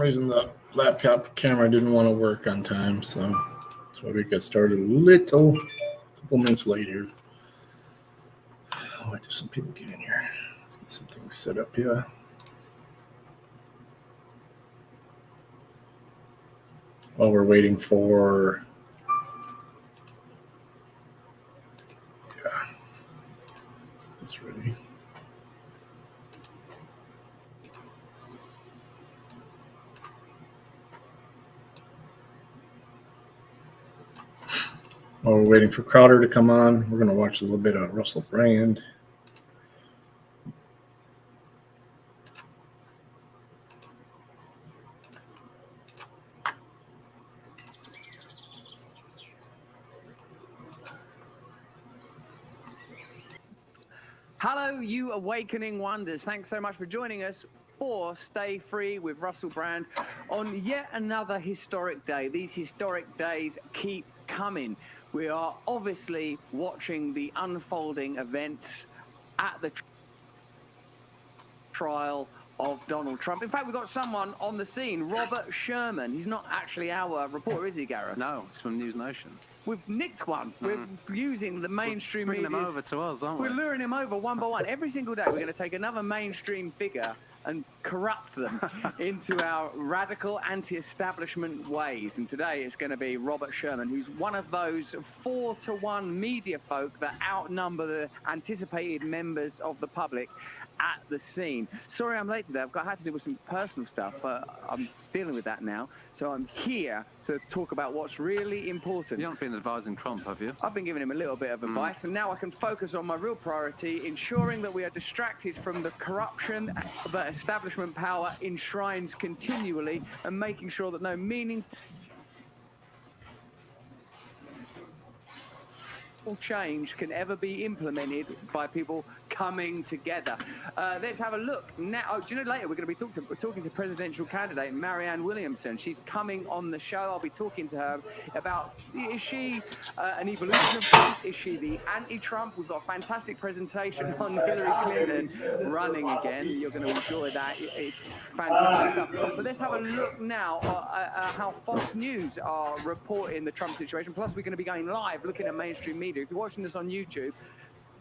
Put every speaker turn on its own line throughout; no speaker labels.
reason the laptop camera didn't want to work on time, so that's why we got started a couple minutes later. Wait till some people get in here. Let's get some things set up here. While we're waiting for get this ready. While we're waiting for Crowder to come on, we're going to watch a little bit of Russell Brand.
Hello, you awakening wonders. Thanks so much for joining us for Stay Free with Russell Brand on yet another historic day. These historic days keep coming. We are obviously watching the unfolding events at the trial of Donald Trump. In fact, we've got someone on the scene, Robert Sherman. He's not actually our reporter, is he, Gareth?
No, it's from News Nation.
We've nicked one. We're using the mainstream media.
We're bringing him over to us, aren't we?
We're luring him over one by one. Every single day, we're going to take another mainstream figure and corrupt them into our radical anti-establishment ways. And today it's going to be Robert Sherman, who's one of those 4-to-1 media folk that outnumber the anticipated members of the public at the scene. Sorry I'm late today. I had to deal with some personal stuff, but I'm dealing with that now. So I'm here to talk about what's really important.
You haven't been advising Trump, have you?
I've been giving him a little bit of advice, and now I can focus on my real priority, ensuring that we are distracted from the corruption that establishment power enshrines continually, and making sure that no meaningful change can ever be implemented by people coming together. Let's have a look now. Oh, do you know, later we're going to be talking to presidential candidate Marianne Williamson. She's coming on the show. I'll be talking to her about, is she an evolution of Trump? Is she the anti-Trump? We've got a fantastic presentation on Hillary Clinton running again. You're going to enjoy that. It's fantastic stuff. But let's have a look now at how Fox News are reporting the Trump situation. Plus, we're going to be going live, looking at mainstream media. If you're watching this on YouTube,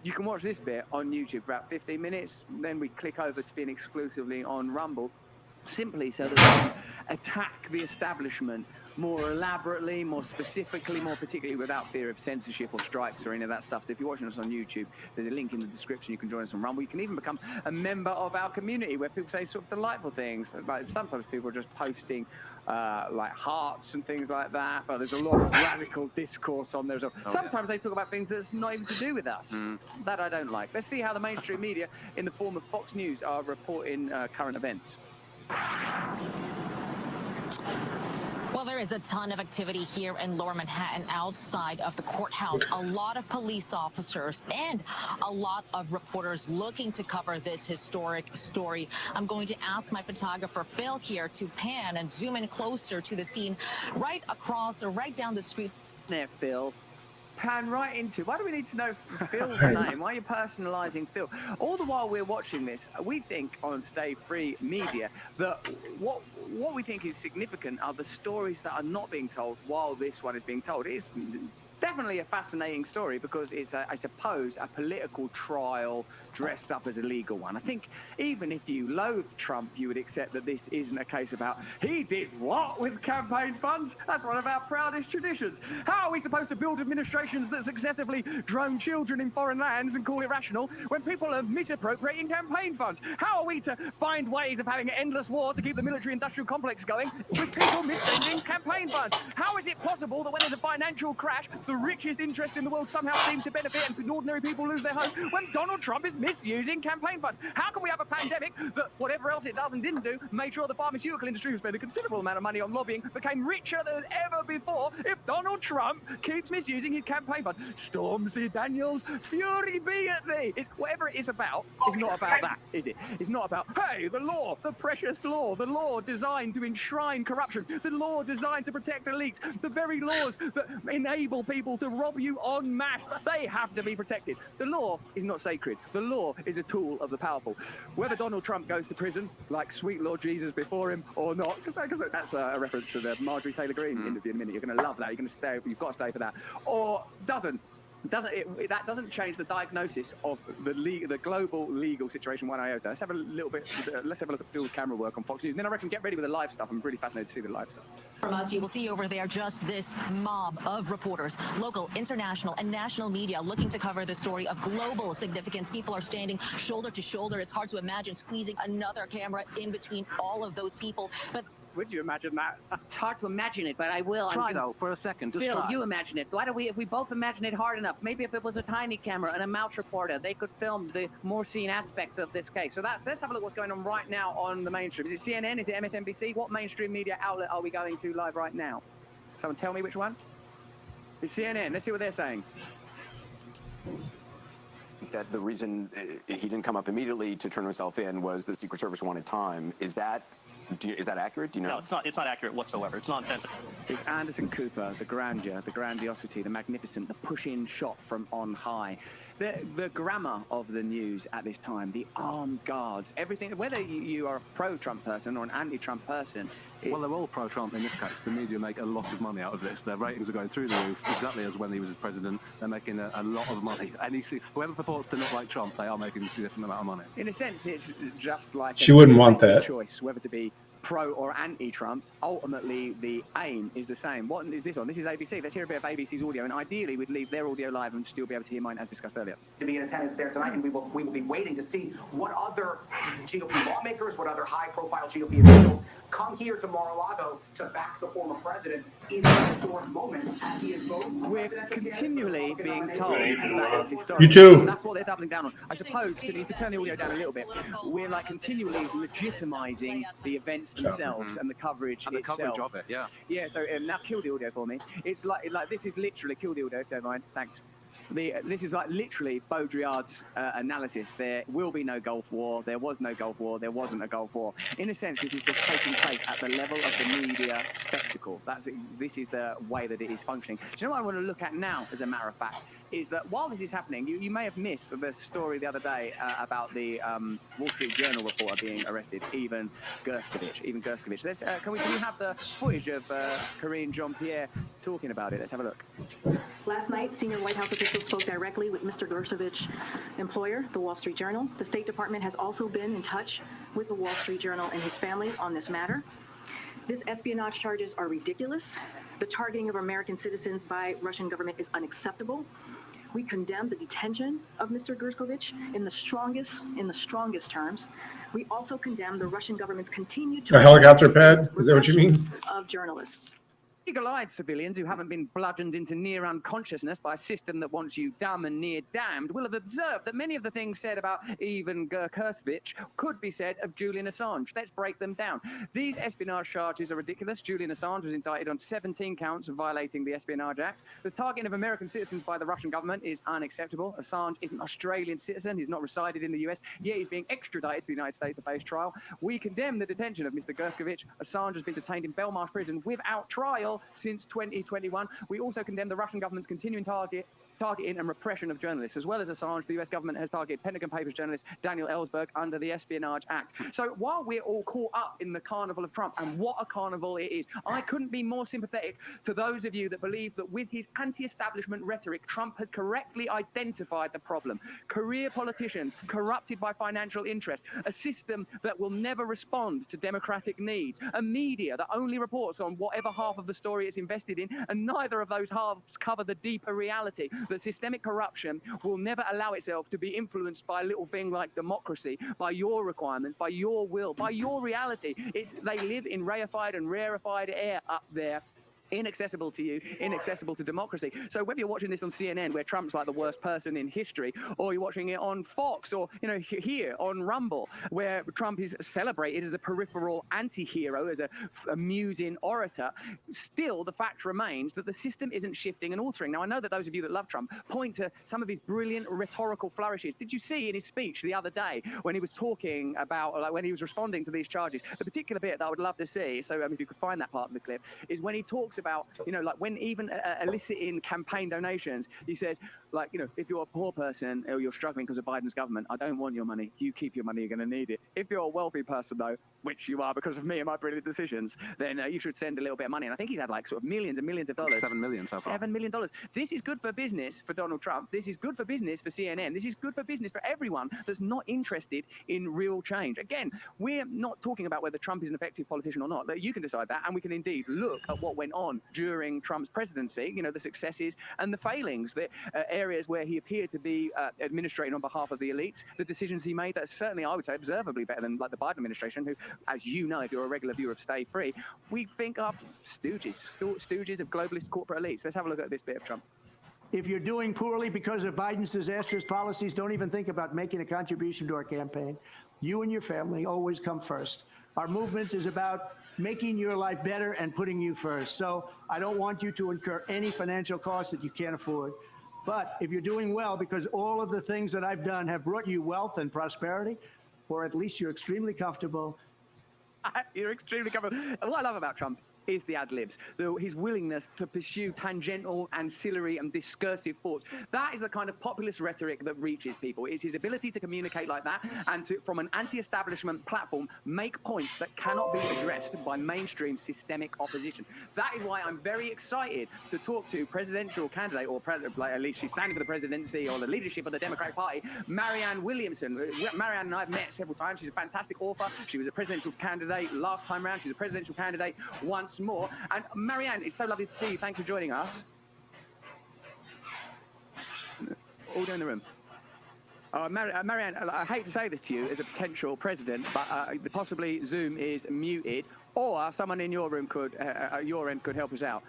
you can watch this bit on YouTube for about 15 minutes. Then we click over to being exclusively on Rumble, simply so that we can attack the establishment more elaborately, more specifically, more particularly without fear of censorship or strikes or any of that stuff. So if you're watching us on YouTube, there's a link in the description. You can join us on Rumble. You can even become a member of our community where people say sort of delightful things. Like sometimes people are just posting like hearts and things like that, but there's a lot of radical discourse on there as well. Sometimes they talk about things that's not even to do with us. That I don't like. Let's see how the mainstream media in the form of Fox News are reporting current events.
Well, there is a ton of activity here in Lower Manhattan outside of the courthouse. A lot of police officers and a lot of reporters looking to cover this historic story. I'm going to ask my photographer, Phil, here to pan and zoom in closer to the scene right across or right down the street.
There, Phil. Pan right into. Why do we need to know Phil's name? Why are you personalising Phil? All the while we're watching this, we think on Stay Free Media that what we think is significant are the stories that are not being told while this one is being told. It's definitely a fascinating story because it's, I suppose, a political trial dressed up as a legal one. I think even if you loathe Trump, you would accept that this isn't a case about he did what with campaign funds. That's one of our proudest traditions. How are we supposed to build administrations that successively drone children in foreign lands and call it rational when people are misappropriating campaign funds? How are we to find ways of having an endless war to keep the military-industrial complex going with people misspending campaign funds? How is it possible that when there's a financial crash, the richest interest in the world somehow seems to benefit and ordinary people lose their homes when Donald Trump is misusing campaign funds? How can we have a pandemic that, whatever else it does and didn't do, made sure the pharmaceutical industry, who spent a considerable amount of money on lobbying, became richer than ever before if Donald Trump keeps misusing his campaign fund? Stormzy Daniels, fury be at thee. It's whatever it is about, it's not about that, is it? It's not about, hey, the law, the precious law, the law designed to enshrine corruption, the law designed to protect elites, the very laws that enable people able to rob you en masse. They have to be protected. The law is not sacred. The law is a tool of the powerful. Whether Donald Trump goes to prison, like sweet Lord Jesus before him, or not, because that's a reference to the Marjorie Taylor Greene interview in a minute. You're going to love that. You're going to stay. You've got to stay for that. Or that doesn't change the diagnosis of the global legal situation one iota. Let's have a look at Phil's camera work on Fox News. And then I reckon get ready with the live stuff. I'm really fascinated to see the live stuff.
From us, you will see over there just this mob of reporters, local, international, and national media looking to cover the story of global significance. People are standing shoulder to shoulder. It's hard to imagine squeezing another camera in between all of those people. But
would you imagine that?
It's hard to imagine it, but I will.
Try though, for a second. Just
Phil,
try.
you imagine it. Why don't we, if we both imagine it hard enough, maybe if it was a tiny camera and a mouse reporter, they could film the more seen aspects of this case.
So let's have a look what's going on right now on the mainstream. Is it CNN? Is it MSNBC? What mainstream media outlet are we going to live right now? Someone tell me which one? It's CNN. Let's see what they're saying.
That the reason he didn't come up immediately to turn himself in was the Secret Service wanted time. Is that accurate? Do you know?
No, it's not. It's not accurate whatsoever. It's nonsensical.
It's Anderson Cooper, the grandeur, the grandiosity, the magnificent, the push-in shot from on high. The grammar of the news at this time, the armed guards, everything, whether you are a pro-Trump person or an anti-Trump person.
Well, they're all pro-Trump in this case. The media make a lot of money out of this. Their ratings are going through the roof, exactly as when he was president. They're making a lot of money. And whoever purports to not like Trump, they are making a significant amount of money.
In a sense, it's just like
she wouldn't want that
choice, whether to be pro or anti-Trump. Ultimately, the aim is the same. What is this on? This is ABC. Let's hear a bit of ABC's audio, and ideally, we'd leave their audio live and still be able to hear mine, as discussed earlier.
To be in attendance there tonight, and we will be waiting to see what other GOP lawmakers, what other high-profile GOP officials come here to Mar-a-Lago to back the former president in this historic moment as he is voting.
We're continually being told that it's historic.
You too.
That's what they're doubling down on. I suppose, if you could turn the audio down a little bit, we're like continually legitimizing the events themselves and the coverage
and the
itself.
coverage of it, yeah.
Yeah, so now kill the audio for me. It's like this is literally, kill the audio, if you don't mind, thanks. This is like literally Baudrillard's analysis. There will be no Gulf War. There was no Gulf War. There wasn't a Gulf War. In a sense, this is just taking place at the level of the media spectacle. This is the way that it is functioning. Do you know what I want to look at now, as a matter of fact, is that while this is happening, you may have missed the story the other day about the Wall Street Journal reporter being arrested, Evan Gershkovich. Can we have the footage of Karine Jean-Pierre talking about it? Let's have a look.
Last night, senior White House officials spoke directly with Mr. Gershkovich's employer, the Wall Street Journal. The State Department has also been in touch with the Wall Street Journal and his family on this matter. These espionage charges are ridiculous. The targeting of American citizens by Russian government is unacceptable. We condemn the detention of Mr. Gershkovich in the strongest terms. We also condemn the Russian government's continued
a helicopter pad. Is that what you mean?
Of journalists.
Eagle-eyed civilians who haven't been bludgeoned into near unconsciousness by a system that wants you dumb and near damned will have observed that many of the things said about Evan Gershkovich could be said of Julian Assange. Let's break them down. These espionage charges are ridiculous. Julian Assange was indicted on 17 counts of violating the Espionage Act. The targeting of American citizens by the Russian government is unacceptable. Assange is an Australian citizen. He's not resided in the US. Yet he's being extradited to the United States to face trial. We condemn the detention of Mr. Gershkovich. Assange has been detained in Belmarsh prison without trial since 2021. We also condemn the Russian government's continuing targeting and repression of journalists. As well as Assange, the US government has targeted Pentagon Papers journalist Daniel Ellsberg under the Espionage Act. So while we're all caught up in the carnival of Trump, and what a carnival it is, I couldn't be more sympathetic to those of you that believe that with his anti-establishment rhetoric, Trump has correctly identified the problem. Career politicians corrupted by financial interest, a system that will never respond to democratic needs, a media that only reports on whatever half of the story it's invested in, and neither of those halves cover the deeper reality that systemic corruption will never allow itself to be influenced by a little thing like democracy, by your requirements, by your will, by your reality. They live in reified and rarefied air up there, inaccessible to you, inaccessible to democracy. So whether you're watching this on CNN, where Trump's like the worst person in history, or you're watching it on Fox, or here on Rumble, where Trump is celebrated as a peripheral anti-hero, as a amusing orator, still the fact remains that the system isn't shifting and altering. Now, I know that those of you that love Trump point to some of his brilliant rhetorical flourishes. Did you see in his speech the other day when he was talking about, when he was responding to these charges, the particular bit that I would love to see, so if you could find that part of the clip, is when he talks about, you know, like when even eliciting campaign donations, he says, like, you know, if you're a poor person or you're struggling because of Biden's government, I don't want your money. You keep your money, you're going to need it. If you're a wealthy person, though, which you are because of me and my brilliant decisions, then you should send a little bit of money. And I think he's had like sort of millions and millions of dollars.
$7 million so far.
$7 million. This is good for business for Donald Trump. This is good for business for CNN. This is good for business for everyone that's not interested in real change. Again, we're not talking about whether Trump is an effective politician or not. You can decide that, and we can indeed look at what went on during Trump's presidency, you know, the successes and the failings, the areas where he appeared to be administrating on behalf of the elites, the decisions he made that certainly, I would say, observably better than like the Biden administration, who, as you know, if you're a regular viewer of Stay Free, we think are stooges of globalist corporate elites. Let's have a look at this bit of Trump.
If you're doing poorly because of Biden's disastrous policies, don't even think about making a contribution to our campaign. You and your family always come first. Our movement is about making your life better and putting you first. So I don't want you to incur any financial costs that you can't afford. But if you're doing well, because all of the things that I've done have brought you wealth and prosperity, or at least you're extremely comfortable.
You're extremely comfortable. What I love about Trump is the ad-libs, his willingness to pursue tangential, ancillary, and discursive thoughts. That is the kind of populist rhetoric that reaches people. It's his ability to communicate like that and to, from an anti-establishment platform, make points that cannot be addressed by mainstream systemic opposition. That is why I'm very excited to talk to presidential candidate, or like at least she's standing for the presidency or the leadership of the Democratic Party, Marianne Williamson. Marianne and I have met several times. She's a fantastic author. She was a presidential candidate last time round. She's a presidential candidate once more. And Marianne, it's so lovely to see you. Thanks for joining us. All down the room. Marianne, I hate to say this to you as a potential president, but possibly Zoom is muted, or someone in your room could, your end could help us out.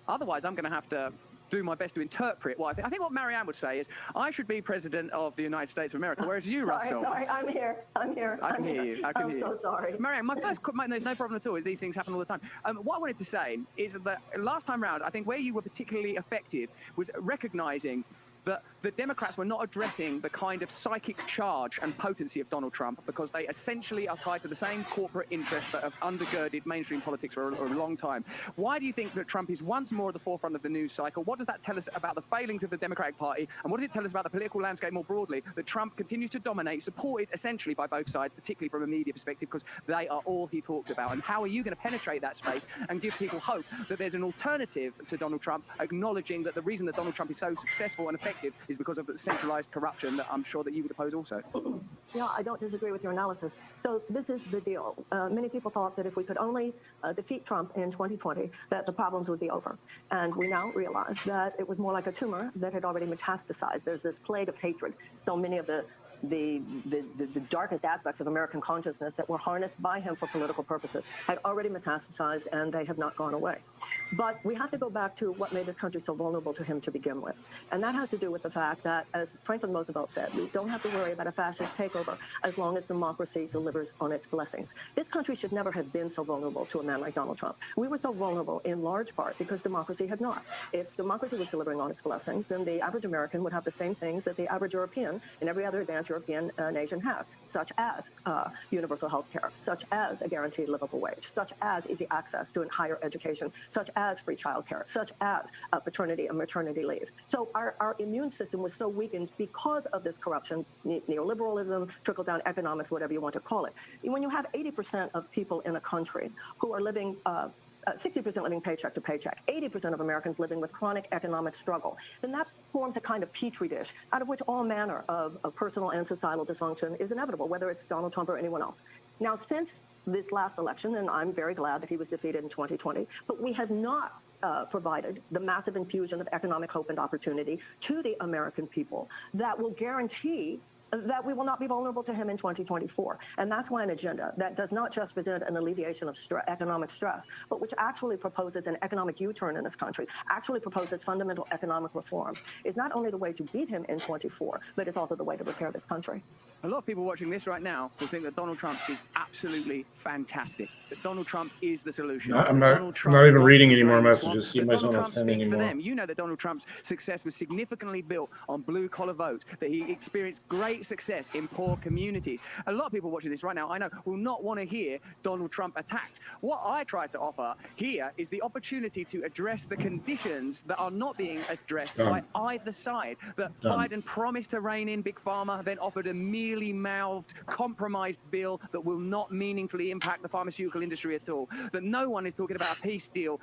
Otherwise, I'm going to have to do my best to interpret what I think what Marianne would say is, I should be president of the United States of America, whereas you, Russell.
Sorry, I'm here. I can hear
you.
I'm so sorry.
Marianne, my first, there's no problem at all. These things happen all the time. What I wanted to say is that last time round, I think where you were particularly effective was recognizing that the Democrats were not addressing the kind of psychic charge and potency of Donald Trump, because they essentially are tied to the same corporate interests that have undergirded mainstream politics for a long time. Why do you think that Trump is once more at the forefront of the news cycle? What does that tell us about the failings of the Democratic Party? And what does it tell us about the political landscape more broadly, that Trump continues to dominate, supported essentially by both sides, particularly from a media perspective, because they are all he talks about? And how are you going to penetrate that space and give people hope that there's an alternative to Donald Trump, acknowledging that the reason that Donald Trump is so successful and effective is because of the centralized corruption that I'm sure that you would oppose also?
Yeah, I don't disagree with your analysis. So this is the deal. Many people thought that if we could only defeat Trump in 2020, that the problems would be over. And we now realize that it was more like a tumor that had already metastasized. There's this plague of hatred. So many of the darkest aspects of American consciousness that were harnessed by him for political purposes had already metastasized, and they have not gone away. But we have to go back to what made this country so vulnerable to him to begin with. And that has to do with the fact that, as Franklin Roosevelt said, we don't have to worry about a fascist takeover as long as democracy delivers on its blessings. This country should never have been so vulnerable to a man like Donald Trump. We were so vulnerable in large part because democracy had not. If democracy was delivering on its blessings, then the average American would have the same things that the average European and every other advanced European nation has, such as universal health care, such as a guaranteed livable wage, such as easy access to higher education, such as free childcare, such as paternity and maternity leave. So our immune system was so weakened because of this corruption, neoliberalism, trickle-down economics, whatever you want to call it. When you have 80% of people in a country who are living 60% living paycheck to paycheck, 80% of Americans living with chronic economic struggle, then that forms a kind of petri dish out of which all manner of personal and societal dysfunction is inevitable, whether it's Donald Trump or anyone else. Now, since this last election, and I'm very glad that he was defeated in 2020, but we have not provided the massive infusion of economic hope and opportunity to the American people that will guarantee that we will not be vulnerable to him in 2024. And that's why an agenda that does not just present an alleviation of economic stress, but which actually proposes an economic U-turn in this country, actually proposes fundamental economic reform, is not only the way to beat him in 24, but it's also the way to repair this country.
A lot of people watching this right now will think that Donald Trump is absolutely fantastic, that Donald Trump is the solution.
I'm not even reading any more messages. You might want to send any more.
You know that Donald Trump's success was significantly built on blue-collar votes, that he experienced great great success in poor communities. A lot of people watching this right now, I know, will not want to hear Donald Trump attacked. What I try to offer here is the opportunity to address the conditions that are not being addressed by either side. That Biden promised to rein in Big Pharma, then offered a mealy-mouthed, compromised bill that will not meaningfully impact the pharmaceutical industry at all. That no one is talking about a peace deal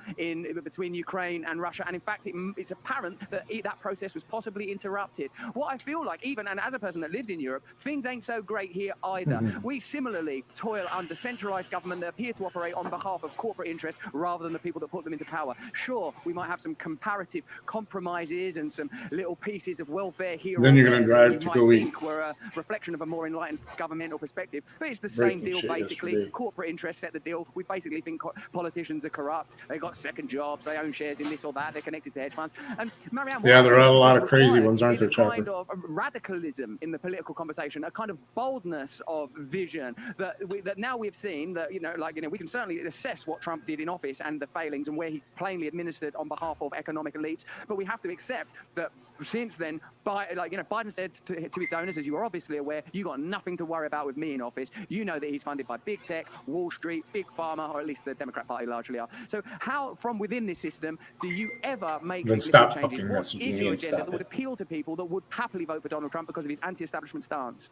between Ukraine and Russia. And in fact, it's apparent that that process was possibly interrupted. What I feel like, even and as a person that lives in Europe, things ain't so great here either. We similarly toil under centralized government that appear to operate on behalf of corporate interests rather than the people that put them into power. Sure, we might have some comparative compromises and some little pieces of welfare here.
Then you're going to drive to go eat.
We're a reflection of a more enlightened governmental perspective, but it's the same deal basically. Yesterday. Corporate interests set the deal. We basically think politicians are corrupt. They got second jobs. They own shares in this or that. They're connected to hedge funds. And Marianne,
there are a lot of crazy ones, aren't there, Chopper?
Kind of radicalism in the political conversation, a kind of boldness of vision that now we've seen that we can certainly assess what Trump did in office and the failings and where he plainly administered on behalf of economic elites, but we have to accept that since then, Biden said to his donors, as you are obviously aware, you got nothing to worry about with me in office. You know that he's funded by big tech, Wall Street, big pharma, or at least the Democrat Party largely are. So how, from within this system, do you ever make significant changes? What is your agenda that would appeal to people that would happily vote for Donald Trump because of his anti-establishment stance?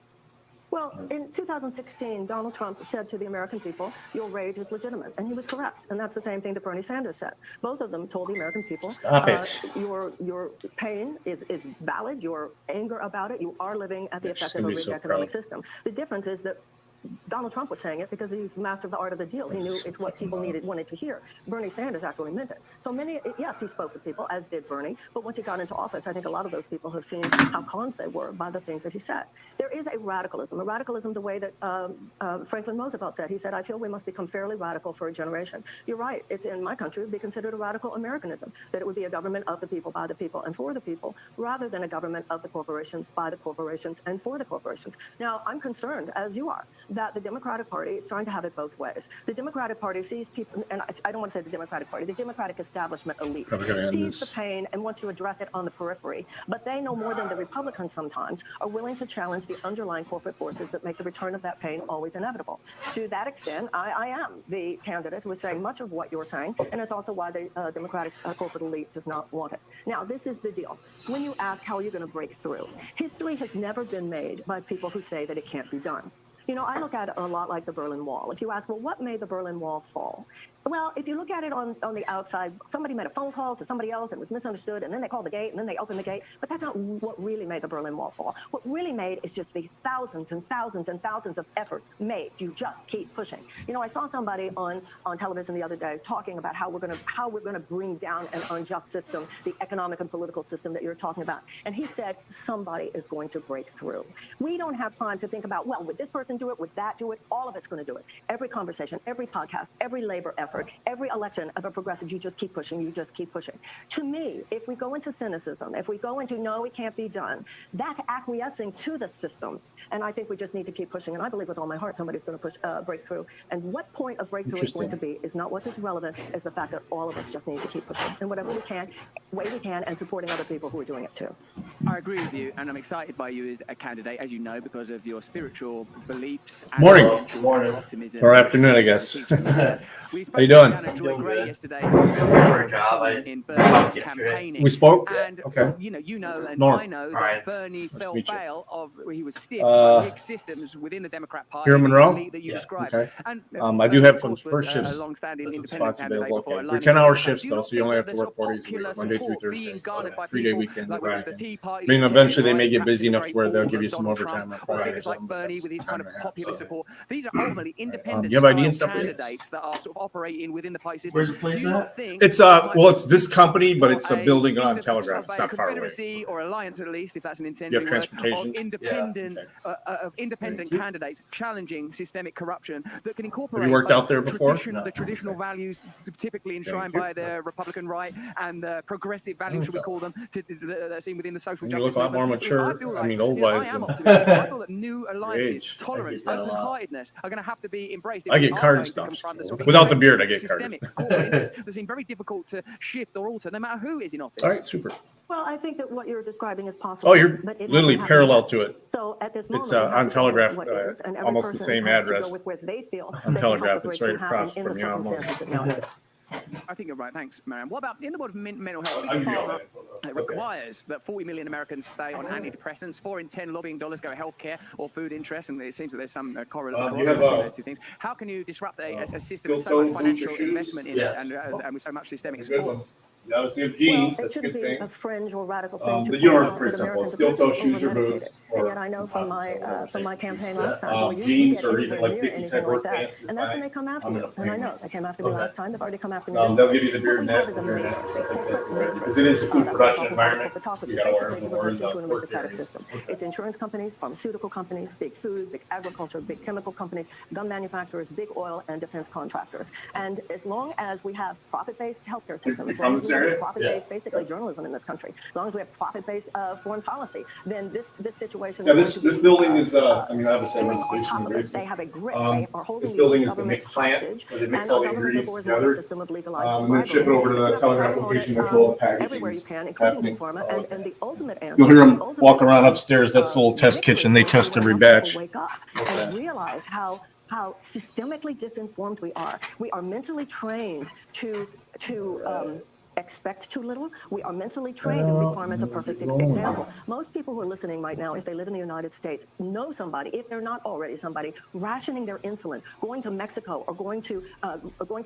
Well, in 2016, Donald Trump said to the American people, your rage is legitimate. And he was correct. And that's the same thing that Bernie Sanders said. Both of them told the American people,
stop it.
Your pain is valid. Your anger about it, you are living at the effect of a rigged economic system. The difference is that Donald Trump was saying it because he's the master of the art of the deal. He knew it's what people wanted to hear. Bernie Sanders actually meant it. So yes, he spoke with people, as did Bernie. But once he got into office, I think a lot of those people have seen how cons they were by the things that he said. There is a radicalism the way that Franklin Roosevelt said. He said, I feel we must become fairly radical for a generation. You're right. It's in my country, it would be considered a radical Americanism, that it would be a government of the people, by the people, and for the people, rather than a government of the corporations, by the corporations, and for the corporations. Now, I'm concerned, as you are, that the Democratic Party is trying to have it both ways. The Democratic Party sees people, and I don't want to say the Democratic Party, the Democratic establishment elite sees the pain and wants to address it on the periphery, but they know more than the Republicans sometimes are willing to challenge the underlying corporate forces that make the return of that pain always inevitable. To that extent, I am the candidate who is saying much of what you're saying, and it's also why the Democratic corporate elite does not want it. Now, this is the deal. When you ask how are you going to break through, history has never been made by people who say that it can't be done. I look at it a lot like the Berlin Wall. If you ask, well, what made the Berlin Wall fall? Well, if you look at it on the outside, somebody made a phone call to somebody else and it was misunderstood, and then they called the gate, and then they opened the gate. But that's not what really made the Berlin Wall fall. What really made is just the thousands and thousands and thousands of efforts made. You just keep pushing. I saw somebody on television the other day talking about how we're going to bring down an unjust system, the economic and political system that you're talking about. And he said somebody is going to break through. We don't have time to think about, well, would this person do it? Would that do it? All of it's going to do it. Every conversation, every podcast, every labor effort, every election of a progressive, you just keep pushing, you just keep pushing. To me, if we go into cynicism, if we go into no, it can't be done, that's acquiescing to the system. And I think we just need to keep pushing. And I believe with all my heart somebody's going to break through. And what point of breakthrough is going to be is not what is relevant, is the fact that all of us just need to keep pushing. And whatever we can, way we can, and supporting other people who are doing it too.
I agree with you, and I'm excited by you as a candidate, as you know, because of your spiritual beliefs. And
morning
optimism.
Or afternoon, I guess. How you doing? We spoke.
And
okay.
You know, and
Norm.
I know that
Right.
Bernie fell foul of he was stiff big systems within the Democrat Party.
Here in Monroe.
That you described.
Okay.
And
I do have some first
a
shifts.
long-standing
That's
independent candidate
okay.
before
We're 10-hour shifts though, so you only have to work 40 a week, Monday through Thursday. So 3-day weekend. Right. I mean, eventually they may get busy enough to where they'll give you some overtime on Friday.
Figures like Bernie with his kind of popular support. These are ultimately independent candidates that are sort of operating within the party system.
Where's the place at? It's it's this company, but it's a building on Telegraph. It's not far away.
Or alliance, at least, if that's an
You
incentive.
have transportation.
Of independent candidates challenging systemic corruption that can incorporate.
Have you worked out there before?
The traditional values typically enshrined by the Republican right and the progressive values, should we call them, that are seen within the social justice.
You look a lot more mature. I mean, old-wise.
I am optimistic. I feel that new alliances, tolerance, open-heartedness are going to have to be embraced.
I get card stuff. Without the beard, I get card.
Systemic corporate interests that seem very difficult to shift or alter, no matter who is in office.
All right, super.
Well, Well, I think that what you're describing is possible.
Oh, you're
but it
literally
hasn't
parallel
happened
to
yet.
it.
So at this moment,
It's
we have
on
to go with
Telegraph,
what is, and every
almost the
person
same
has to
address.
go with where they feel
On
they can
Telegraph,
help the
it's
breakthrough
right across
happen in
from
the
you almost.
circumstances that now exist.
I think you're right. Thanks, Marianne. What about in the world of mental health?
I'll give you all
Pharma,
that.
it requires that 40 million Americans stay on antidepressants. 4 in 10 lobbying dollars go healthcare or food interests, and it seems that there's some correlation between those two things. How can you disrupt a system with so much financial investment in it and with so much systemic support?
You obviously have jeans,
Well, it
that's a
shouldn't
good
be
thing.
a fringe or radical thing to
But you
point
are
out
pretty
that
simple.
Americans
Steel toe
are
shoes or
over-medicated.
boots.
And yet I know from my campaign last time, well, you
jeans
get
or
anywhere
even like
near
Dickie
anything
type
like
work
that.
pants.
And that's when they come after you. And I know they came after me last time. They've already come after me this
They'll
time.
give you the beard net because it is a food production environment. So you got to wear more in the work areas.
It's insurance companies, pharmaceutical companies, big food, big agriculture, big chemical companies, gun manufacturers, big oil and defense contractors. And as long as we have profit-based healthcare systems, as long as we have profit-based basically journalism in this country, as long as we have profit-based foreign policy, then this situation.
Yeah, this building is. I mean, obviously, everyone's based in the basement.
They have a grip. They are holding
This building is the
government
mix plant
hostage,
where they mix
and
all
the
the
government
ingredients
therefore is
together.
a system of legalized
And then ship it over to the Telegraph location. That's where all the packaging
everywhere you
is
can, including
happening.
Big Pharma, and the ultimate answer.
You'll hear them walk around upstairs. That's the little test kitchen. They test every batch.
Wake up and realize how systemically disinformed we are. We are mentally trained to expect too little. We are mentally trained, and Big Pharma is a perfect example. Most people who are listening right now, if they live in the United States, know somebody, if they're not already somebody, rationing their insulin, going to Mexico or going to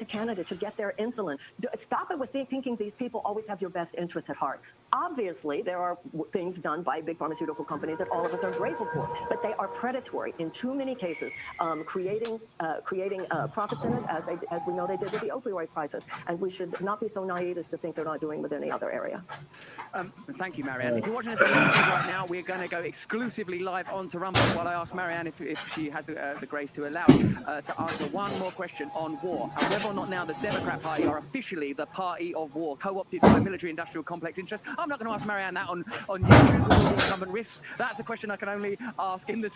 Canada to get their insulin. Stop it with thinking these people always have your best interests at heart. Obviously, there are things done by big pharmaceutical companies that all of us are grateful for, but they are predatory in too many cases, creating profit centers as we know they did with the opioid crisis, and we should not be so naive as to think they're not doing with any other area.
Thank you, Marianne. If you're watching us on YouTube right now, we're going to go exclusively live onto Rumble while I ask Marianne if she has the grace to allow me to answer one more question on war and whether or not now the Democrat Party are officially the party of war, co-opted by the military-industrial complex interest. I'm not going to ask Marianne that on YouTube with all the incumbent risks. That's a question I can only ask in the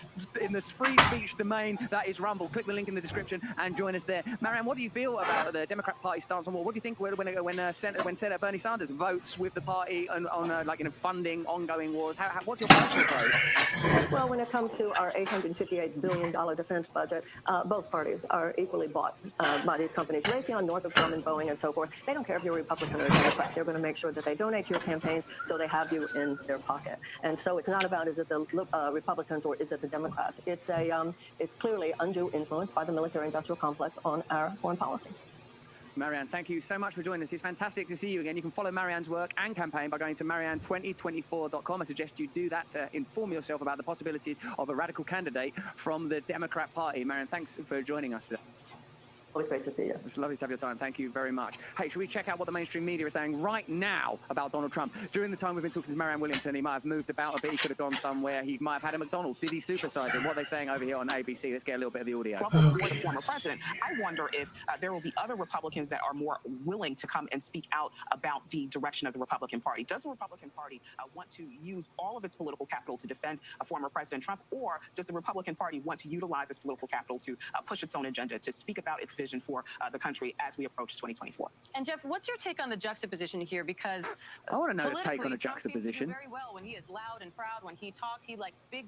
free speech domain that is Rumble. Click the link in the description and join us there. Marianne, what do you feel about the Democrat Party stance on war? What do you think when Senator Bernie Sanders votes with the party on funding ongoing wars? What's your personal approach?
Well, when it comes to our $858 billion defense budget, both parties are equally bought by these companies. Raytheon, Northrop Grumman, Boeing, and so forth. They don't care if you're Republican or Democrat. They're going to make sure that they donate to your campaigns so they have you in their pocket. And so it's not about is it the Republicans or is it the Democrats. It's clearly undue influence by the military-industrial complex on our foreign policy.
Marianne, thank you so much for joining us. It's fantastic to see you again. You can follow Marianne's work and campaign by going to marianne2024.com. I suggest you do that to inform yourself about the possibilities of a radical candidate from the Democrat Party. Marianne, thanks for joining us today.
Always great to see you.
It's lovely to have your time. Thank you very much. Hey, should we check out what the mainstream media is saying right now about Donald Trump? During the time we've been talking to Marianne Williamson, he might have moved about a bit. He could have gone somewhere. He might have had a McDonald's. Did he supersize him? What are they saying over here on ABC? Let's get a little bit of the audio.
Trump was the former president. I wonder if there will be other Republicans that are more willing to come and speak out about the direction of the Republican Party. Does the Republican Party want to use all of its political capital to defend a former President Trump, or does the Republican Party want to utilize its political capital to push its own agenda, to speak about its vision for the country as we approach 2024?
And Jeff, what's your take on the juxtaposition here? Because
I want to know the take on a
Trump seems to
juxtaposition.
do very well when he is loud and proud. When he talks, he likes big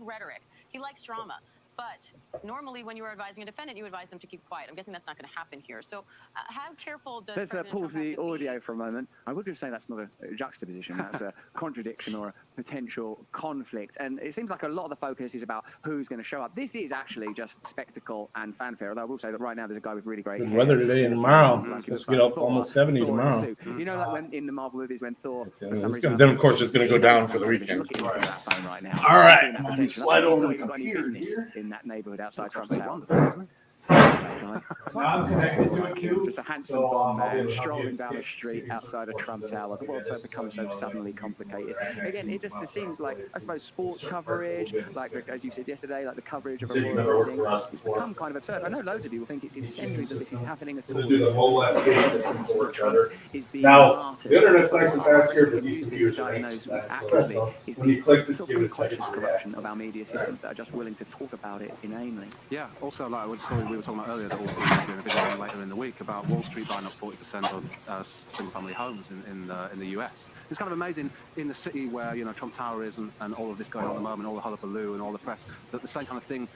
rhetoric. He likes drama. But normally, when you are advising a defendant, you advise them to keep quiet. I'm guessing that's not going to happen here. So, how careful does
Let's
President
pause
Trump
the
have to
audio
be?
for a moment. I would just say that's not a juxtaposition. That's a contradiction or a potential conflict. And it seems like a lot of the focus is about who's going to show up. This is actually just spectacle and fanfare. Although I will say that right now there's a guy with really great
Good weather today and tomorrow. Let's get up almost 70 tomorrow.
You know, like when in the Marvel movies when Thor.
Then of course it's going to go down for the weekend.
All
right, I'm going to slide over the computer here.
In that neighborhood outside Trump Tower.
I'm connected to it too.
Just a handsome bomb man strolling down the street outside of Trump Tower. The world's become so suddenly complicated. Again, it just seems like, I suppose, sports coverage, like as you said yesterday, like the coverage of a royal wedding, it's become kind of absurd. I know loads of people think it's incendiary that this is happening at all.
Just do the whole left for each other. Now, the internet's nice and fast here, but these computers are anxious. So when you click, just give it a second to react.
Of our media systems that are just willing to talk about it inanely.
Yeah, also, like I would say, we were talking about earlier that we'll be doing a video on later in the week about Wall Street buying up 40% of single-family homes in the US. It's kind of amazing in the city where, you know, Trump Tower is and all of this going on at the moment, all the hullabaloo and all the press, that the same kind of thing,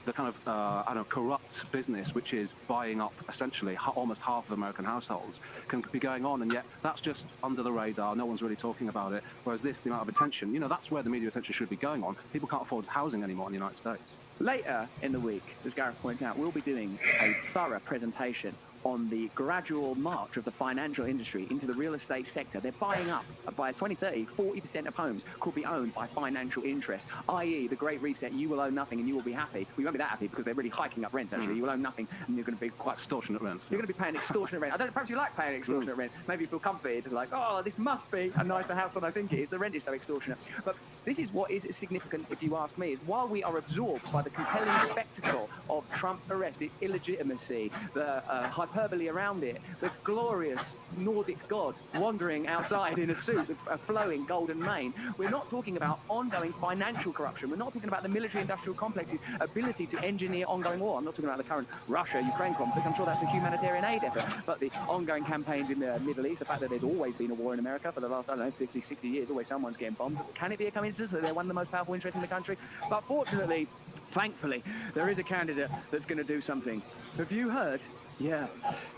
the kind of, I don't know, corrupt business, which is buying up essentially almost half of American households, can be going on, and yet that's just under the radar. No one's really talking about it. Whereas this, the amount of attention, you know, that's where the media attention should be going on. People can't afford housing anymore in the United States.
Later in the week, as Gareth points out, we'll be doing a thorough presentation on the gradual march of the financial industry into the real estate sector. They're buying up. By 2030, 40% of homes could be owned by financial interests, i.e. the Great Reset. You will own nothing and you will be happy. Well, you won't be that happy because they're really hiking up rents, actually. You will own nothing and you're going to be quite
extortionate rents.
You're going to be paying extortionate rent. I don't know, perhaps you like paying extortionate rent. Maybe you feel comforted, like, oh, this must be a nicer house than I think it is. The rent is so extortionate. But this is what is significant, if you ask me, is while we are absorbed by the compelling spectacle of Trump's arrest, its illegitimacy, the hyperbole around it, the glorious Nordic god wandering outside in a suit with a flowing golden mane, we're not talking about ongoing financial corruption. We're not talking about the military-industrial complex's ability to engineer ongoing war. I'm not talking about the current Russia-Ukraine conflict. I'm sure that's a humanitarian aid effort. But the ongoing campaigns in the Middle East, the fact that there's always been a war in America for the last, I don't know, 50, 60 years, always someone's getting bombed. Can it be a coincidence that they're one of the most powerful interests in the country? But fortunately, thankfully, there is a candidate that's going to do something. Have you heard? Yeah,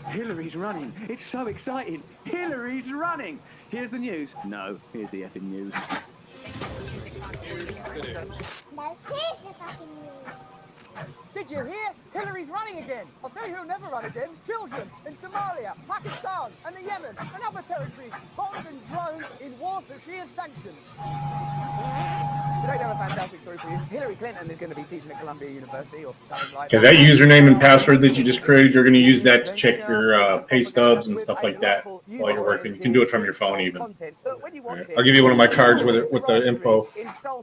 Hillary's running. It's so exciting. Hillary's running. Here's the news. No, here's the effing news.
No, here's the fucking news.
Did you hear? Hillary's running again. I'll tell you who'll never run again. Children in Somalia, Pakistan, and the Yemen, and other territories bombed and drowned in wars that she has sanctioned. Today, I have a fantastic story for you. Hillary Clinton is going to be teaching at Columbia University or something like
Okay, that username and password that you just created, you're going to use that to check your pay stubs and stuff like that while you're working. You can do it from your phone even. Right. I'll give you one of my cards with the info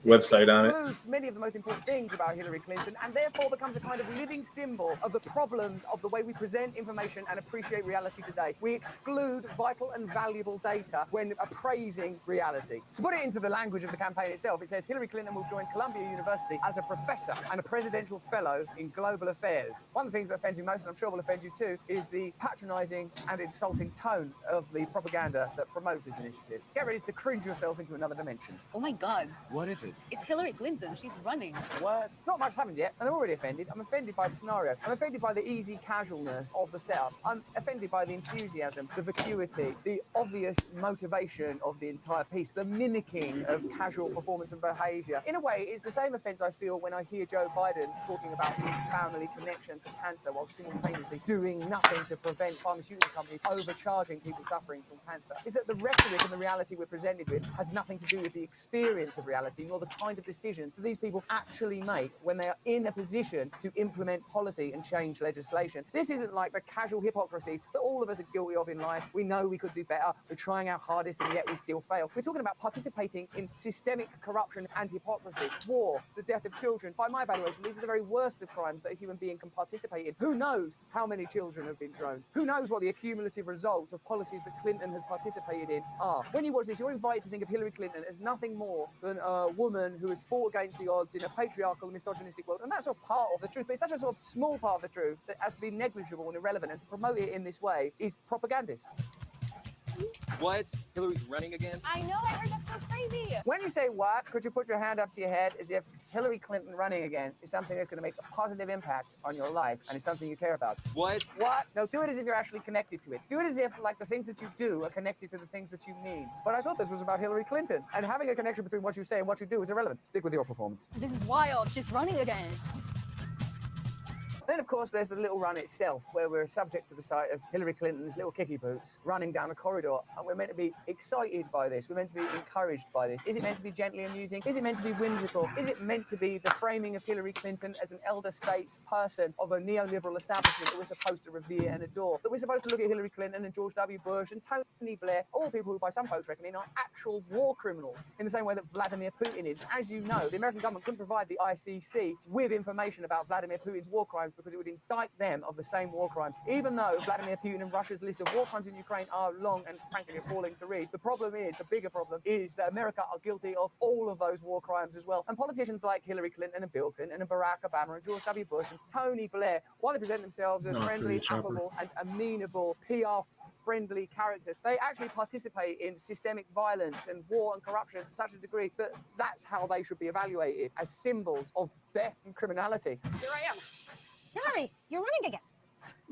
website on it.
Many of the most important things about Hillary Clinton, and therefore becomes a kind of living symbol of the problems of the way we present information and appreciate reality today. We exclude vital and valuable data when appraising reality. To put it into the language of the campaign itself, it says Hillary Clinton will join Columbia University as a professor and a presidential fellow in global affairs. One of the things that offends you most, and I'm sure will offend you too, is the patronizing and insulting tone of the propaganda that promotes this initiative. Get ready to cringe yourself into another dimension.
Oh my God.
What is it?
It's Hillary Clinton. She's running.
What? Not much happened yet, and I'm already offended. I'm offended by the scenario. I'm offended by the easy casualness of the setup. I'm offended by the enthusiasm, the vacuity, the obvious motivation of the entire piece, the mimicking of casual performance and behaviour. In a way, it's the same offence I feel when I hear Joe Biden talking about his family connection to cancer while simultaneously doing nothing to prevent pharmaceutical companies overcharging people suffering from cancer. Is that the rhetoric and the reality we're presented with has nothing to do with the experience of reality, nor the kind of decisions that these people actually make when they are in a position to implement policy and change legislation. This isn't like the casual hypocrisy that all of us are guilty of in life. We know we could do better. We're trying our hardest and yet we still fail. We're talking about participating in systemic corruption and hypocrisy, war, the death of children. By my evaluation, these are the very worst of crimes that a human being can participate in. Who knows how many children have been drowned? Who knows what the accumulative results of policies that Clinton has participated in are? When you watch this, you're invited to think of Hillary Clinton as nothing more than a woman who has fought against the odds in a patriarchal, misogynistic world. And that's sort of part of the truth, but it's such a sort of small part of the truth that has to be negligible and irrelevant, and to promote it in this way is propagandist.
What? Hillary's running again?
I know, I heard that's so crazy.
When you say what, could you put your hand up to your head as if Hillary Clinton running again is something that's going to make a positive impact on your life and is something you care about?
What?
What? No, do it as if you're actually connected to it. Do it as if, like, the things that you do are connected to the things that you mean. But I thought this was about Hillary Clinton, and having a connection between what you say and what you do is irrelevant. Stick with your performance.
This is wild. She's running again.
Then, of course, there's the little run itself, where we're subject to the sight of Hillary Clinton's little kicky boots running down a corridor. And we're meant to be excited by this. We're meant to be encouraged by this. Is it meant to be gently amusing? Is it meant to be whimsical? Is it meant to be the framing of Hillary Clinton as an elder statesperson of a neoliberal establishment that we're supposed to revere and adore? That we're supposed to look at Hillary Clinton and George W. Bush and Tony Blair, all people who, by some folks reckoning, are actual war criminals, in the same way that Vladimir Putin is. As you know, the American government couldn't provide the ICC with information about Vladimir Putin's war crimes because it would indict them of the same war crimes. Even though Vladimir Putin and Russia's list of war crimes in Ukraine are long and frankly appalling to read, the bigger problem is that America are guilty of all of those war crimes as well. And politicians like Hillary Clinton and Bill Clinton and Barack Obama and George W. Bush and Tony Blair, while they present themselves as friendly, affable, and amenable PR-friendly characters, they actually participate in systemic violence and war and corruption to such a degree that that's how they should be evaluated, as symbols of death and criminality.
Here I am. Hillary, you're running again.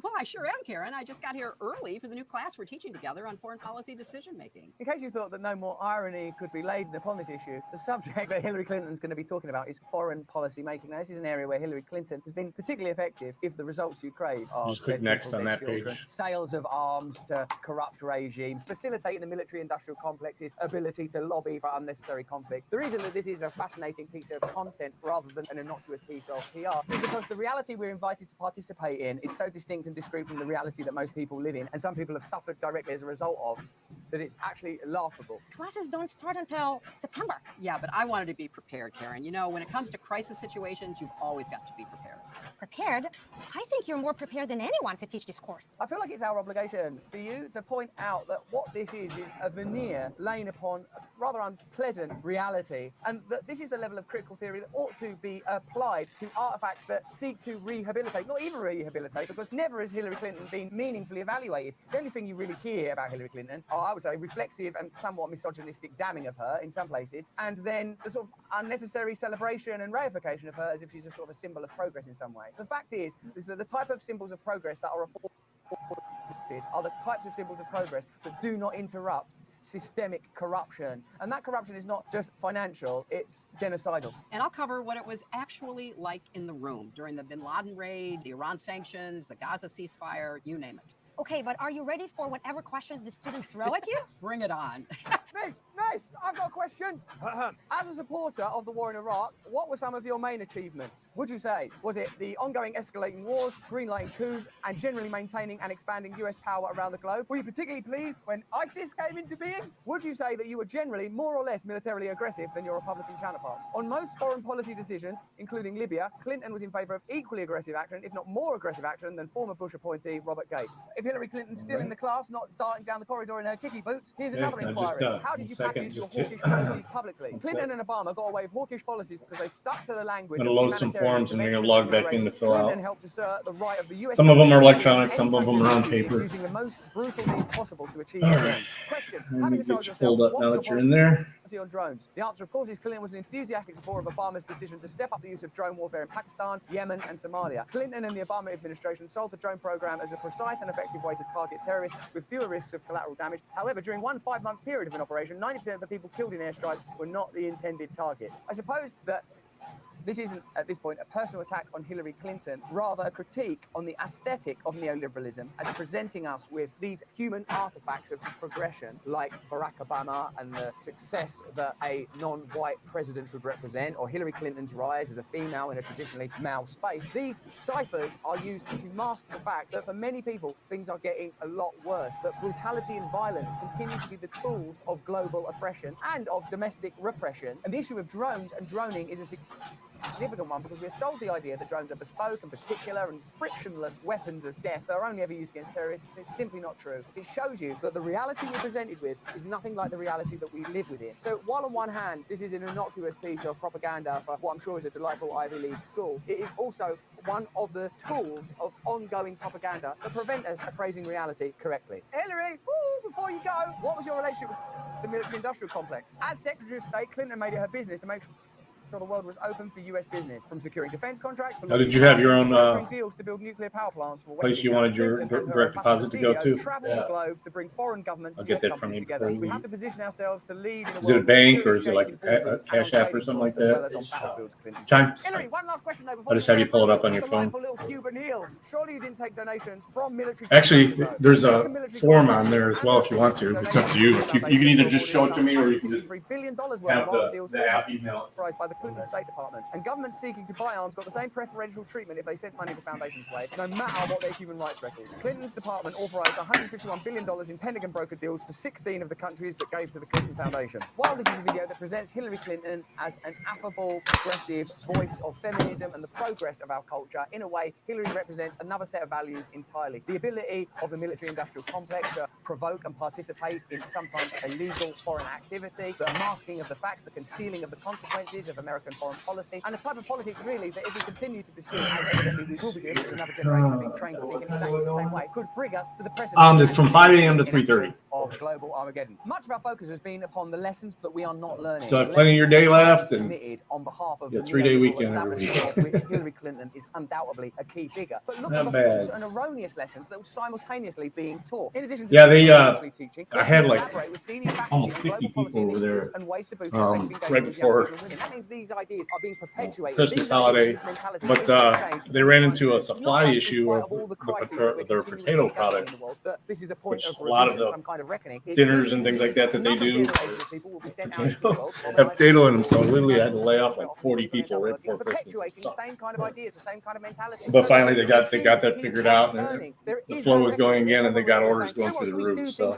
Well, I sure am, Karen. I just got here early for the new class we're teaching together on foreign policy decision-making.
In case you thought that no more irony could be laden upon this issue, the subject that Hillary Clinton's going to be talking about is foreign policy making. Now, this is an area where Hillary Clinton has been particularly effective if the results you crave are
just click next on that page.
Sales of arms to corrupt regimes, facilitating the military-industrial complex's ability to lobby for unnecessary conflict. The reason that this is a fascinating piece of content rather than an innocuous piece of PR is because the reality we're invited to participate in is so distinct and discrete from the reality that most people live in, and some people have suffered directly as a result of, that it's actually laughable.
Classes don't start until September. Yeah, but I wanted to be prepared, Karen. You know, when it comes to crisis situations, you've always got to be prepared.
Prepared? I think you're more prepared than anyone to teach this course.
I feel like it's our obligation for you to point out that what this is a veneer laying upon a rather unpleasant reality, and that this is the level of critical theory that ought to be applied to artifacts that seek to rehabilitate, not even rehabilitate, because never has Hillary Clinton been meaningfully evaluated. The only thing you really hear about Hillary Clinton are, I would say, reflexive and somewhat misogynistic damning of her in some places, and then the sort of unnecessary celebration and reification of her as if she's a sort of a symbol of progress in some way. The fact is that the type of symbols of progress that are afforded are the types of symbols of progress that do not interrupt systemic corruption. And that corruption is not just financial, it's genocidal.
And I'll cover what it was actually like in the room during the bin Laden raid, the Iran sanctions, the Gaza ceasefire, you name it.
Okay, but are you ready for whatever questions the students throw at you?
Bring it on.
Nice. I've got a question. As a supporter of the war in Iraq, what were some of your main achievements? Would you say, was it the ongoing escalating wars, greenlighting coups, and generally maintaining and expanding US power around the globe? Were you particularly pleased when ISIS came into being? Would you say that you were generally more or less militarily aggressive than your Republican counterparts? On most foreign policy decisions, including Libya, Clinton was in favor of equally aggressive action, if not more aggressive action, than former Bush appointee Robert Gates. If Hillary Clinton's still in the class, not darting down the corridor in her kicky boots, here's another inquiry. How did you package your hawkish policies publicly? Clinton and Obama got away with hawkish policies because they stuck to the language.
I'm going to load some forms and you're going to log back in to fill out.
Clinton helped assert the right of the US
some of them are electronic, some of them are on paper.
Using the most brutal means possible to achieve
all right.
Question.
Let me get you pulled up now that you're in there.
On drones. The answer, of course, is Clinton was an enthusiastic supporter of Obama's decision to step up the use of drone warfare in Pakistan, Yemen, and Somalia. Clinton and the Obama administration sold the drone program as a precise and effective way to target terrorists with fewer risks of collateral damage. However, during one 5-month period of an operation, 90% of the people killed in airstrikes were not the intended target. I suppose that this isn't, at this point, a personal attack on Hillary Clinton, rather a critique on the aesthetic of neoliberalism as presenting us with these human artifacts of progression, like Barack Obama and the success that a non-white president should represent, or Hillary Clinton's rise as a female in a traditionally male space. These ciphers are used to mask the fact that for many people, things are getting a lot worse, that brutality and violence continue to be the tools of global oppression and of domestic repression. And the issue of drones and droning is a significant one because we're sold the idea that drones are bespoke and particular and frictionless weapons of death that are only ever used against terrorists. It's simply not true. It shows you that the reality we're presented with is nothing like the reality that we live within. So while on one hand, this is an innocuous piece of propaganda for what I'm sure is a delightful Ivy League school, it is also one of the tools of ongoing propaganda that prevent us appraising reality correctly. Hillary, before you go, what was your relationship with the military-industrial complex? As Secretary of State, Clinton made it her business to make sure the world was open for US business, from securing defense contracts.
Now, did you have your own
deals to build nuclear power plants for
place you wanted your direct deposit to go to?
Travel the globe to bring foreign governments.
I'll get that from you.
Together. We have to position ourselves to lead.
Is it a bank or is it like a Cash App or something like that? Time.
Hillary, one last question though.
I'll just have you pull it up on your phone.
Surely you didn't take donations from military.
Actually, there's a form on there as well if you want to. It's up to you. You can either just show it to me or you can just have the app email.
By the Clinton State Department. And governments seeking to buy arms got the same preferential treatment if they sent money the foundation's way, no matter what their human rights record. Clinton's department authorized $151 billion in Pentagon broker deals for 16 of the countries that gave to the Clinton Foundation. While this is a video that presents Hillary Clinton as an affable, progressive voice of feminism and the progress of our culture, in a way, Hillary represents another set of values entirely. The ability of the military-industrial complex to provoke and participate in sometimes illegal foreign activity, the masking of the facts, the concealing of the consequences of American foreign policy, and a type of politics, really, that if we continue to pursue, as evidently we will be doing, with another generation being trained to think in exactly the same way, could bring us to the present.
It's from 5 a.m. to 3:30.
Of global Armageddon. Much of our focus has been upon the lessons that we are not learning.
Still have plenty of your day left, and
on behalf of
a 3-day weekend every week.
Of which Hillary Clinton is undoubtedly a key figure. But look at the false and erroneous lessons that were simultaneously being taught. In addition to
teaching, I had like almost 50 people over there right before Christmas holiday, but they ran into a supply issue of their potato product, which a lot of the dinners and things like that they do have potato in them. So literally I had to lay off like 40 people right before Christmas. But finally they got that figured out, and the flow was going again, and they got orders going through the roof. So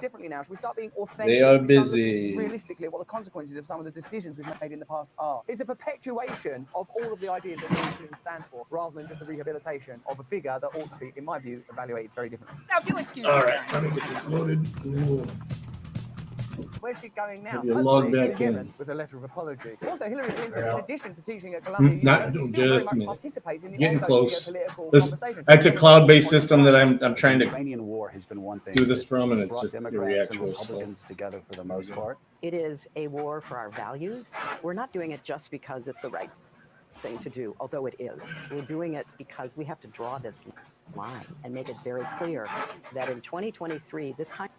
they are busy.
Realistically, what the consequences of some of the decisions we've made in the past are. It's a perpetuation of all of the ideas that Clinton stands for, rather than just the rehabilitation of a figure that ought to be, in my view, evaluated very differently. Now, if you'll excuse me.
All right, let me get this loaded.
Where's she going now?
Log back in
with a letter of apology. Also, Hillary Clinton, in addition to teaching at Columbia University,
just
participates in the
getting close.
Conversation.
That's a cloud-based system that I'm trying to
Ukrainian war has been one thing
do this from, and
that's
it
brought
just
Democrats
reacts
and
real
Republicans together for the most part.
It is a war for our values. We're not doing it just because it's the right thing to do, although it is. We're doing it because we have to draw this line and make it very clear that in 2023, this kind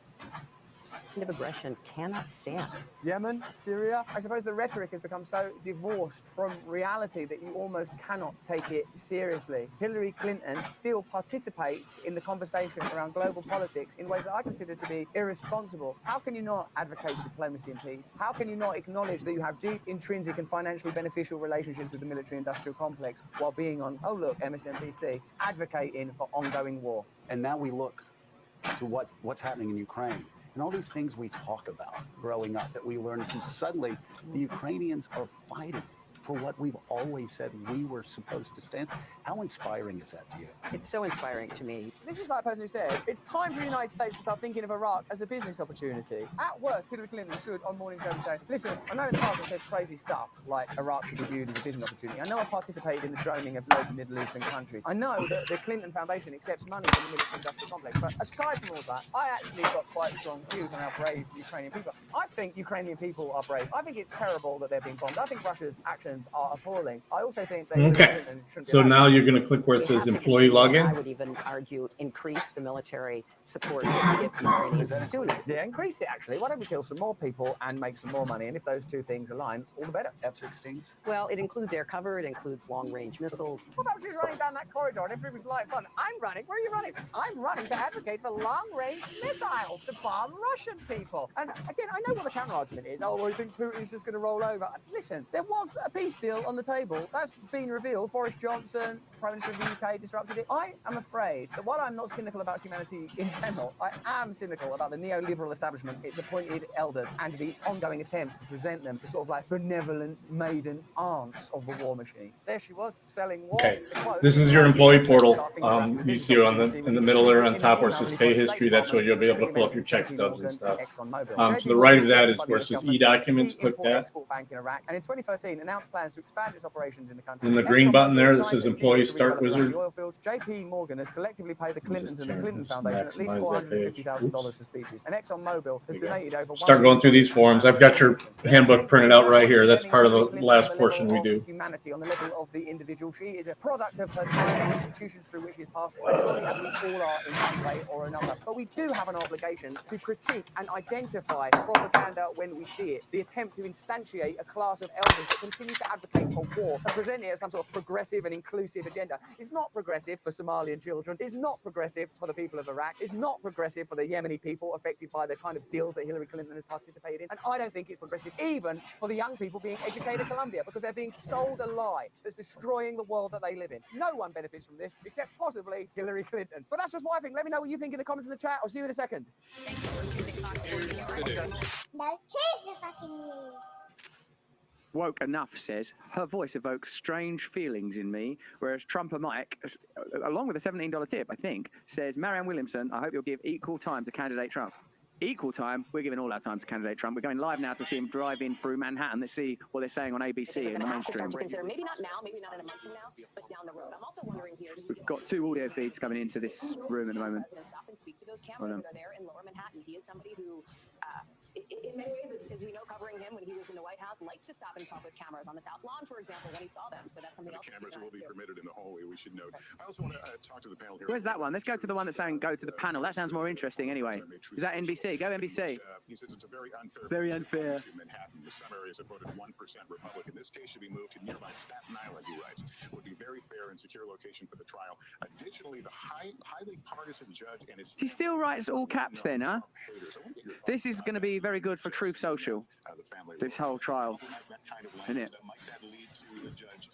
of aggression cannot stand.
Yemen, Syria. I suppose the rhetoric has become so divorced from reality that you almost cannot take it seriously. Hillary Clinton still participates in the conversation around global politics in ways that I consider to be irresponsible. How can you not advocate diplomacy and peace? How can you not acknowledge that you have deep, intrinsic and financially beneficial relationships with the military-industrial complex while being on, oh look, MSNBC, advocating for ongoing war?
And now we look to what's happening in Ukraine. And all these things we talk about growing up that we learned, and suddenly the Ukrainians are fighting for what we've always said we were supposed to stand for. How inspiring is that to you?
It's so inspiring to me.
This is like a person who said, it's time for the United States to start thinking of Iraq as a business opportunity. At worst, Hillary Clinton should, on Morning Show, say, listen, I know in the past I've said crazy stuff, like Iraq should be viewed as a business opportunity. I know I participated in the droning of loads of Middle Eastern countries. I know that the Clinton Foundation accepts money from the military-industrial complex. But aside from all that, I actually got quite strong views on how brave Ukrainian people are. I think Ukrainian people are brave. I think it's terrible that they're being bombed. I think Russia's actions are appalling. I also think that
okay. So now you're going to click where it says employee login.
I would even argue increase the military support that we give to Ukrainian students.
Yeah, increase it actually. Why don't we kill some more people and make some more money? And if those two things align, all the better.
F-16s?
Well, it includes air cover. It includes long-range missiles.
What about she's running down that corridor and everything was like fun? I'm running. Where are you running? I'm running to advocate for long-range missiles to bomb Russian people. And again, I know what the counter argument is. Oh, well, I think Putin's just going to roll over. Listen, there was a peace deal on the table. That's been revealed. Boris Johnson, Prime Minister of the UK, disrupted it. I am afraid that while I'm not cynical about humanity in general, I am cynical about the neoliberal establishment, its appointed elders, and the ongoing attempts to present them as sort of like benevolent maiden aunts of the war machine. There she was, selling war.
Okay, this is your employee portal. You see in the middle there on top where it says pay history. That's where you'll be able to pull up your check stubs and stuff. To the right of that is where it says e-documents. Click that.
And in 2013, announced plans to expand its operations in the country.
And the green button there that says employee start wizard.
JP Morgan has collectively paid the Clintons and the Clinton Foundation at least $450,000 for speeches. And ExxonMobil has donated over.
Start going through these forms. I've got your handbook printed out right here. That's part of the last portion we do.
Humanity on the level of the individual. She is a product of her time, institutions through which she has passed. We all are in one way or another. But we do have an obligation to critique and identify propaganda when we see it. The attempt to instantiate a class of elders that continue to advocate for war and present it as some sort of progressive and inclusive agenda is not progressive for Somalian children. It's not not progressive for the people of Iraq. It's not progressive for the Yemeni people affected by the kind of deals that Hillary Clinton has participated in. And I don't think it's progressive even for the young people being educated at Columbia, because they're being sold a lie that's destroying the world that they live in. No one benefits from this except possibly Hillary Clinton. But that's just my thing. Let me know what you think in the comments in the chat. I'll see you in a second.
Now here's the fucking news.
Woke Enough says, her voice evokes strange feelings in me, whereas Trumper Mike, along with a $17 tip, I think, says, Marianne Williamson, I hope you'll give equal time to candidate Trump. Equal time, we're giving all our time to candidate Trump. We're going live now to see him driving through Manhattan. Let's see what they're saying on ABC in the mainstream.
To consider, maybe not now, maybe not in a month from now, but down the road. I'm also wondering here.
We've got 2 audio feeds coming into this room at the moment.
Stop and speak to those cameras that are there in Lower Manhattan. He is somebody who, in many ways, as we know, covering him when he was in the White House, liked to stop and talk with cameras on the South Lawn, for example, when he saw them. So that's something else.
Cameras will be permitted in the hallway, we should note. I also want to talk to the panel here.
Where's that one? Let's go to the one that's saying go to the panel. That sounds more interesting anyway. Is that NBC? Go NBC.
He says it's a very unfair.
Very unfair.
In Manhattan, the some areas have voted 1% Republican. This case should be moved to nearby Staten Island, he writes. It would be very fair and secure location for the trial. Additionally, the highly partisan judge and his.
He still writes all caps then, huh? This is going to be very good for Truth Social. This whole trial, isn't it?
Might that lead to the judge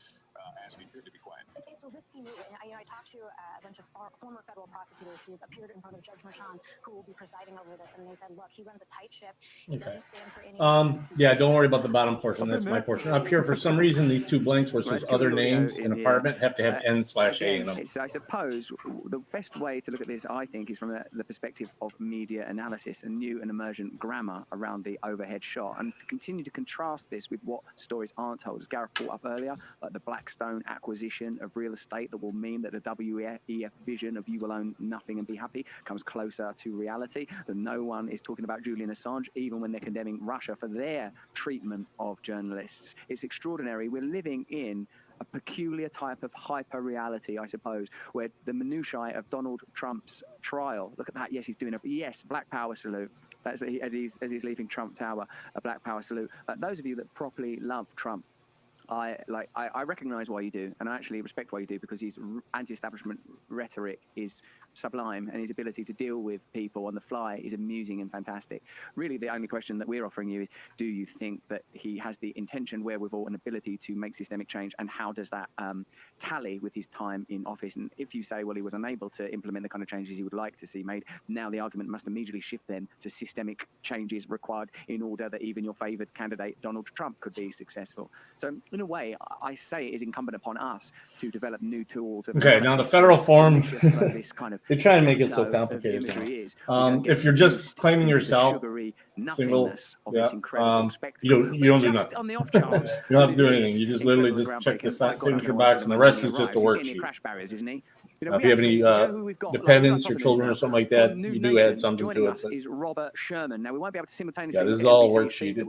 asking for him to be quiet?
It's a risky move. I talked to a bunch of former federal prosecutors who appeared in front of Judge Merchan, who will be presiding over this, and they said, look, he runs a tight ship. He doesn't stand for any.
Yeah, don't worry about the bottom portion. That's my portion. Up here, for some reason, these 2 blanks where it says other names in apartment have to have N/A in them.
I suppose the best way to look at this, I think, is from the perspective of media analysis and new and emergent grammar around the overhead shot, and continue to contrast this with what stories aren't told. As Gareth brought up earlier, like the Blackstone acquisition of real estate that will mean that the WEF vision of you will own nothing and be happy comes closer to reality. That no one is talking about Julian Assange, even when they're condemning Russia for their treatment of journalists. It's extraordinary. We're living in a peculiar type of hyper-reality, I suppose, where the minutiae of Donald Trump's trial, look at that, yes, he's doing a, yes, Black Power salute. That's as he's leaving Trump Tower, a Black Power salute. Those of you that properly love Trump, I recognize why you do, and I actually respect why you do, because his anti-establishment rhetoric is sublime, and his ability to deal with people on the fly is amusing and fantastic. Really, the only question that we're offering you is, do you think that he has the intention, wherewithal, and ability to make systemic change, and how does that tally with his time in office? And if you say, well, he was unable to implement the kind of changes he would like to see made, now the argument must immediately shift then to systemic changes required in order that even your favored candidate, Donald Trump, could be successful. So in a way, I say it is incumbent upon us to develop new tools.
Okay, now the federal form,
this kind of
they try and make it so complicated. If you're just claiming yourself, single, yeah, you don't do nothing.
On the off chance,
you don't have to do anything. You just literally just check the signature box, and the rest is just a worksheet. If you have any dependents or children or something like that, you do add something to it.
Is Robert Sherman. Now we won't be able to simultaneously.
Yeah, this is all worksheet.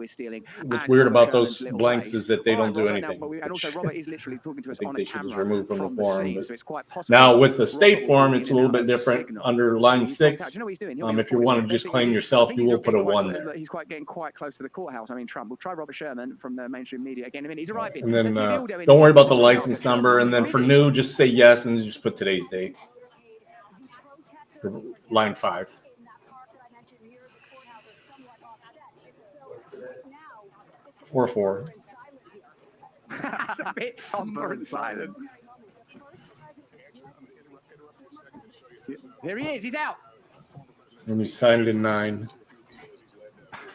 What's weird about those blanks is that they don't do anything.
And also, Robert is literally talking to us on
they
a
should just
camera
remove from the form.
scene, so it's quite possible.
Now with the state form, it's a little bit different. Under line 6, if you want to just claim yourself, you will put a 1 there.
He's getting quite close to the courthouse. I mean, Trump. We'll try Robert Sherman from the mainstream media again in a minute. He's arriving.
And then don't worry about the license number. And then for new, just say yes and just put today's date. For line 5. Four.
That's a bit somber and silent. There he is. He's out.
And we signed in 9.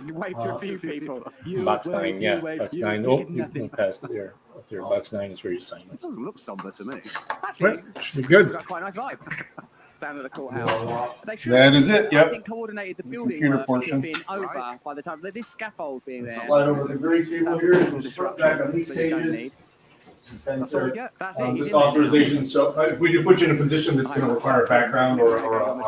You wave to a few people.
Box 9, yeah. Box 9. Oh, you passed it there. Up there. Box 9 is where you sign it.
Doesn't look somber to me.
Actually, should be good.
Got quite a nice vibe. Down at the courthouse.
That is it. Yep.
I think coordinated the building
Computer
work
portion.
been over by the time this scaffold being there.
Slide over the gray table here. Just flip back on these pages.
That's all we get. That's it.
Just authorization. So if we do put you in a position that's going to require a background or
on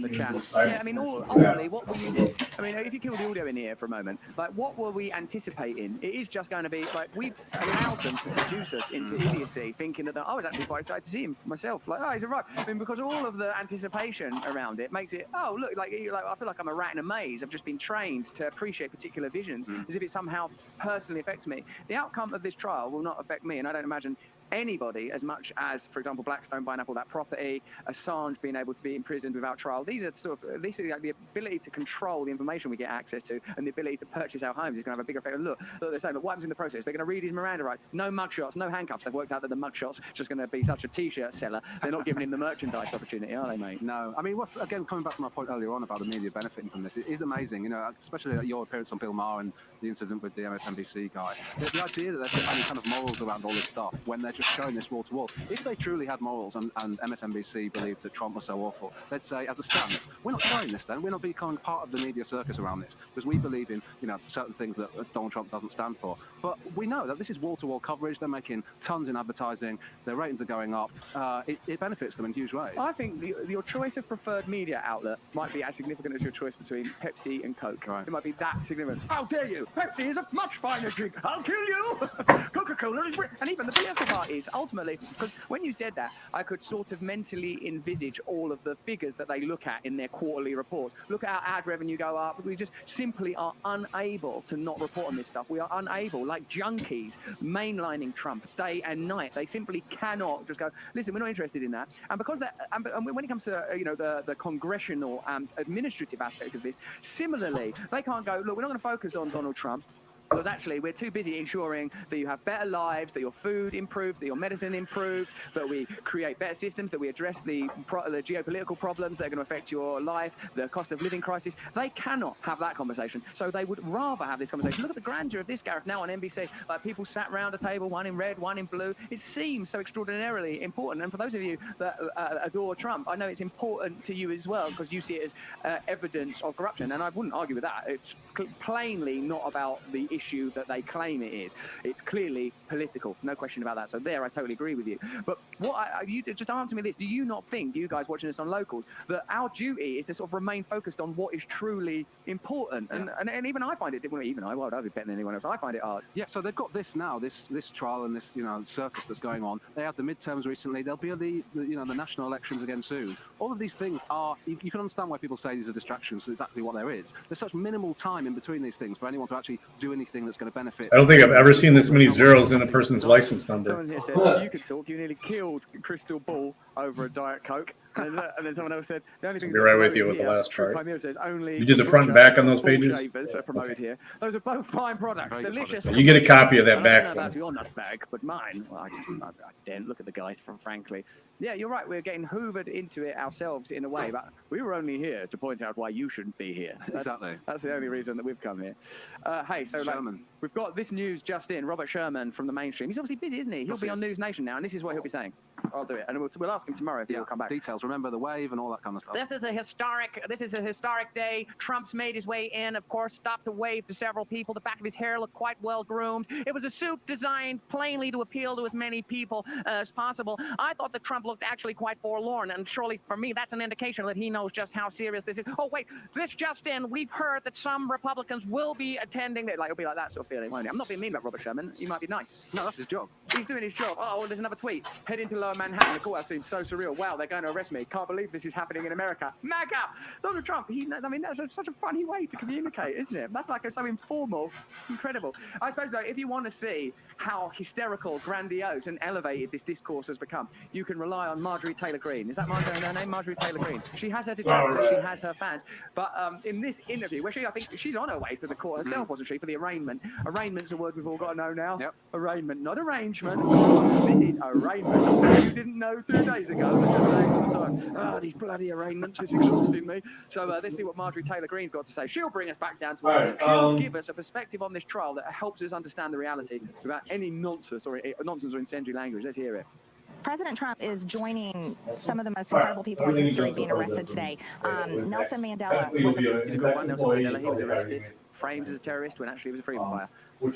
the chat. Yeah, I mean, ultimately, what will you do? I mean, if you kill the audio in here for a moment, like, what were we anticipating? It is just going to be like we've allowed them to seduce us into idiocy, thinking that I was actually quite excited to see him myself. Like, oh, he's arrived. I mean, because all of the anticipation around it makes it, oh, look, like I feel like I'm a rat in a maze. I've just been trained to appreciate particular visions, as if it somehow personally affects me. The outcome of this trial will not affect me, and I don't imagine anybody as much as, for example, Blackstone buying up all that property, Assange being able to be imprisoned without trial. These are like the ability to control the information we get access to and the ability to purchase our homes is going to have a bigger effect. Look, they're saying, what happens in the process? They're going to read his Miranda rights. No mugshots, no handcuffs. They've worked out that the mugshots just going to be such a T-shirt seller. They're not giving him the merchandise opportunity, are they, mate?
No. I mean, again, coming back to my point earlier on about the media benefiting from this, it is amazing, you know, especially your appearance on Bill Maher and the incident with the MSNBC guy. The idea that they're any kind of morals around all this stuff when they're just showing this wall to wall. If they truly had morals and MSNBC believed that Trump was so awful, they'd say, as a stance, we're not showing this then. We're not becoming part of the media circus around this because we believe in, you know, certain things that Donald Trump doesn't stand for. But we know that this is wall-to-wall coverage. They're making tons in advertising. Their ratings are going up. It benefits them in huge ways.
I think your choice of preferred media outlet might be as significant as your choice between Pepsi and Coke. Right. It might be that significant. How dare you? Pepsi is a much finer drink. I'll kill you. Coca-Cola is... And even the political part is, ultimately, because when you said that, I could sort of mentally envisage all of the figures that they look at in their quarterly reports. Look at our ad revenue go up. We just simply are unable to not report on this stuff. We are unable, like junkies, mainlining Trump day and night. They simply cannot just go, listen, we're not interested in that. And because that, and when it comes to the congressional and administrative aspect of this, similarly, they can't go, look, we're not going to focus on Donald Trump. Because actually, we're too busy ensuring that you have better lives, that your food improves, that your medicine improves, that we create better systems, that we address the geopolitical problems that are going to affect your life, the cost of living crisis. They cannot have that conversation. So they would rather have this conversation. Look at the grandeur of this, Gareth, now on NBC. Like people sat around a table, one in red, one in blue. It seems so extraordinarily important. And for those of you that adore Trump, I know it's important to you as well because you see it as evidence of corruption. And I wouldn't argue with that. It's plainly not about the issue that they claim it is. It's clearly political, no question about that. So there, I totally agree with you. But you just answer me this: do you not think, you guys watching this on Locals, that our duty is to sort of remain focused on what is truly important? And even I find it. Well, even I, well, I'd be better than anyone else. I find it hard.
Yeah. So they've got this now, this trial and this circus that's going on. They had the midterms recently. There'll be the national elections again soon. All of these things are. You can understand why people say these are distractions. So exactly what there is. There's such minimal time in between these things for anyone to actually do anything that's going to benefit.
I don't think I've ever seen this many zeros in a person's license number.
Someone here said, you could talk, you nearly killed Crystal Ball over a Diet Coke. And then someone else said, the only thing
I'll be right with you with the last part.
Says, only
you did the front and back on those pages?
Are promoted here. Those are both fine products,
Very
delicious.
You get a copy of that back.
I don't know about your nut bag, but mine, well, I didn't look at the guys, frankly. Yeah, you're right. We're getting hoovered into it ourselves in a way, but we were only here to point out why you shouldn't be here.
Exactly.
That's the only reason that we've come here. Hey, so we've got this news just in. Robert Sherman from the mainstream. He's obviously busy, isn't he? He'll be on News Nation now, and this is what he'll be saying. I'll do it, and we'll ask him tomorrow if he'll come back.
Details. Remember the wave and all that kind of stuff.
This is a historic day. Trump's made his way in, of course, stopped to wave to several people. The back of his hair looked quite well groomed. It was a suit designed plainly to appeal to as many people as possible. I thought that Trump looked actually quite forlorn, and surely for me that's an indication that he knows just how serious this is. Oh wait, this just in, we've heard that some Republicans will be attending. It'll be like that sort of feeling, won't it? I'm not being mean about Robert Sherman. He might be nice.
No, that's his job.
He's doing his job. Oh, there's another tweet. Head into Lower Manhattan. The courthouse seems so surreal. Wow, they're going to arrest me. Can't believe this is happening in America. MAGA! Donald Trump. That's such a funny way to communicate, isn't it? That's like so informal. Incredible. I suppose, though, if you want to see how hysterical, grandiose, and elevated this discourse has become, you can rely on Marjorie Taylor Greene. Is that her name? Marjorie Taylor Greene. She has her detractors. She has her fans. But in this interview, where I think she's on her way to the court herself, wasn't she, for the arraignment? Arraignment's a word we've all got to know now. Yep. Arraignment, not arrangement. This is arraignment. You didn't know 2 days ago. These bloody arraignments is exhausting me. So let's see what Marjorie Taylor Greene's got to say. She'll bring us back down to earth. She'll give us a perspective on this trial that helps us understand the reality without any nonsense or incendiary language. Let's hear it.
President Trump is joining some of the most incredible people in history being arrested today. Nelson Mandela.
He's a great one, Nelson Mandela. He was arrested, framed as a terrorist when actually he was a freedom fighter.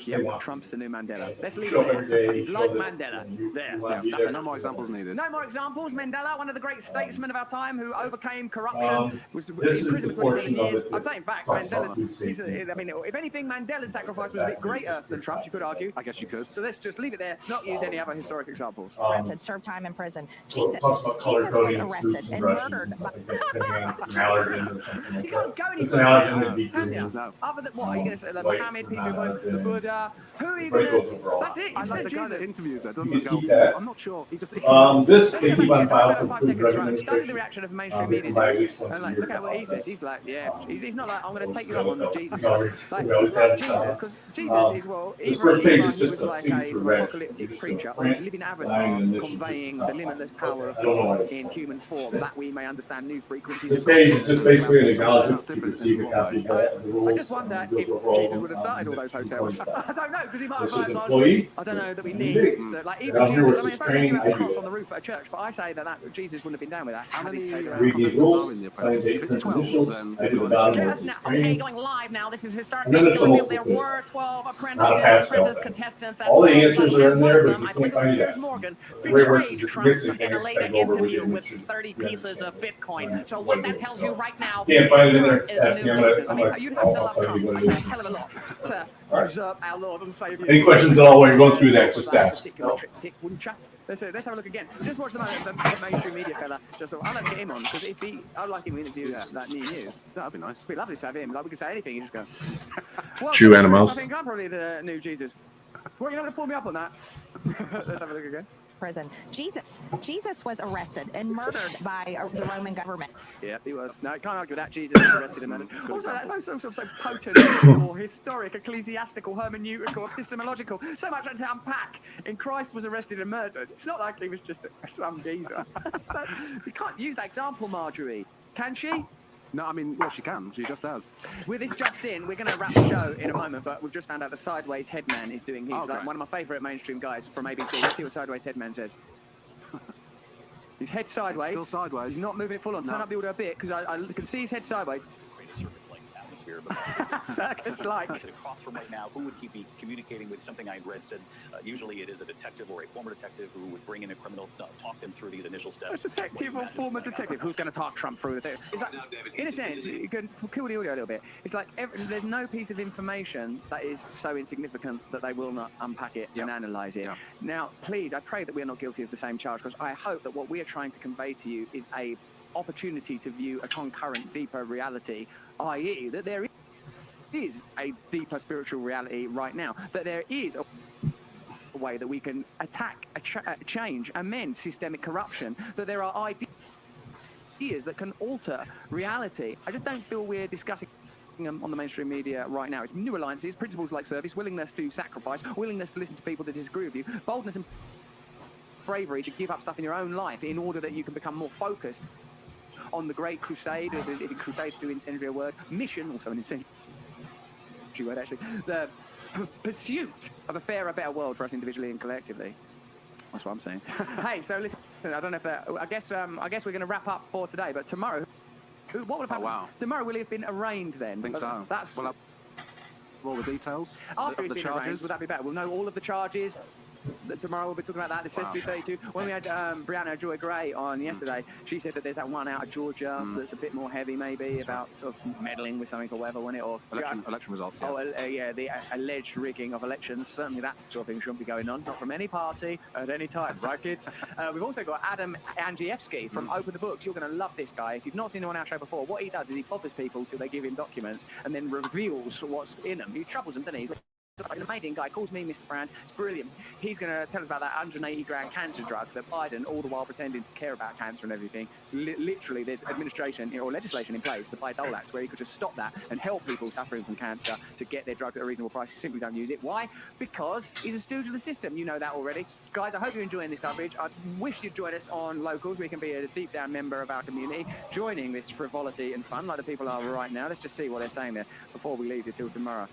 Yeah, Trump's the new Mandela. Let's leave it there. He's like Mandela. There.
No more examples needed.
No more examples. Mandela, one of the great statesmen of our time who overcame corruption, was in prison for 27 years. I'd say, in fact, Mandela's, if anything, Mandela's sacrifice was a bit greater than Trump's, you could argue.
I guess you could.
So let's just leave it there, not use any other historic examples.
Arrested, served time in prison. Jesus was arrested and murdered.
It's an allergen or something like
You can't go any
It's an allergen.
Other than what? Are you going to say, Mohammed, people who But who even?
Break goes overall.
That's it.
I like the guy that interviews her, doesn't
You
he?
can keep that.
I'm not sure. He just.
This they keep on file for Food and Drug
Study the
Administration.
reaction of mainstream
They
media.
can buy at least once
And
a
like,
year.
look at what he says. He's like, yeah. He's not like, I'm going to take you up on Jesus.
We always
Like
have
Jesus, because Jesus is, well,
this
either
first page
he
is just
was
a
like a
signature
sort of
red.
apocalyptic preacher, or
print,
a living
sign,
avatar
and this is
conveying
just
the limitless power of
I don't know why
God
it's
in human form, that we may understand new frequencies.
This
of
page is
consciousness
just
and
basically an
about
acknowledgement that you received a copy of the rules.
I just wonder if Jesus would have started all those hotels. I don't know, because he might have
This is
like,
employee.
I don't know that we
Same
need.
day.
Like
And
even
out here where
Jesus,
it
I mean,
says
if I
training,
you have
I
a cross
do
on the roof at a church, but I say that Jesus wouldn't have been down with that.
How many
Read these rules,
in the
sign,
apprentice?
date,
If it's
print
12,
initials.
then
I do the
you've got
bottom
an
where
issue.
it says
Okay,
training.
going live now. This is historic.
And then there's some
There
multiple
were 12
Not a
apprentices,
pass fail
apprentice
thing.
contestants.
All the
and
answers are in
one
there,
of
but
them,
if
I
you
believe
can't find it,
Piers
ask.
Morgan,
The way it works
betrayed
is if you
Trump
miss it, you
in
can't
a
just
later
type over where
interview
you
with
should.
30 pieces of Bitcoin. So
what
what
it
that
is.
tells
So,
you right now
can't find it in
Trump
there,
is
ask
new
me. I'm
Jesus. I
gonna,
mean, you'd have to
I'll
love
tell you
Trump
what
a
it is.
hell of a lot to usurp our Lord and Savior.
Any questions at all while you're going through that, just ask.
Particular triptych, wouldn't you? Let's have a look again. Just watch the mainstream media fella. Just I'd like to get him on because I'd like him to interview like me and you.
That'd be nice.
It'd be lovely to have him. Like we could say anything. You just go. Well,
Chew animals.
I think I'm probably the new Jesus. Well, you're not going to pull me up on that. Let's have a look again.
Prison. Jesus was arrested and murdered by the Roman government.
Yeah, he was. No, can't argue with that. Jesus was arrested and murdered. Also, that's so potent or historic, ecclesiastical, hermeneutical, epistemological. So much to unpack. And Christ was arrested and murdered. It's not like he was just some geezer. You can't use that example, Marjorie. Can she?
No, I mean, well, she can. She just has.
With this just in, we're going to wrap the show in a moment, but we've just found out the Sideways Headman is doing his. Like one of my favourite mainstream guys from ABC. Let's see what Sideways Headman says. His head sideways.
Still sideways.
He's not moving it full on. Turn up the order a bit, because I can see his head sideways.
Circus-like atmosphere, but
circus-like.
Across from right now, who would he be communicating with? Something I had read said usually it is a detective or a former detective who would bring in a criminal, talk them through these initial steps.
A detective or former detective who's going to talk Trump through the thing. It's like, in a sense, you can kill the audio a little bit. It's like there's no piece of information that is so insignificant that they will not unpack it and analyse it. Now, please, I pray that we are not guilty of the same charge, because I hope that what we are trying to convey to you is a opportunity to view a concurrent, deeper reality, i.e. that there is a deeper spiritual reality right now, that there is a way that we can attack, change, amend systemic corruption, that there are ideas that can alter reality. I just don't feel we're discussing on the mainstream media right now. It's new alliances, principles like service, willingness to sacrifice, willingness to listen to people that disagree with you, boldness and bravery to give up stuff in your own life in order that you can become more focused on the great crusade, or the crusade to do incendiary word, mission, also an incendiary word actually, the pursuit of a fairer, better world for us individually and collectively. That's what I'm saying. Hey, so listen, I don't know if that, I guess we're going to wrap up for today, but tomorrow, what would have happened? Tomorrow will he have been arraigned then?
I think so.
That's
all the details
after
of the
he's been
charges.
arraigned, would that be better? We'll know all of the charges. Tomorrow we'll be talking about that. It says 232. When we had Brianna Joy Gray on yesterday, she said that there's that one out of Georgia that's a bit more heavy, maybe about sort of meddling with something or whatever, wasn't it? Or
election results.
Oh, yeah, the alleged rigging of elections. Certainly that sort of thing shouldn't be going on, not from any party at any time, right, kids? We've also got Adam Andrzejewski from Open the Books. You're going to love this guy. If you've not seen him on our show before, what he does is he bothers people till they give him documents and then reveals what's in them. He troubles them, doesn't he? An amazing guy, calls me Mr. Brand. It's brilliant. He's going to tell us about that 180-gram cancer drug that Biden, all the while pretending to care about cancer and everything. Literally, there's administration or legislation in place, the Buy Dole Act, where he could just stop that and help people suffering from cancer to get their drugs at a reasonable price. You simply don't use it. Why? Because he's a stooge of the system. You know that already. Guys, I hope you're enjoying this coverage. I wish you'd join us on Locals. We can be a deep down member of our community, joining this frivolity and fun like the people are right now. Let's just see what they're saying there before we leave you till tomorrow.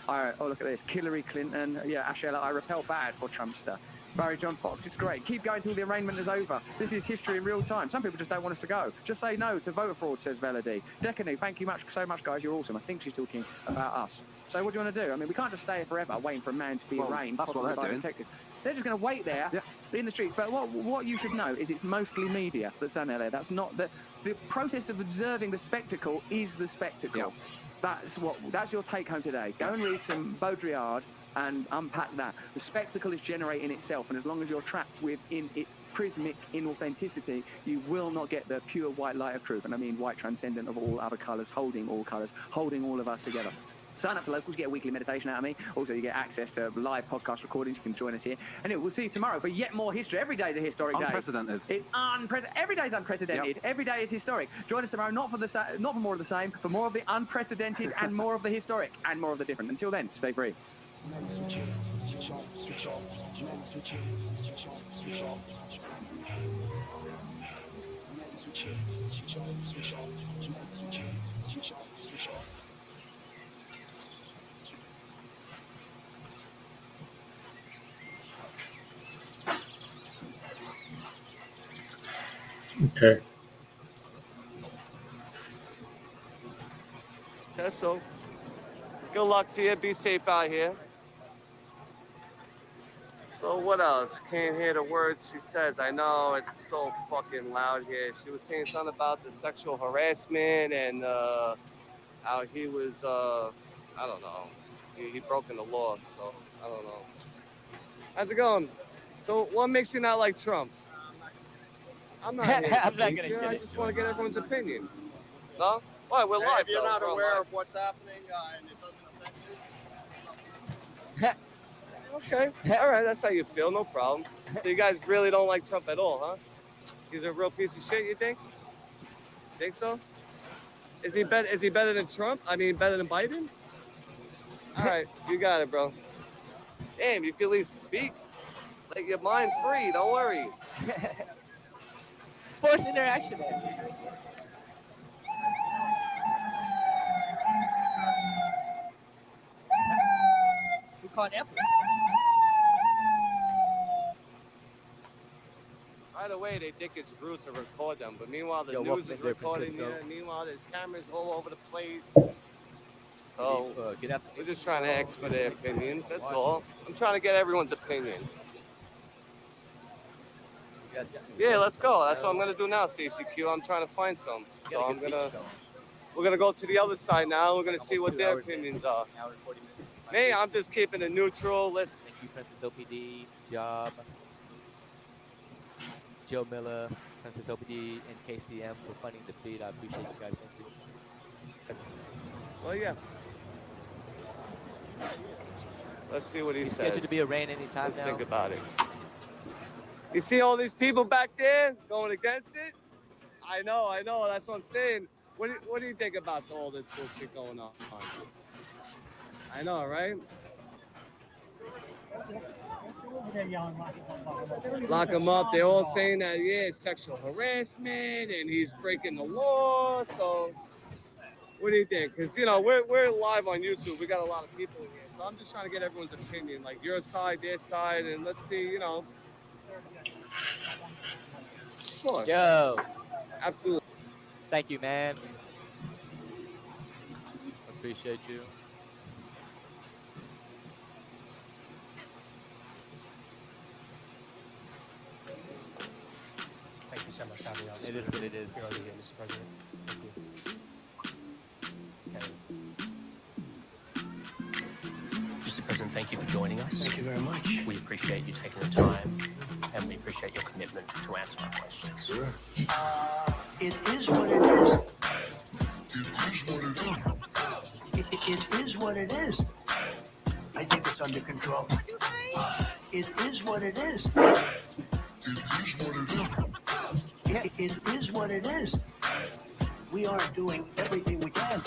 Oh, look at this. Hillary Clinton. Yeah, Ashella, I repel bad for Trumpster. Barry John Fox, it's great. Keep going till the arraignment is over. This is history in real time. Some people just don't want us to go. Just say no to voter fraud, says Velody. Decanu, thank you so much, guys. You're awesome. I think she's talking about us. So what do you want to do? I mean, we can't just stay here forever waiting for a man to be arraigned, possibly by a detective. They're just going to wait there in the streets. But what you should know is it's mostly media that's done there. That's not the process of observing the spectacle is the spectacle. That's your take home today. Go and read some Baudrillard and unpack that. The spectacle is generating itself, and as long as you're trapped within its prismic inauthenticity, you will not get the pure white light of truth. And I mean white transcendent of all other colours, holding all colours, holding all of us together. Sign up to Locals, get a weekly meditation out of me. Also, you get access to live podcast recordings. You can join us here. And we'll see you tomorrow for yet more history. Every day is a historic day.
Unprecedented.
It's unprecedented. Every day is unprecedented. Every day is historic. Join us tomorrow, not for more of the same, for more of the unprecedented and more of the historic and more of the different. Until then, stay free.
Switch off, switch off, switch off, switch off, switch off, switch off, switch off, switch off, switch off, switch off, switch off.
Okay.
So, good luck to you. Be safe out here. So what else? Can't hear the words she says. I know it's so fucking loud here. She was saying something about the sexual harassment and how he was, I don't know. He broken the law, so I don't know. How's it going? So what makes you not like Trump? I'm not here to debate you. I just want to get everyone's opinion. No? Why? We're live.
If you're
though.
not
We're
aware
live.
of what's happening and it doesn't affect you,
Okay. All right. That's how you feel. No problem. So you guys really don't like Trump at all, huh? He's a real piece of shit. You think? Think so? Is he better? Is he better than Trump? I mean, better than Biden? All right. You got it, bro. Damn. You can at least speak. Let your mind free. Don't worry.
Forced interaction, man. We caught Apple.
Right away, they think it's rude to record them, but meanwhile, the
Yo,
news
welcome
is
in there,
recording you.
Francisco.
Meanwhile, there's cameras all over the place. So
Get up.
we're just trying to ask for their opinions. That's all. I'm trying to get everyone's opinion. Yeah, let's go. That's what I'm gonna do now, Stacey Q. I'm trying to find some. So we're gonna go to the other side now. We're gonna see what their opinions are. Me, I'm just keeping it neutral. Listen.
Thank you, Princess OPD, Job, Joe Miller, Princess OPD, and KCM for funding the feed. I appreciate you guys. Thank you.
Well, yeah. Let's see what he
He's
says.
scheduled to be a rain anytime
Let's
now.
think about it. You see all these people back there going against it? I know. That's what I'm saying. What do you think about all this bullshit going on? I know, right? Lock him up. They're all saying that, yeah, sexual harassment and he's breaking the law. So what do you think? Because, we're live on YouTube. We got a lot of people in here. So I'm just trying to get everyone's opinion, like your side, their side, and let's see, Of course.
Yo.
Absolutely.
Thank you, man. Appreciate you.
Thank you so much for having us.
It is what it is.
Here on the Mr. President. Thank you. Okay. Mr. President, thank you for joining us.
Thank you very much.
We appreciate you taking the time, and we appreciate your commitment to answer our questions.
Sure.
It is what it is. It is what it is. I think it's under control. It is what it is. It is what it is. We are doing everything we can.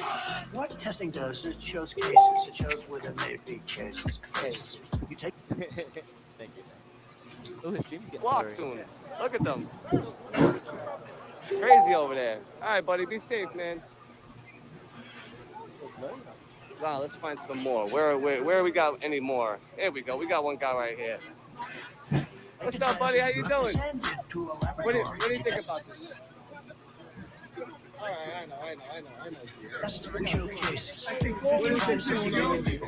What testing does, it shows cases. It shows where there may be cases. You take.
Thank you. Oh, his stream's getting
Block
blurry.
soon. Look at them. Crazy over there. All right, buddy. Be safe, man. Wow, let's find some more. Where we got any more? There we go. We got one guy right here. What's up, buddy? How you doing? What do you think about this? All right, I know.
Just to show cases.
What do you think is going on here?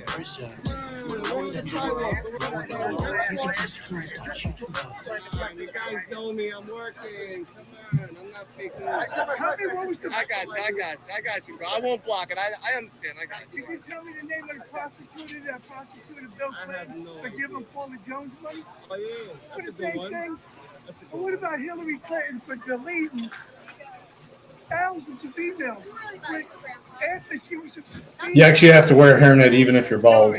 You guys know me. I'm working. Come on. I'm not fake news. I got you, bro. I won't block it. I understand. I got you.
Can you tell me the name of the prosecutor that prosecuted Bill Clinton for giving Paula Jones money?
Oh, yeah.
For the same thing? Well, what about Hillary Clinton for deleting thousands of emails after she was.
You actually have to wear a hairnet even if you're bald.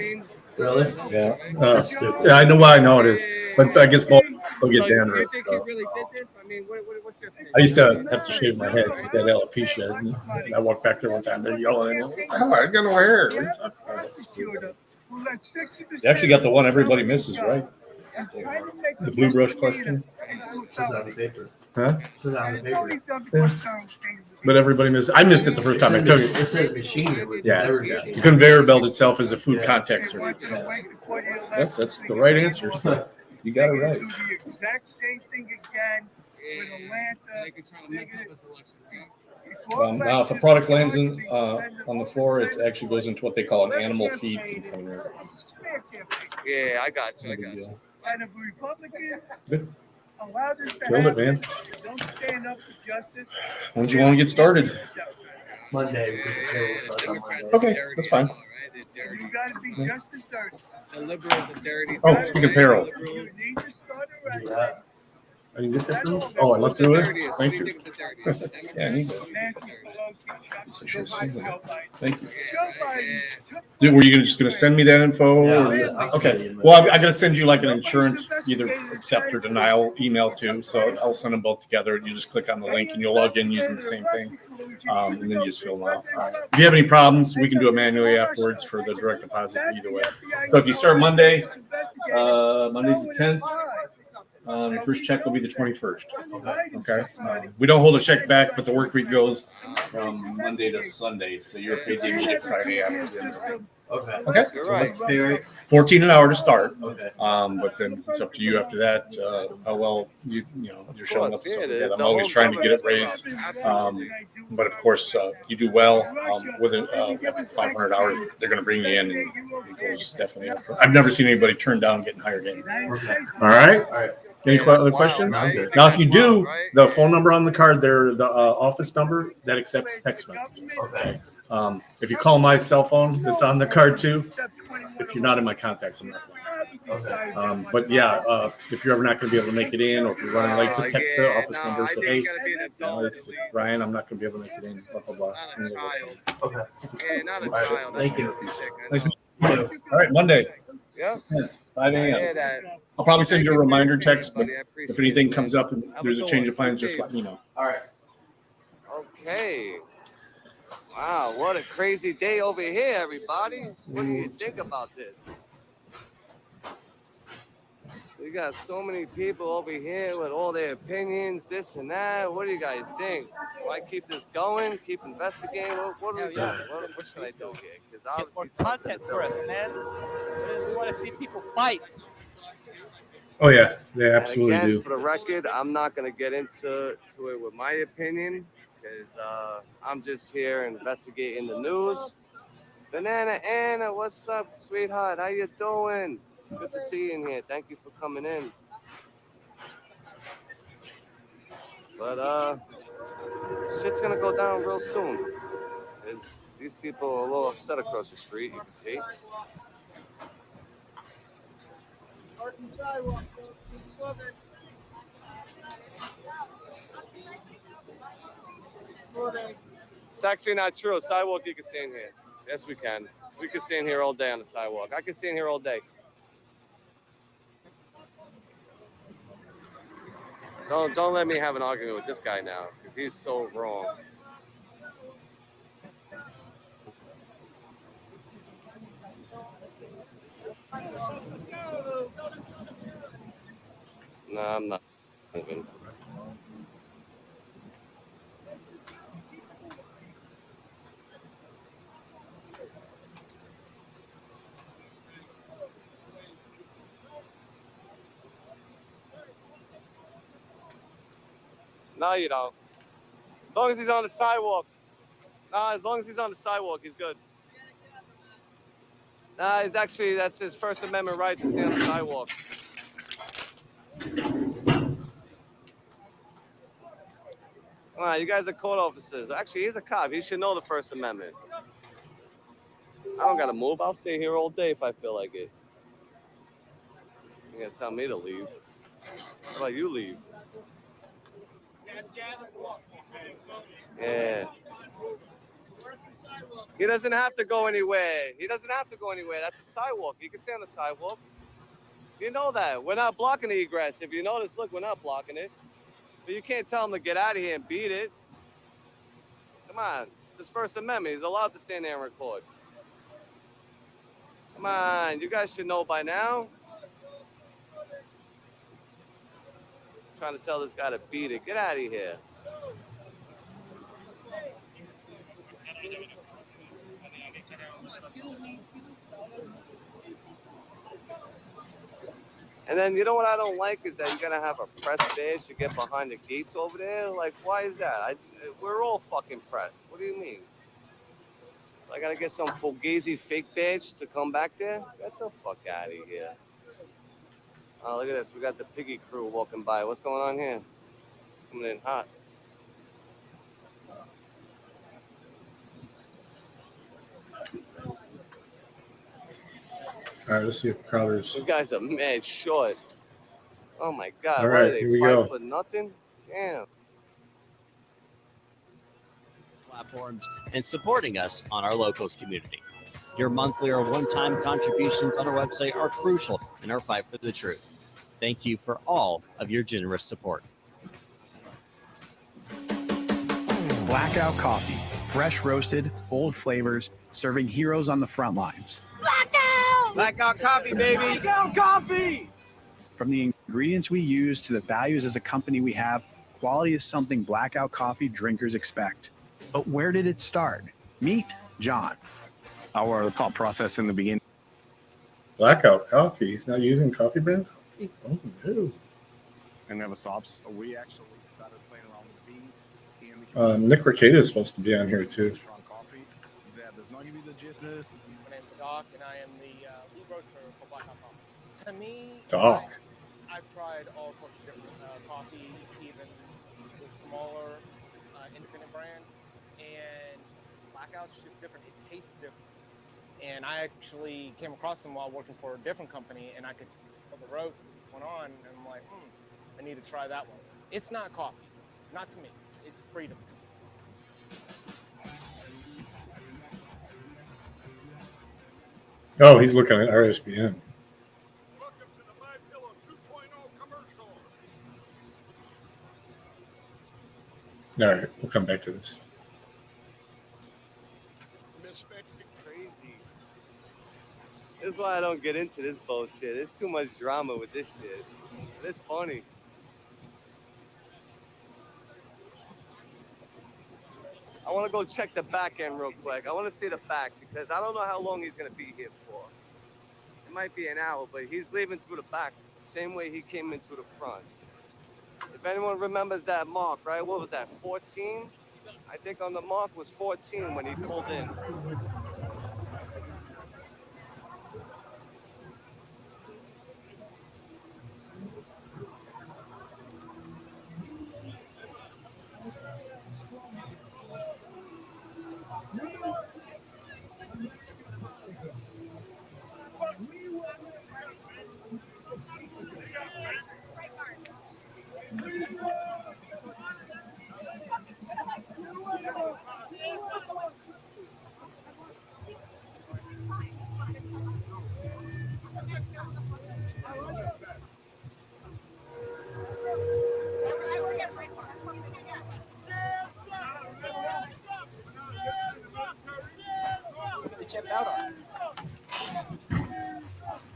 Really?
Yeah.
That's stupid.
I know why I know it is, but I guess bald will get
So you
dandruff.
think he really did this? I mean, what's your opinion?
I used to have to shave my head because I had alopecia, and I walked back there one time. They're yelling at me. Oh, I got no hair. What are you talking about? You actually got the one everybody misses, right? The blue brush question.
Says it on the paper.
Huh?
Says it on the paper.
Yeah. But everybody missed. I missed it the first time I took it.
It says machine.
Yeah.
Machine.
The conveyor belt itself is a food contact surface. Yep, that's the right answer. So you got it right.
Do the exact same thing again with Atlanta.
They could try to mess up his election.
Now, if a product lands on the floor, it actually goes into what they call an animal feed container.
Yeah, I got you.
And if Republicans
Good.
allow this to
Killed it,
happen,
man.
don't stand up for justice.
When do you want to get started?
Monday.
Okay, that's fine.
You got to be just as dirty.
The liberals are dirty.
Oh, speaking of peril.
You need to start arresting.
I didn't get that through? Oh, I left it there? Thank you. Yeah, I need that. I should have seen that. Thank you. Dude, were you just going to send me that info?
Yeah,
Okay. Well, I got to send you like an insurance either accept or denial email too. So I'll send them both together. You just click on the link and you'll log in using the same thing. And then you just fill them out. If you have any problems, we can do it manually afterwards for the direct deposit either way. So if you start Monday, Monday's the 10th. Your first check will be the 21st. Okay. We don't hold a check back, but the work week goes from Monday to Sunday, so you're paid the immediate Friday after the end of the week.
Okay.
Okay.
So what's the pay rate?
$14 an hour to start.
Okay.
But then it's up to you after that. How well you know you're showing up.
Yeah,
I'm always trying to get it raised. But of course, you do well within after 500 hours, they're going to bring you in, and it goes definitely up. I've never seen anybody turn down getting hired in.
Okay.
All right.
All right.
Any other questions? Now, if you do, the phone number on the card there, the office number, that accepts text messages.
Okay.
If you call my cell phone, that's on the card too. If you're not in my contacts, I'm not.
Okay.
But yeah, if you're ever not going to be able to make it in, or if you're running late, just text the office number. Say, hey, it's Ryan. I'm not going to be able to make it in. Blah blah blah.
Okay.
Yeah, not a
All right.
child.
Thank you.
Nice
Nice. All right, Monday.
Yeah.
5 a.m. I'll probably send you a reminder text, but if anything comes up and there's a change of plans, just let me know.
All right.
Okay. Wow, what a crazy day over here, everybody. What do you think about this? We got so many people over here with all their opinions, this and that. What do you guys think? Do I keep this going? Keep investigating? What do we do? What should I do here? Because obviously,
Get more content for us, man. We want to see people fight.
Oh yeah, they absolutely
again,
do.
for the record, I'm not going to get into it with my opinion because I'm just here investigating the news. Banana Anna, what's up, sweetheart? How you doing? Good to see you in here. Thank you for coming in. But shit's gonna go down real soon. These people are a little upset across the street, you can see. It's actually not true. Sidewalk you can stay in here. Yes, we can. We can stay in here all day on the sidewalk. I can stay in here all day. Don't let me have an argument with this guy now, because he's so wrong. No, I'm not moving. No, you don't. As long as he's on the sidewalk. Nah, as long as he's on the sidewalk, he's good. Nah, that's his First Amendment right to stay on the sidewalk. Come on, you guys are court officers. Actually, he's a cop. He should know the First Amendment. I don't gotta move. I'll stay here all day if I feel like it. You're gonna tell me to leave. How about you leave? Yeah. He doesn't have to go anywhere. He doesn't have to go anywhere. That's a sidewalk. He can stay on the sidewalk. You know that. We're not blocking the egress. If you notice, look, we're not blocking it. But you can't tell him to get out of here and beat it. Come on. It's his First Amendment. He's allowed to stand there and record. Come on. You guys should know by now. I'm trying to tell this guy to beat it. Get out of here. And then you know what I don't like is that you gotta have a press badge to get behind the gates over there. Like, why is that? We're all fucking press. What do you mean? So I gotta get some Fugazi fake badge to come back there? Get the fuck out of here. Oh, look at this. We got the piggy crew walking by. What's going on here? Coming in hot.
All right, let's see if Crowder's.
You guys are mad short. Oh my God.
All
What
right,
are they,
here we
5
go.
foot nothing? Damn.
Platforms and supporting us on our locals community. Your monthly or one-time contributions on our website are crucial in our fight for the truth. Thank you for all of your generous support.
Blackout Coffee. Fresh roasted, bold flavors, serving heroes on the front lines.
Blackout! Blackout coffee, baby! Blackout coffee!
From the ingredients we use to the values as a company we have, quality is something Blackout Coffee drinkers expect. But where did it start? Meet John.
Our thought process in the beginning.
Blackout Coffee. He's not using coffee brand coffee? Oh, no.
And never stops. We actually started playing around with the beans.
Nick Ricada is supposed to be on here, too.
Strong coffee that does not give you the jitters.
My name's Doc, and I am the lead roaster for Blackout Coffee. To me,
Doc.
I've tried all sorts of different coffee, even with smaller independent brands, and Blackout's just different. It tastes different. And I actually came across them while working for a different company, and I could see what the road went on, and I'm like, I need to try that one. It's not coffee, not to me. It's freedom.
Oh, he's looking at RSBN. All right, we'll come back to this.
Crazy. This is why I don't get into this bullshit. There's too much drama with this shit. It's funny. I want to go check the back end real quick. I want to see the back because I don't know how long he's going to be here for. It might be an hour, but he's leaving through the back the same way he came in through the front. If anyone remembers that mark, right? What was that, 14? I think on the mark was 14 when he pulled in.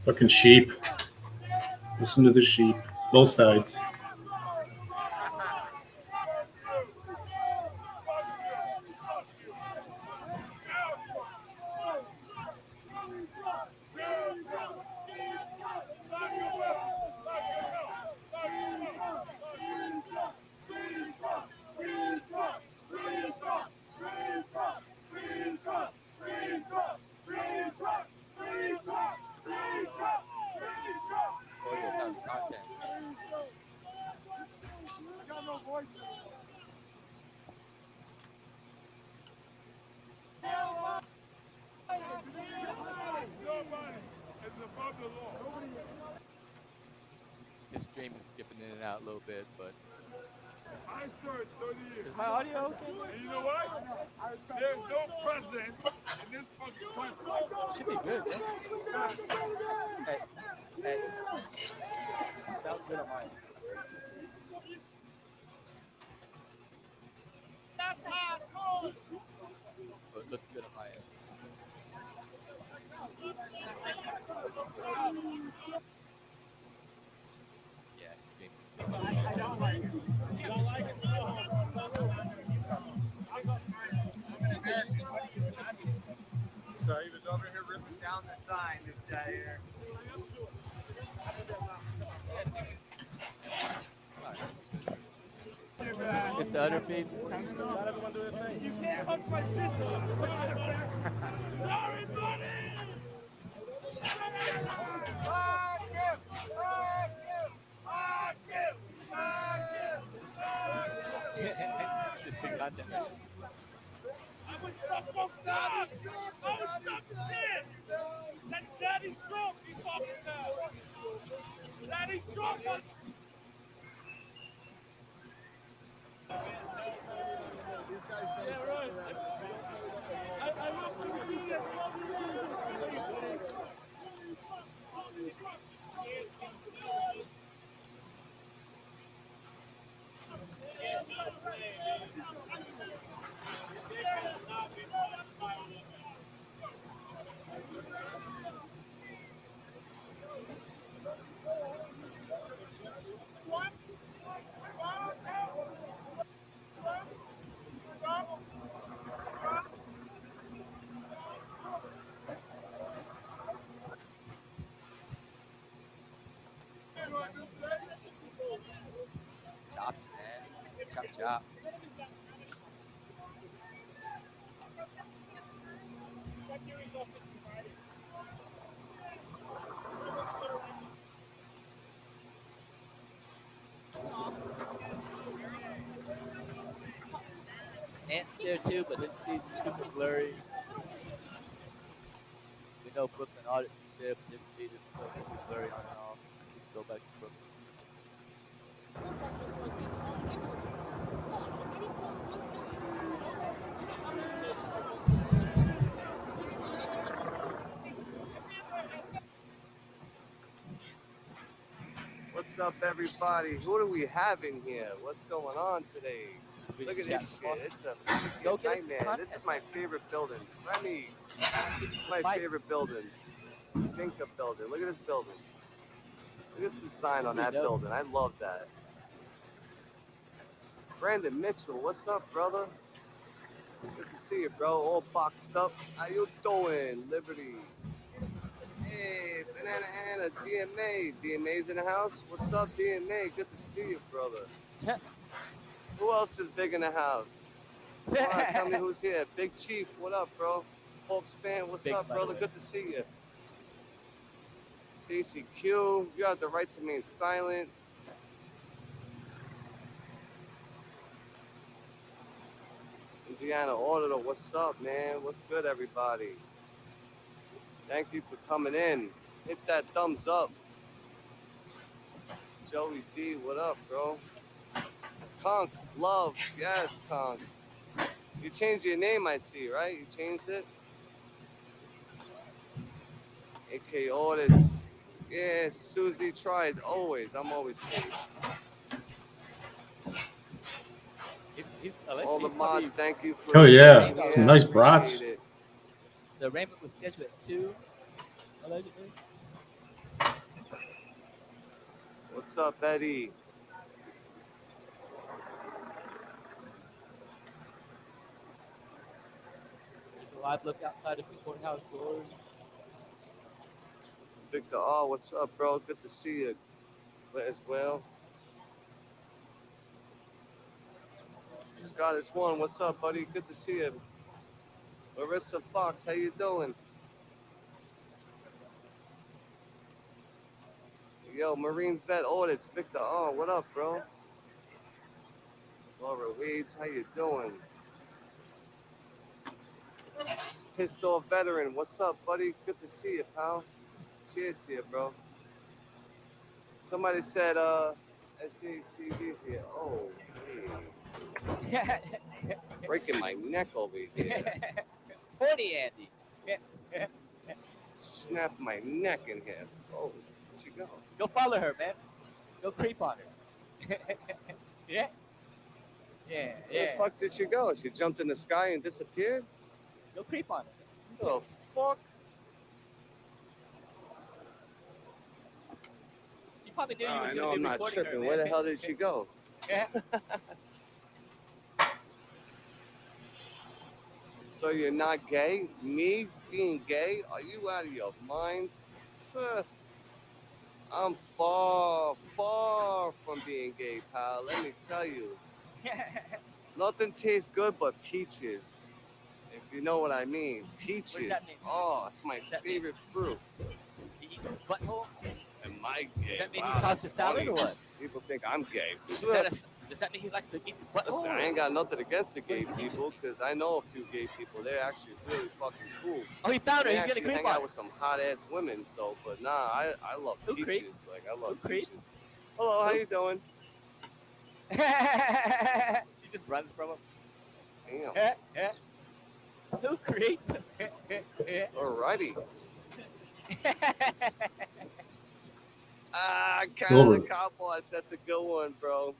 Fucking sheep. Listen to the sheep. Both sides.
This stream is skipping in and out a little bit, but Is my audio okay?
And you know what? There's no president in this fucking country.
Should be good, bro. Hey, hey. Sounds good on mine. But it looks good on my end. Yeah, it's good.
I don't like it. You don't like it?
So he was over here ripping down the sign, this guy here.
It's the other feed.
Not everyone do their thing. You can't touch my sister. Sorry, buddy.
Just big content.
I would suck on Daddy Trump. I would suck dick. That's Daddy Trump you talking about. Daddy Trump.
These guys don't
Yeah, right. I love you.
Chop, man. Chop, chop. Ant's there too, but his feed's super blurry. We know Brooklyn Audits is there, but his feed is still super blurry on and off. We can go back to Brooklyn.
What's up, everybody? Who do we have in here? What's going on today? Look at this shit. It's a nightmare. This is my favorite building. Remy, this is my favorite building. Finca building. Look at this building. Look at the design on that building. I love that. Brandon Mitchell, what's up, brother? Good to see you, bro. All boxed up. How you doing, Liberty? Hey, Banana Anna, DMA. DMA's in the house. What's up, DMA? Good to see you, brother. Who else is big in the house? Come on, tell me who's here. Big Chief, what up, bro? Folks fan, what's up, brother? Good to see you. Stacy Q, you have the right to remain silent. Indiana Auditor, what's up, man? What's good, everybody? Thank you for coming in. Hit that thumbs up. Joey D, what up, bro? Conk, love, yes, Conk. You changed your name, I see, right? You changed it? AK Audits. Yeah, Susie tried, always. I'm always safe. All the mods, thank you for...
Oh, yeah. Some nice brats.
The arraignment was scheduled at 2, allegedly.
What's up, Eddie?
There's a live look outside of the courthouse doors.
Victor, oh, what's up, bro? Good to see you as well. Scottish One, what's up, buddy? Good to see you. Larissa Fox, how you doing? Yo, Marine Vet Audits, Victor, oh, what up, bro? Laura Weeds, how you doing? Pistol Veteran, what's up, buddy? Good to see you, pal. Cheers to you, bro. Somebody said, see these here. Oh, hey. Breaking my neck over here.
Horny Andy.
Snap my neck in half. Oh, where'd she go?
Go follow her, man. Go creep on her. Yeah. Yeah.
Where the fuck did she go? She jumped in the sky and disappeared?
Go creep on her.
What the fuck?
She probably knew you
I
were
know
going to
I'm
be
not
recording
tripping.
her,
Where
man.
the hell did she go?
Yeah.
So you're not gay? Me being gay? Are you out of your mind? I'm far, far from being gay, pal. Let me tell you. Nothing tastes good but peaches. If you know what I mean. Peaches.
What does that mean?
Oh, it's my favorite fruit.
He eats butthole?
Am I gay?
Does that mean
Wow,
he
that's
tosses salad
funny.
or what?
People think I'm gay.
Does that mean he likes to eat butthole?
Listen, I ain't got nothing against the gay people, because I know a few gay people. They're actually really fucking cool.
Oh, he found her.
They
He's gonna
actually
creep
hang
on
out
her.
with some hot ass women. So, but nah, I love
Who
peaches.
creep?
Like I love
Who creep?
peaches. Hello, how you doing?
She just runs from him.
Damn.
Who creep?
Alrighty.
Silver.
Canada Cowboys. That's a good one, bro.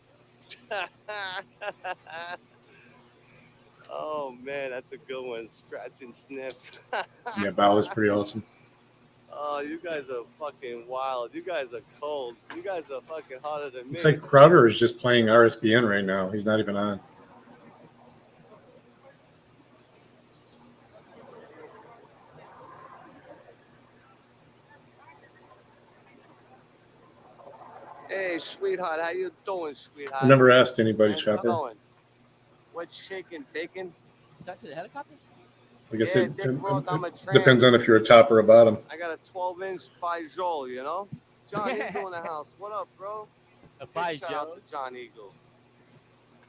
Oh man, that's a good one. Scratch and sniff.
Yeah, Bow is pretty awesome.
Oh, you guys are fucking wild. You guys are cold. You guys are fucking hotter than me.
Looks like Crowder is just playing RSBN right now. He's not even on.
Hey, sweetheart, how you doing, sweetheart?
I never asked anybody,
How's it
Chopper.
going? What's shaking, bacon?
Is that to the helicopter?
I guess
Yeah,
it
Dick Rock, I'm a
depends on if you're a top or a bottom.
I got a 12-inch Pajol, you know? John Eagle in the house. What up, bro?
A
Big shout out
Pajol?
to John Eagle.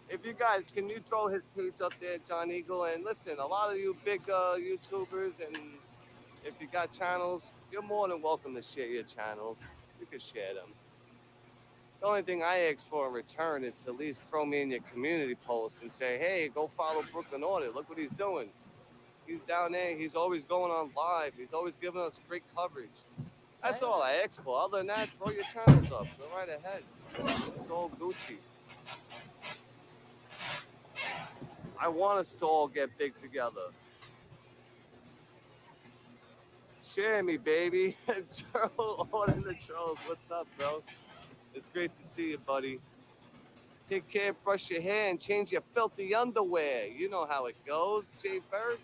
If you guys, can you throw his page up there, John Eagle? And listen, a lot of you big YouTubers, and if you got channels, you're more than welcome to share your channels. You can share them. The only thing I ask for in return is to at least throw me in your community post and say, hey, go follow Brooklyn Audit. Look what he's doing. He's down there. He's always going on live. He's always giving us great coverage. That's all I ask for. Other than that, throw your channels up. Go right ahead. It's all Gucci. I want us to all get big together. Share me, baby. Joe, all in the trolls. What's up, bro? It's great to see you, buddy. Take care, brush your hair, and change your filthy underwear. You know how it goes, Jay Bird.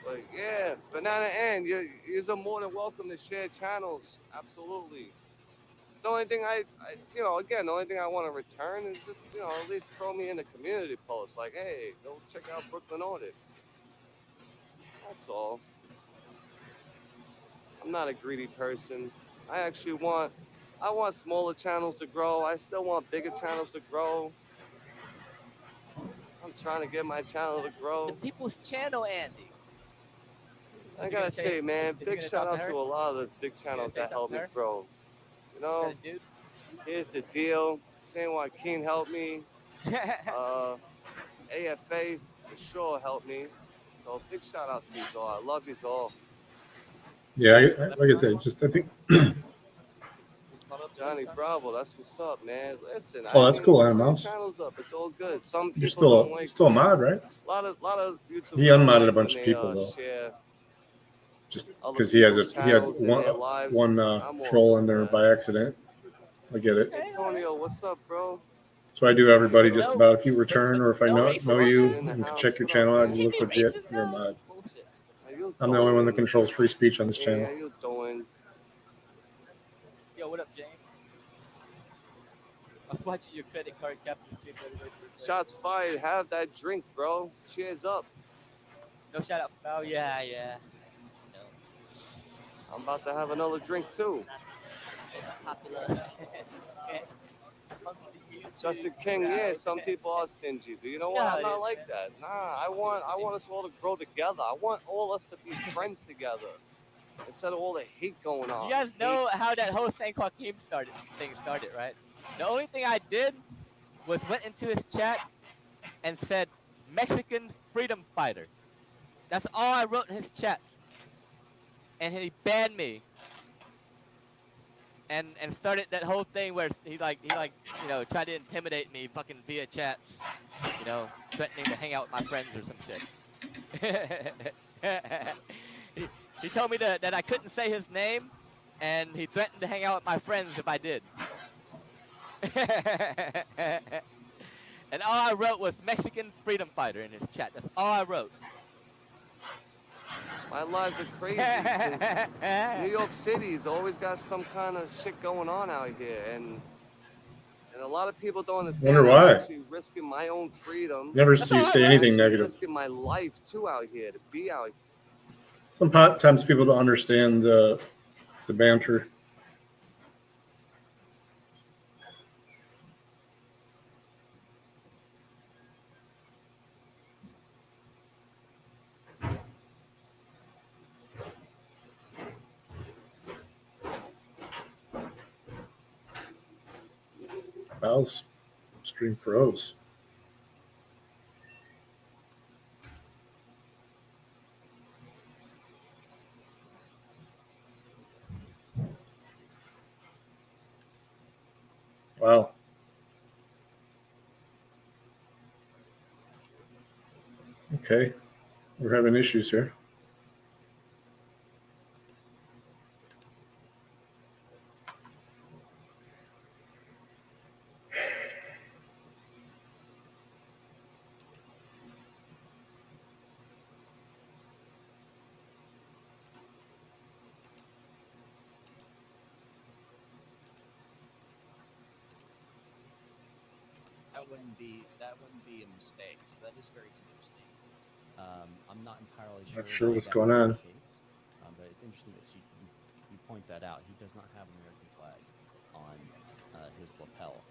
But yeah, Banana Ann, you're more than welcome to share channels. Absolutely. The only thing the only thing I want to return is just, at least throw me in the community post. Like, hey, go check out Brooklyn Audit. That's all. I'm not a greedy person. I want smaller channels to grow. I still want bigger channels to grow. I'm trying to get my channel to grow.
The people's channel, Andy.
I gotta say, man, big shout out to a lot of the big channels that helped me grow. You know, here's the deal. San Joaquin helped me. AFA for sure helped me. So big shout out to you all. I love you all.
Yeah, like I said, I think.
Johnny Bravo, that's what's up, man. Listen,
Oh, that's cool, Adam
throw your
Mouse.
channels up. It's all good. Some people
You're still
don't like.
still a mod, right?
A lot of YouTube.
He unmodded
like
a bunch
when
of
they,
people though,
share
just
other
because he had
people's
one
channels and their lives.
one
I'm all
troll in
good,
there
man.
by accident. I get it.
Antonio, what's up, bro?
So I do everybody just about. If you return or if I know you, you can check your channel out. You look legit. You're a mod. I'm the only one that controls free speech on this channel.
How you doing?
Yo, what up, James? I was watching your credit card captain stream the other day.
Shots fired. Have that drink, bro. Cheers up.
No shout out. Oh, yeah. No.
I'm about to have another drink too.
Popular.
Justin King, yeah, some people are stingy, but you know what? I'm not like that. Nah, I want us all to grow together. I want all us to be friends together. instead of all the hate going on.
You guys know how that whole San Joaquin thing started, right? The only thing I did was went into his chat and said Mexican freedom fighter. That's all I wrote in his chats. And he banned me. And started that whole thing where he tried to intimidate me fucking via chats, threatening to hang out with my friends or some shit. he told me that I couldn't say his name, and he threatened to hang out with my friends if I did. And all I wrote was Mexican freedom fighter in his chat. That's all I wrote.
My lives are crazy. 'Cause New York City's always got some kind of shit going on out here, and a lot of people don't understand.
Wonder
I'm
why.
actually risking my own freedom.
Never see you say anything negative.
Risking my life too out here to be out here.
Sometimes people don't understand the banter. Val's stream froze. Wow. Okay. We're having issues here.
That wouldn't be a mistake. So that is very interesting. I'm not entirely sure.
Not sure what's going on.
But it's interesting that you point that out. He does not have an American flag on his lapel.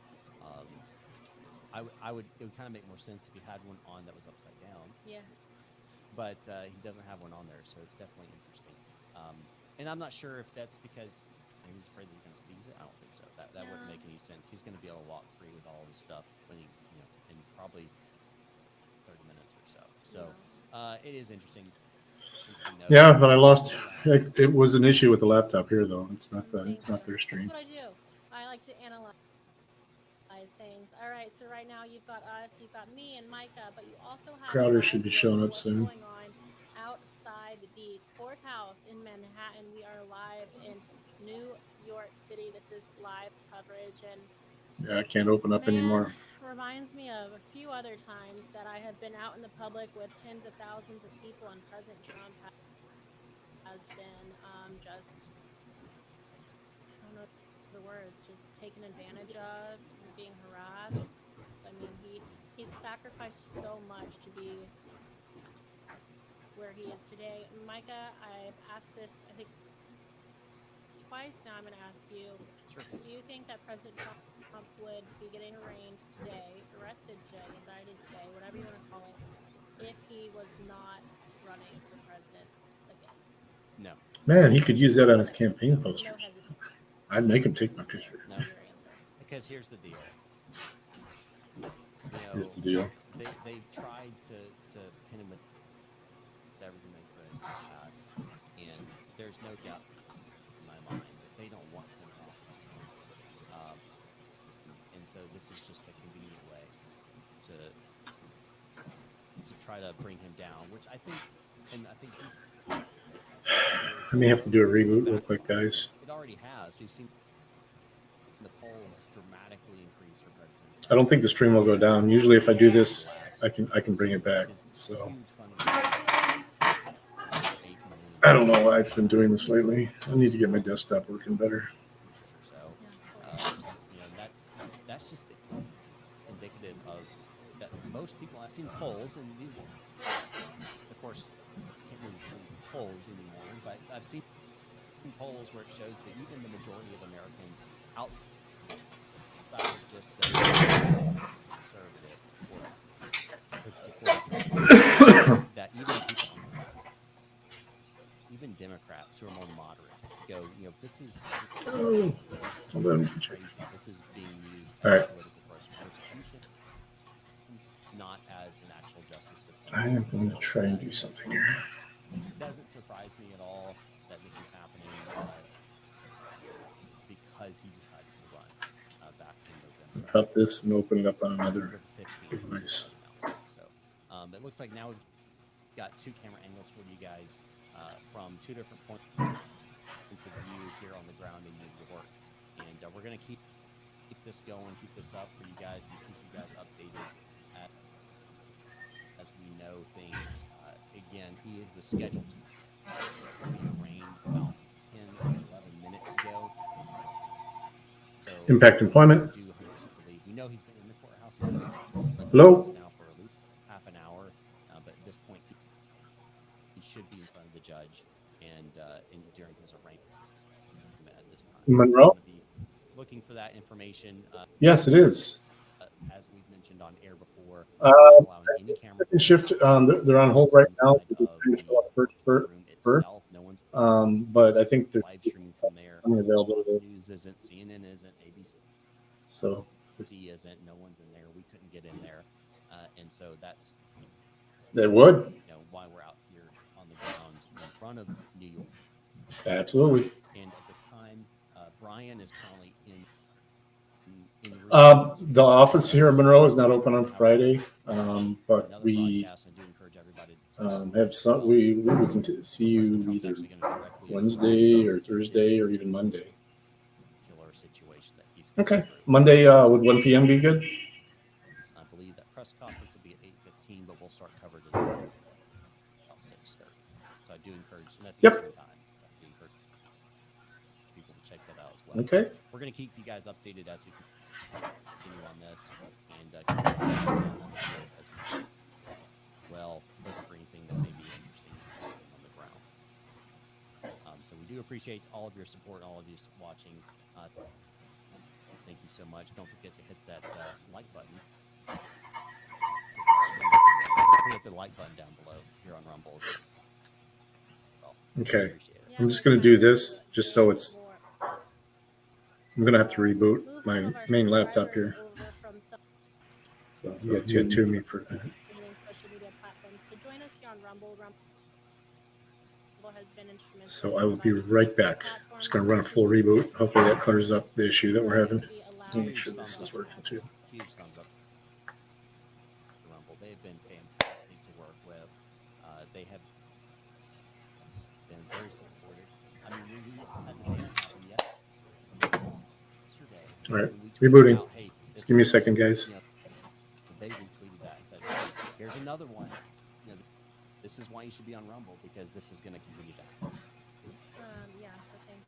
It would kind of make more sense if he had one on that was upside down.
Yeah.
But he doesn't have one on there, so it's definitely interesting. And I'm not sure if that's because he's afraid that he's going to seize it. I don't think so. That wouldn't make any sense. He's going to be able to walk free with all this stuff when he, in probably 30 minutes or so. So it is interesting.
Yeah, but I lost. It was an issue with the laptop here, though. It's not their stream.
That's what I do. I like to analyze things. All right, so right now you've got us, you've got me and Micah, but you also have
Crowder should be showing up
what's
soon.
going on outside the courthouse in Manhattan. We are live in New York City. This is live coverage, and
Yeah, I can't open up anymore.
reminds me of a few other times that I have been out in the public with tens of thousands of people, and President Trump has been just, I don't know the words, just taken advantage of, being harassed. I mean, he's sacrificed so much to be where he is today. Micah, I've asked this, I think, twice now. I'm going to ask you, do you think that President Trump would be getting arraigned today, arrested today, indicted today, whatever you want to call it, if he was not running for president again?
No.
Man, he could use that on his campaign posters. I'd make him take my picture.
No. Because here's the deal.
Here's the deal.
They tried to pin him with everything they could in the past, and there's no doubt in my mind that they don't want him in office. And so this is just a convenient way to try to bring him down, which I think
I may have to do a reboot real quick, guys.
it already has. We've seen the polls dramatically increase for president.
I don't think the stream will go down. Usually, if I do this, I can bring it back. So I don't know why it's been doing this lately. I need to get my desktop working better.
That's just indicative of that most people. I've seen polls, and these, of course, can't really polls anymore, but I've seen polls where it shows that even the majority of Americans outside of just the conservative or support that even even Democrats who are more moderate go, this is
Oh, hold on.
crazy. This is being used
All
as
right.
political persecution, not as an actual justice system.
I am going to
So,
try and do something here.
It doesn't surprise me at all that this is happening because he decided to run back in November.
Drop this and open it up on another
November 15th.
device.
So it looks like now we've got two camera angles for you guys from two different points of view here on the ground in New York. And we're going to keep this going, keep this up for you guys, and keep you guys updated as we know things. Again, he was scheduled to be arraigned about 10 or 11 minutes ago. So
Impact employment.
we do 100% believe. We know he's been in the courthouse. He's been in
Hello?
now for at least half an hour, but at this point, he should be in front of the judge and during his arraignment at this time.
Monroe?
So we're going to be looking for that information.
Yes, it is.
As we've mentioned on air before,
Second shift, they're on hold right now because they're trying to fill out the first. But I think they're
live streaming from there.
available.
News isn't, CNN isn't, ABC
So
isn't. No one's in there. We couldn't get in there, and so that's
they would.
Why we're out here on the ground in front of New York.
Absolutely.
And at this time, Brian is currently in
the office here in Monroe is not open on Friday, but we have some. We can see you either Wednesday or Thursday or even Monday. Okay, Monday would 1 p.m. be good?
I believe that press conference will be at 8:15, but we'll start coverage at about 6:30. So I do encourage, and that's Eastern time. I do encourage people to check that out as well.
Okay.
We're going to keep you guys updated as we continue on this, and well, look for anything that may be interesting on the ground. So we do appreciate all of your support, all of you watching. Thank you so much. Don't forget to hit that like button. Hit the like button down below here on Rumble. Well,
Okay. I'm just going to do this just so it's. I'm going to have to reboot my main laptop here. So you got two of me for a minute.
Social media platforms to join us here on Rumble. Rumble has been instrumental.
So I will be right back. I'm just going to run a full reboot. Hopefully that clears up the issue that we're having. Make sure this is working too.
Huge thumbs up to Rumble. They've been fantastic to work with. They have been very supportive. I mean, we had the ban happen yesterday.
All right, rebooting. Just give me a second, guys.
They retweeted that and said, hey, here's another one. This is why you should be on Rumble, because this is going to continue to happen.
Yeah, so thank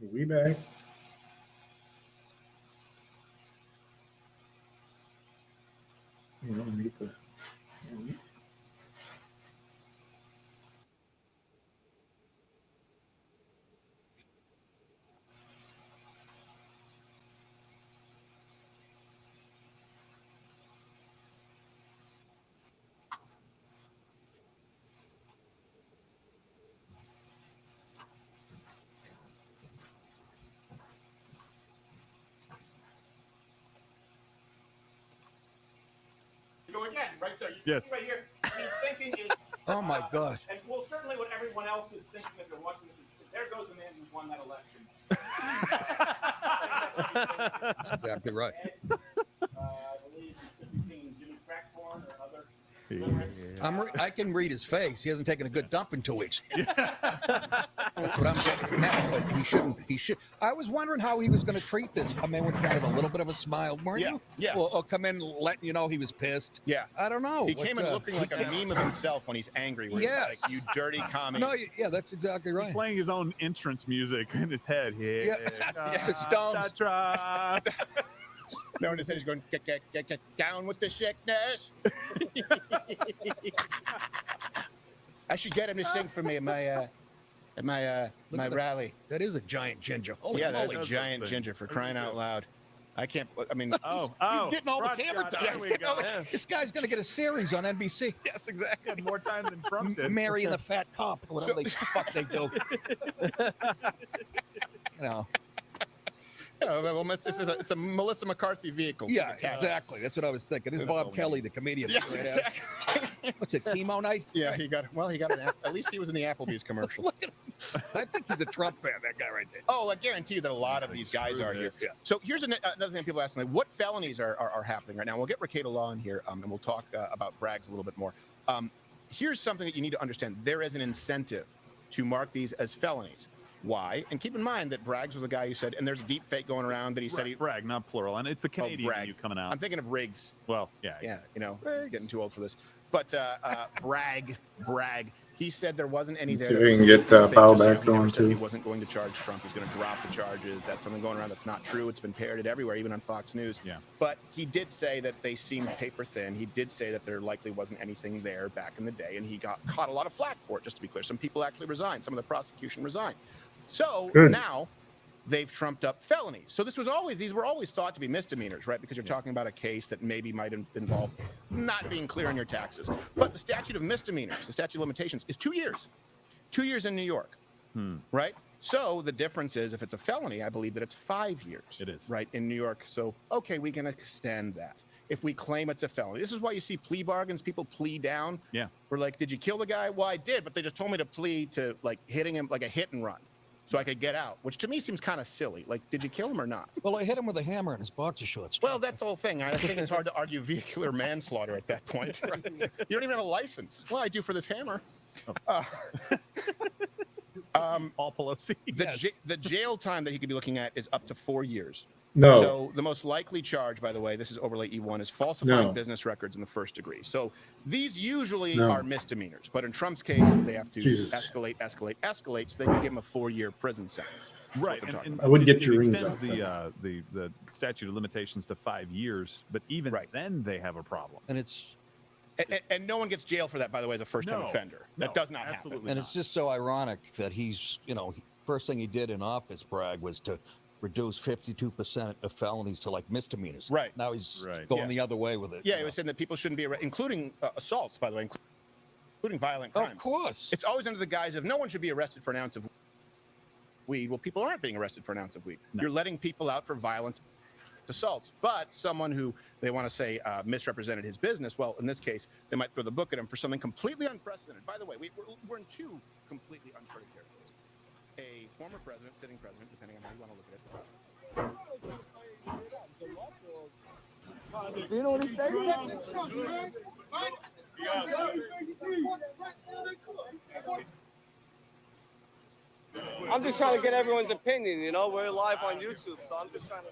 We back. You know, and get the. You know, again, right there. You
Yes.
see right here. He's thinking is.
Oh my God.
And well, certainly what everyone else is thinking if they're watching this is, there goes the man who won that election.
That's exactly right.
I believe you could be seeing Jimmy Crackcorn or other.
I can read his face. He hasn't taken a good dump in 2 weeks. That's what I'm getting now. But he shouldn't. He should. I was wondering how he was going to treat this. Come in with kind of a little bit of a smile, weren't you?
Yeah.
Or come in letting you know he was pissed.
Yeah.
I don't know.
He came in looking like a meme of himself when he's angry. Where he's like, "You dirty commie."
No, yeah, that's exactly right.
He's playing his own entrance music in his head. Yeah.
The Stones.
No, in his head he's going, get down with the sickness. I should get him to sing for me at my rally.
That is a giant ginger. Holy
yeah,
moly.
that's a giant ginger for crying out loud. I can't. I mean,
he's getting all the camera time. This guy's going to get a series on NBC.
Yes, exactly.
More time than Trump did.
Mary and the Fat Cop, whatever the fuck they do. You know.
Yeah, well, it's a Melissa McCarthy vehicle.
Yeah, exactly. That's what I was thinking. This is Bob Kelly, the comedian.
Yes, exactly.
What's it, chemo night?
Yeah, he got at least he was in the Applebee's commercial.
Look at him. I think he's a Trump fan, that guy right there.
Oh, I guarantee you that a lot of these guys are here. Yeah. So here's another thing people ask me: what felonies are happening right now? We'll get Rakeda Law in here, and we'll talk about Bragg's a little bit more. Here's something that you need to understand: there is an incentive to mark these as felonies. Why? And keep in mind that Braggs was a guy who said, and there's deep fake going around that he said he
Bragg, not plural, and it's the Canadian you coming out.
I'm thinking of Riggs.
Well, yeah,
you know, he's getting too old for this. But Bragg, he said there wasn't any
Let's
there.
see if we can get Powell back going
He
too.
wasn't going to charge Trump. He's going to drop the charges. That's something going around that's not true. It's been parroted everywhere, even on Fox News.
Yeah.
But he did say that they seemed paper thin. He did say that there likely wasn't anything there back in the day, and he got caught a lot of flack for it. Just to be clear, some people actually resigned. Some of the prosecution resigned. So now they've trumped up felonies. So these were always thought to be misdemeanors, right? Because you're talking about a case that maybe might involve not being clear on your taxes. But the statute of misdemeanors, the statute of limitations, is 2 years. 2 years in New York, right? So the difference is if it's a felony, I believe that it's 5 years.
It is.
Right, in New York. So, okay, we can extend that. If we claim it's a felony. This is why you see plea bargains. People plea down.
Yeah.
We're like, did you kill the guy? Well, I did, but they just told me to plead to like hitting him like a hit and run. So I could get out, which to me seems kind of silly. Like, did you kill him or not?
Well, I hit him with a hammer in his boxer shorts.
Well, that's the whole thing. I think it's hard to argue vehicular manslaughter at that point. Right? You don't even have a license. Well, I do for this hammer.
Paul Pelosi.
The jail time that he could be looking at is up to 4 years.
No.
So the most likely charge, by the way, this is overlay E1, is falsifying business records in the first degree. So these usually are misdemeanors, but in Trump's case, they have to escalate, so they can give him a 4-year prison sentence.
Right,
and
I would get
it
your rings
extends
out.
the statute of limitations to 5 years, but even then they have a problem.
And it's
and no one gets jail for that, by the way, as a first-time offender. That does not happen.
And it's just so ironic that he's, first thing he did in office, Bragg, was to reduce 52% of felonies to like misdemeanors.
Right.
Now he's going the other way with it.
Yeah, he was saying that people shouldn't be arrested, including assaults, by the way, including violent crimes.
Of course.
It's always under the guise of no one should be arrested for an ounce of weed. Well, people aren't being arrested for an ounce of weed. No. You're letting people out for violent assaults. But someone who they want to say misrepresented his business, well, in this case, they might throw the book at him for something completely unprecedented. By the way, we're in two completely uncharted territories. A former president, sitting president, depending on how you want to look at it.
You know what he said?
I'm just trying to get everyone's opinion, we're live on YouTube, so I'm just trying to...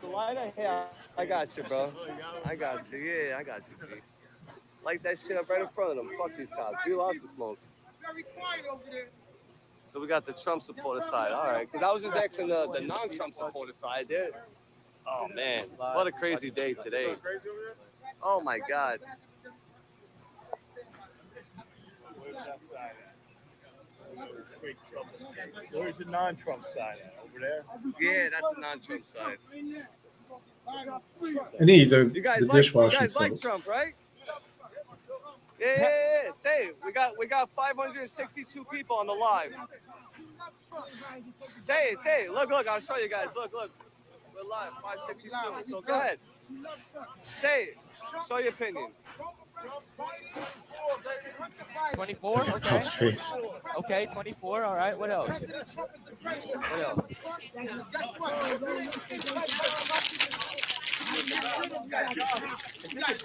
The lighter? Yeah, I got you, bro. I got you. Yeah, I got you, G. Light that shit up right in front of them. Fuck these cops. We lost the smoke.
Very quiet over there.
So we got the Trump supporter side. All right. Because I was just asking the non-Trump supporter side. Oh man, what a crazy day today. Oh my God.
Where's that side at? Straight Trump. Where's the non-Trump side at? Over there?
Yeah, that's the non-Trump side.
I need the
You guys
dishwashing
like
soap.
Trump, right? Yeah. Say, we got 562 people on the live. Say it. Look, I'll show you guys. Look. We're live, 562. So go ahead. Say it. Show your opinion.
24. Okay.
His face.
Okay, 24. All right. What else? What else?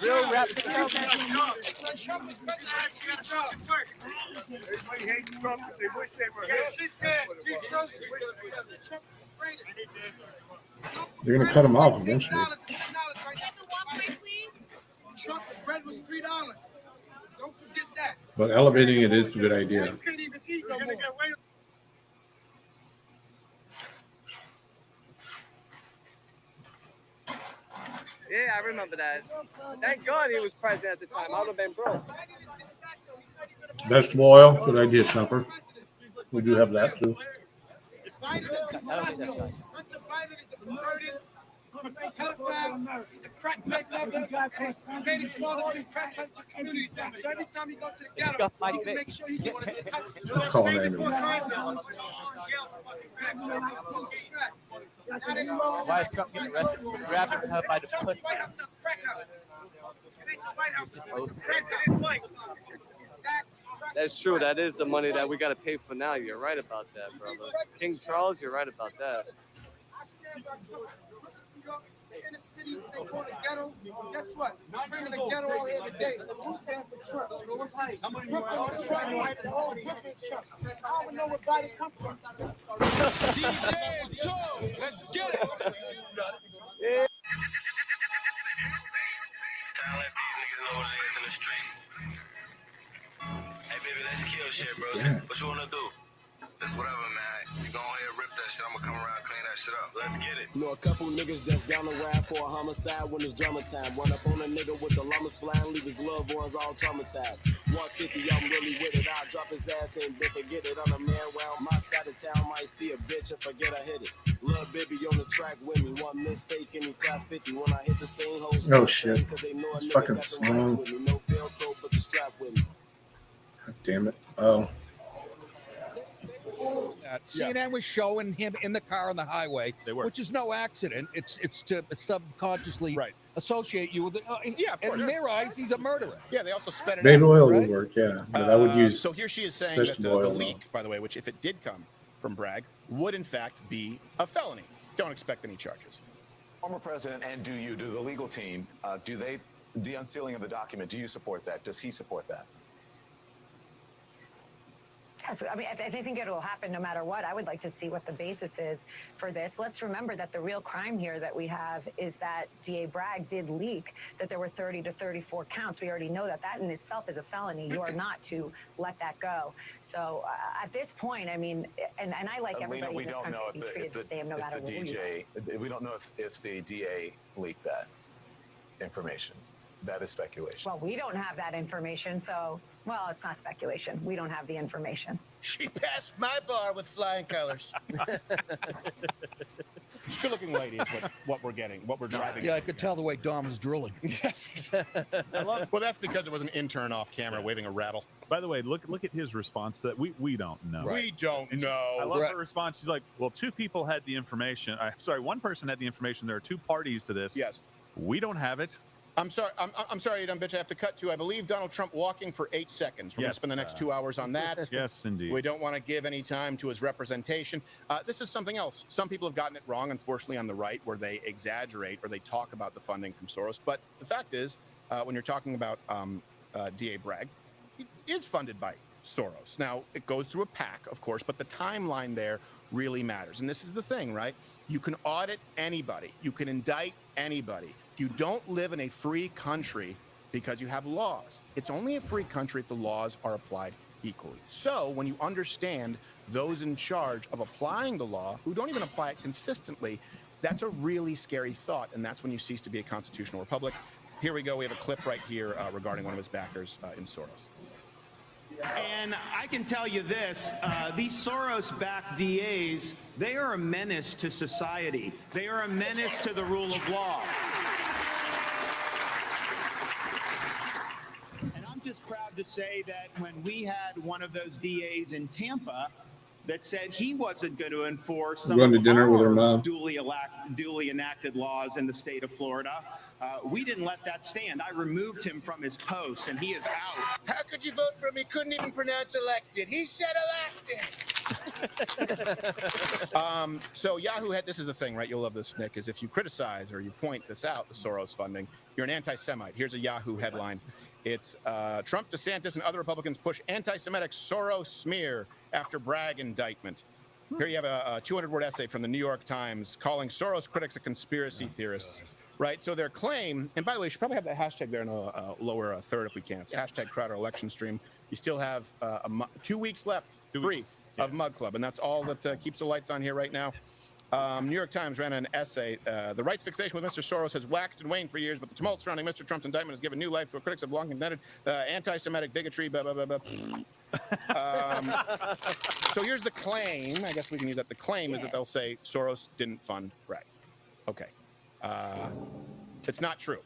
Real rap video.
Everybody hates Trump because they wish they were him.
They're gonna cut him off eventually.
Trump, the bread was $3. Don't forget that.
But elevating it is a good idea.
You can't even eat no more.
Yeah, I remember that. Thank God he was president at the time. I would have been broke.
Vegetable oil, good idea, Chopper. We do have that too.
Hunter Biden is a perverted pedophile. He's a crack pipe lover. He made his father sing crack pipes in the community. So every time he goes to the ghetto, he can make sure he gets
I'm calling that anyway.
Why is Trump getting arrested for grabbing her by the pussy?
That's true. That is the money that we got to pay for now. You're right about that, brother. King Charles, you're right about that.
In the city, they call it ghetto. Guess what? I'm bringing the ghetto out here today. Who stands for Trump? Brooklyn is Trump. Brooklyn's Trump. I don't know where Biden comes from. DJ Joe, let's get it.
Yeah.
Hey baby, let's kill shit, bro. What you wanna do? It's whatever, man. You go ahead and rip that shit. I'm gonna come around, clean that shit up. Let's get it.
Know a couple niggas that's down the ride for a homicide when it's drama time. Run up on a nigga with the llamas flying, leave his loved ones all traumatized. 150, I'm really with it. I'll drop his ass and then forget it. On a man round my side of town, might see a bitch and forget I hit it. Little baby on the track with me. One mistake and he got 50. When I hit the same hoes,
Oh shit. It's fucking slow.
no Velcro, but the strap with me.
God damn it. Oh.
CNN was showing him in the car on the highway, which is no accident. It's to subconsciously associate you with it.
Yeah, of course.
In their eyes, he's a murderer.
Yeah, they also sped it
Baby
up,
oil
right?
would work, yeah. But I would use
So here she is saying that
vegetable
the
oil, though.
leak, by the way, which if it did come from Bragg, would in fact be a felony. Don't expect any charges.
Former president and do the legal team, the unsealing of the document, do you support that? Does he support that?
Yes, I mean, I think it will happen no matter what. I would like to see what the basis is for this. Let's remember that the real crime here that we have is that DA Bragg did leak that there were 30 to 34 counts. We already know that. That in itself is a felony. You are not to let that go. So at this point, I mean, and I like everybody in this country to be treated the same no matter what we do.
We don't know if the DA leaked that information. That is speculation.
Well, we don't have that information, so, well, it's not speculation. We don't have the information.
She passed my bar with flying colors. Good-looking lady is what we're getting, what we're driving.
Yeah, I could tell the way Dom was drooling.
Yes. Well, that's because it was an intern off camera waving a rattle.
By the way, look at his response to that. We don't know.
We don't know.
I love her response. She's like, well, two people had the information. One person had the information. There are two parties to this.
Yes.
We don't have it.
I'm sorry, you dumb bitch. I have to cut to, I believe, Donald Trump walking for 8 seconds. We're going to spend the next 2 hours on that.
Yes, indeed.
We don't want to give any time to his representation. This is something else. Some people have gotten it wrong, unfortunately, on the right, where they exaggerate or they talk about the funding from Soros. But the fact is, when you're talking about DA Bragg, he is funded by Soros. Now, it goes through a PAC, of course, but the timeline there really matters. And this is the thing, right? You can audit anybody. You can indict anybody. You don't live in a free country because you have laws. It's only a free country if the laws are applied equally. So when you understand those in charge of applying the law, who don't even apply it consistently, That's a really scary thought, and that's when you cease to be a constitutional republic. Here we go. We have a clip right here regarding one of his backers in Soros.
And I can tell you this, these Soros-backed DAs, they are a menace to society. They are a menace to the rule of law. And I'm just proud to say that when we had one of those DAs in Tampa that said he wasn't going to enforce some
Going to
of
dinner with her
our
mom.
duly enacted laws in the state of Florida, we didn't let that stand. I removed him from his post, and he is out.
How could you vote for him? He couldn't even pronounce elected. He said elected. So Yahoo had, this is the thing, right? You'll love this, Nick, is if you criticize or you point this out, the Soros funding, you're an anti-Semite. Here's a Yahoo headline. It's Trump, DeSantis, and other Republicans push anti-Semitic Soros smear after Bragg indictment. Here you have a 200-word essay from the New York Times calling Soros critics a conspiracy theorists. Right, so their claim, and by the way, we should probably have that hashtag there in a lower third if we can. It's hashtag Crowder election stream. You still have 2 weeks left free of Mug Club, and that's all that keeps the lights on here right now. New York Times ran an essay. The rights fixation with Mr. Soros has waxed and waned for years, but the tumult surrounding Mr. Trump's indictment has given new life to what critics have long condemned, anti-Semitic bigotry, blah, blah, blah, blah. So here's the claim. I guess we can use that. The claim is that they'll say Soros didn't fund Bragg. Okay. It's not true.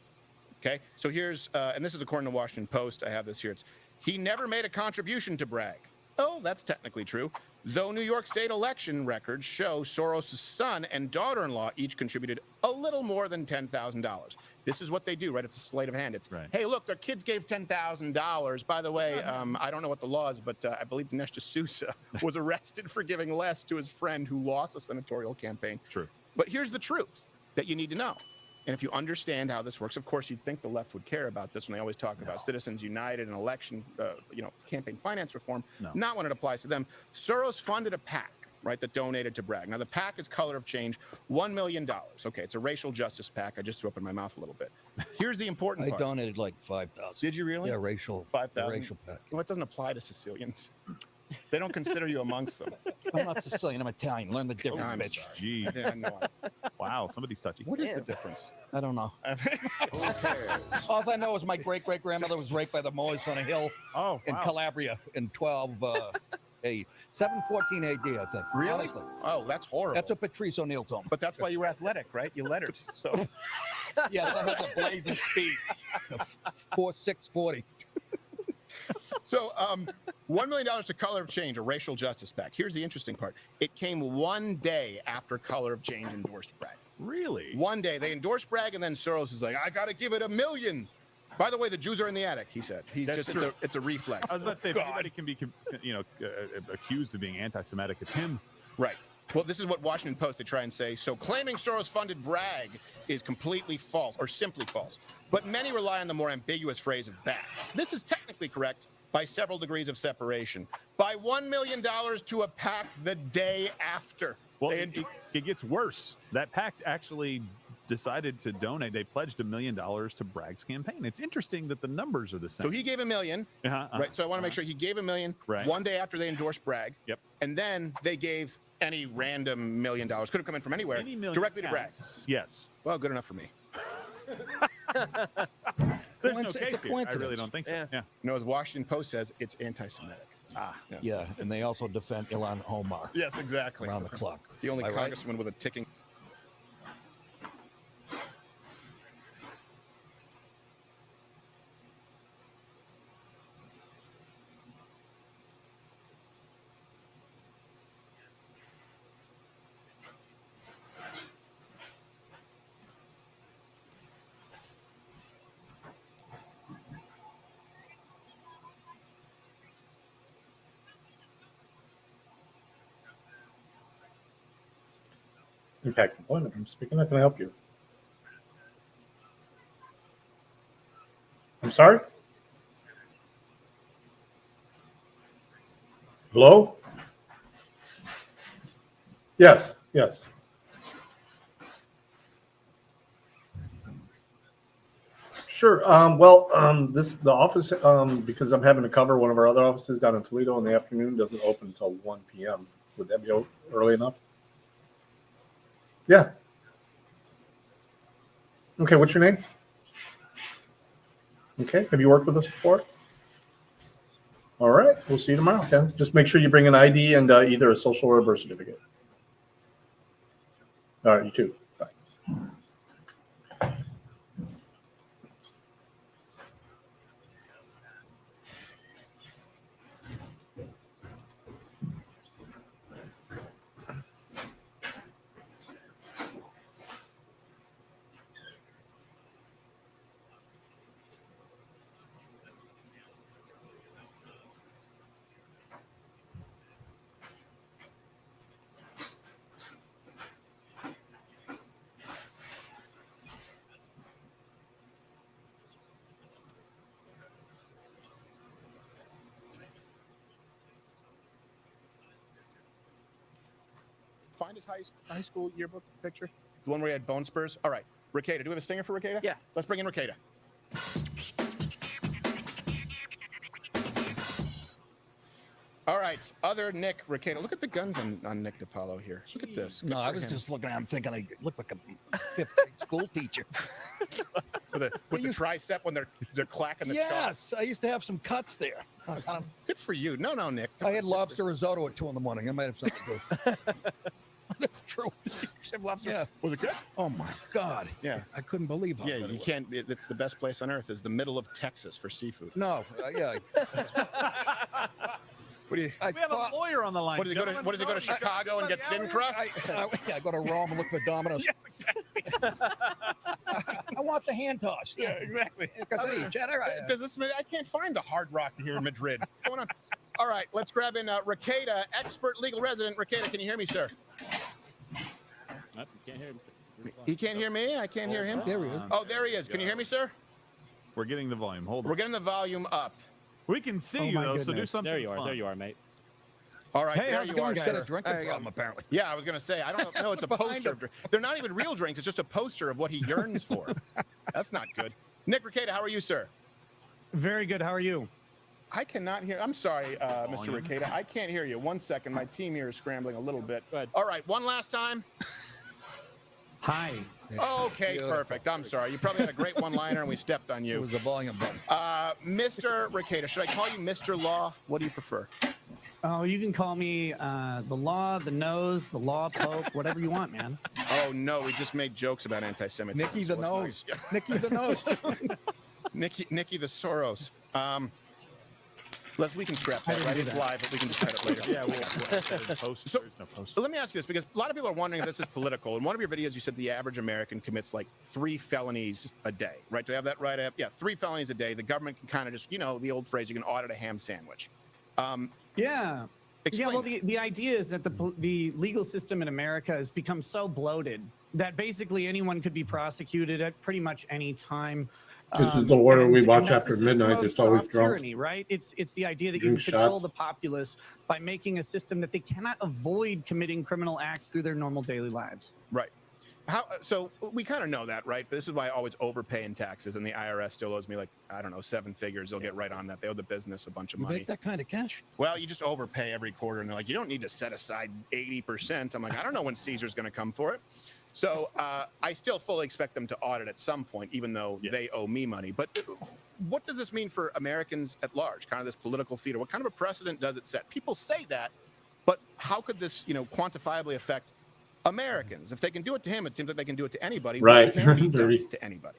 Okay. So here's, and this is according to Washington Post. I have this here. It's, he never made a contribution to Bragg. Oh, that's technically true. Though New York State election records show Soros' son and daughter-in-law each contributed a little more than $10,000. This is what they do, right? It's a sleight of hand. It's, hey, look, their kids gave $10,000. By the way, I don't know what the law is, but I believe Dinesh D'Souza was arrested for giving less to his friend who lost a senatorial campaign.
True.
But here's the truth that you need to know. And if you understand how this works, of course, you'd think the left would care about this when they always talk about Citizens United and election, campaign finance reform. Not when it applies to them. Soros funded a PAC, right, that donated to Bragg. Now, the PAC is Color of Change, $1 million. Okay, it's a racial justice PAC. I just threw up in my mouth a little bit. Here's the important part.
I donated like 5,000.
Did you really?
Yeah, racial.
5,000.
Racial PAC.
Well, it doesn't apply to Sicilians. They don't consider you amongst them.
I'm not Sicilian. I'm Italian. Learn the difference,
I'm
bitch.
sorry.
Gee.
Yeah, no,
Wow, somebody's touchy.
what is the difference?
I don't know. All I know is my great-great-grandmother was raped by the Moors on a hill in Calabria in 714 AD, I think.
Really?
Honestly.
Oh, that's horrible.
That's what Patrice O'Neill told me.
But that's why you were athletic, right? You lettered. So
yes, I had the blazing speed. 4.640.
So, $1 million to Color of Change, a racial justice PAC. Here's the interesting part. It came one day after Color of Change endorsed Bragg.
Really?
One day. They endorsed Bragg, and then Soros is like, I got to give it $1 million. By the way, the Jews are in the attic, he said. It's a reflex.
I was about to say, if anybody can be, accused of being anti-Semitic, it's him.
Right. Well, this is what Washington Post, they try and say. So claiming Soros funded Bragg is completely false or simply false. But many rely on the more ambiguous phrase of back. This is technically correct by several degrees of separation. By $1 million to a PAC the day after.
Well, it gets worse. That PAC actually decided to donate. They pledged $1 million to Bragg's campaign. It's interesting that the numbers are the same.
So he gave $1 million, right? So I want to make sure he gave $1 million one day after they endorsed Bragg.
Yep.
And then they gave any random $1 million. Could have come in from anywhere. Directly to Bragg.
Yes.
Well, good enough for me.
There's no case here. I really don't think so. Yeah.
No, as Washington Post says, it's anti-Semitic.
Yeah, and they also defend Ilhan Omar.
Yes, exactly.
Around the clock.
The only
Am I right?
congressman with a ticking.
Impact employment. I'm speaking. How can I help you? I'm sorry? Hello? Yes, yes. Sure. The office, because I'm having to cover one of our other offices down in Toledo in the afternoon, doesn't open until 1 p.m. Would that be early enough? Yeah. Okay, what's your name? Okay, have you worked with us before? All right, we'll see you tomorrow, Ken. Just make sure you bring an ID and either a social or a birth certificate. All right, you too. Bye.
Find his high school yearbook picture. The one where he had bone spurs. All right. Ricada. Do we have a stinger for Ricada?
Yeah.
Let's bring in Ricada. All right. Other Nick Ricada. Look at the guns on Nick DiPaolo here. Look at this.
No, I was just looking at him thinking I look like a fifth grade school teacher.
with the tricep when they're clacking the
Yes,
chalk.
I used to have some cuts there.
Good for you. No, Nick.
I had lobster risotto at 2 in the morning. I might have something to do. That's true.
Lobster.
Yeah.
Was it good?
Oh my God.
Yeah.
I couldn't believe how
Yeah,
good it
you
was.
can't. It's the best place on earth. Is the middle of Texas for seafood.
No, yeah.
What do you?
We have a lawyer on the line.
What does he go to? What does he go to Chicago and get thin crust?
I go to Rome and look for Domino's.
Yes, exactly.
I want the hand toss.
Yeah, exactly.
Does
this? I can't find the Hard Rock here in Madrid. What's going on? All right, let's grab in Ricada, expert legal resident. Ricada, can you hear me, sir?
Nope, can't hear him.
He can't hear me. I can't hear him.
There he is.
Oh, there he is. Can you hear me, sir?
We're getting the volume. Hold on.
We're getting the volume up.
We can see you though, so do something.
There you are.
fun.
There you are, mate.
All right,
Hey,
there
how's it
you
going,
are,
guys?
sir.
Drinking problem, apparently.
Yeah, I was gonna say. I don't know. It's a
Behind
poster. They're not even real drinks. It's just a poster of what he yearns for. That's not good. Nick Ricada, how are you, sir?
Very good. How are you?
I cannot hear. I'm sorry, Mr. Ricada. I can't hear you. 1 second. My team here is scrambling a little bit. All right, one last time.
Hi.
Okay, perfect. I'm sorry. You probably had a great one-liner and we stepped on you.
It was a volume button.
Mr. Ricada, should I call you Mr. Law? What do you prefer?
Oh, you can call me the law, the nose, the law pope, whatever you want, man.
Oh, no. We just made jokes about anti-Semitism.
Nicky the
so
nose.
it's not-
Nicky the nose.
Nicky the Soros. We can scrap that, right? It's live, but we can just cut it later.
Yeah, we'll
So let me ask you this, because a lot of people are wondering if this is political. In one of your videos, you said the average American commits like 3 felonies a day, right? Do I have that right? Yeah, 3 felonies a day. The government can kind of just, the old phrase, you can audit a ham sandwich.
Yeah.
Explain.
Yeah, well, the idea is that the legal system in America has become so bloated that basically anyone could be prosecuted at pretty much any time.
This is the order we watch
that's
after
a system
midnight.
of
It's always
soft
drunk.
tyranny, right? It's the idea that you
Drink
can control
shots.
the populace by making a system that they cannot avoid committing criminal acts through their normal daily lives.
Right. So we kind of know that, right? This is why I always overpay in taxes, and the IRS still owes me 7 figures. They'll get right on that. They owe the business a bunch of
You
money.
make that kind of cash?
Well, you just overpay every quarter, and they're like, you don't need to set aside 80%. I'm like, I don't know when Caesar's going to come for it. So I still fully expect them to audit at some point, even though they owe me money. But what does this mean for Americans at large, kind of this political theater? What kind of a precedent does it set? People say that, but how could this, quantifiably affect Americans? If they can do it to him, it seems like they can do it to anybody.
Right.
It can't be done to anybody.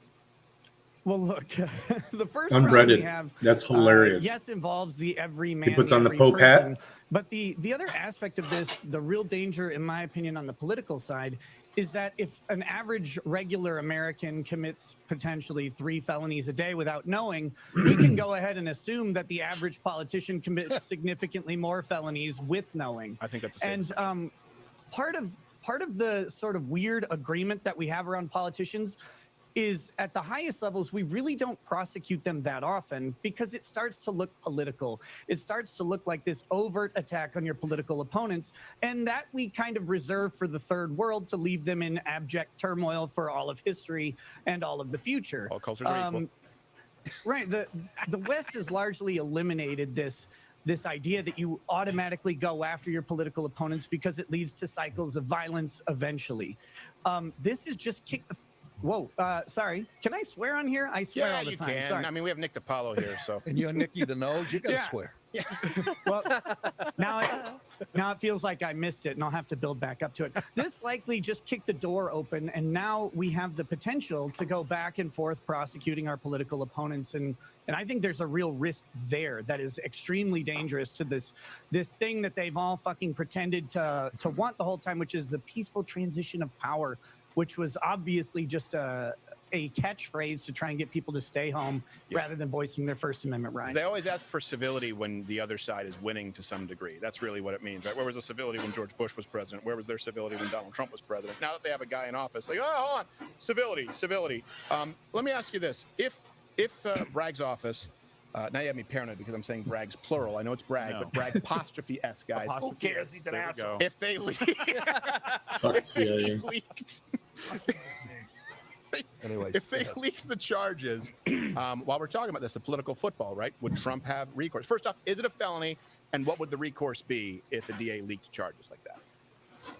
Well, look, the first
Unbreaded.
problem we have,
That's hilarious.
Yes, involves the everyman.
He puts on the
every
Pope hat.
person. But the other aspect of this, the real danger, in my opinion, on the political side, is that if an average regular American commits potentially 3 felonies a day without knowing, we can go ahead and assume that the average politician commits significantly more felonies with knowing.
I think that's the same.
And part of the sort of weird agreement that we have around politicians is at the highest levels, we really don't prosecute them that often because it starts to look political. It starts to look like this overt attack on your political opponents, and that we kind of reserve for the third world to leave them in abject turmoil for all of history and all of the future.
All cultures are equal.
Right. The West has largely eliminated this idea that you automatically go after your political opponents because it leads to cycles of violence eventually. This is just Whoa, sorry. Can I swear on here? I swear
Yeah,
all the
you
time.
can.
Sorry.
I mean, we have Nick DiPaolo here, so.
And you're Nicky the Nose. You got to
Yeah.
swear.
Well, now it feels like I missed it, and I'll have to build back up to it. This likely just kicked the door open, and now we have the potential to go back and forth prosecuting our political opponents, and I think there's a real risk there that is extremely dangerous to this thing that they've all fucking pretended to want the whole time, which is the peaceful transition of power, which was obviously just a catchphrase to try and get people to stay home rather than voicing their First Amendment rights.
They always ask for civility when the other side is winning to some degree. That's really what it means, right? Where was the civility when George Bush was president? Where was their civility when Donald Trump was president? Now that they have a guy in office, like, oh, hold on, civility. Let me ask you this: If Bragg's office, now you have me paranoid because I'm saying Bragg's plural. I know it's Bragg, but Bragg apostrophe S, guys. Who cares? He's an asshole. If they leaked.
Anyways,
if they leaked the charges, while we're talking about this, the political football, right? Would Trump have recourse? First off, is it a felony? And what would the recourse be if the DA leaked charges like that?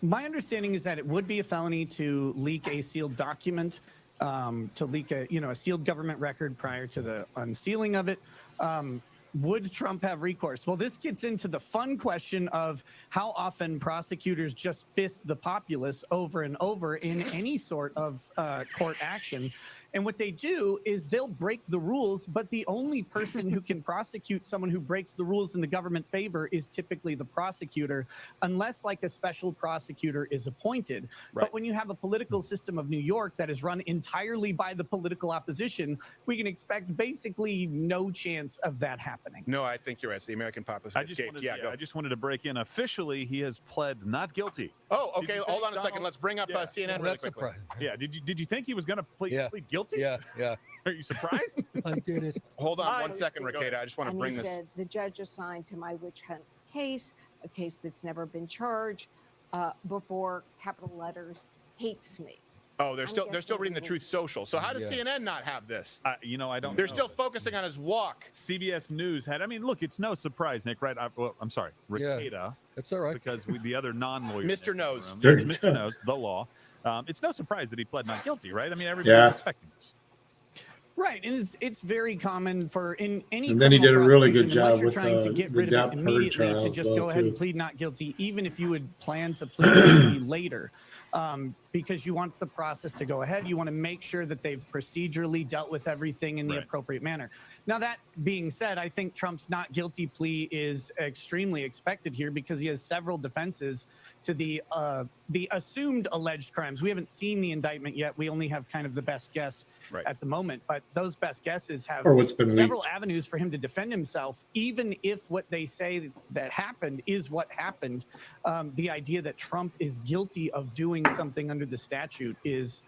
My understanding is that it would be a felony to leak a sealed document, to leak a sealed government record prior to the unsealing of it. Would Trump have recourse? Well, this gets into the fun question of how often prosecutors just fist the populace over and over in any sort of court action. And what they do is they'll break the rules, but the only person who can prosecute someone who breaks the rules in the government favor is typically the prosecutor, unless like a special prosecutor is appointed.
Right.
But when you have a political system of New York that is run entirely by the political opposition, we can expect basically no chance of that happening.
No, I think you're right. It's the American populace.
I just wanted to break in. Officially, he has pled not guilty.
Oh, okay. Hold on a second. Let's bring up CNN really quickly.
Yeah. Did you think he was going to plead guilty?
Yeah.
Are you surprised?
I did it.
Hold on 1 second, Rakeda. I just want to
And
bring
he
this.
said the judge assigned to my witch hunt case, a case that's never been charged before, capital letters, hates me.
Oh, they're still reading the Truth Social. So how does CNN not have this?
I don't.
They're
know.
still focusing on his walk.
CBS News had. I mean, look, it's no surprise, Nick. Right? I'm sorry, Rakeda.
That's all right.
Because the other non-lawyer,
Mr. Knows,
Mr. Knows, the law. It's no surprise that he pled not guilty, right? I mean, everybody's expecting this.
Right, and it's very common for in any.
And then he did a really good
prosecution, unless
job
you're
with
trying to get rid of it
Heard
immediately,
trial
to
as
just
well,
go ahead and
too.
plead not guilty, even if you would plan to plead guilty later, because you want the process to go ahead. You want to make sure that they've procedurally dealt with everything in the appropriate manner. Now, that being said, I think Trump's not guilty plea is extremely expected here because he has several defenses to the assumed alleged crimes. We haven't seen the indictment yet. We only have kind of the best guess at the moment, but those best guesses have
Or what's been
several
leaked.
avenues for him to defend himself, even if what they say that happened is what happened. The idea that Trump is guilty of doing something under the statute is,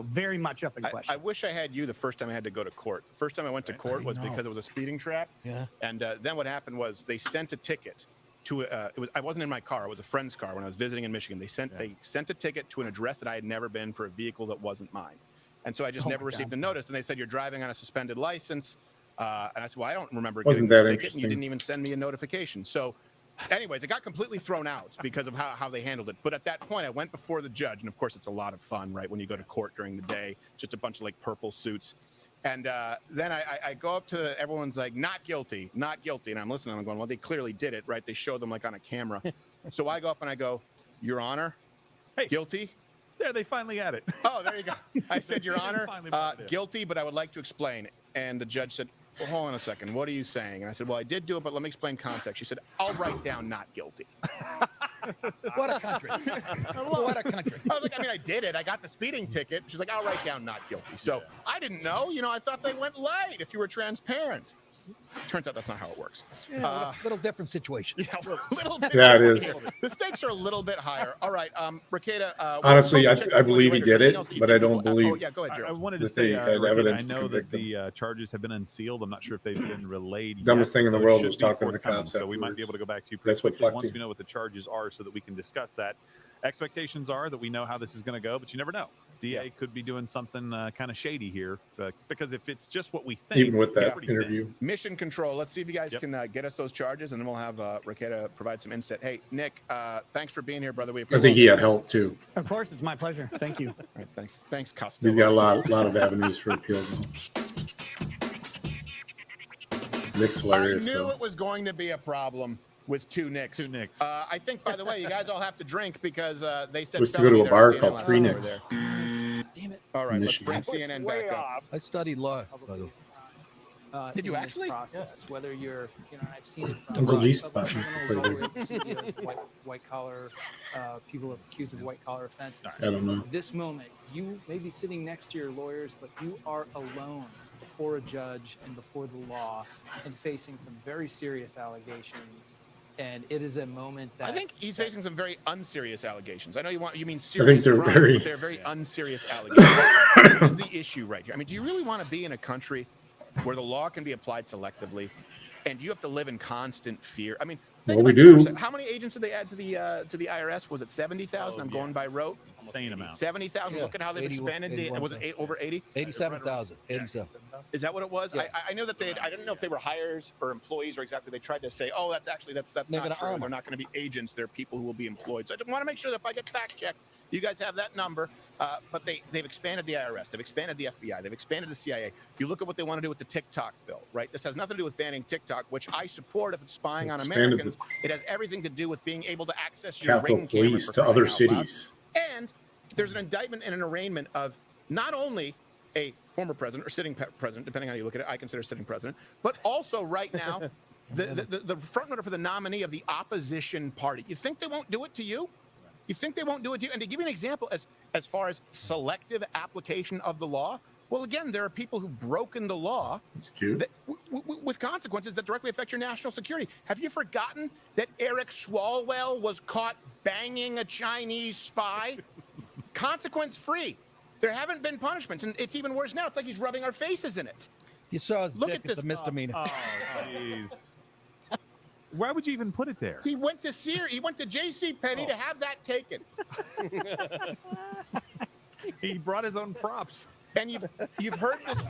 very much up in question.
I wish I had you the first time I had to go to court. The first time I went to court was because it was a speeding trap.
Yeah.
And then what happened was they sent a ticket to I wasn't in my car. It was a friend's car when I was visiting in Michigan. They sent a ticket to an address that I had never been for a vehicle that wasn't mine. And so I just never received a notice. And they said, you're driving on a suspended license. And I said, well, I don't remember
Wasn't
getting this
that
ticket. And you
interesting?
didn't even send me a notification. So anyways, it got completely thrown out because of how they handled it. But at that point, I went before the judge. And of course, it's a lot of fun, right? When you go to court during the day, just a bunch of like purple suits. And then I go up to everyone's like, not guilty, not guilty. And I'm listening. I'm going, well, they clearly did it, right? They showed them like on a camera. So I go up and I go, Your Honor, guilty.
There, they finally had it.
Oh, there you go. I said, Your Honor,
Finally brought it in.
guilty, but I would like to explain. And the judge said, well, hold on a second. What are you saying? And I said, well, I did do it, but let me explain context. She said, I'll write down not guilty.
What a country. What a country.
I was like, I mean, I did it. I got the speeding ticket. She's like, I'll write down not guilty. So I didn't know. I thought they went light if you were transparent. Turns out that's not how it works.
Yeah, little different situation.
Yeah, a little bit.
Yeah, it
different
is.
here. The stakes are a little bit higher. All right, Rakeda.
Honestly,
check
I believe he did it,
anything else that you
but I
think
don't
people-
believe
Oh, yeah, go ahead,
I
Gerald.
wanted to
that
say,
they had
Rakeda,
evidence
I
to
know that
convict him.
the charges have been unsealed. I'm not sure if they've been relayed.
Dumbest
yet,
thing in the
but
world
should
was
be
talking to the
forthcoming,
cops
So we might be
afterwards.
able to go back to you
That's what
quickly
fucked
once
him.
we know what the charges are, so that we can discuss that. Expectations are that we know how this is going to go, but you never know. DA could be doing something kind of shady here, because if it's just what we think,
Even with that
pretty
interview.
Mission Control. Let's see if you guys can get us those charges, and then we'll have Raketa provide some insight. Hey, Nick, thanks for being here, brother. We
I
appreciate
think he had help too.
Of course, it's my pleasure. Thank you.
All right, thanks, Costello.
He's got a lot of avenues for appeal. Nick's hilarious.
I knew
So.
it was going to be a problem with two Nicks. I think, by the way, you guys all have to drink because they said.
We used to go to a
felony
bar
there on
called
CNN
Three
last
Nicks.
Damn it! All right, let's bring
Michigan.
CNN back up.
I studied law, by the way.
Did you
in this
actually?
process, whether you're, I've seen it from
Uncle G's
public
spot used to
criminals all
play
the way to CEOs, white collar people accused of white collar offenses.
I don't know.
This moment, you may be sitting next to your lawyers, but you are alone before a judge and before the law, and facing some very serious allegations. And it is a moment that
I think he's facing some very unserious allegations. I know you mean
I
serious
think they're
crimes,
very-
but they're very unserious allegations. This is the issue right here. I mean, do you really want to be in a country where the law can be applied selectively, and you have to live in constant fear? I mean, think
Well, we
about this for a
do.
second. How many agents did they add to the IRS? Was it 70,000? I'm going by rote.
Insane amount.
70,000.
Yeah,
Look at how they've
80
expanded. Was it over 80?
87,000. 87.
Is that what it was?
Yeah.
I know that I didn't know if they were hires or employees or exactly. They tried to say, oh, that's
They're
not
gonna
true.
arm
They're not going to be agents. They're people who will be employed. So I just want to make sure that if I get fact checked, you guys have that number. But they've expanded the IRS. They've expanded the FBI. They've expanded the CIA. You look at what they want to do with the TikTok bill, right? This has nothing to do with banning TikTok, which I support if it's spying on
Expanded
Americans. It has everything to do with being able to access your
Capitol
ring camera
Police
for
to
crying
other
out loud.
cities.
And there's an indictment and an arraignment of not only a former president or sitting president, depending on how you look at it, I consider sitting president, but also right now, the front runner for the nominee of the opposition party. You think they won't do it to you? You think they won't do it to you? And to give you an example, as far as selective application of the law, well, again, there are people who've broken the law with consequences that directly affect your national security. Have you forgotten that Eric Swalwell was caught banging a Chinese spy? Consequence-free. There haven't been punishments, and it's even worse now. It's like he's rubbing our faces in it.
You saw his
Look
dick.
at this.
It's a misdemeanor.
Oh, jeez. Why would you even put it there?
He went to Sears. He went to J.C. Penney to have that taken.
He brought his own props.
And you've heard this.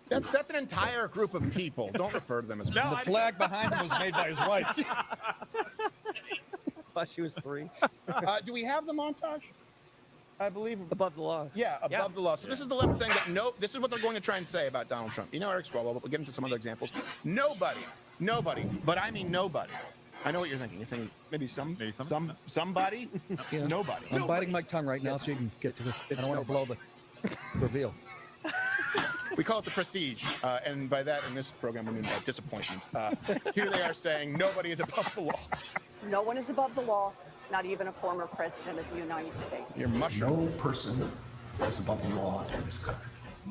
That's an entire group of people. Don't refer to them as.
The flag behind him was made by his wife.
Plus, she was 3.
Do we have the montage? I believe
Above the law.
Yeah, above the law. So this is the left saying that no. This is what they're going to try and say about Donald Trump. You know, Eric Swalwell, but we'll get into some other examples. Nobody, but I mean nobody. I know what you're thinking. You're thinking maybe somebody.
Yeah.
Nobody.
I'm biting my tongue right now so you can get to the. I don't want to blow the reveal.
We call it the prestige, and by that in this program we mean by disappointment. Here they are saying nobody is above the law.
No one is above the law, not even a former president of the United States.
You're mushroom.
No person is above the law in this country.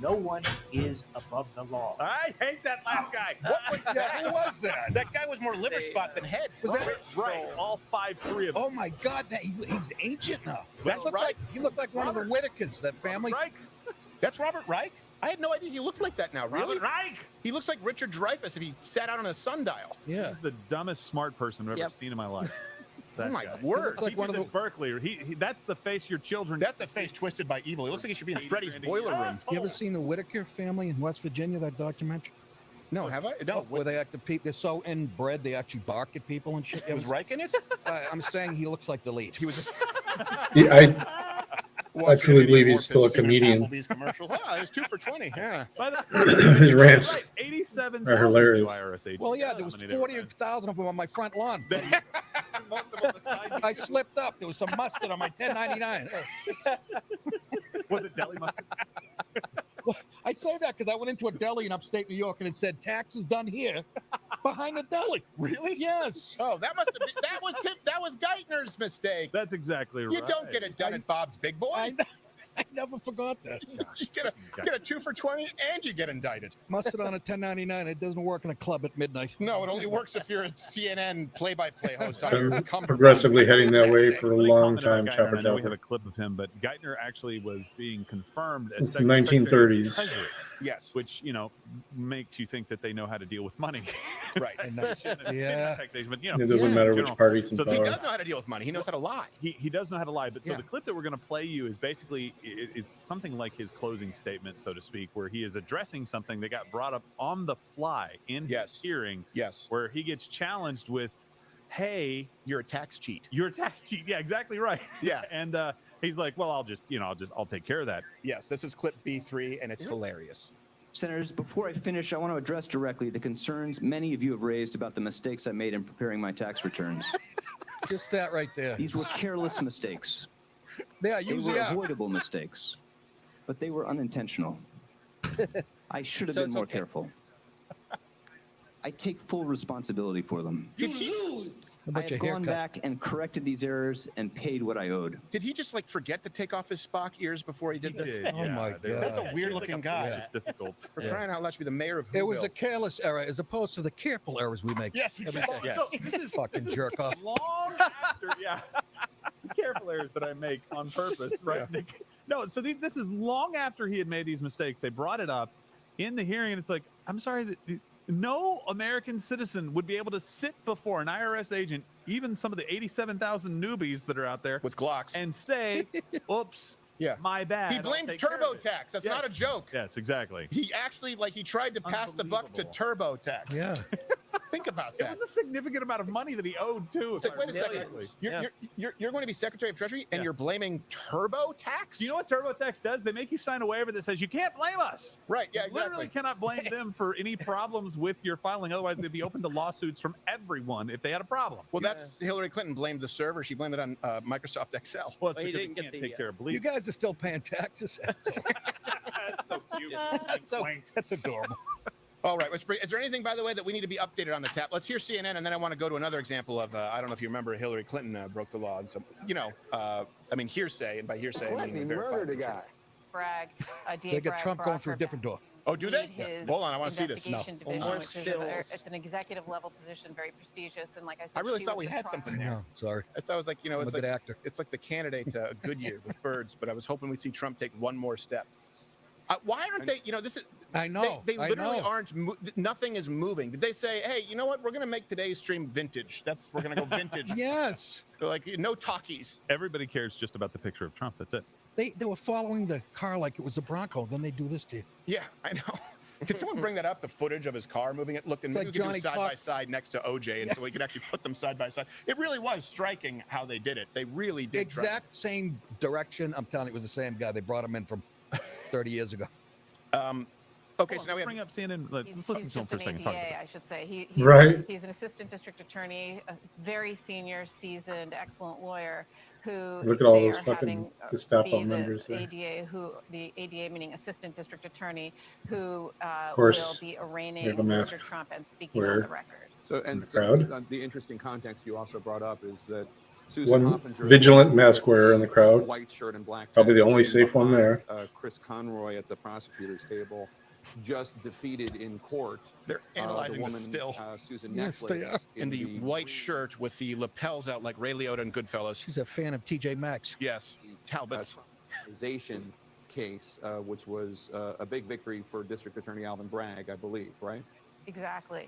No one is above the law.
I hate that last guy.
What was that?
Who was that?
That guy was more liver spot than head.
Was that
right? All 5'3" of them.
Oh my God! He's ancient now.
That's
right. He looked like one of the Whitakers. That family.
Reich. That's Robert Reich. I had no idea he looked like that now. Really?
Robert Reich.
He looks like Richard Dreyfuss if he sat out on a sundial.
Yeah.
He's the dumbest smart person I've ever seen in my life.
Oh my
guy.
word!
Like one of the Berkeley. He that's the face your children.
That's a face twisted by evil. He looks like he should be in Freddy's boiler room.
You ever seen the Whitaker family in West Virginia? That documentary?
No, have I? No.
Where they act they're so inbred they actually bark at people and shit.
Was Reich in it?
I'm saying he looks like the lead.
He was just.
I truly believe he's still a comedian.
Applebee's commercial. Wow, it was 2 for $20. Yeah.
His rants
87
are hilarious.
IRS agents.
Well, yeah, there was 40,000 of them on my front lawn. I slipped up. There was some mustard on my 1099.
Was it deli mustard?
Well, I say that because I went into a deli in upstate New York and it said taxes done here behind the deli.
Really?
Yes.
Oh, that must have been. That was Geithner's mistake.
That's exactly right.
You don't get it done at Bob's Big Boy.
I never forgot that.
You get a 2 for $20 and you get indicted.
Mustard on a 1099. It doesn't work in a club at midnight.
No, it only works if you're a CNN play-by-play host.
Been progressively heading that way for a long time.
I know we have a clip of him, but Geithner actually was being confirmed as
Since the 1930s.
Yes.
Which, makes you think that they know how to deal with money.
Right.
Yeah. Taxation, but,
It doesn't matter which party's in
He
power.
does know how to deal with money. He knows how to lie.
He does know how to lie. But so
Yeah.
the clip that we're going to play you is basically is something like his closing statement, so to speak, where he is addressing something that got brought up on the fly in his hearing.
Yes.
Where he gets challenged with, "Hey,
you're a tax cheat.
You're a tax cheat." Yeah, exactly right.
Yeah.
And he's like, "Well, I'll take care of that."
Yes, this is clip B3, and it's hilarious.
Senators, before I finish, I want to address directly the concerns many of you have raised about the mistakes I made in preparing my tax returns.
Just that right there.
These were careless mistakes.
Yeah,
They
usually
were
are.
avoidable mistakes, but they were unintentional. I should have
So
been
it's
more
okay.
careful. I take full responsibility for them.
You lose.
I have gone back and corrected these errors and paid what I owed.
Did he just forget to take off his Spock ears before he did this?
did, Oh, yeah. my
That's a
God.
weird looking guy.
It's difficult.
For crying out loud, should be the mayor of
It was
Whoville.
a careless error as opposed to the careful errors we make.
Yes,
every
exactly.
day.
So this is
fucking jerk off.
Long after, careful errors that I make on purpose, right, Nick? No, so this is long after he had made these mistakes. They brought it up in the hearing, and it's like, I'm sorry, that no American citizen would be able to sit before an IRS agent, even some of the 87,000 newbies that are out there
with Glocks,
and say, "Oops, my bad."
He
I'll
blamed
take care of it."
TurboTax. That's
Yes.
not a joke.
Yes, exactly.
He actually he tried to pass the buck to TurboTax.
Yeah.
Think about
It
that.
was a significant amount of money that he owed too.
It's like, wait a second. You're going to be Secretary of Treasury and you're blaming TurboTax?
Do you know what TurboTax does? They make you sign a waiver that says you can't blame us.
Right. Yeah.
You literally
Exactly.
cannot blame them for any problems with your filing. Otherwise, they'd be open to lawsuits from everyone if they had a problem.
Well, that's Hillary Clinton blamed the server. She blamed it on Microsoft Excel.
Well, it's because they can't take care of bleach.
You guys are still paying taxes.
That's so cute.
That's adorable.
All right. Is there anything, by the way, that we need to be updated on the tap? Let's hear CNN, and then I want to go to another example of, I don't know if you remember, Hillary Clinton broke the law. And some, hearsay, and by hearsay, I mean verified.
the guy.
Bragg, DA
They got
Bragg
Trump
brought
going
her
through a different door.
Oh, do they?
lead his
Hold on, I want to see this.
investigation division,
More
which is
stills.
it's an executive level position, very prestigious, and like I said,
I really
she
thought
was
we
the
had
trial-
something there.
No, sorry.
I thought it was like,
I'm a
it's
good
like
actor.
it's like the candidate to Goodyear with birds, but I was hoping we'd see Trump take one more step. Why aren't they? This is.
I know.
They
I
literally
know.
aren't. Nothing is moving. Did they say, hey, you know what? We're going to make today's stream vintage. We're going to go vintage.
Yes.
They're like, no talkies.
Everybody cares just about the picture of Trump. That's it.
They were following the car like it was a Bronco. Then they do this to you.
Yeah, I know. Can someone bring that up? The footage of his car moving it looked, and
It's
maybe
like
we could do
Johnny
side by
Cox.
side next to OJ, and so we could actually put them side by side. It really was striking how they did it. They really did. try.
Exact same direction. I'm telling you, it was the same guy. They brought him in from 30 years ago.
Okay, so now we have.
Bring up CNN. Let's
He's
listen to him
just
for a
an
second. Talk about
ADA,
this.
I should say. He's an assistant district attorney, a very senior, seasoned, excellent lawyer who
Look at all
they
those
are
fucking
having
Gestapo
be
members
the
there.
ADA meaning assistant district attorney who
course,
will be
they have
arraigning
a mask
Mr. Trump and speaking on
wearer
the record.
So,
in
and
the
so,
crowd.
the interesting context you also brought up is that Susan
One
Hoffinger,
vigilant mask wearer in the crowd.
white shirt and black
Probably the
tie,
only
sitting
safe one
behind,
there.
Chris Conroy at the prosecutor's table, just defeated in court.
They're analyzing
the woman,
still.
Susan
Yes, they
Necklace
are. In the white shirt with the lapels out like Ray Liotta and Goodfellas.
She's a fan of TJ Maxx.
Yes, Talbot's.
Traumatization case, which was a big victory for District Attorney Alvin Bragg, I believe, right?
Exactly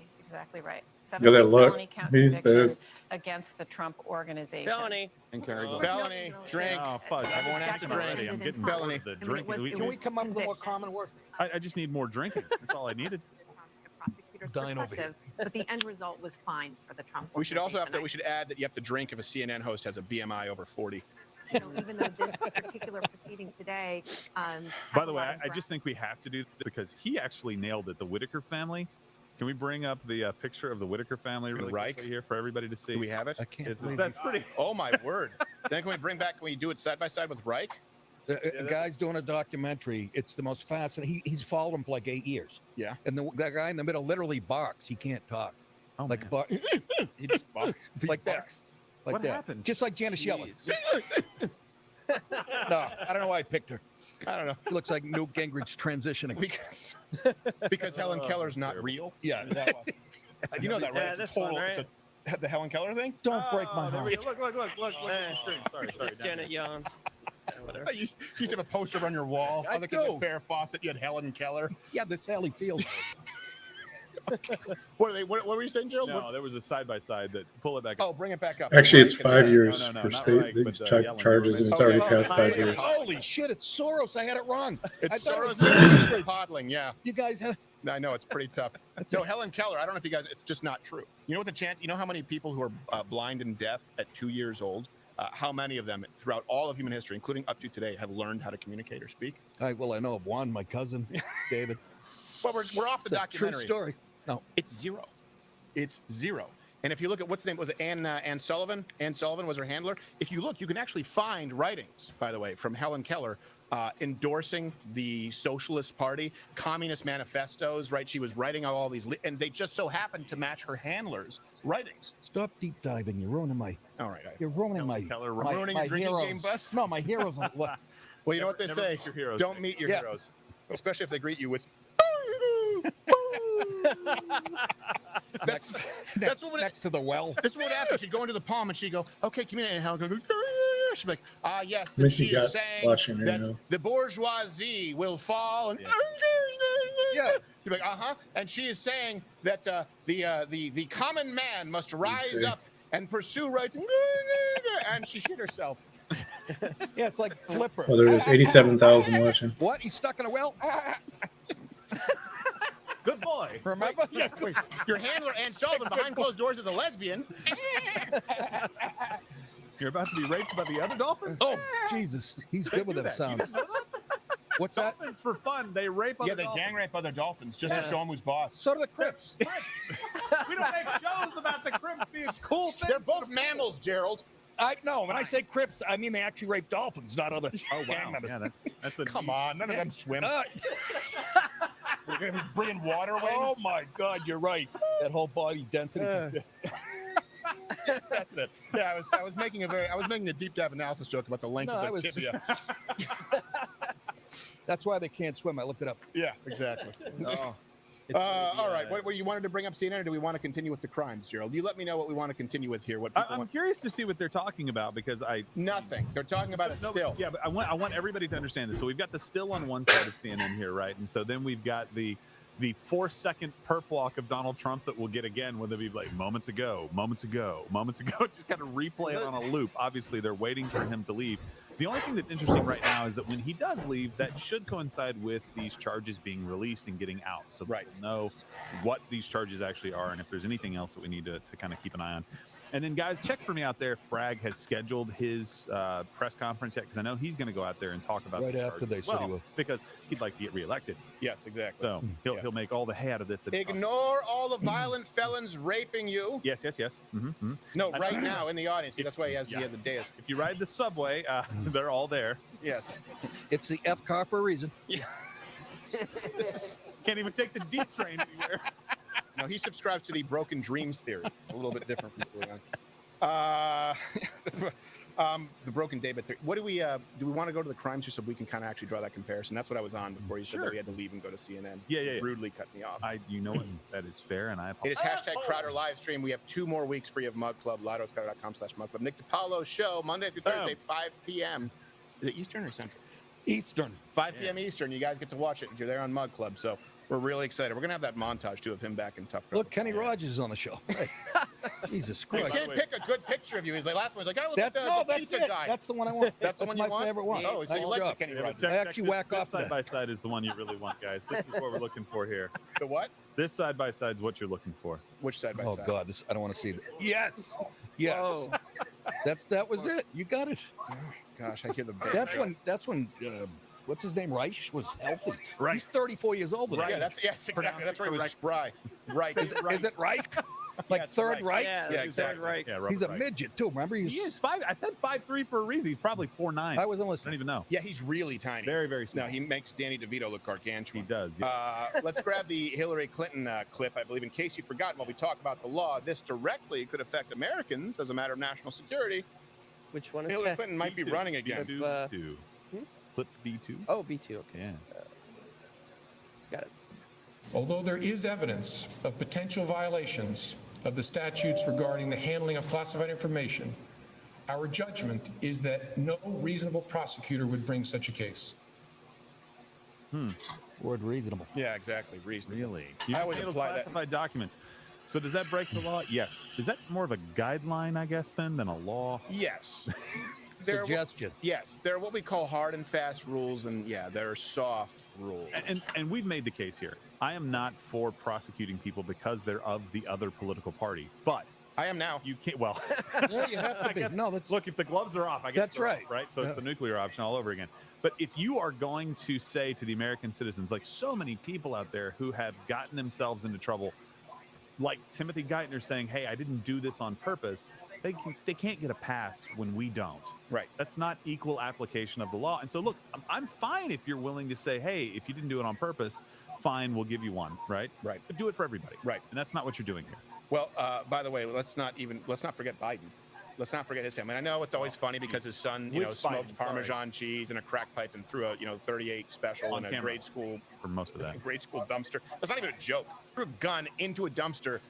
right.
Look at that
17
look.
felony count
He's
convictions
pissed.
against the Trump organization.
Felony.
And Carrie Gold.
Felony, drink.
Oh, fuck.
Everyone has to
already.
drink.
I'm getting
Felony.
the
I mean, it
drinking.
was-
Can we come up with a more common word?
I just need more drinking. That's all I needed.
prosecutor's
Dying over here.
perspective, but the end result was fines for the Trump.
We should also have to.
organization.
We should add that you have to drink if a CNN host has a BMI over 40.
Even though this particular proceeding today.
By
has
the
a
way,
lot of
I just think we have to do this because he actually nailed it. The Whitaker family. Can we bring up the picture of the Whitaker family really
Reich?
quickly here for everybody to see?
Do we have it?
I can't
It's,
believe
that's pretty.
Oh my word! Then can we bring back? Can we do it side by side with Reich?
The guy's doing a documentary. It's the most fascinating. He's followed him for like 8 years.
Yeah.
And the guy in the middle literally barks. He can't talk.
Oh,
like
man.
bark.
He just barks.
Like that. Like
What
that.
happened?
Just like Janet Yellen. No, I don't know why I picked her.
I don't know.
She looks like Newt Gingrich transitioning.
Because Helen
Oh,
Keller's
that's
not
terrible.
real.
Yeah.
Is that why? You know that, right?
Yeah,
It's a
this
total.
one, right?
It's the Helen Keller thing.
Don't break my
Oh, there
heart.
we go. Look. Look.
Hey,
Sorry.
it's Janet Yellen.
Whatever. You used to have a poster on your wall.
I
Other kids had
do.
Farrah Fawcett. You had Helen Keller.
Yeah, the Sally Field.
What are they? What were you saying, Gerald?
No, there was a side by side that pull it back.
Oh, bring it back up.
Actually, it's 5
No,
years
no, no,
for
not
state
Reich,
these
but,
type
Yellen,
charges, and it's already past 5 years.
Holy shit! It's Soros. I had it wrong.
It's
I thought it
Soros
was-
Podling. Yeah.
You guys had.
I know it's pretty tough. So Helen Keller, I don't know if you guys, it's just not true. You know what the chance? You know how many people who are blind and deaf at 2 years old? How many of them throughout all of human history, including up to today, have learned how to communicate or speak?
Well, I know of one, my cousin, David.
Well, we're off the
It's a
documentary.
True story. No,
it's zero. It's zero. And if you look at what's the name, was it Ann Sullivan? Ann Sullivan was her handler. If you look, you can actually find writings, by the way, from Helen Keller endorsing the Socialist Party, communist manifestos, right? She was writing all these, and they just so happened to match her handler's writings.
Stop deep diving. You're ruining my.
All right.
You're ruining
Helen
my.
Keller,
my,
ruining
my
your drinking
heroes.
game bus?
No, my heroes. What?
Well, you know what they
Never
say.
meet your heroes,
Don't
Nick.
meet your
Yeah.
heroes, especially if they greet you with. That's what would
next to the well.
This is what would happen. She'd go into the palm and she'd go, "Okay, community," and Helen would go, she'd be like, "Ah, yes."
I
And
think
she
you
is
got
saying
watching right
that
now.
the bourgeoisie will fall. And
Yeah.
you'd be like, and she is saying that the common man must rise
see.
up and pursue rights. And she shit herself.
Yeah, it's like Flipper.
Well, there is 87,000 watching.
What? He's stuck in a well?
Good boy.
Remember?
Yeah, wait, your handler, Ann Sullivan, behind closed doors is a lesbian.
You're about to be raped by the other dolphins?
Oh, Jesus. He's
They
good with
do
them
that. You
sounds.
didn't know that?
What's that?
Dolphins for fun. They rape other
Yeah, they
dolphins.
gang rape other dolphins just to show them who's boss.
So do the Crips.
We don't make shows about the Crips being cool things.
They're both mammals, Gerald.
I know. When I say Crips, I mean they actually rape dolphins, not other. Oh, wow.
Yeah, that's a
Come
niche.
on, none of them swim.
Uh,
We're gonna be bringing water wings.
oh, my God. You're right. That whole body density.
That's it. Yeah, I was making a deep dive analysis joke about the length
No, I
of
was-
the tibia.
That's why they can't swim. I looked it up.
Yeah, exactly.
Oh.
All right. What you wanted to bring up CNN, or do we want to continue with the crimes, Gerald? You let me know what we want to continue with here. What people
I'm
want.
curious to see what they're talking about because
Nothing. They're talking about a
No,
still.
Yeah, but I want everybody to understand this. So we've got the still on one side of CNN here, right? And so then we've got the 4-second perp walk of Donald Trump that we'll get again, where they'll be like moments ago, just kind of replay it on a loop. Obviously, they're waiting for him to leave. The only thing that's interesting right now is that when he does leave, that should coincide with these charges being released and getting out. So
right.
we'll know what these charges actually are and if there's anything else that we need to kind of keep an eye on. And then, guys, check for me out there if Bragg has scheduled his press conference yet, because I know he's going to go out there and talk about
Right
the
after
charges
they
as
said he
well,
will.
because he'd like to get reelected.
Yes, exactly.
So he'll make all the hay out of this. that he possibly
Ignore all the violent felons raping you.
Yes. Mm-hmm.
No, right now in the audience. See, that's why he has a dais.
If you ride the subway, they're all there.
Yes.
It's the F car for a reason.
Yeah.
Can't even take the D train anywhere.
No, he subscribes to the broken dreams theory. It's a little bit different from Julian. The broken David theory. What do we want to go to the crimes just so we can kind of actually draw that comparison? That's what I was on before you said that we had to leave and go to CNN.
Yeah.
Rudely cut me off.
You know what? That is fair, and I
It
apologize.
is #Crowder live stream. We have 2 more weeks free of Mug Club. LottoCrowder.com/Mug Club. Nick DiPaolo's show Monday through Thursday, 5 p.m. Is it Eastern or Central?
Eastern.
5 p.m. Eastern. You guys get to watch it. You're there on Mug Club, so we're really excited. We're gonna have that montage too of him back in Tough.
Look, Kenny Rogers is on the show. Right. Jesus
You
Christ.
can't pick a good picture of you. He's like last one was like, "I look at
No,
the
that's
pizza
it.
guy."
That's the one I want.
That's the one you
my
want.
favorite one.
Oh, so you
Nice
like the
job.
Kenny
Yeah,
Rogers?
but
I actually whack
this
off
side
that.
by side is the one you really want, guys. This is what we're looking for here.
The what?
This side by side is what you're looking for.
Which side by
Oh
side?
God, I don't want to see that. Yes. That was it. You got it.
Oh, gosh, I hear the.
That's when. What's his name? Reich was healthy.
Right.
He's 34 years old.
Right. Yeah, yes, exactly. That's where he was spry. Right.
Is it Reich? Like
it's
third Reich?
Yeah, exactly.
Yeah,
He's a
right.
midget too. Remember?
He is 5. I said 5'3" for a reason. He's probably 4'9".
I wasn't
I
listening.
don't even know.
Yeah, he's really tiny.
Very, very small.
No, he makes Danny DeVito look gargantuan.
He does. Yeah.
Let's grab the Hillary Clinton clip. I believe, in case you've forgotten, while we talk about the law, this directly could affect Americans as a matter of national security.
Which one is
Hillary
that?
Clinton might be running again.
B2. Clip B2.
Oh, B2. Okay.
Yeah.
Got it.
Although there is evidence of potential violations of the statutes regarding the handling of classified information, Our judgment is that no reasonable prosecutor would bring such a case.
Word reasonable.
Yeah, exactly. Reasonable.
Really? You
I
can
always
handle
apply that.
classified documents. So does that break the law? Yes. Is that more of a guideline, I guess, then, than a law?
Yes.
Suggestion.
Yes, they're what we call hard and fast rules, and yeah, they're soft rules.
And we've made the case here. I am not for prosecuting people because they're of the other political party, but
I am now.
You can't. Well,
Yeah, you have to
I
be.
guess,
No, that's
look. If the gloves are off, I guess
That's
they're
right.
off, right? So
Yeah.
it's the nuclear option all over again. But if you are going to say to the American citizens, like so many people out there who have gotten themselves into trouble, like Timothy Geithner saying, "Hey, I didn't do this on purpose," they can't get a pass when we don't.
Right.
That's not equal application of the law. And so, look, I'm fine if you're willing to say, "Hey, if you didn't do it on purpose, fine, we'll give you one." Right.
Right.
But do it for everybody.
Right.
And that's not what you're doing here.
Well, by the way, let's not forget Biden. Let's not forget his family. And I know it's always funny because his son,
Which
smoked
Biden? Sorry.
Parmesan cheese in a crack pipe and threw a 38 special
On
in a
camera.
grade school
For most of that.
grade school dumpster. That's not even a joke. Threw a gun into a dumpster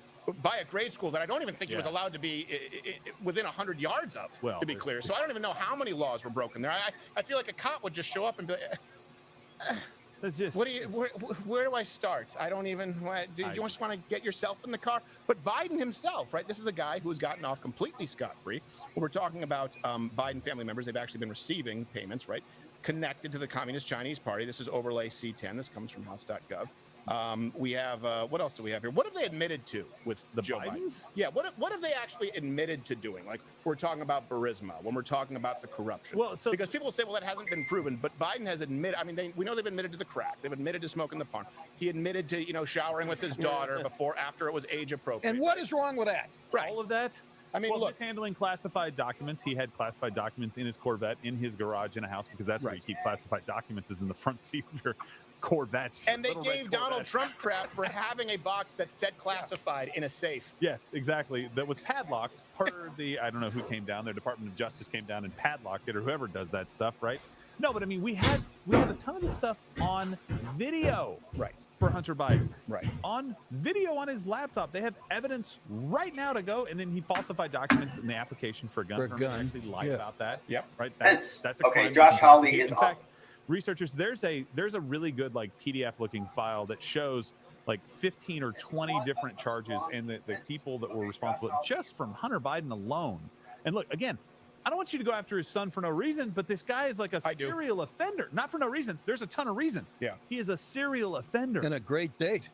by a grade school that I don't even think he was
Yeah.
allowed to be within 100 yards of,
Well,
to be clear. So I don't even know how many laws were broken there. I feel like a cop would just show up and be like,
That's just
where do I start? I don't even. Do you just want to get yourself in the car? But Biden himself, right? This is a guy who has gotten off completely scot-free. When we're talking about Biden family members, they've actually been receiving payments, right, connected to the Communist Chinese Party. This is overlay C10. This comes from House.gov. We have what else do we have here? What have they admitted to with
The
Joe Biden?
Bidens?
Yeah, what have they actually admitted to doing? Like we're talking about Burisma, when we're talking about the corruption.
Well, so
because people say, well, that hasn't been proven, but Biden has admitted. I mean, we know they've admitted to the crack. They've admitted to smoking the porn. He admitted to showering with his daughter after it was age appropriate.
And what is wrong with that?
Right.
all of that.
I mean,
Well,
look.
mishandling classified documents. He had classified documents in his Corvette in his garage in a house because that's where you keep classified documents is in the front seat of your Corvette.
And they
Little red
gave Donald
Corvette.
Trump crap for having a box that said classified in a safe.
Yes, exactly. That was padlocked per the, I don't know who came down there, Department of Justice came down and padlocked it or whoever does that stuff, right? No, but I mean, we had a ton of this stuff on video.
Right.
For Hunter Biden.
Right.
On video on his laptop. They have evidence right now to go, and then he falsified documents in the application for a gun.
For a
permit.
gun.
Actually lied
Yeah.
about that.
Yep.
Right.
That's
a
okay.
crime
Josh
you can
Hawley
prosecute.
is
In fact, researchers, there's a really good like PDF looking file that shows like 15 or 20 different charges and the people that were responsible just from Hunter Biden alone. And look, again, I don't want you to go after his son for no reason, but this guy is like a serial offender. Not for no reason. There's a ton of reason.
Yeah.
He is a serial offender.
And a great date.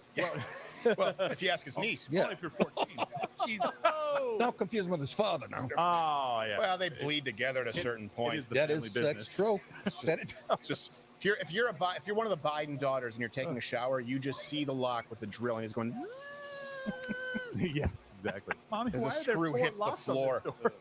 Well, if you ask his niece.
Yeah.
Only if you're 14.
Don't confuse him with his father now.
Oh, yeah.
Well, they bleed together at a certain point.
That is that's true.
It's just if you're one of the Biden daughters and you're taking a shower, you just see the lock with the drill and it's going.
Yeah, exactly. Mommy,
As
why
a
are there
screw
4
hits the
locks on this
floor.
door?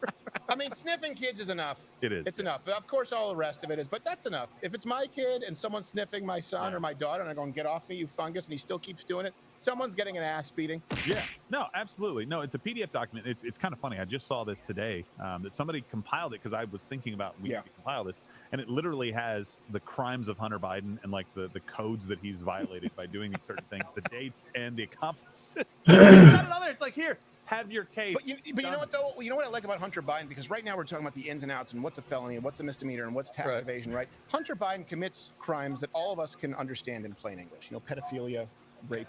I mean, sniffing kids is enough.
It is.
It's enough. Of course, all the rest of it is, but that's enough. If it's my kid and someone's sniffing my son or my daughter and I'm going, get off me, you fungus, and he still keeps doing it, someone's getting an ass beating.
Yeah, no, absolutely. No, it's a PDF document. It's kind of funny. I just saw this today that somebody compiled it because I was thinking about we need to compile this. And it literally has the crimes of Hunter Biden and like the codes that he's violated by doing these certain things, the dates and the accomplices. It's got it on there. It's like, here, have your case.
But you know what, though? You know what I like about Hunter Biden? Because right now we're talking about the ins and outs and what's a felony and what's a misdemeanor and what's tax evasion, right? Hunter Biden commits crimes that all of us can understand in plain English. You know, pedophilia, rape.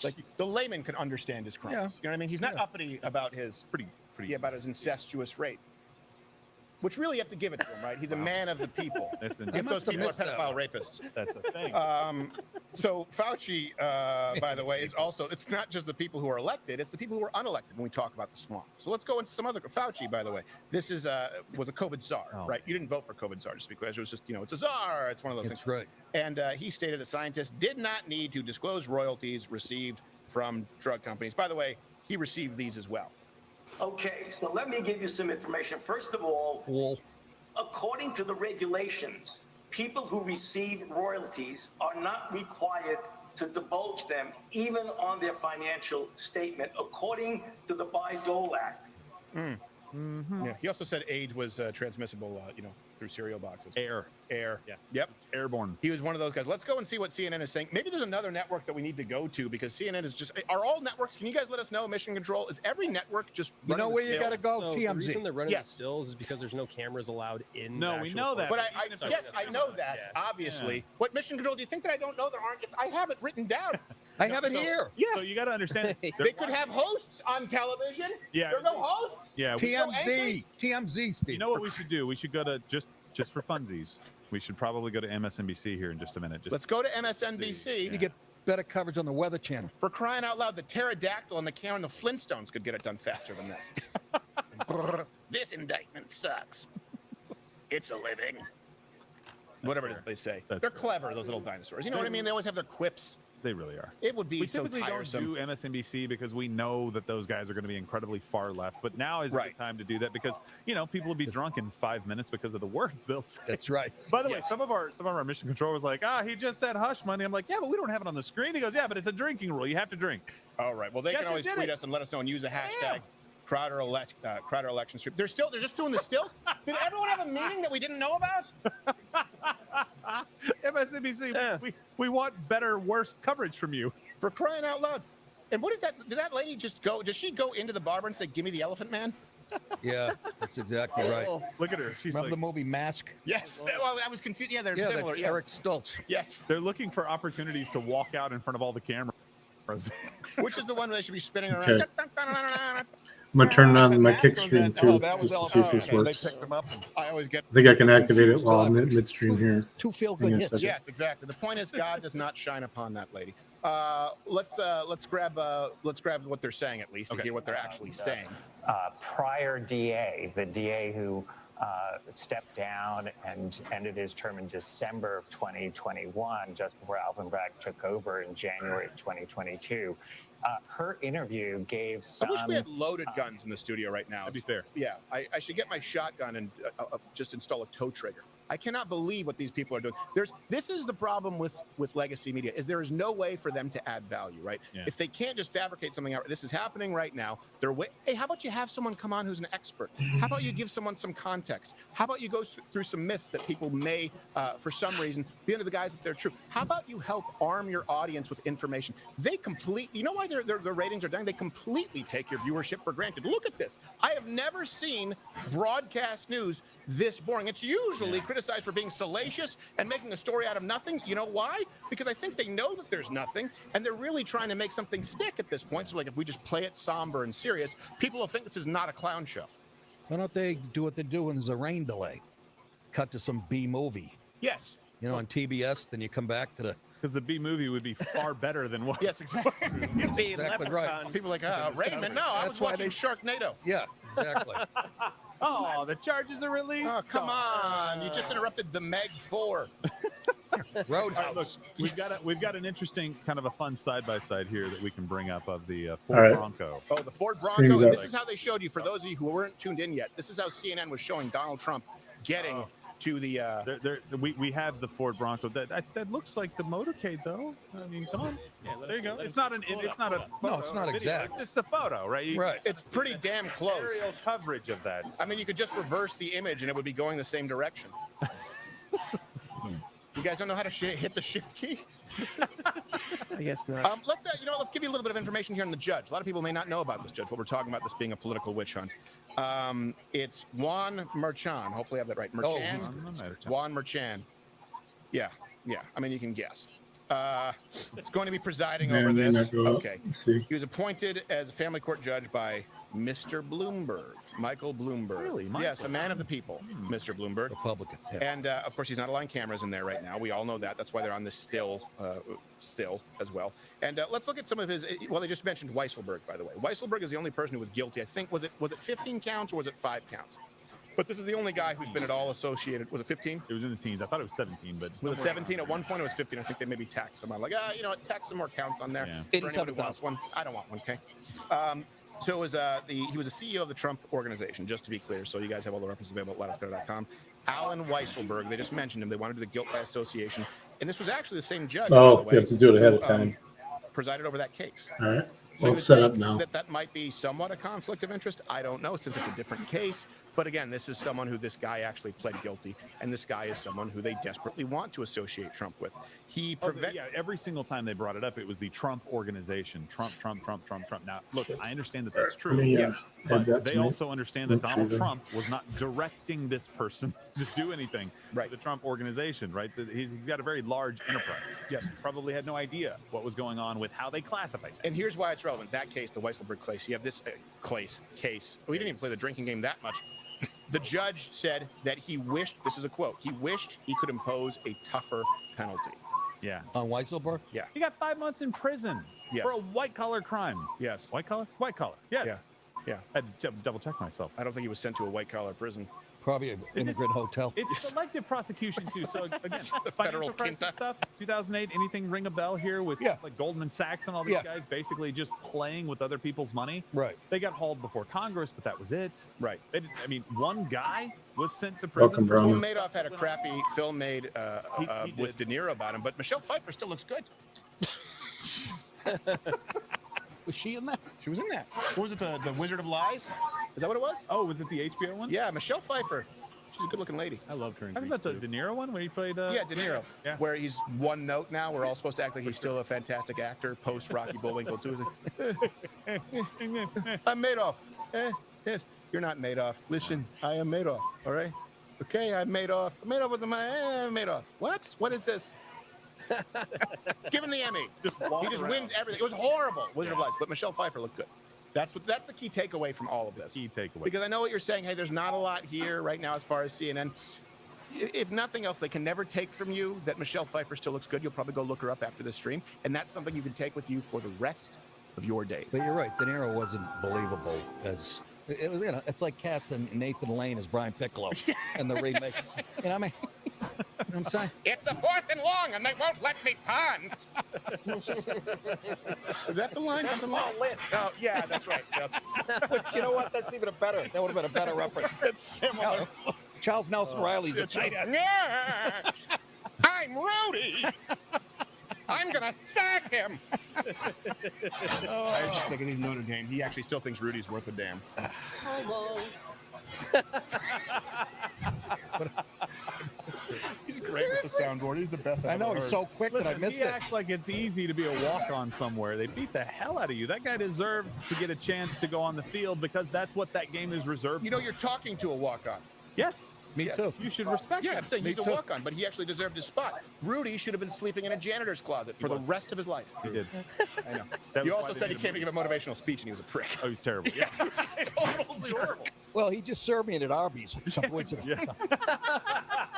Like the layman can understand his crimes.
Yeah.
You know what I mean? He's not uppity about his about his incestuous rape. Which really you have to give it to him, right? He's a man of the people.
That's
if those people are pedophile rapists.
That's a thing.
So Fauci, by the way, is also, it's not just the people who are elected, it's the people who are unelected when we talk about the swamp. So let's go into some other, Fauci, by the way, this is was a COVID czar, right? You didn't vote for COVID czar just because it was just, it's a czar. It's one of those
That's
things.
right.
And he stated that scientists did not need to disclose royalties received from drug companies. By the way, he received these as well.
Okay, so let me give you some information. First of all, according to the regulations, people who receive royalties are not required to divulge them even on their financial statement, according to the Bayh-Dole Act.
Yeah. He also said AIDS was transmissible, through cereal boxes.
Air.
Yeah. Yep.
It's airborne.
He was one of those guys. Let's go and see what CNN is saying. Maybe there's another network that we need to go to because CNN is just. Are all networks? Can you guys let us know? Mission Control. Is every network just?
You know where you got to go?
So
TMZ.
the reason they're running
Yes.
the stills is because there's no cameras allowed in.
No,
the
we
actual
know that.
But
courtroom.
I know that. Obviously. What Mission Control? Do you think that I don't know there aren't? I have it written down.
I have it here.
Yeah.
So you got to understand.
They could have hosts on television.
Yeah.
There are no hosts.
Yeah.
TMZ, Steve.
You know what we should do? We should go to just for funsies. We should probably go to MSNBC here in just a minute.
Let's go to MSNBC.
You get better coverage on the Weather Channel.
For crying out loud, the pterodactyl and the camera and the Flintstones could get it done faster than this. This indictment sucks. It's a living. Whatever it is they say. They're clever, those little dinosaurs. You know what I mean? They always have their quips.
They really are.
It would be
We
so
typically
tiresome.
don't do MSNBC because we know that those guys are going to be incredibly far left. But now is the time to do that because people will be drunk in 5 minutes because of the words they'll say.
That's right.
By the way, some of our mission control was like, he just said hush money. I'm like, yeah, but we don't have it on the screen. He goes, yeah, but it's a drinking rule. You have to drink.
All right. Well, they
Yes,
can
you
always
did
tweet
it.
us and let us know and use the hashtag Crowder election stream. They're just doing the stills. Did everyone have a meeting that we didn't know about?
MSNBC, we want better, worse coverage from you.
For crying out loud. And what is that? Did that lady just go? Does she go into the barber and say, "Give me the elephant man"?
Yeah, that's exactly right.
Look at her. She's
Remember the movie Mask?
Yes. Well, I was confused. Yeah, they're similar.
That's
Yes.
Eric Stoltz.
Yes.
They're looking for opportunities to walk out in front of all the cameras.
Which is the one where they should be spinning around?
Okay. I'm gonna turn on my kick stream too,
that was
just to see if this
okay.
works.
They picked them up. I always get.
I think I can activate it while I'm midstream here.
Two feel
Hang on a second.
Yes, exactly. The point is, God does not shine upon that lady. Let's grab what they're saying at least to hear what they're actually saying.
Prior DA, the DA who stepped down and ended his term in December of 2021, just before Alvin Bragg took over in January of 2022. Her interview gave some.
I wish we had loaded guns in the studio right now.
That'd be fair.
Yeah, I should get my shotgun and just install a tow trigger. I cannot believe what these people are doing. This is the problem with legacy media is there is no way for them to add value, right?
Yeah.
If they can't just fabricate something out, this is happening right now. Hey, how about you have someone come on who's an expert? How about you give someone some context? How about you go through some myths that people may, for some reason, be under the guise that they're true? How about you help arm your audience with information? You know why their ratings are down? They completely take your viewership for granted. Look at this. I have never seen broadcast news this boring. It's usually criticized for being salacious and making a story out of nothing. You know why? Because I think they know that there's nothing, and they're really trying to make something stick at this point. So, like, if we just play it somber and serious, people will think this is not a clown show.
Why don't they do what they do when there's a rain delay? Cut to some B movie.
Yes.
On TBS, then you come back to the.
Because the B movie would be far better than what.
Yes, exactly.
Exactly right.
People are like, Raymond, no, I was watching Sharknado.
Yeah, exactly.
Oh, the charges are released.
Oh, come on! You just interrupted the Meg 4.
Roadhouse. Look, we've got an interesting kind of a fun side by side here that we can bring up of the
All
Ford
right.
Bronco.
Oh, the Ford Bronco. This is how they showed you. For those of you who weren't tuned in yet, this is how CNN was showing Donald Trump getting to the.
We have the Ford Bronco. That looks like the motorcade, though. I mean, come on. Yeah, there you go. It's not a.
No, it's not
video.
exact.
It's just a photo, right?
Right.
It's pretty damn close.
Aerial coverage of that.
I mean, you could just reverse the image and it would be going the same direction. You guys don't know how to hit the shift key?
I guess not.
Let's give you a little bit of information here on the judge. A lot of people may not know about this judge. What we're talking about, this being a political witch hunt. It's Juan Merchan. Hopefully, I have that right. Merchan. Juan Merchan. Yeah. I mean, you can guess. It's going to be presiding over this. Okay.
Let's see.
He was appointed as a family court judge by Mr. Bloomberg, Michael Bloomberg.
Really? Michael?
Yes, a man of the people, Mr. Bloomberg.
Republican. Yeah.
And of course, he's not allowing cameras in there right now. We all know that. That's why they're on this still as well. And let's look at some of his. Well, they just mentioned Weisselberg, by the way. Weisselberg is the only person who was guilty. I think was it 15 counts or was it 5 counts? But this is the only guy who's been at all associated. Was it 15?
It was in the teens. I thought it was 17, but
was it 17? At one point, it was 15. I think they maybe taxed someone. Like, tax some more counts on there.
Yeah.
For anybody who wants one. I don't want one. Okay. So it was he was a CEO of the Trump organization, just to be clear. So you guys have all the references available at loudandclear.com. Alan Weisselberg. They just mentioned him. They wanted to do the guilt by association, and this was actually the same judge.
Oh,
by the way,
you have to do it ahead of
who,
time.
presided over that case.
All right. Well,
would
it's set
think
up now.
that might be somewhat a conflict of interest. I don't know, since it's a different case. But again, this is someone who this guy actually pled guilty, and this guy is someone who they desperately want to associate Trump with. He
yeah, every single time they brought it up, it was the Trump organization. Trump. Now, look, I understand that that's true.
Yes,
But they also understand that Donald Trump was not directing this person to do anything for the Trump organization, right? He's got a very large enterprise.
Yes.
Probably had no idea what was going on with how they classified that.
And here's why it's relevant. That case, the Weisselberg case, you have this case. We didn't even play the drinking game that much. The judge said that he wished, this is a quote, he wished he could impose a tougher penalty.
Yeah.
On Weisselberg?
Yeah.
He got 5 months in prison for a white-collar crime.
Yes.
White collar? White collar. Yes.
Yeah.
I had to double check myself.
I don't think he was sent to a white-collar prison.
Probably an immigrant hotel.
It's selective prosecution too. So again,
The
financial
federal
crisis
quinta.
stuff, 2008. Anything ring a bell here with like Goldman Sachs and all these guys basically just playing with other people's money?
Right.
They got hauled before Congress, but that was it.
Right.
They didn't, I mean, one guy was sent to prison. For
Well, Madoff had a crappy film made with De Niro about him, but Michelle Pfeiffer still looks good.
Was she in that?
She was in that. What was it? The Wizard of Lies? Is that what it was?
Oh, was it the HBO one?
Yeah, Michelle Pfeiffer. She's a good-looking lady.
I loved her. Talking about the De Niro one where he played.
Yeah, De Niro.
Yeah.
Where he's one note now. We're all supposed to act like he's still a fantastic actor post Rocky Bullwinkle too. I'm Madoff. Yes, you're not Madoff. Listen, I am Madoff. All right. Okay, I'm Madoff. Madoff with my Madoff. What? What is this? Give him the Emmy. He just wins everything. It was horrible. Wizard of Lies, but Michelle Pfeiffer looked good. That's the key takeaway from all of this.
Key takeaway.
Because I know what you're saying. Hey, there's not a lot here right now as far as CNN. If nothing else, they can never take from you that Michelle Pfeiffer still looks good. You'll probably go look her up after this stream, and that's something you can take with you for the rest of your days.
But you're right. De Niro wasn't believable as it was. You know, it's like casting Nathan Lane as Brian Piccolo in the remake. You know what I mean? You know what I'm saying?
It's the 4th and long, and they won't let me punt. Is that the line? Oh, yeah, that's right. Yes.
But you know what? That's even a better. That would have been a better reference.
It's similar.
Charles Nelson Riley's a tight end.
Yeah. I'm Rudy. I'm gonna sack him. I was just thinking he's Notre Dame. He actually still thinks Rudy's worth a damn. He's great with the soundboard. He's the best.
I know, he's so quick that I missed
he
it.
acts like it's easy to be a walk-on somewhere. They beat the hell out of you. That guy deserved to get a chance to go on the field because that's what that game is reserved.
You know, you're talking to a walk-on.
Yes.
Me too.
You should respect
Yeah,
him.
I'm saying he's
Me
a
too.
walk-on, but he actually deserved his spot. Rudy should have been sleeping in a janitor's closet for the rest of his life.
He did.
I know.
That
You
was
also
why
said
they
he
did
came to give a motivational speech, and he was a prick.
Oh, he's terrible. Yeah.
Totally horrible.
Well, he just served me at Arby's. So
Yeah.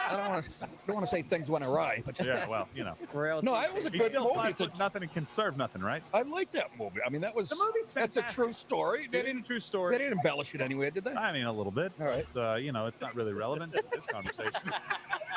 I don't want to say things went awry, but
Yeah, well, you know.
no, it was a
He's
good
still
movie.
5 foot nothing and can serve nothing, right?
I like that movie. I mean, that was
The movie's
that's a
fantastic.
true story.
It is a true story.
They didn't embellish it anyway, did they?
I mean, a little bit.
All right.
But, you know, it's not really relevant to this conversation.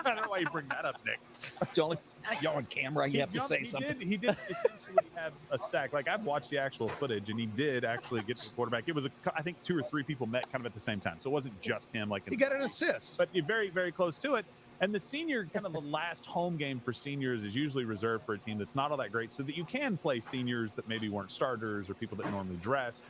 I don't know why you bring that up, Nick.
It's only you're on camera. You have to say something.
He did essentially have a sack. Like, I've watched the actual footage, and he did actually get to the quarterback. It was, I think, 2 or 3 people met kind of at the same time. So it wasn't just him. Like,
He got an assist.
But you're very, very close to it. And the senior, kind of the last home game for seniors is usually reserved for a team that's not all that great so that you can play seniors that maybe weren't starters or people that normally dressed.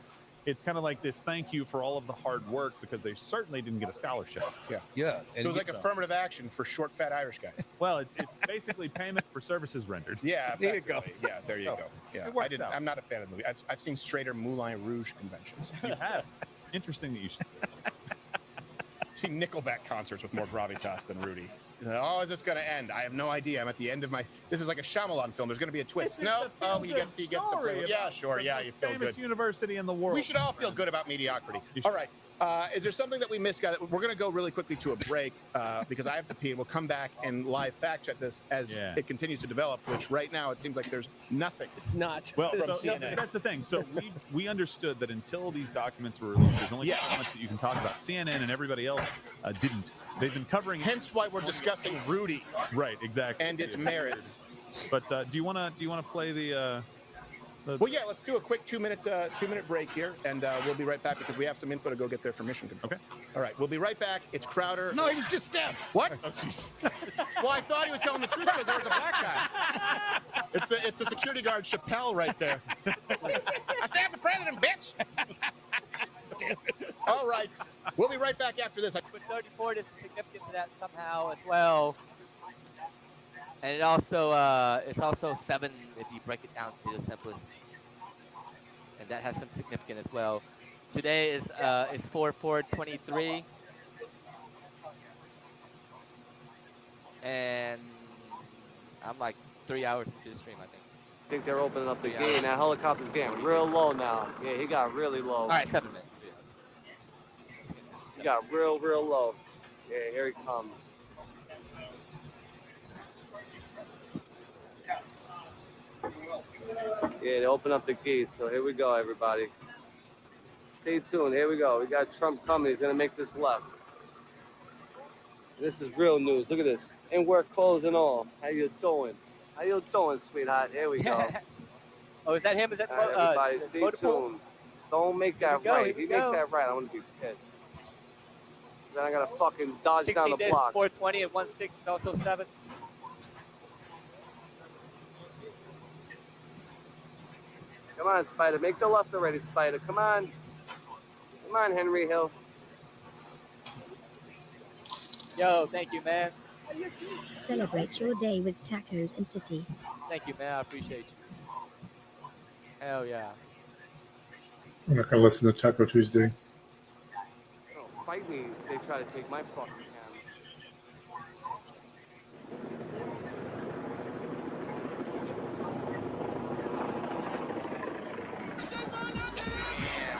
It's kind of like this thank you for all of the hard work because they certainly didn't get a scholarship.
Yeah.
Yeah.
So it was like affirmative action for short, fat Irish guys.
Well, it's basically payment for services rendered.
Yeah,
There you go.
effectively. Yeah, there you go. Yeah,
it works out.
I'm not a fan of the movie. I've seen straighter Moulin Rouge conventions.
You have. Interesting that you should.
I've seen Nickelback concerts with more gravitas than Rudy. Oh, is this going to end? I have no idea. I'm at the end of my. This is like a Shyamalan film. There's going to be a twist. No, oh, he gets to play. Yeah, sure. Yeah, you feel
famous
good.
university in the world.
We should all feel good about mediocrity. All right. Is there something that we missed, guys? We're going to go really quickly to a break because I have to pee. We'll come back and live fact check this as it continues to develop, which right now it seems like there's nothing.
It's not.
Well,
from
so
CNN.
that's the thing. So we understood that until these documents were released, there's only so much that you can talk about. CNN and everybody else didn't. They've been covering.
Hence why we're discussing Rudy.
Right. Exactly.
And its merits.
But do you want to play the?
Well, yeah. Let's do a quick 2-minute break here, and we'll be right back because we have some info to go get there from Mission Control.
Okay.
All right. We'll be right back. It's Crowder.
No, he was just stabbed.
What?
Oh, jeez.
Well, I thought he was telling the truth because there was a black guy. It's the security guard Chappelle right there. I stabbed the president, bitch. All right, we'll be right back after this.
But 34 is significant to that somehow as well. And it's also 7 if you break it down to the simplest. And that has some significance as well. Today is 4/4/23. And I'm like 3 hours into the stream, I think.
I think they're opening up the gate. That helicopter's getting real low now. Yeah, he got really low.
All right, 7 minutes. 3 hours.
He got real low. Yeah, here he comes. Yeah, they open up the gates. So here we go, everybody. Stay tuned. Here we go. We got Trump coming. He's going to make this left. This is real news. Look at this. In work clothes and all. How you doing? How you doing, sweetheart? Here we go.
Oh, is that him? Is that
all right, everybody, stay tuned. Don't make that right. If he makes that right, I'm going to be pissed. Then I got to fucking dodge down the block.
420 and 16 is also 7.
Come on, Spider. Make the left already, Spider. Come on. Come on, Henry Hill.
Yo, thank you, man.
Celebrate your day with tacos and titty.
Thank you, man. I appreciate you. Hell yeah.
I'm not gonna listen to Taco Tuesday.
Don't fight me. They try to take my fucking hand.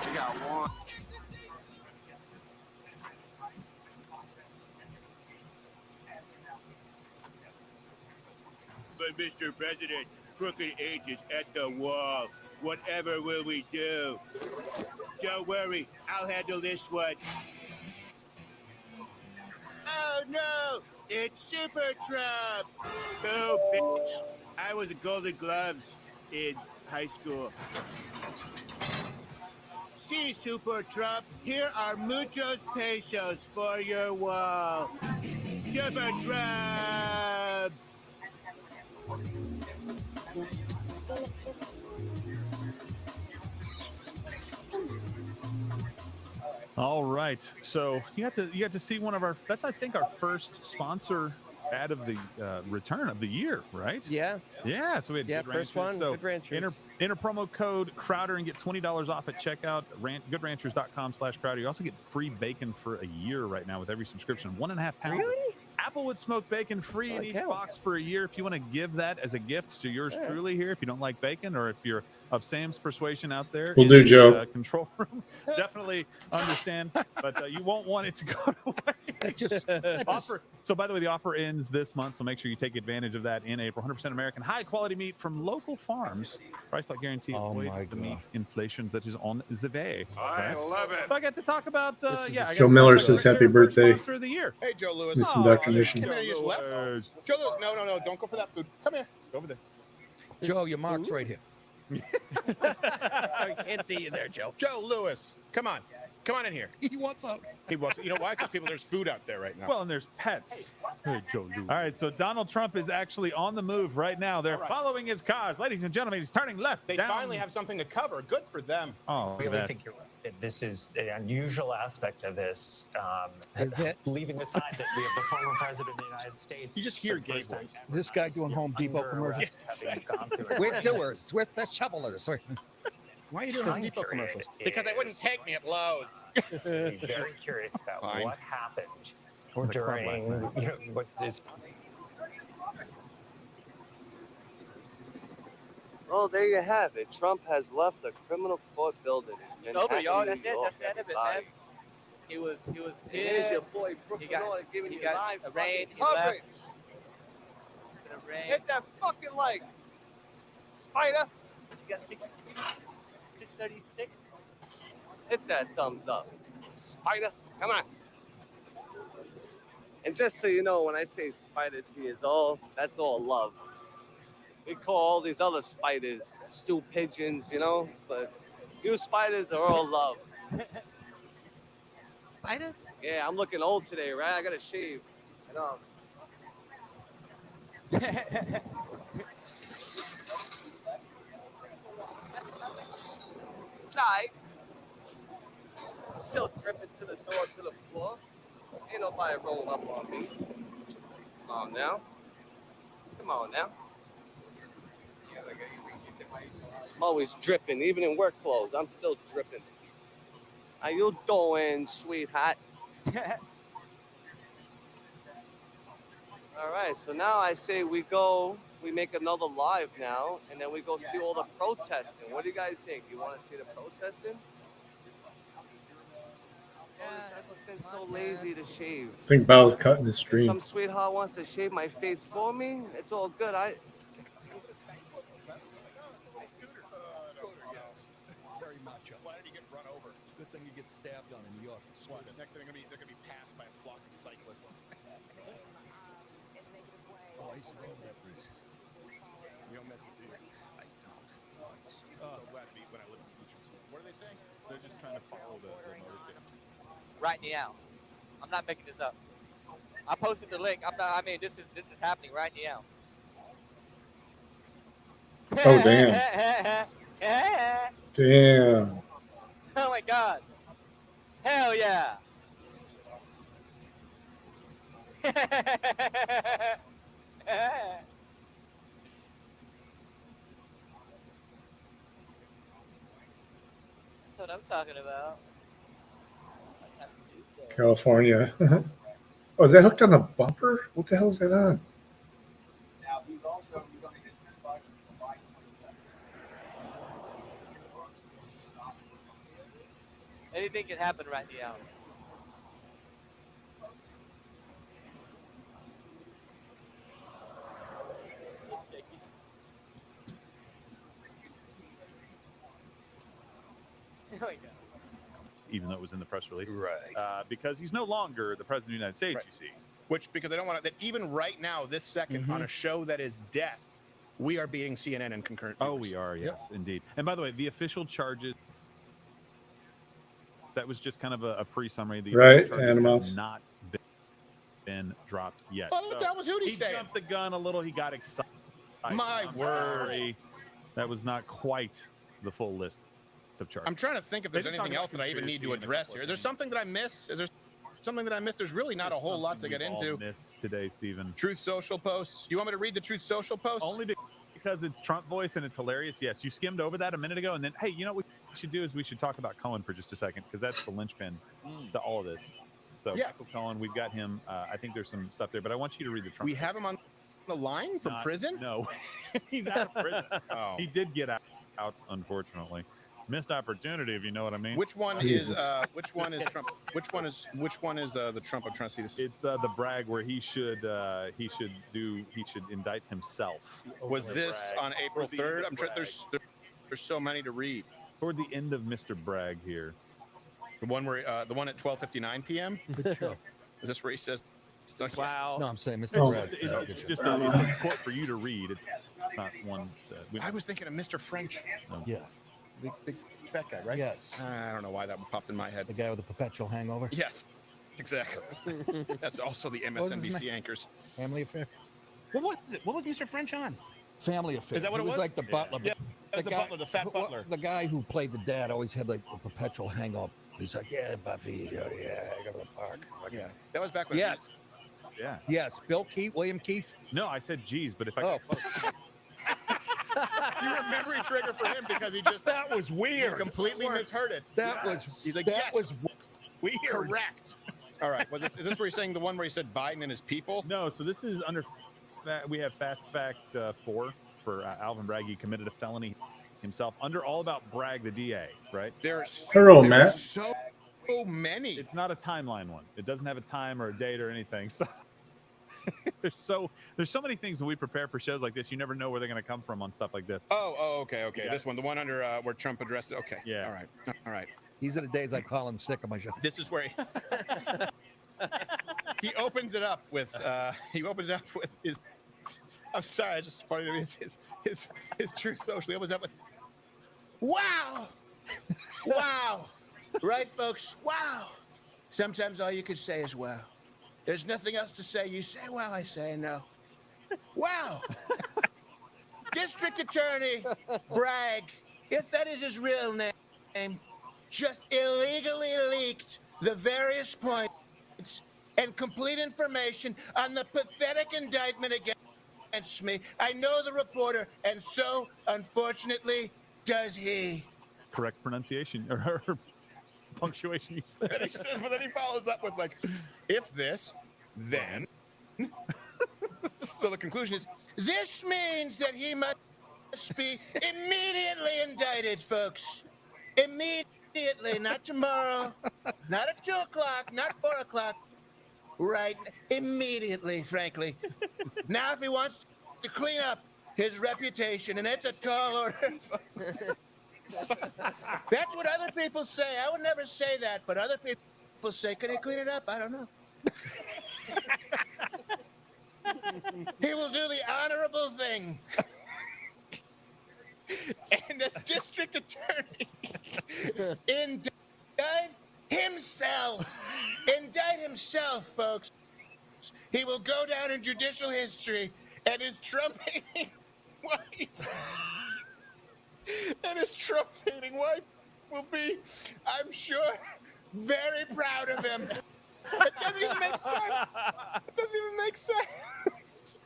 We got one.
But Mr. President, crooked H is at the wall. Whatever will we do? Don't worry, I'll handle this one. Oh no, it's Super Trump. Oh, bitch. I was Golden Gloves in high school. See, Super Trump, here are muchos pesos for your wall. Super Trump.
All right, so you got to see one of our. That's I think our first sponsor ad of the return of the year, right?
Yeah.
Yeah. So we had Good
first
Ranchers.
one.
So
Good Ranchers.
enter promo code Crowder and get $20 off at checkout. Goodranchers.com/Crowder. You also get free bacon for a year right now with every subscription. 1.5 pounds.
Really?
Applewood smoked bacon free in each box for a year. If you want to give that as a gift to yours truly here, if you don't like bacon, or if you're of Sam's persuasion out there,
Will
in
do,
the,
Joe.
Control room, definitely understand, but you won't want it to go away. Offer. So, by the way, the offer ends this month, so make sure you take advantage of that in April. 100% American, high quality meat from local farms. Price like guarantee. Avoid the meat inflation that is on the way.
I love it.
So I get to talk about
Joe Miller says happy birthday.
Sponsor of the year.
Hey, Joe Lewis.
Miss Indoctrination.
Come here, you just left. Joe Lewis, no, don't go for that food. Come here.
Go over there.
Joe, your mark's right here.
I can't see you there, Joe.
Joe Lewis, come on in here.
He wants out.
He wants. You know why? Because there's food out there right now.
Well, and there's pets. Hey, Joe Lewis. All right, so Donald Trump is actually on the move right now. They're following his cars. Ladies and gentlemen, he's turning left.
They finally have something to cover. Good for them.
Oh,
I really think you're right. This is the unusual aspect of this. Leaving aside that we have the former president of the United States.
You just hear gay voice.
This guy doing Home Depot commercials.
We're
doers. We're the shovelers.
Why are you doing Home Depot commercials? Because they wouldn't take me at Lowe's.
Very curious about what happened during what is.
Well, there you have it. Trump has left a criminal court building.
It's over, y'all. That's it. That's the end of it, man. He was
Here's
here.
your boy Brooklyn giving you live
arraigned. He
coverage.
left.
Hit that fucking like Spider.
He got 636.
Hit that thumbs up. Spider, come on. And just so you know, when I say Spider to you, that's all love. We call all these other spiders stew pigeons, but you spiders are all love.
Spiders?
Yeah, I'm looking old today, right? I gotta shave. I know. guy. Still dripping to the door, to the floor. Ain't nobody rolling up on me. Come on now. Come on now. I'm always dripping, even in work clothes. I'm still dripping. How you doing, sweetheart? All right, so now I say we make another live now, and then we go see all the protesting. What do you guys think? You want to see the protesting? I've been so lazy to shave.
I think Bal's cutting the
If
stream.
some sweetheart wants to shave my face for me, it's all good.
Very macho.
Why did he get run over?
Good thing you get stabbed on in New York.
What? Next thing they're gonna be passed by a flock of cyclists.
Oh, I used to go over that bridge.
You don't miss it, do you?
I don't.
So glad to be when I lived in Lucian. What are they saying? They're just trying to follow the motorcade.
Right now. I'm not making this up. I posted the link. This is happening right now.
Oh, damn. Damn.
Oh my god. Hell yeah. That's what I'm talking about.
California. Oh, is that hooked on the bumper? What the hell is that on?
Now he's also going to get $10 July 22nd.
Anything can happen right now. Oh my god.
Even though it was in the press release,
right?
Because he's no longer the president of the United States. You see,
Which, because they don't want to, that even right now, this second, on a show that is death, we are beating CNN and concurrent.
Oh, we are, yes, indeed. And by the way, the official charges, that was just kind of a pre-summary. The
Right,
official charges
Animals.
have not been dropped yet.
Oh, that was Hootie
he
saying.
jumped the gun a little. He got excited.
My
I'm
word.
sorry. That was not quite the full list of charges.
I'm trying to think if there's
They didn't
anything
talk
else
about
that I even need to
conspiracy
address here. Is there something that I missed? Is there something that I missed? There's really not a whole lot to get
We've all
into.
missed today, Stephen.
Truth Social posts. You want me to read the Truth Social posts?
Only because it's Trump voice and it's hilarious. Yes, you skimmed over that a minute ago, and then hey, you know what we should do is we should talk about Cohen for just a second because that's the linchpin to all of this. So
Yeah.
Michael Cohen, we've got him. I think there's some stuff there, but I want you to read the Trump.
We have him on the line from prison?
No, he's out of prison.
Oh.
He did get out, unfortunately. Missed opportunity, if you know what I mean.
Which one is which one is Trump? Which one is the Trump? I'm trying to see this.
It's the brag where he should indict himself.
Was this on April 3rd? I'm sure there's so many to read.
Toward the end of Mr. Bragg here.
The one where the one at 12:59 p.m.
Good show.
Is this where he says?
Wow.
No, I'm saying Mr.
It's,
Bragg.
it's just a quote for you to read. It's not one.
I was thinking of Mr. French.
No.
Yeah.
Big fat guy, right?
Yes.
I don't know why that popped in my head.
The guy with the perpetual hangover.
Yes, exactly. That's also the
What was his
MSNBC
name?
anchors.
Family affair.
What was it? What was Mr. French on?
Family affair.
Is that what
He
it was?
like the butler.
Yeah,
but
the butler, the fat butler.
The guy who played the dad always had like a perpetual hangover. He's like, yeah, Buffy, yeah, I go to the park.
Yeah, that was back when.
Yes.
Yeah.
Yes. Bill Keith, William Keith.
No, I said geez, but if I
Oh.
You were memory trigger for him because he just
That was weird.
You completely misheard it.
That was.
He's like,
that
yes,
was weird.
correct. All right. Is this where you're saying the one where he said Biden and his people?
No, so this is under. We have Fast Fact 4 for Alvin Bragg. He committed a felony himself under All About Bragg, the DA, right?
Hello, Matt.
So many.
It's not a timeline one. It doesn't have a time or a date or anything. So there's so many things when we prepare for shows like this. You never know where they're going to come from on stuff like this.
Oh, okay.
Yeah.
This one, the one under where Trump addressed it. Okay.
Yeah.
All right.
These are the days I call in sick on my show.
This is where he opens it up with his. I'm sorry, it's just funny to me. His Truth Social. He opens up with, wow, wow, right, folks, wow. Sometimes all you can say is wow. There's nothing else to say. You say wow, I say no. Wow. District Attorney Bragg, if that is his real name,
just illegally leaked the various points and complete information on the pathetic indictment against me. I know the reporter, and so, unfortunately, does he.
Correct pronunciation or punctuation use there.
Then he says, but then he follows up with like, if this, then. So the conclusion is, this means that he must be immediately indicted, folks. Immediately, not tomorrow, not at 2 o'clock, not 4 o'clock. Right, immediately, frankly. Now, if he wants to clean up his reputation, and it's a tall order, folks. That's what other people say. I would never say that, but other people say, can he clean it up? I don't know. He will do the honorable thing. And as district attorney, indict himself. Indict himself, folks. He will go down in judicial history, and his Trump-hating wife will be, I'm sure, very proud of him. It doesn't even make sense. It doesn't even make sense.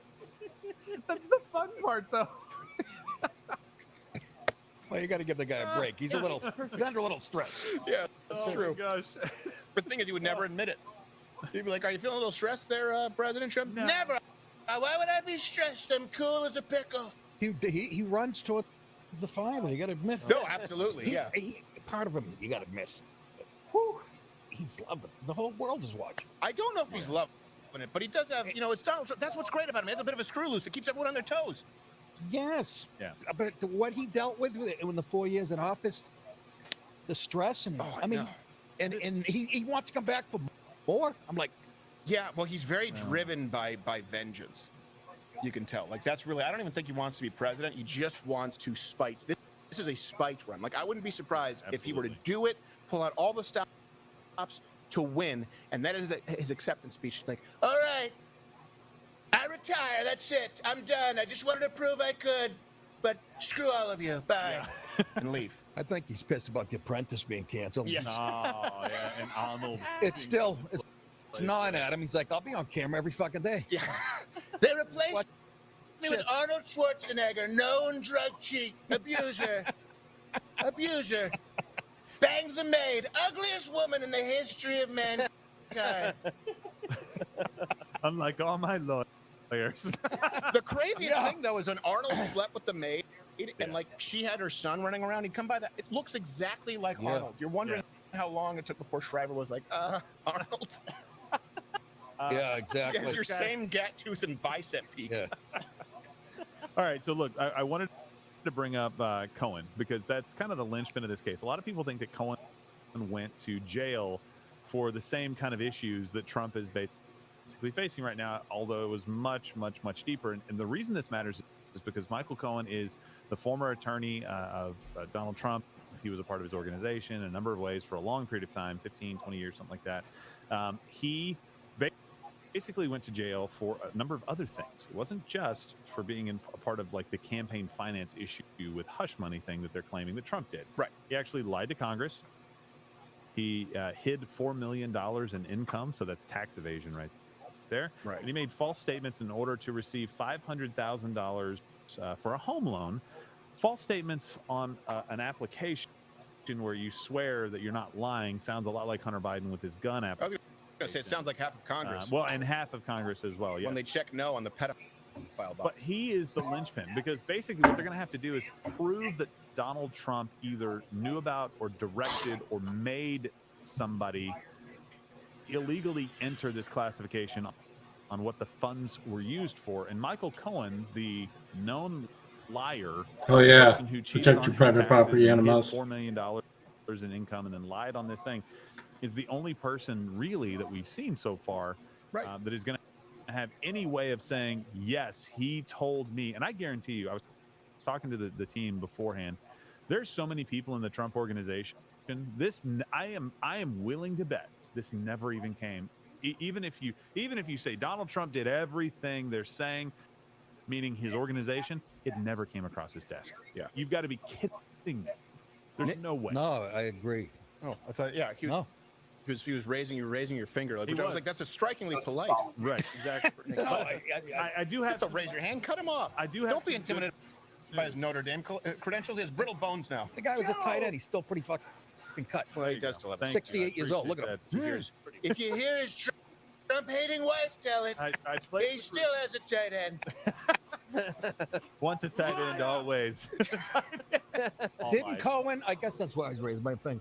That's the fun part, though.
Well, you got to give the guy a break. He's under a little stress.
Yeah, that's true.
Gosh.
The thing is, he would never admit it. He'd be like, are you feeling a little stressed there, President Trump?
No. Never. Why would I be stressed? I'm cool as a pickle.
He runs toward the fire. You got to admit.
No, absolutely. Yeah.
Part of him, you got to admit. Whew, he's loving it. The whole world is watching.
I don't know if he's loving it, but he does have, it's Donald Trump. That's what's great about him. He has a bit of a screw loose. It keeps everyone on their toes.
Yes.
Yeah.
But what he dealt with in the 4 years in office, the stress, and and he wants to come back for more. I'm like,
yeah. Well, he's very driven by vengeance. You can tell. Like, that's really. I don't even think he wants to be president. He just wants to spite. This is a spite run. Like, I wouldn't be surprised if he were to do it, pull out all the stops to win, and that is his acceptance speech. Like, all right. I retire. That's it. I'm done. I just wanted to prove I could. But screw all of you. Bye. Yeah. And leave.
I think he's pissed about The Apprentice being canceled.
Yes.
Oh, yeah. And Arnold.
It's gnawing at him. He's like, I'll be on camera every fucking day.
Yeah. They replaced me with Arnold Schwarzenegger, known drug cheat, abuser. Abuser. Banged the maid. Ugliest woman in the history of mankind.
Unlike all my lawyers.
The craziest thing, though, is when Arnold slept with the maid and, like, she had her son running around. He'd come by that. It looks exactly like Arnold. You're wondering how long it took before Shriver was like, Arnold.
Yeah, exactly.
He has your same gat tooth and bicep peak.
Yeah.
All right. So, look, I wanted to bring up Cohen because that's kind of the linchpin of this case. A lot of people think that Cohen went to jail for the same kind of issues that Trump is basically facing right now, although it was much, much, much deeper. And the reason this matters is because Michael Cohen is the former attorney of Donald Trump. He was a part of his organization in a number of ways for a long period of time, 15, 20 years, something like that. He basically went to jail for a number of other things. It wasn't just for being a part of like the campaign finance issue with hush money thing that they're claiming that Trump did.
Right.
He actually lied to Congress. He hid $4 million in income. So that's tax evasion right there.
Right.
And he made false statements in order to receive $500,000 for a home loan. False statements on an application where you swear that you're not lying sounds a lot like Hunter Biden with his gun application.
I was going to say, it sounds like half of Congress.
Well, and half of Congress as well, yeah.
When they check no on the pedophile box.
But he is the linchpin because basically what they're going to have to do is prove that Donald Trump either knew about or directed or made somebody illegally enter this classification on what the funds were used for. And Michael Cohen, the known liar, person who cheated
Protect
on
your
his
private
taxes
property
and hid
animals.
$4 million in income and then lied on this thing, is the only person really that we've seen so far that is going to have any way of saying, yes, he told me. And I guarantee you, I was talking to the team beforehand. There's so many people in the Trump organization. I am willing to bet this never even came. Even if you say Donald Trump did everything they're saying, meaning his organization, it never came across his desk.
Yeah.
You've got to be kidding me. There's no way.
No, I agree.
Oh, I thought, yeah, he was raising your finger, like,
He
which I was
was.
like, that's a strikingly polite.
Right, exactly.
No,
I do have
to raise your hand, cut him off.
I do have
Don't be
some
intimidated by his Notre Dame credentials. He has brittle bones now.
The guy was a tight end. He's still pretty fucking cut.
Well, he does still have
68 years old. Look at him.
If you hear his Trump-hating wife tell it, he still has a tight end.
Once a tight end, always.
Didn't Cohen, I guess that's why I was raising my thing.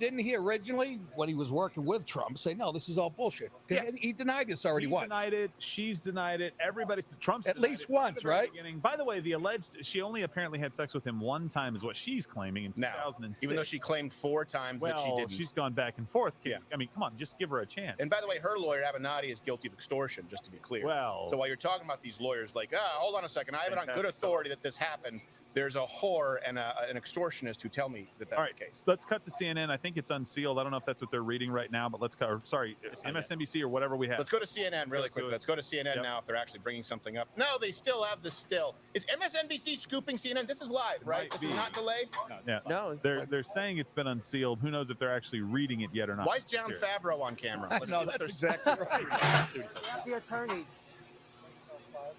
Didn't he originally, when he was working with Trump, say, no, this is all bullshit? Yeah. He denied this already
He
once.
denied it. She's denied it. Everybody, Trump's
At
denied
least
it
once,
from the very
right?
beginning. By the way, the alleged, she only apparently had sex with him one time, is what she's claiming in 2006.
Even though she claimed 4 times that she didn't.
She's gone back and forth. I mean, come on, just give her a chance.
And by the way, her lawyer, Avenatti, is guilty of extortion, just to be clear.
Well.
So while you're talking about these lawyers, like, hold on a second, I have it on good authority that this happened. There's a whore and an extortionist who tell me that that's the case.
Let's cut to CNN. I think it's unsealed. I don't know if that's what they're reading right now, but let's cut. Or, sorry, MSNBC or whatever we have.
Let's go to CNN really quick. Let's go to CNN now if they're actually bringing something up. No, they still have the still. Is MSNBC scooping CNN? This is live, right? This is not delayed?
Yeah.
No,
they're saying it's been unsealed. Who knows if they're actually reading it yet or not?
Why is John Favreau on camera? Let's
No,
see what
that's
they're
exactly right.
We have the attorneys.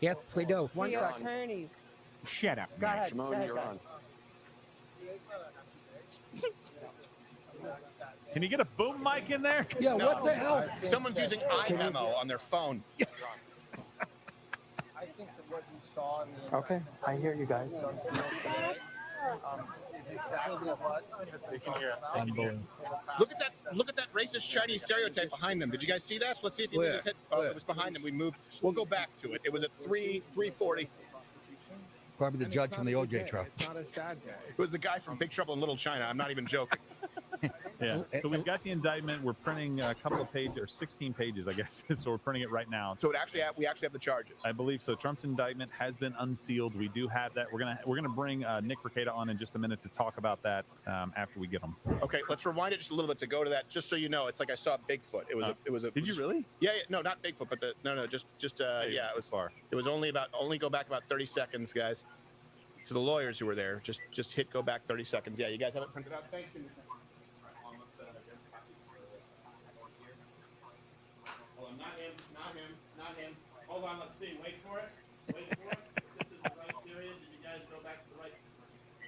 Yes, we do.
The attorneys.
Shut up.
Go ahead.
Shimon,
go ahead,
you're
guys.
on.
Can you get a boom mic in there?
Yeah,
No.
what the hell?
Someone's using iMemo on their phone.
I think that what you saw in the
Okay, I hear you guys.
is exactly what
Unbelievable.
Look at that racist Chinese stereotype behind them. Did you guys see that? Let's see if he moves his head. Oh, it was behind him. We moved. We'll go back to it. It was at 3:40.
Probably the
And
judge
it's
from
not
the
a good
OJ
day.
trial.
It's not a sad day.
It was the guy from Big Trouble in Little China. I'm not even joking.
Yeah. So we've got the indictment. We're printing a couple of pages, or 16 pages, I guess. So we're printing it right now.
So we actually have the charges.
I believe so. Trump's indictment has been unsealed. We do have that. We're gonna bring Nick Rekieta on in just a minute to talk about that after we get him.
Okay, let's rewind it just a little bit to go to that. Just so you know, it's like I saw Bigfoot. It was a.
Did you really?
Yeah, no, not Bigfoot, but just yeah, it was
far.
It was only go back about 30 seconds, guys. To the lawyers who were there, just hit go back 30 seconds. Yeah, you guys have it printed out. Thanks. Hold on, not him. Hold on, let's see. Wait for it. This is the right period. Did you guys go back to the right?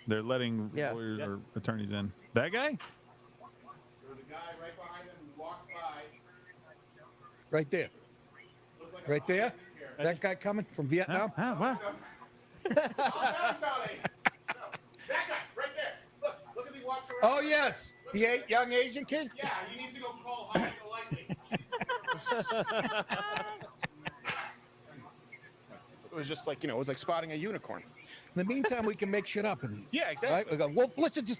They're letting lawyers or attorneys in. That guy?
There was a guy right behind him who walked by.
Right there. Right there? That guy coming from Vietnam?
What?
That guy right there. Look as he walks around.
Oh, yes. The young Asian kid?
Yeah, he needs to go call Holly Lightning. It was just like, it was like spotting a unicorn.
In the meantime, we can make shit up. And,
Yeah, exactly.
right? We go, well, Blitzer just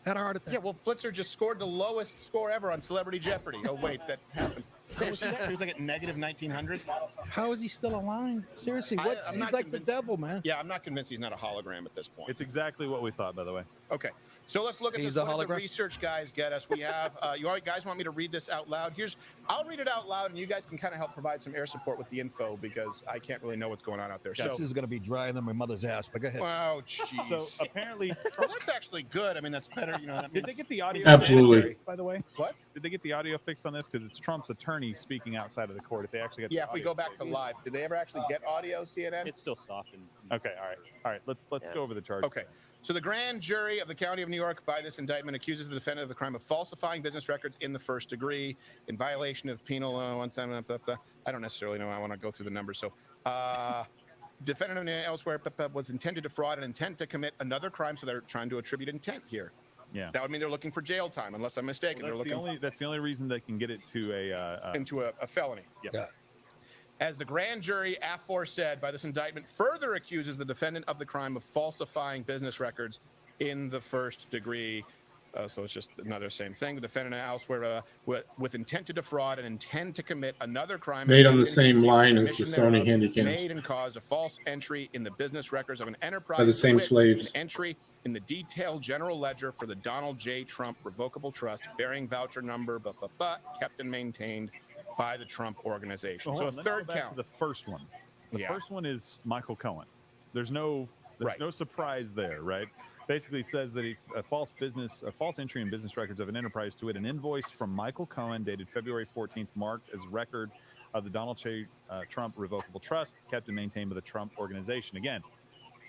had a heart attack.
Yeah, well, Blitzer just scored the lowest score ever on Celebrity Jeopardy. Oh, wait, that happened. He was like at negative 1900.
How is he still alive? Seriously,
I'm
he's
not
like the
convinced-
devil, man.
Yeah, I'm not convinced he's not a hologram at this point.
It's exactly what we thought, by the way.
Okay, so let's look at
He's
this.
a
What did the
hologram?
research guys get us? We have. Guys want me to read this out loud? I'll read it out loud, and you guys can kind of help provide some air support with the info because I can't really know what's going on out there.
This is going to be drier than my mother's ass, but go ahead.
Wow, jeez.
So apparently,
well, that's actually good. I mean, that's better. That
did they
means-
get the audio?
Absolutely.
fixed, by the way,
What?
Did they get the audio fixed on this? Because it's Trump's attorney speaking outside of the court. If they actually get
Yeah,
the
if we
audio
go back to live, did they ever actually get audio, CNN?
It's still soft and
Okay, all right. Let's go over the charge.
Okay. So the grand jury of the County of New York by this indictment accuses the defendant of the crime of falsifying business records in the first degree in violation of penal I don't necessarily know. I want to go through the numbers. So defendant elsewhere was intended to defraud and intent to commit another crime. So they're trying to attribute intent here.
Yeah.
That would mean they're looking for jail time, unless I'm mistaken.
Well,
they're looking
that's the only reason they can get it to
a felony.
Yep.
Yeah.
As the grand jury aforesaid by this indictment further accuses the defendant of the crime of falsifying business records in the first degree. So it's just another same thing. The defendant elsewhere with intent to defraud and intend to commit another crime.
Made on the same line as the Sony Handycams.
Made and caused a false entry in the business records of an enterprise.
By the same
to wit,
slaves.
An entry in the detailed general ledger for the Donald J. Trump Revocable Trust, bearing voucher number, kept and maintained by the Trump organization.
Well,
So a
hold on, let me
third
go back
count.
to the first one. The
Yeah.
first one is Michael Cohen. There's no surprise there, right? basically says that a false entry in business records of an enterprise, to it an invoice from Michael Cohen dated February 14th, marked as record of the Donald J. Trump Revocable Trust, kept and maintained by the Trump Organization. Again,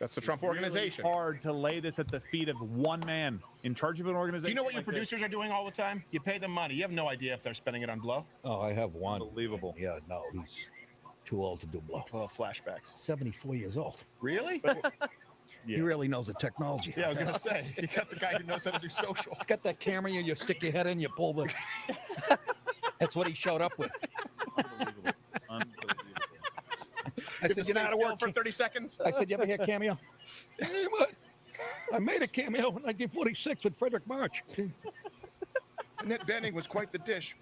that's the Trump
really
Organization.
Hard to lay this at the feet of one man in charge of an organization.
Do you know what your
like this.
producers are doing all the time? You pay them money. You have no idea if they're spending it on blow.
Oh, I have one.
Unbelievable.
Yeah, no, he's too old to do blow.
Oh, flashbacks.
74 years old.
Really?
He really knows the technology.
Yeah, I was gonna say, you got the guy who knows how to do social.
It's got that camera, you stick your head in, you pull the. That's what he showed up with. I said, you know how to work
for 30 seconds.
I said, you ever hear Cameo? Hey, what? I made a cameo in 1946 with Frederick March.
Annette Bening was quite the dish.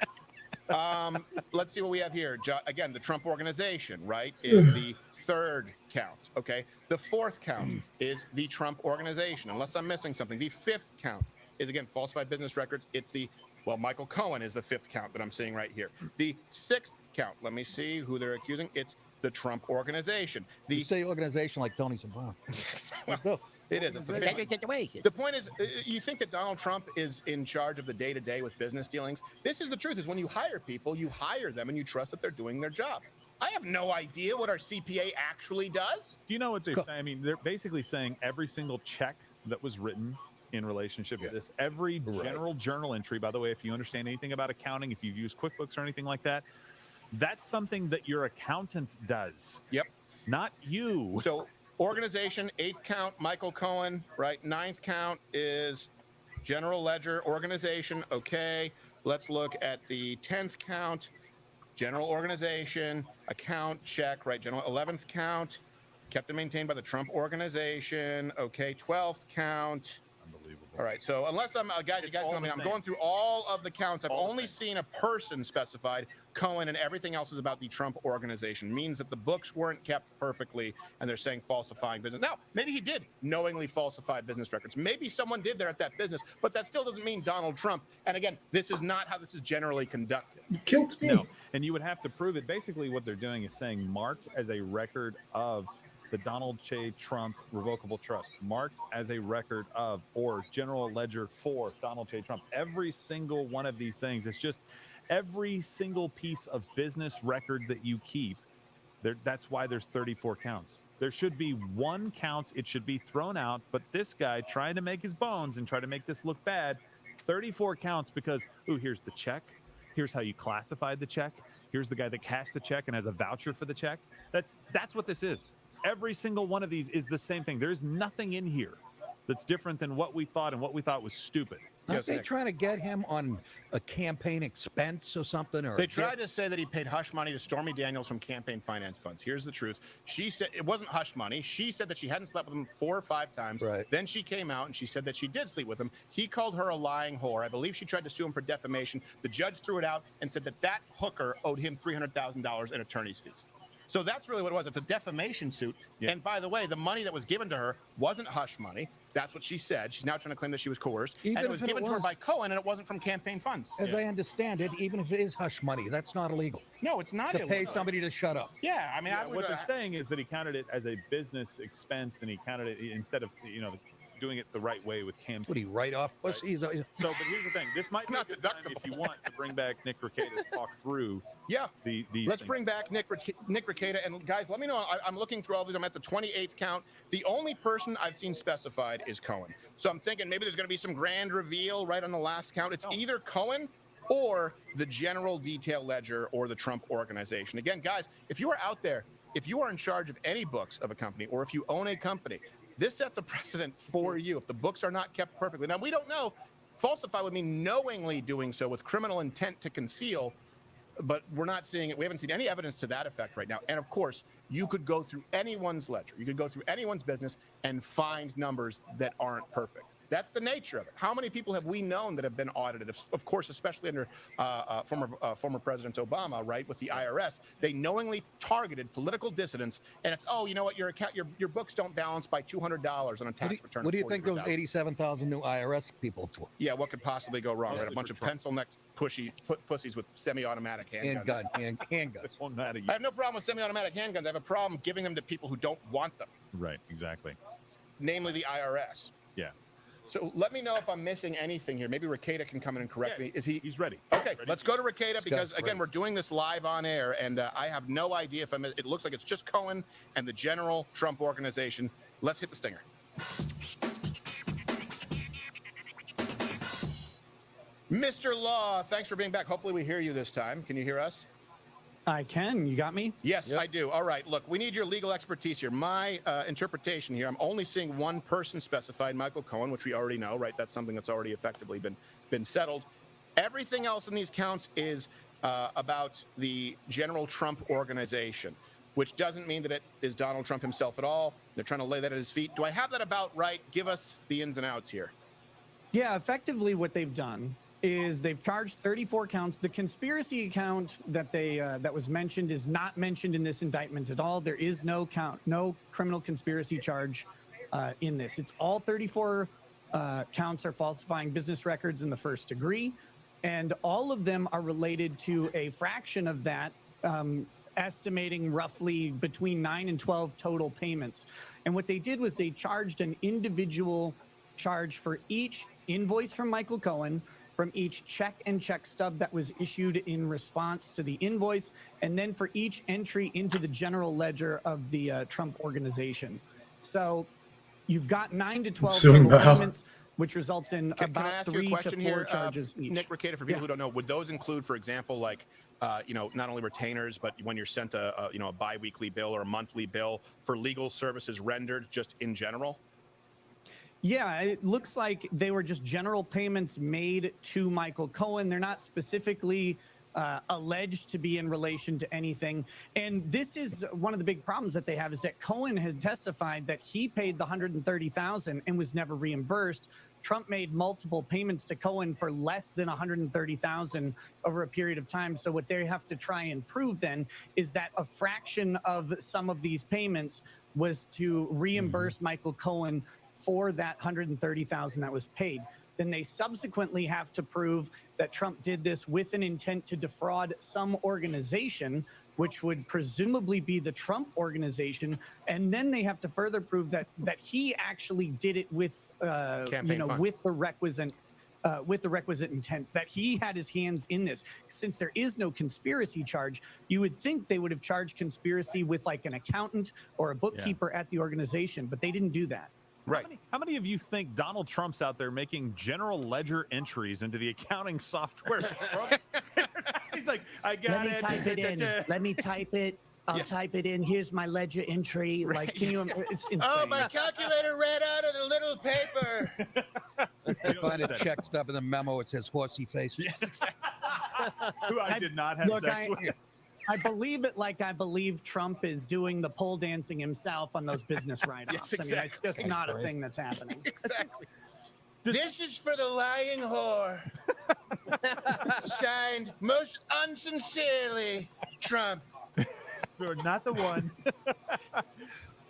Let's see what we have here. Again, the Trump Organization, right, is the third count. Okay. The fourth count is the Trump Organization, unless I'm missing something. The fifth count is, again, falsified business records. It's Michael Cohen is the fifth count that I'm seeing right here. The sixth count, let me see who they're accusing. It's the Trump Organization.
You say organization like Tony Soprano.
Well, it is. It's the point is, you think that Donald Trump is in charge of the day-to-day with business dealings? This is the truth, is when you hire people, you hire them and you trust that they're doing their job. I have no idea what our CPA actually does.
Do you know what they say? I mean, they're basically saying every single check that was written in relationship to this, every general journal entry, by the way, if you understand anything about accounting, if you've used QuickBooks or anything like that, that's something that your accountant does.
Yep.
Not you.
So organization, eighth count, Michael Cohen, right? Ninth count is general ledger organization. Okay. Let's look at the 10th count, general organization, account check, right? General 11th count, kept and maintained by the Trump Organization. Okay. 12th count. All right, so unless guys, you guys know me, I'm going through all of the counts. I've only seen a person specified, Cohen, and everything else is about the Trump Organization. Means that the books weren't kept perfectly, and they're saying falsifying business. Now, maybe he did knowingly falsify business records. Maybe someone did there at that business, but that still doesn't mean Donald Trump. And again, this is not how this is generally conducted.
You killed me.
No, and you would have to prove it. Basically, what they're doing is saying marked as a record of the Donald J. Trump Revocable Trust, marked as a record of, or general ledger for Donald J. Trump. Every single one of these things, it's just every single piece of business record that you keep. That's why there's 34 counts. There should be one count. It should be thrown out. But this guy trying to make his bones and try to make this look bad, 34 counts because, ooh, here's the check. Here's how you classified the check. Here's the guy that cashed the check and has a voucher for the check. That's what this is. Every single one of these is the same thing. There's nothing in here that's different than what we thought, and what we thought was stupid.
Aren't they trying to get him on a campaign expense or something? Or
they tried to say that he paid hush money to Stormy Daniels from campaign finance funds. Here's the truth. She said it wasn't hush money. She said that she hadn't slept with him 4 or 5 times.
Right.
Then she came out and she said that she did sleep with him. He called her a lying whore. I believe she tried to sue him for defamation. The judge threw it out and said that hooker owed him $300,000 in attorney's fees. So that's really what it was. It's a defamation suit. Yeah. And by the way, the money that was given to her wasn't hush money. That's what she said. She's now trying to claim that she was coerced. And it was given to her by Cohen, and it wasn't from campaign funds.
As I understand it, even if it is hush money, that's not illegal.
No, it's not
illegal. To pay somebody to shut up.
Yeah, I mean,
what they're saying is that he counted it as a business expense, and he counted it instead of, doing it the right way with campaign.
Would he write off pussies?
So, but here's the thing. This might be a good time if you want to bring back Nick Rekieta to talk through.
Yeah.
These
Let's
things.
bring back Nick Rekieta. And guys, let me know. I'm looking through all these. I'm at the 28th count. The only person I've seen specified is Cohen. So I'm thinking maybe there's going to be some grand reveal right on the last count. It's either Cohen or the general detail ledger or the Trump Organization. Again, guys, if you are out there, if you are in charge of any books of a company, or if you own a company, this sets a precedent for you if the books are not kept perfectly. Now, we don't know. Falsify would mean knowingly doing so with criminal intent to conceal, but we're not seeing it. We haven't seen any evidence to that effect right now. And of course, you could go through anyone's ledger. You could go through anyone's business and find numbers that aren't perfect. That's the nature of it. How many people have we known that have been audited? Of course, especially under former President Obama, right, with the IRS, they knowingly targeted political dissidents. And it's, oh, you know what, your books don't balance by $200 on a tax return.
What do you think those 87,000 new IRS people do?
Yeah, what could possibly go wrong? Right? A bunch of pencil-necked pussies with semi-automatic handguns.
Handguns.
I have no problem with semi-automatic handguns. I have a problem giving them to people who don't want them.
Right, exactly.
Namely the IRS.
Yeah.
So let me know if I'm missing anything here. Maybe Rekieta can come in and correct me. Is he?
He's ready.
Okay, let's go to Rekieta
This
because
guy's
again,
great.
we're doing this live on air, and I have no idea if I'm. It looks like it's just Cohen and the general Trump organization. Let's hit the stinger. Mr. Law, thanks for being back. Hopefully we hear you this time. Can you hear us?
I can. You got me?
Yes, I do. All right. Look, we need your legal expertise here. My interpretation here, I'm only seeing one person specified, Michael Cohen, which we already know, right? That's something that's already effectively been settled. Everything else in these counts is about the general Trump organization, which doesn't mean that it is Donald Trump himself at all. They're trying to lay that at his feet. Do I have that about right? Give us the ins and outs here.
Yeah, effectively what they've done is they've charged 34 counts. The conspiracy count that that was mentioned is not mentioned in this indictment at all. There is no criminal conspiracy charge in this. It's all 34 counts are falsifying business records in the first degree, and all of them are related to a fraction of that, estimating roughly between 9 and 12 total payments. And what they did was they charged an individual charge for each invoice from Michael Cohen, from each check and check stub that was issued in response to the invoice, and then for each entry into the general ledger of the Trump organization. So you've got 9 to 12 total payments, which results in
Can I
about
ask
3
you a question
to 4
here,
charges each.
Nick Rekieta, for people who don't know, would those include, for example, like, not only retainers, but when you're sent a biweekly bill or a monthly bill for legal services rendered just in general?
Yeah, it looks like they were just general payments made to Michael Cohen. They're not specifically alleged to be in relation to anything. And this is one of the big problems that they have, is that Cohen had testified that he paid the $130,000 and was never reimbursed. Trump made multiple payments to Cohen for less than $130,000 over a period of time. So what they have to try and prove then is that a fraction of some of these payments was to reimburse Michael Cohen for that $130,000 that was paid. Then they subsequently have to prove that Trump did this with an intent to defraud some organization, which would presumably be the Trump organization. And then they have to further prove that he actually did it with, with the requisite intents, that he had his hands in this. Since there is no conspiracy charge, you would think they would have charged conspiracy with like an accountant or a bookkeeper at the organization, but they didn't do that.
Right.
How many of you think Donald Trump's out there making general ledger entries into the accounting software? He's like, I got
it. Let me type it in. Let me type it. I'll type it in. Here's my ledger entry.
Right.
Like, can you? It's insane.
Oh, my calculator ran out of the little paper.
I find a check stub in the memo. It says horsey face.
Yes, exactly. Who I did not have sex with.
I believe it like I believe Trump is doing the pole dancing himself on those business write-offs.
Yes, exactly.
I mean, it's just not a thing that's happening.
Exactly.
This is for the lying whore. Signed, most unsincerely, Trump.
You're not the one.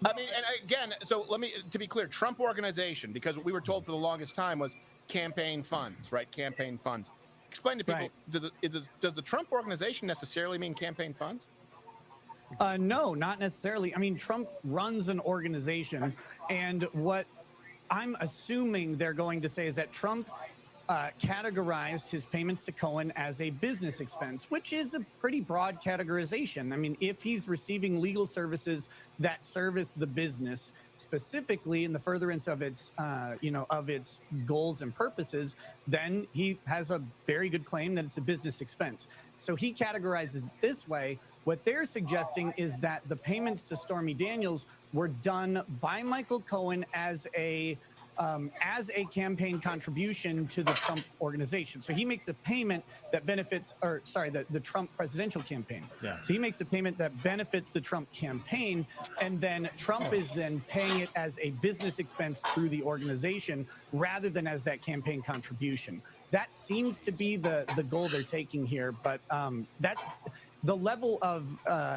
I mean, and again, so to be clear, Trump organization, because what we were told for the longest time was campaign funds, right? Campaign funds. Explain to people, does the Trump organization necessarily mean campaign funds?
No, not necessarily. I mean, Trump runs an organization, and what I'm assuming they're going to say is that Trump categorized his payments to Cohen as a business expense, which is a pretty broad categorization. I mean, if he's receiving legal services that service the business specifically in the furtherance of its, of its goals and purposes, then he has a very good claim that it's a business expense. So he categorizes it this way. What they're suggesting is that the payments to Stormy Daniels were done by Michael Cohen as a campaign contribution to the Trump organization. So he makes a payment that benefits, the Trump presidential campaign.
Yeah.
So he makes a payment that benefits the Trump campaign, and then Trump is then paying it as a business expense through the organization rather than as that campaign contribution. That seems to be the goal they're taking here, but that's the level of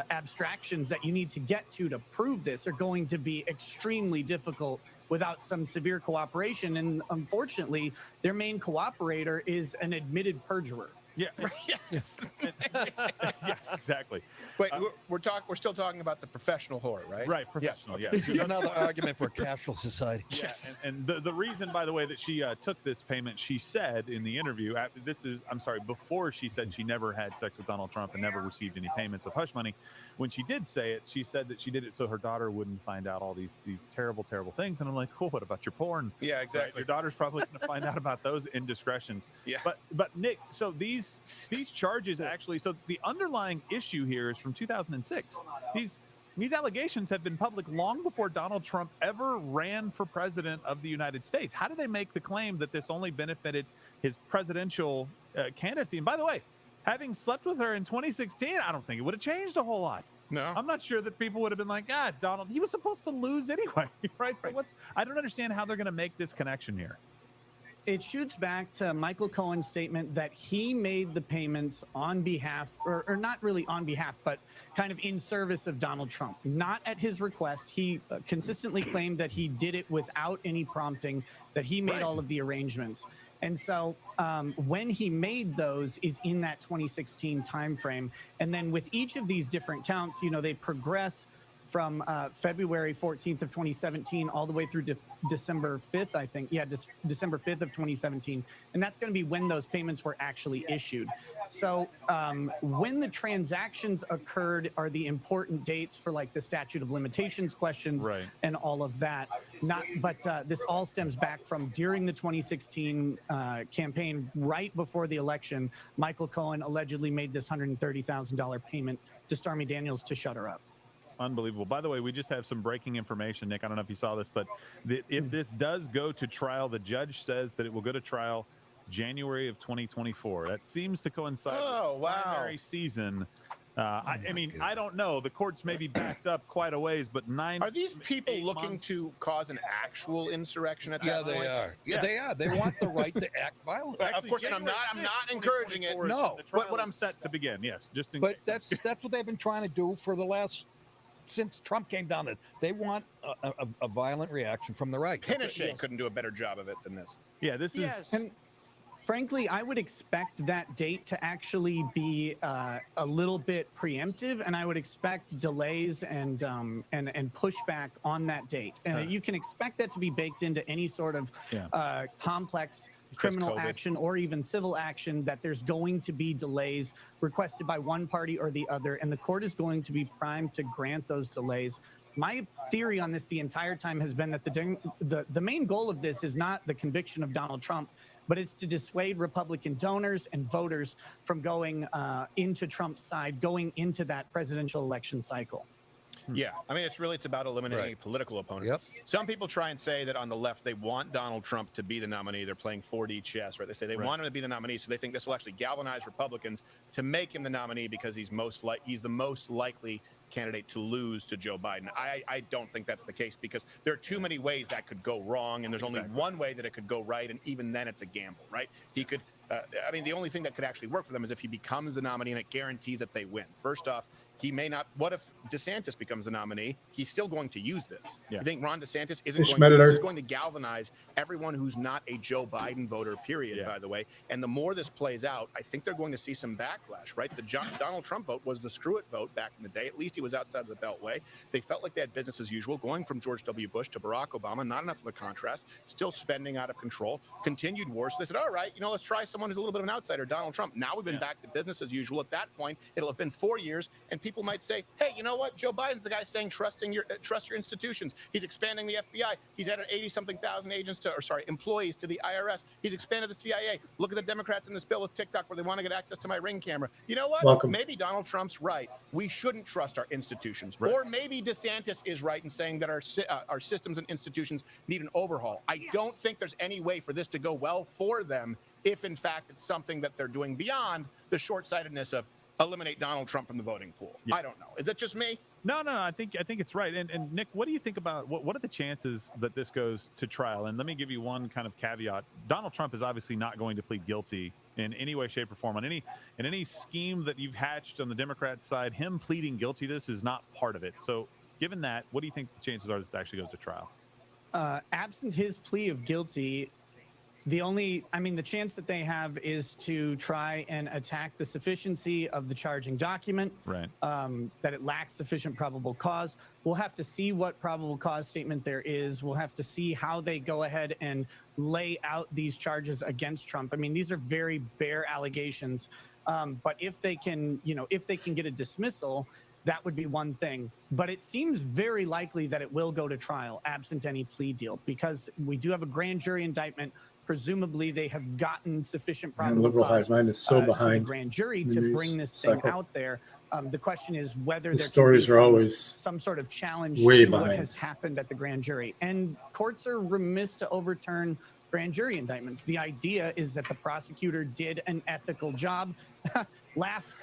abstractions that you need to get to prove this are going to be extremely difficult without some severe cooperation. And unfortunately, their main cooperator is an admitted perjurer.
Yeah.
Yes.
Yeah, exactly.
Wait, we're still talking about the professional whore, right?
Right, professional. Yeah.
This is another argument for a cashless society.
Yes. And the reason, by the way, that she took this payment, she said in the interview, before she said she never had sex with Donald Trump and never received any payments of hush money. When she did say it, she said that she did it so her daughter wouldn't find out all these terrible, terrible things. And I'm like, cool, what about your porn?
Yeah, exactly.
Right? Your daughter's probably going to find out about those indiscretions.
Yeah.
But Nick, so these charges actually, so the underlying issue here is from 2006. These allegations have been public long before Donald Trump ever ran for president of the United States. How do they make the claim that this only benefited his presidential candidacy? And by the way, having slept with her in 2016, I don't think it would have changed a whole lot.
No,
I'm not sure that people would have been like, Donald, he was supposed to lose anyway, right? So I don't understand how they're going to make this connection here.
It shoots back to Michael Cohen's statement that he made the payments on behalf, or not really on behalf, but kind of in service of Donald Trump, not at his request. He consistently claimed that he did it without any prompting, that he made all of the arrangements. And so when he made those is in that 2016 timeframe. And then with each of these different counts, they progress from February 14th of 2017 all the way through December 5th, I think. Yeah, December 5th of 2017. And that's going to be when those payments were actually issued. So when the transactions occurred are the important dates for like the statute of limitations questions and all of that. But this all stems back from during the 2016 campaign, right before the election, Michael Cohen allegedly made this $130,000 payment to Stormy Daniels to shut her up.
Unbelievable. By the way, we just have some breaking information, Nick. I don't know if you saw this, but if this does go to trial, the judge says that it will go to trial January of 2024. That seems to coincide with the primary season. I mean, I don't know. The courts may be backed up quite a ways, but
Are these people looking to cause an actual insurrection at that point?
They are. Yeah, they are. They want the right to act violently.
Of course, and I'm not encouraging it.
No.
What I'm set to begin. Yes.
But that's what they've been trying to do for the last. Since Trump came down, they want a violent reaction from the right.
Pinochet couldn't do a better job of it than this.
Yeah, this is.
And frankly, I would expect that date to actually be a little bit preemptive, and I would expect delays and pushback on that date. You can expect that to be baked into any sort of complex criminal action or even civil action, that there's going to be delays requested by one party or the other, and the court is going to be primed to grant those delays. My theory on this the entire time has been that the main goal of this is not the conviction of Donald Trump, but it's to dissuade Republican donors and voters from going into Trump's side, going into that presidential election cycle.
Yeah, I mean, it's about eliminating a political opponent.
Yep.
Some people try and say that on the left, they want Donald Trump to be the nominee. They're playing 4D chess, right? They say they want him to be the nominee, so they think this will actually galvanize Republicans to make him the nominee because he's the most likely candidate to lose to Joe Biden. I don't think that's the case, because there are too many ways that could go wrong, and there's only one way that it could go right, and even then it's a gamble, right? He could, I mean, the only thing that could actually work for them is if he becomes the nominee and it guarantees that they win. First off, he may not. What if DeSantis becomes the nominee? He's still going to use this. You think Ron DeSantis is going to galvanize everyone who's not a Joe Biden voter, period, by the way. And the more this plays out, I think they're going to see some backlash, right? The Donald Trump vote was the screw it vote back in the day. At least he was outside of the Beltway. They felt like they had business as usual, going from George W. Bush to Barack Obama, not enough of a contrast, still spending out of control, continued wars. So they said, all right, let's try someone who's a little bit of an outsider, Donald Trump. Now we've been back to business as usual. At that point, it'll have been 4 years, and people might say, hey, you know what? Joe Biden's the guy saying trust your institutions. He's expanding the FBI. He's added 80-something thousand employees to the IRS. He's expanded the CIA. Look at the Democrats in this bill with TikTok where they want to get access to my Ring camera. You know what? Maybe Donald Trump's right. We shouldn't trust our institutions. Or maybe DeSantis is right in saying that our systems and institutions need an overhaul. I don't think there's any way for this to go well for them if, in fact, it's something that they're doing beyond the short-sightedness of eliminate Donald Trump from the voting pool. I don't know. Is it just me?
No. I think it's right. And Nick, what do you think about what are the chances that this goes to trial? And let me give you one kind of caveat. Donald Trump is obviously not going to plead guilty in any way, shape, or form. In any scheme that you've hatched on the Democrat side, him pleading guilty to this is not part of it. So given that, what do you think the chances are this actually goes to trial?
Absent his plea of guilty, the chance that they have is to try and attack the sufficiency of the charging document,
right?
That it lacks sufficient probable cause. We'll have to see what probable cause statement there is. We'll have to see how they go ahead and lay out these charges against Trump. I mean, these are very bare allegations, but if they can get a dismissal, that would be one thing. But it seems very likely that it will go to trial absent any plea deal, because we do have a grand jury indictment. Presumably, they have gotten sufficient probable
Liberal
cause
hive mind is so
to
behind
the grand jury
the
to
news
bring this thing
cycle.
out there. The question is whether
The
there
stories
can be
are always
some sort of challenge
way
to what
behind.
has happened at the grand jury. And courts are remiss to overturn grand jury indictments. The idea is that the prosecutor did an ethical job. laugh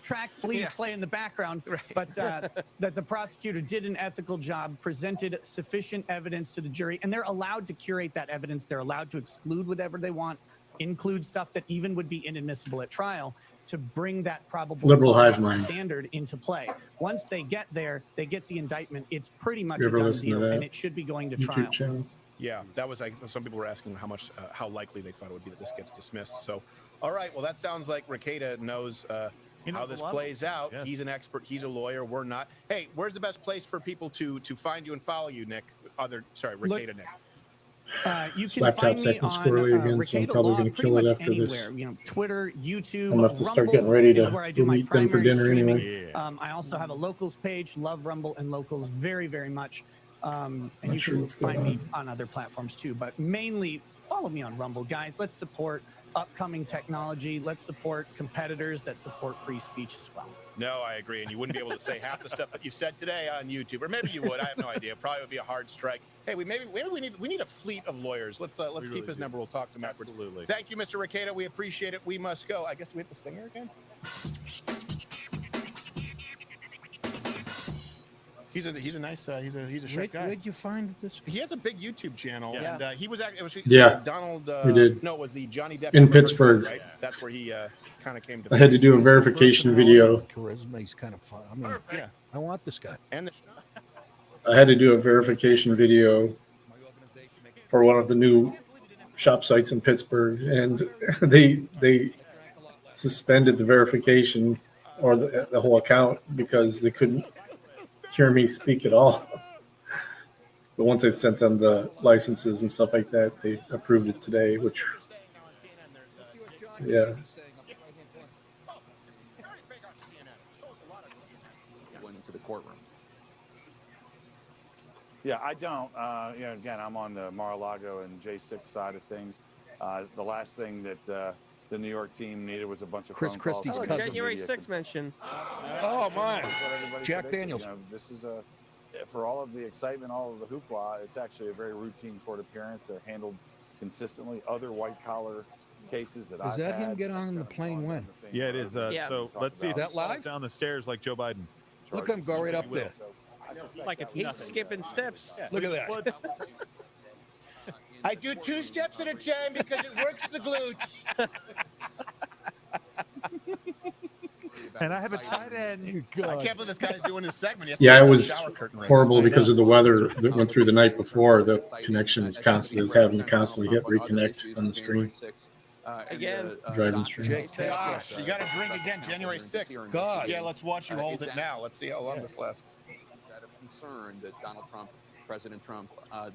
track, please play in the background. But that the prosecutor did an ethical job, presented sufficient evidence to the jury, and they're allowed to curate that evidence. They're allowed to exclude whatever they want, include stuff that even would be inadmissible at trial, to bring that probable
Liberal
cause
hive mind.
standard into play. Once they get there, they get the indictment. It's pretty much
You
a
ever
done
listen to
deal,
that
and it should be going to
YouTube
trial.
channel?
Yeah, that was like some people were asking how likely they thought it would be that this gets dismissed. So, all right, well, that sounds like Rekieta knows how this plays out. Yes. He's an expert. He's a lawyer. We're not. Hey, where's the best place for people to find you and follow you, Nick? Rekieta Nick.
You can
Laptop's
find me
acting
on
squirrely again, so I'm
Rekieta
probably
Law
going to
pretty
kill it
much
after this.
anywhere. You know, Twitter, YouTube,
I'm going to have to start
Rumble
getting ready
is
to
where I do
go
my
meet them for
primary
dinner
streaming.
anyway.
I also have a locals page. Love Rumble and locals very, very much. And
Not
you
sure
can
what's going
find me on other platforms too, but mainly follow me on Rumble, guys. Let's support upcoming technology. Let's support competitors that support free speech as well.
No, I agree. And you wouldn't be able to say half the stuff that you said today on YouTube, or maybe you would. I have no idea. Probably would be a hard strike. Hey, we need a fleet of lawyers. Let's keep his number. We'll talk to him afterwards.
Absolutely.
Thank you, Mr. Rekieta. We appreciate it. We must go. I guess do we hit the stinger again? He's a nice he's a sharp guy.
Where'd you find this?
He has a big YouTube channel, and he was actually Donald.
we did.
No, it was the Johnny Depp
In Pittsburgh.
Right? That's where he kind of came to.
I had to do a verification video.
Charisma, he's kind of fun. I mean,
yeah,
I want this guy.
And
I had to do a verification video for one of the new shop sites in Pittsburgh, and they suspended the verification or the whole account because they couldn't hear me speak at all. But once I sent them the licenses and stuff like that, they approved it today, which, yeah.
Went into the courtroom.
Yeah, I don't. Again, I'm on the Mar-a-Lago and J6 side of things. The last thing that the New York team needed was a bunch of
Chris
phone
Christie's
calls.
cousin. January 6th mention.
Oh, my.
Jack
Jack
Daniels.
Daniels.
This is for all of the excitement, all of the hoopla, it's actually a very routine court appearance. They're handled consistently. Other white-collar cases that I've
Is that him
had,
get on the plane when?
Yeah, it is. So let's see if
that live
down the stairs like Joe Biden.
Look at him go right up there.
Like it's He's skipping steps.
Look at that.
I do 2 steps at a time because it works the glutes.
And I have a tight end.
I can't believe this guy's doing his segment.
Yeah, it was horrible because of the weather that went through the night before. The connection was constantly, having to constantly hit reconnect on the stream.
Again,
Driving stream.
Gosh, you got to drink again, January 6th.
God.
Yeah, let's watch you hold it now. Let's see how long this lasts.
Out of concern that President Trump,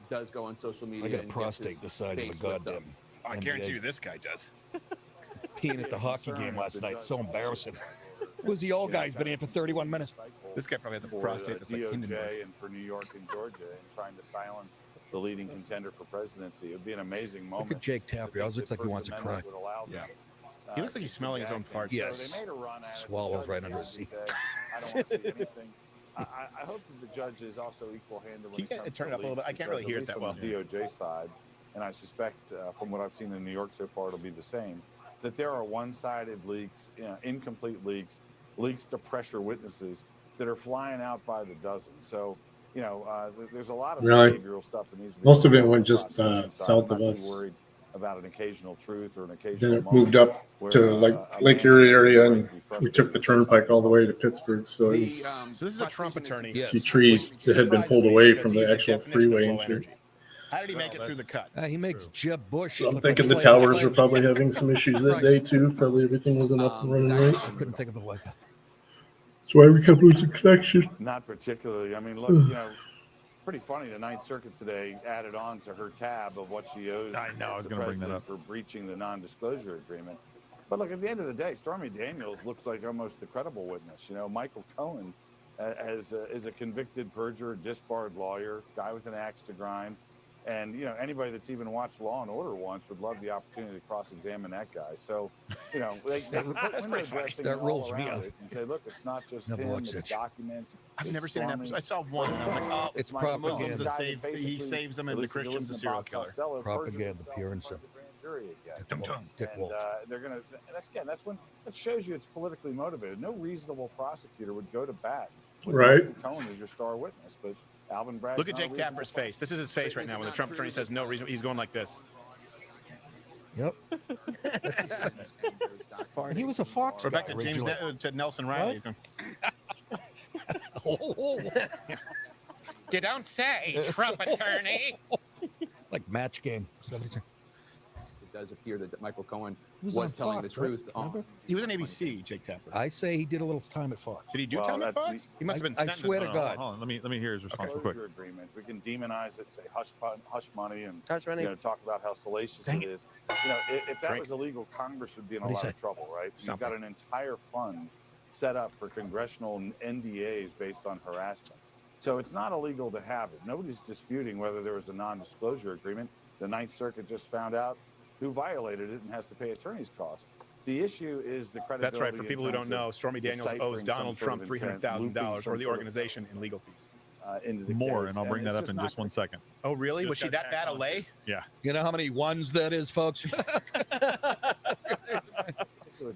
does go on social media.
I got a
and
prostate
gets his
the size of a
face whipped
goddamn.
I guarantee you this guy does.
Peeing at the hockey game last night. So embarrassing. Who's the old guy? He's been here for 31 minutes.
This guy probably has a
for
prostate that's like Hindenburg.
DOJ and for New York and Georgia and trying to silence the leading contender for presidency. It would be an amazing moment.
Look at Jake Tapper. Always looks like he wants to cry.
Yeah. He looks like he's smelling his own farts.
Yes.
So they made a run at it.
Swallows right under his seat.
I don't want to see anything. I hope that the judge is also equal-handed when
Can you
it comes
turn
to
it up a little bit? I
leaks,
can't really
because
hear
at
it that
least
well.
on the DOJ side, and I suspect from what I've seen in New York so far, it'll be the same, that there are one-sided leaks, incomplete leaks to pressure witnesses that are flying out by the dozen. So, there's a lot of
Really?
behavioral stuff that needs to be
Most of it
done on
went
the
just
prosecution side.
south
I'm
of
not too
us.
worried about an occasional truth or an
Then
occasional
it
moment
moved up
where,
to
a
Lake
man
Erie
has
area,
right
and
to be
we
frustrated
took the
and say something
turnpike all the way to
appropriate.
Pittsburgh. So it was
So this is a Trump attorney.
see trees that had been pulled away from the actual freeway and shit.
How did he make it through the cut?
He makes Jeb Bush.
So I'm
look
thinking
like
the
a slave.
towers were probably having some issues that day too. Probably everything wasn't up and running right.
I couldn't think of it like that.
That's why we kept losing connection.
Not particularly. I mean, look, you know, pretty funny. The Ninth Circuit today added on to her tab of what she owes.
I know, I was
the
gonna bring that
president
up.
for breaching the non-disclosure agreement. But look, at the end of the day, Stormy Daniels looks like almost the credible witness. You know, Michael Cohen is a convicted perjurer, disbarred lawyer, guy with an axe to grind. And, you know, anybody that's even watched Law and Order once would love the opportunity to cross-examine that guy. So, you know, they put window dressing
That
all
rolls me
around
out.
it and say, look, it's not just
Never
him,
watched
it's
that.
documents.
I've
it's
never seen an
Stormy.
episode. I saw one, and I was like, oh,
It's
Muslims
propaganda.
to save. He saves them, and the Christians, the serial killer.
Propaganda, pure and simple. Dick Wolf.
They're gonna. That's when that shows you it's politically motivated. No reasonable prosecutor would go to bat with
Right.
Michael Cohen as your star witness, but Alvin Bragg.
Look at Jake Tapper's face. This is his face right now when the Trump attorney says no reason. He's going like this.
Yep. He was a Fox guy
Rebecca James
originally.
said Nelson Riley. You don't say, Trump attorney.
Like Match Game. Somebody's-
It does appear that Michael Cohen
He was
was
on
telling
Fox,
the
right?
truth on.
Remember?
He was on ABC, Jake Tapper.
I say he did a little time at Fox.
Did he do
Well,
time at
that's-
Fox? He must have been
I
sentenced.
swear to
Hold on,
God.
hold on. Let me hear his response real quick.
Disclosure agreements. We can demonize it, say hush money, and
Hush money.
you know, talk about how salacious
Dang
it is. You know, if that
Frank.
was illegal, Congress would be in a
What'd he
lot of
say?
trouble, right? You've
Something.
got an entire fund set up for congressional NDAs based on harassment. So it's not illegal to have it. Nobody's disputing whether there was a non-disclosure agreement. The Ninth Circuit just found out who violated it and has to pay attorney's costs. The issue is the credibility.
That's right. For
in
people who
terms
don't
of
know, Stormy Daniels owes
deciphering
Donald
some
Trump
sort of intent,
$300,000 or
looping
the
some sort of,
organization in legal fees.
into the
More,
case.
and I'll bring
it's
that up in
not
just 1 second.
Oh, really?
Just
Was she
got
that bad a
tagged
lay?
Yeah.
You know how many ones that is, folks?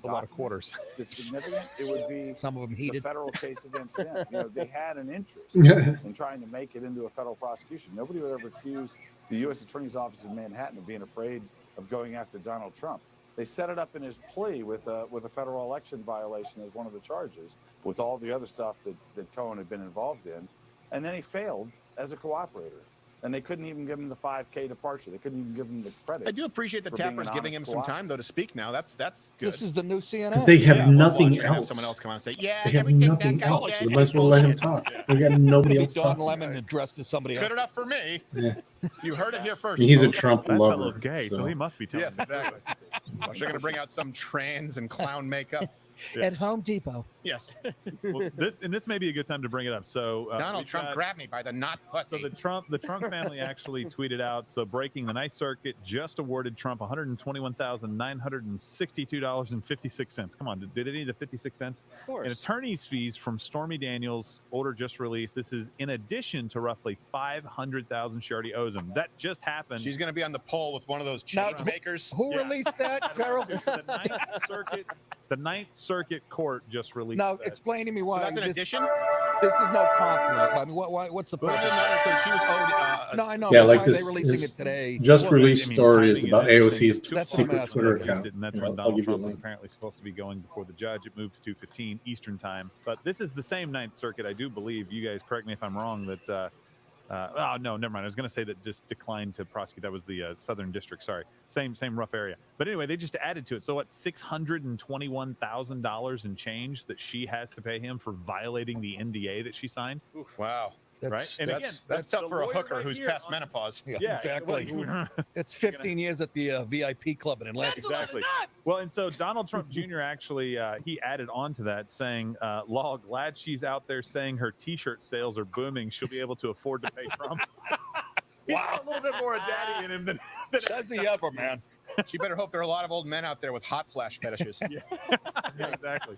A lot of quarters.
That's significant. It would be
Some of them
the
heated.
federal case against them. You know, they had an interest
Yeah.
in trying to make it into a federal prosecution. Nobody would ever accuse the U.S. Attorney's Office in Manhattan of being afraid of going after Donald Trump. They set it up in his plea with a federal election violation as one of the charges, with all the other stuff that Cohen had been involved in, and then he failed as a cooperator. And they couldn't even give him the 5K departure. They couldn't even give him the credit.
I do appreciate that
for being
Tapper's
an
giving him
honest
some time, though, to speak now. That's good.
This is the new CNN.
Because they have
Yeah, we'll
nothing
watch it and have
else.
someone else come on and say, yeah,
They have
everything
nothing
that guy
else.
said
You might as well let him talk. We got nobody
Maybe
else
Don
talking.
Lemon addressed to somebody else.
Good enough for me.
Yeah.
You heard it here first.
He's a
folks.
Trump
That
lover.
fellow's gay, so he must be telling
Yes,
the
exactly. They're going to bring out some trans and clown makeup.
Yeah.
At Home Depot.
Yes.
Well, this may be a good time to bring it up. So
Donald
we've
Trump
got-
grabbed me by the knot pussy.
So the Trump family actually tweeted out, so breaking, the Ninth Circuit just awarded Trump $121,962.56. Come on, did it need the 56 cents?
Of course.
And attorney's fees from Stormy Daniels, order just released. This is in addition to roughly $500,000 she already owes him. That just happened.
She's going to be on the pole with one of those
Now,
change makers.
Who released that, Gerald?
The Ninth Circuit Court just released
Now,
that.
explain to me why.
So that's an
this,
addition?
This is no conflict. I mean, what's the
Well,
purpose?
so she was owed.
No, I know.
Yeah,
but
like
why
this
are they releasing
this
it today?
just
Well,
released
I mean,
story is
timing
about
interesting.
AOC's
That's
what I'm
secret
asking.
Twitter
Released
account.
it, and that's
Yeah,
when
I'll
Donald
give you a
Trump was
link.
apparently supposed to be going before the judge. It moved to 2:15 Eastern time. But this is the same Ninth Circuit, I do believe. You guys correct me if I'm wrong. That oh no, never mind. I was going to say that just declined to prosecute. That was the Southern District. Sorry, same rough area. But anyway, they just added to it. So what? $621,000 in change that she has to pay him for violating the NDA that she signed.
Wow.
Right? And
that's,
again,
that's
the
tough for a
lawyer
hooker
right
who's
here
past
on-
menopause.
Yeah, exactly.
well,
It's 15 years at the VIP club in Atlanta.
Exactly. Well, and so Donald Trump Jr. actually he added on to that, saying, "Law, glad she's out there saying her T-shirt sales are booming. She'll be able to afford to pay Trump." He's got a little bit more of daddy in him than
Does he ever, man?
She better hope there are a lot of old men out there with hot flash fetishes.
Yeah, exactly.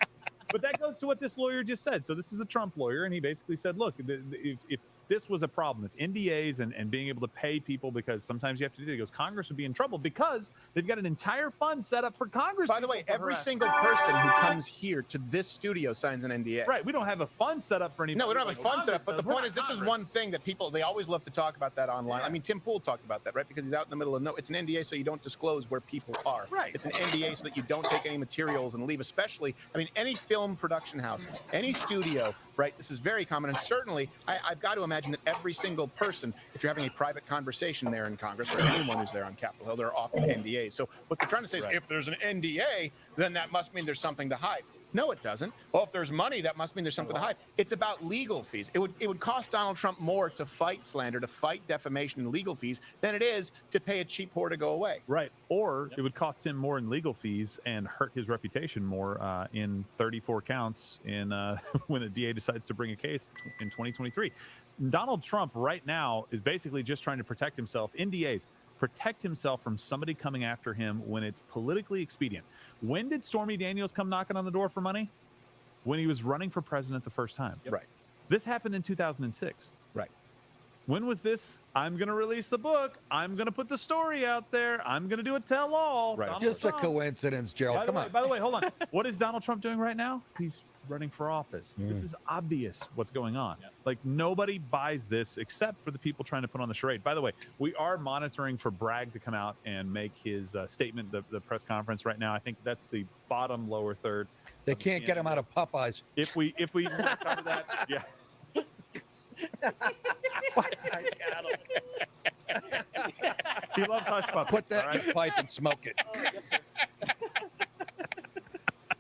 But that goes to what this lawyer just said. So this is a Trump lawyer, and he basically said, look, if this was a problem, if NDAs and being able to pay people, because sometimes you have to do that, he goes, Congress would be in trouble because they've got an entire fund set up for Congress.
By the way, every single person who comes here to this studio signs an NDA.
Right. We don't have a fund set up for any.
No, we don't have a fund set up. But the
We're
point
not
is, this is
Congress.
one thing that people, they always love to talk about that online.
Yeah.
I mean, Tim Pool talked about that, right? Because he's out in the middle of no, it's an NDA so you don't disclose where people are.
Right.
It's an NDA so that you don't take any materials and leave, especially, I mean, any film production house, any studio right? This is very common. And certainly, I've got to imagine that every single person, if you're having a private conversation there in Congress or anyone who's there on Capitol Hill, there are often NDAs. So what they're trying to say is if there's an NDA, then that must mean there's something to hide. No, it doesn't. Well, if there's money, that must mean there's something to hide. It's about legal fees. It would cost Donald Trump more to fight slander, to fight defamation and legal fees than it is to pay a cheap whore to go away.
Right. Or it would cost him more in legal fees and hurt his reputation more in 34 counts in when a DA decides to bring a case in 2023. Donald Trump right now is basically just trying to protect himself. NDAs protect himself from somebody coming after him when it's politically expedient. When did Stormy Daniels come knocking on the door for money? When he was running for president the first time.
Right.
This happened in 2006.
Right.
When was this? I'm going to release the book. I'm going to put the story out there. I'm going to do a tell-all.
Right.
Donald
Just
Trump.
a coincidence, Joe. Come on.
By the way, hold on. What is Donald Trump doing right now? He's running for office. This is obvious what's going on. Like, nobody buys this except for the people trying to put on the charade. By the way, we are monitoring for Bragg to come out and make his statement, the press conference right now. I think that's the bottom lower third.
They can't get him out of Popeyes.
If we cover that, yeah. He loves hush puppies.
Put that in a pipe and smoke it.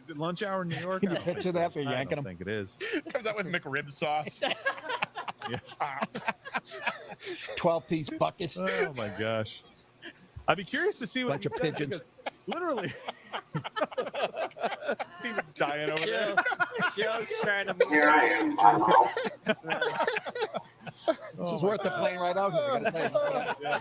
Is it lunch hour in New York?
Can you picture that? They're
I
yanking
don't
him.
think it is.
Comes out with McRib sauce.
12-piece bucket.
Oh my gosh. I'd be curious to see what
Bunch of pigeons.
Literally. Steven's dying over there.
Joe's trying to move.
Here I am.
This is worth the plane ride out here. I gotta tell you.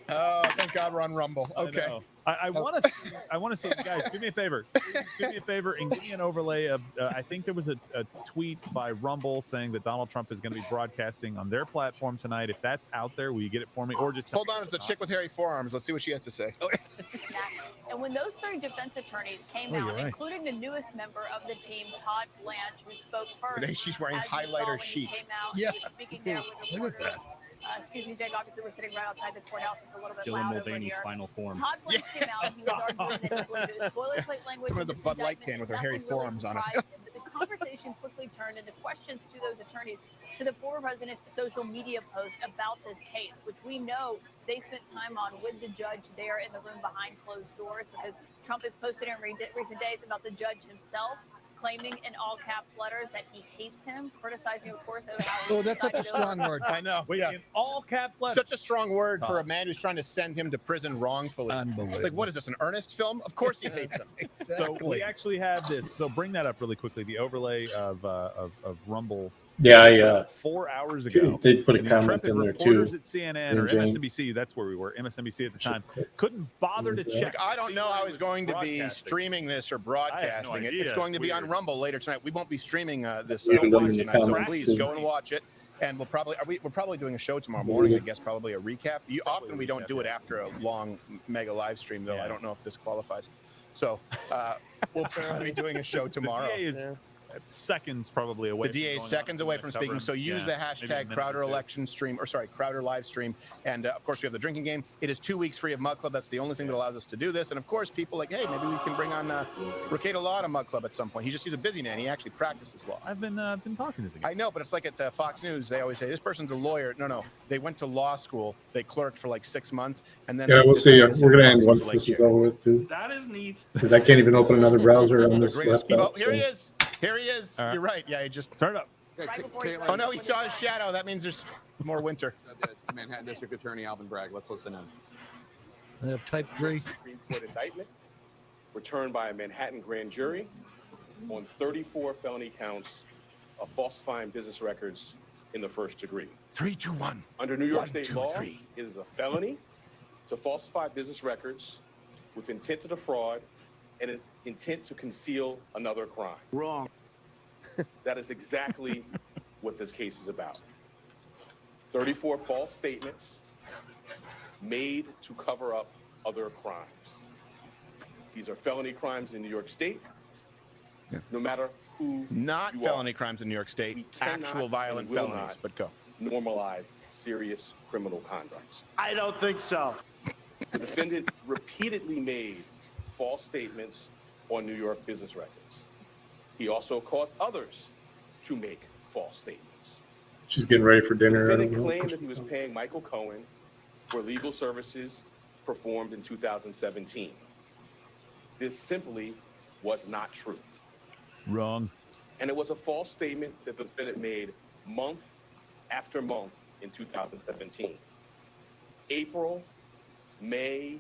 Oh, thank God we're on Rumble. Okay.
I want to see, guys, do me a favor. Please do me a favor and give me an overlay of, I think there was a tweet by Rumble saying that Donald Trump is going to be broadcasting on their platform tonight. If that's out there, will you get it for me? Or just
Hold on, it's a chick with hairy forearms. Let's see what she has to say.
And when those three defense attorneys came out, including the newest member of the team, Todd Blanche, who spoke first.
Today she's wearing
as you saw
highlighter
when he
chic.
came out,
Yeah.
he was speaking there with
Look at
reporters.
that.
Excuse me, Jake. Obviously, we're sitting right outside the courthouse. It's a little bit
Dylan
loud over
Mulvaney's
here.
final form.
Todd Blanche came out and he was arguing that he believed it was boilerplate language.
Someone has a
in this
Bud Light
indictment
can with
that
her hairy
nothing really
forearms on it.
surprised him. But the conversation quickly turned into questions to those attorneys to the former president's social media post about this case, which we know they spent time on with the judge there in the room behind closed doors, because Trump has posted in recent days about the judge himself, claiming in all caps letters that he hates him, criticizing, of course, over how
Oh, that's such a strong word.
I know.
Wait, in all caps letters.
Such a strong word for a man who's trying to send him to prison wrongfully.
Unbelievable.
Like, what is this, an earnest film? Of course he hates him.
So we actually have this. So bring that up really quickly. The overlay of Rumble.
Yeah,
4 hours ago.
They put a
And
comment
intrepid
in there
reporters
too.
at CNN or
Jane.
MSNBC, that's where we were. MSNBC at the time couldn't bother to check.
Like, I don't know how he's going to be
broadcasting.
streaming this or broadcasting it.
idea.
It's going to be on
Weird.
Rumble later tonight. We won't be streaming this
You can
live
look in the
tonight, so
comments,
please
too.
go and watch it. And we're probably doing a show tomorrow morning. I guess probably a recap. Often we don't do it after a long mega live stream, though. I don't know if this qualifies. So we'll probably be doing a show tomorrow.
The DA is seconds probably away.
The DA is seconds away from speaking, so use the hashtag Crowder election stream, or sorry, Crowder live stream. And of course, we have the drinking game. It is 2 weeks free of Mug Club. That's the only thing that allows us to do this. And of course, people like, hey, maybe we can bring on Ricado Law to Mug Club at some point. He's a busy man. He actually practices law.
I've been talking to the guy.
I know, but it's like at Fox News, they always say this person's a lawyer. No, they went to law school. They clerked for like 6 months, and then
Yeah, we'll see. We're gonna end once this is over with too,
That is neat.
because I can't even open another browser on this laptop.
Oh, here he
so-
is. Here he is.
All right.
You're right. Yeah, he just
turn it up.
Oh no, he saw his shadow. That means there's more winter.
Manhattan District Attorney Alvin Bragg. Let's listen in.
I have type 3.
Supreme Court indictment returned by a Manhattan grand jury on 34 felony counts of falsifying business records in the first degree.
3, 2, 1.
Under New York
1,
state
2,
law,
3.
it is a felony to falsify business records with intent to defraud and an intent to conceal another crime.
Wrong.
That is exactly what this case is about. 34 false statements made to cover up other crimes. These are felony crimes in New York State. No matter who
Not
you
felony
are,
crimes in New York State.
we cannot
Actual violent
and will
felonies.
not
But go.
normalize serious criminal conduct.
I don't think so.
The defendant repeatedly made false statements on New York business records. He also caused others to make false statements.
She's getting ready for dinner.
The
I don't
defendant
know.
claimed that he was paying Michael Cohen for legal services performed in 2017. This simply was not true.
Wrong.
And it was a false statement that the defendant made month after month in 2017. April, May,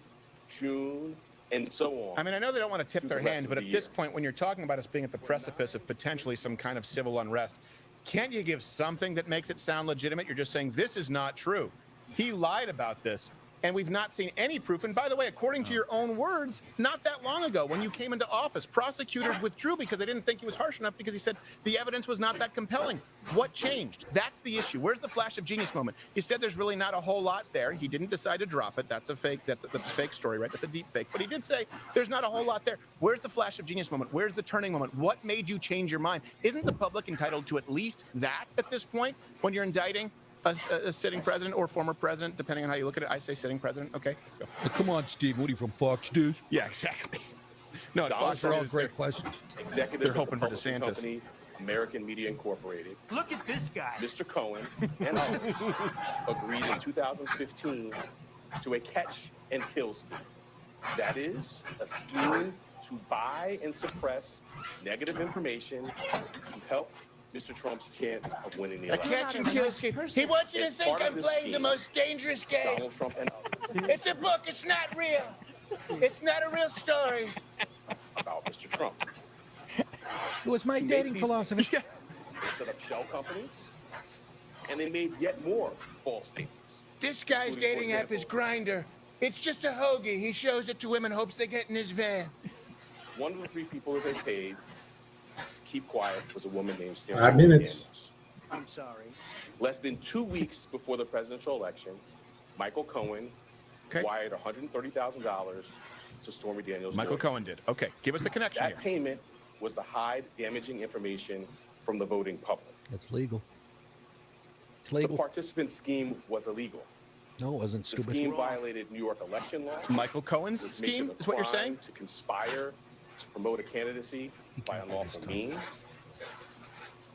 June, and so on.
I mean, I know they don't want to tip
through
their
the rest
hand,
of
but
the
at this
year.
point, when you're talking about us being at the precipice of potentially some kind of civil unrest, can't you give something that makes it sound legitimate? You're just saying this is not true. He lied about this, and we've not seen any proof. And by the way, according to your own words, not that long ago, when you came into office, prosecutors withdrew because they didn't think he was harsh enough because he said the evidence was not that compelling. What changed? That's the issue. Where's the flash of genius moment? You said there's really not a whole lot there. He didn't decide to drop it. That's a fake. That's a fake story, right? That's a deep fake. But he did say there's not a whole lot there. Where's the flash of genius moment? Where's the turning moment? What made you change your mind? Isn't the public entitled to at least that at this point when you're indicting a sitting president or former president, depending on how you look at it? I say sitting president. Okay, let's go.
Come on, Steve. What are you from, Fox News?
Yeah, exactly. No,
Donald
Fox
Trump
News,
is
Great questions.
Executive
They're
of the
hoping for
publishing
DeSantis.
company, American Media Incorporated.
Look at this guy.
Mr. Cohen and others agreed in 2015 to a catch and kill scheme. That is a scheme to buy and suppress negative information to help Mr. Trump's chance of winning the
A
election.
catch and kill scheme. He wants you to
As
think
part of
I'm
this
playing the
scheme,
most dangerous game.
Donald Trump and others
It's a book. It's not real. It's not a real story.
about Mr. Trump.
It was my
To make
dating
these-
philosophy.
They set up shell companies, and they made yet more false statements.
This guy's
Including, for
dating app is Grindr. It's just a hoagie. He shows it to women, hopes they get in his van.
One of the three people that they paid to keep quiet was a woman named Stormy
5 minutes.
Daniels.
I'm sorry.
Less than 2 weeks before the presidential election, Michael Cohen wired $130,000 to Stormy Daniels.
Michael
lawyer.
Cohen did. Okay, give us the connection
That
here.
payment was to hide damaging information from the voting public.
That's legal. It's
The
legal.
participant scheme was illegal.
No, it wasn't
The
stupid.
scheme violated New York election law.
Michael Cohen's
which makes
scheme
it a
is what you're
crime
saying?
To conspire to promote a candidacy by unlawful means.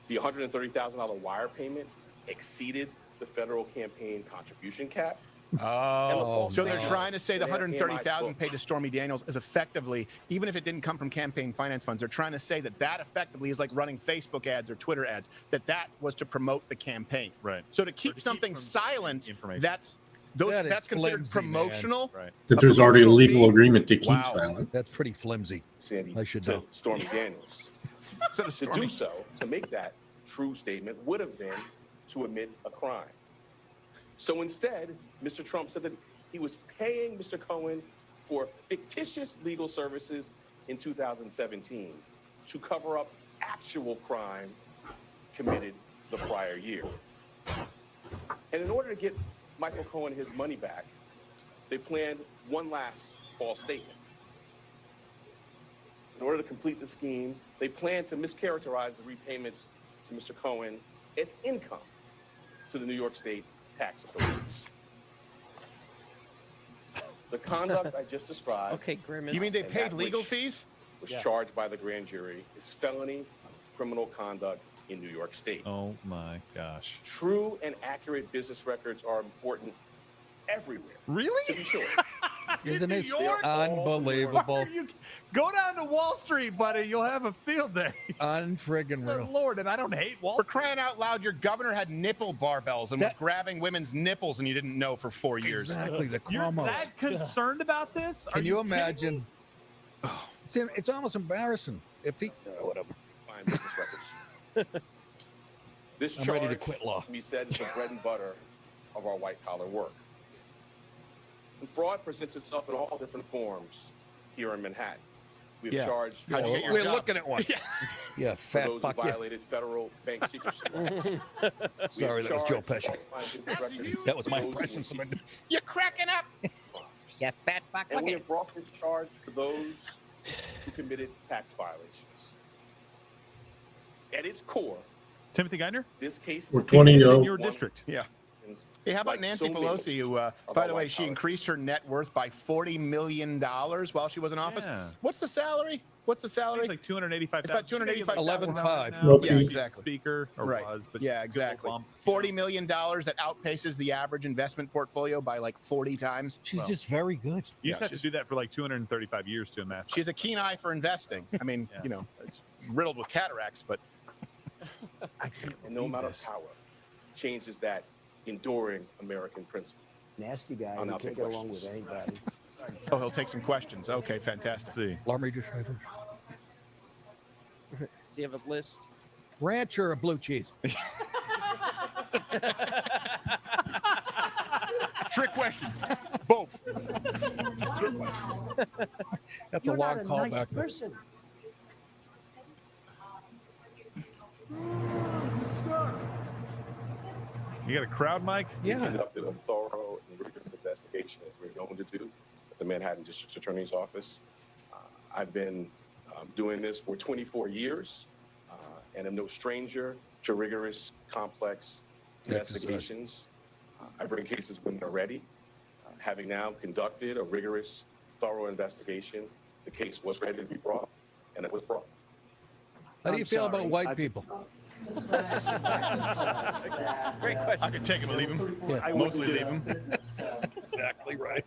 The $130,000 wire payment exceeded the federal campaign contribution cap.
Oh, so they're
statements
trying to say the
in AMI's
$130,000
book.
paid to Stormy Daniels is effectively, even if it didn't come from campaign finance funds, they're trying to say that that effectively is like running Facebook ads or Twitter ads, that was to promote the campaign.
Right.
So to keep something silent,
information.
that's
That
that's
is
considered
flimsy, man.
promotional.
Right.
That there's already a
promotional
legal
fee?
agreement to keep
Wow.
silent.
That's pretty flimsy.
Sandy,
I should
to
know.
Stormy Daniels.
So to
To
Stormy.
do so, to make that true statement, would have been to admit a crime. So instead, Mr. Trump said that he was paying Mr. Cohen for fictitious legal services in 2017 to cover up actual crime committed the prior year. And in order to get Michael Cohen his money back, they planned one last false statement. In order to complete the scheme, they planned to mischaracterize the repayments to Mr. Cohen as income to the New York State tax authorities. The conduct I just described.
Okay, Grimace.
You mean they
and
paid
that
legal
which
fees?
was
Yeah.
charged by the grand jury is felony criminal conduct in New York State.
Oh my gosh.
True and accurate business records are important everywhere. To
Really?
be sure.
Isn't
New
it
York?
unbelievable?
You go down to Wall Street, buddy. You'll have a field day.
Unfriggin'
Good
real.
Lord, and I don't hate Wall
For
Street.
crying out loud, your governor had nipple barbells and was grabbing women's nipples and you didn't know for 4 years.
Exactly, the
You're
Cuomo.
that concerned about this? Are
Can you
kidding me?
imagine? Oh, it's almost embarrassing. If he, whatever.
Fine business records. This
I'm
charge
ready to quit law.
can be said is the bread and butter of our white collar work. And fraud presents itself in all different forms here in Manhattan. We've
Yeah.
charged
How'd you get your
We're
job?
looking at one. Yeah,
for
fat
those
fuck
who
you.
violated federal bank secrecy laws.
Sorry, that was Joe
Pesci.
Pesci. That was my impression.
You're cracking up.
Yeah, fat fuck.
And we have brought this charge for those who committed tax violations. At its core,
Timothy Geithner?
this case
We're
is
20
in
yo.
your district.
Yeah.
Americans.
Hey, how about
like
Nancy
so many
Pelosi, who,
of
by
our
the way,
white
she
collar
increased her net worth by $40 million while she was in office?
Yeah.
What's the salary? What's the salary?
It's like 285.
It's about 285.
11.5.
Yeah, exactly.
Speaker or
Right.
was, but
Yeah,
she took a little
exactly.
bump.
$40 million that outpaces the average investment portfolio by like 40 times.
She's
Well,
just very good.
You just have to do that for like 235 years to amass.
She has a keen eye for investing. I mean,
Yeah.
you know, it's riddled with cataracts, but
and no amount of power changes that enduring American principle.
Nasty guy.
I'll
You
now
can't
take
get along with
questions.
anybody.
oh, he'll take some questions. Okay, fantastic.
See.
Larmy just right here.
Does he have a list?
Ranch or a blue cheese?
Trick question. Both.
That's
You're
a long
not a
callback.
nice person.
You got a crowd mic?
We conducted a thorough and rigorous investigation, as we're known to do, at the Manhattan District Attorney's Office. I've been doing this for 24 years, and I'm no stranger to rigorous, complex investigations. I bring cases when they're ready. Having now conducted a rigorous, thorough investigation, the case was ready to be brought, and it was brought.
How do you feel about white people?
Great question.
I could take him and leave him.
Yeah.
I mostly leave him.
Exactly right.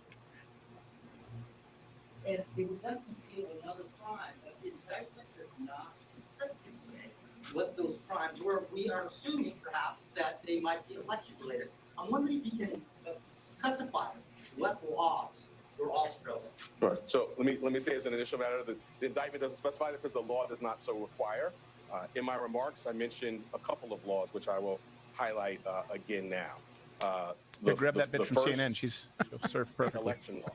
And it would not conceal another crime, but the indictment does not specifically say what those crimes were. We are assuming perhaps that they might be election related. I'm wondering if you can specify what laws were also relevant.
Right. So let me say as an initial matter, the indictment doesn't specify that because the law does not so require. In my remarks, I mentioned a couple of laws, which I will highlight again now.
Grab that bitch from
first
CNN. She's served perfectly.
election law,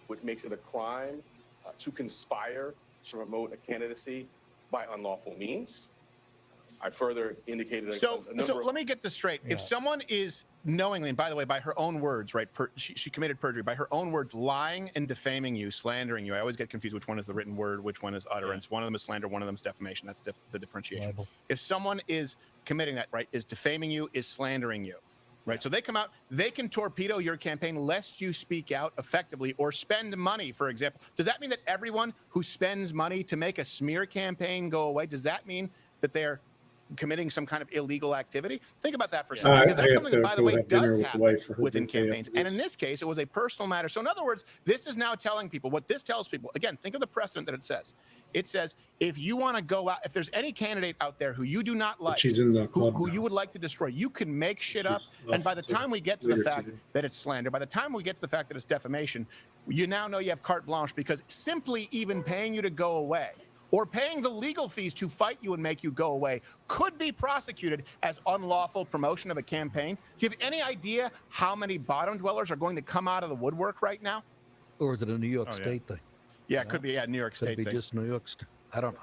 which makes it a crime to conspire to promote a candidacy by unlawful means. I further indicated
So
number of,
let me get this straight. If someone is knowingly, and by the way, by her own words, right, she committed perjury, by her own words, lying and defaming you, slandering you. I always get confused which one is the written word, which one is utterance. One of them is slander, one of them is defamation. That's the differentiation.
Bible.
If someone is committing that, right, is defaming you, is slandering you, right? So they come out, they can torpedo your campaign lest you speak out effectively or spend money, for example. Does that mean that everyone who spends money to make a smear campaign go away, does that mean that they're committing some kind of illegal activity? Think about that for a second, because that's something that, by the way, does happen within campaigns. And in this case, it was a personal matter. So in other words, this is now telling people, what this tells people, again, think of the precedent that it says. It says, if you want to go out, if there's any candidate out there who you do not like,
She's in the club
who
now.
you would like to destroy, you can make shit up. And by the time we get to the fact that it's slander, by the time we get to the fact that it's defamation, you now know you have carte blanche, because simply even paying you to go away or paying the legal fees to fight you and make you go away could be prosecuted as unlawful promotion of a campaign. Do you have any idea how many bottom dwellers are going to come out of the woodwork right now?
Or is it a New York State thing?
Yeah, it could be New York
Could
State
be
thing.
just New York State. I don't know.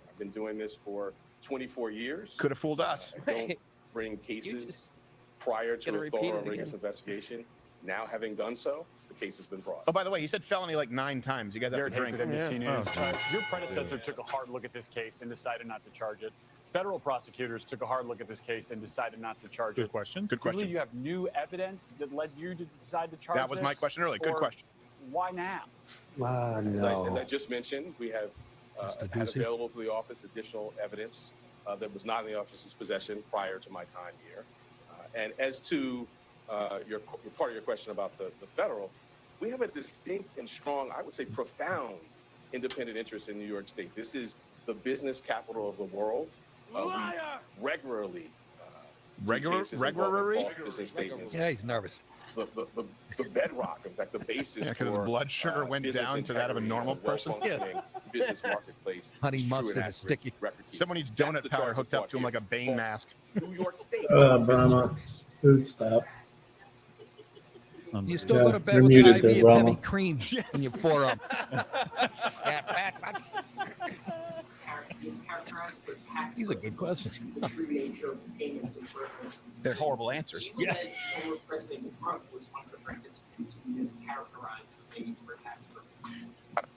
I've been doing this for 24 years.
Could have fooled us.
I don't bring cases prior to
gonna
a
repeat
thorough
it
and rigorous
again.
investigation. Now, having done so, the case has been brought.
Oh, by the way, he said felony like 9 times. You guys have to drink.
NBC News. Your predecessor took a hard look at this case and decided not to charge it. Federal prosecutors took a hard look at this case and decided not to charge it.
Good question.
Good question.
Do you have new evidence that led you to decide to charge
That was my
this?
question earlier. Good
Or
question.
Why now?
As I just mentioned, we have had
Ducey.
available to the office additional evidence that was not in the office's possession prior to my time here. And as to your part of your question about the federal, we have a distinct and strong, I would say profound, independent interest in New York State. This is the business capital of the world. We regularly cases involving false business statements.
Yeah, he's nervous.
The bedrock, in fact, the basis
Yeah, because his
for
blood sugar went
business
down to that of a
integrity
normal
and
person.
well-functioning business marketplace.
Honey
is true and
mustard is
accurate
sticky.
record keeping.
Someone needs
That's
donut
the
powder
charge
hooked
brought
up to him like a Bane
here.
mask.
New York State.
Brahma, food stop.
You still
Yeah,
go to bed
you're
with an
muted
IV
there,
of
Brahma.
heavy cream in your forearm. These are good questions.
The true nature of payments and purposes.
They're horrible answers.
Yeah. Former President Trump was one of the participants who mischaracterized the payments for tax purposes.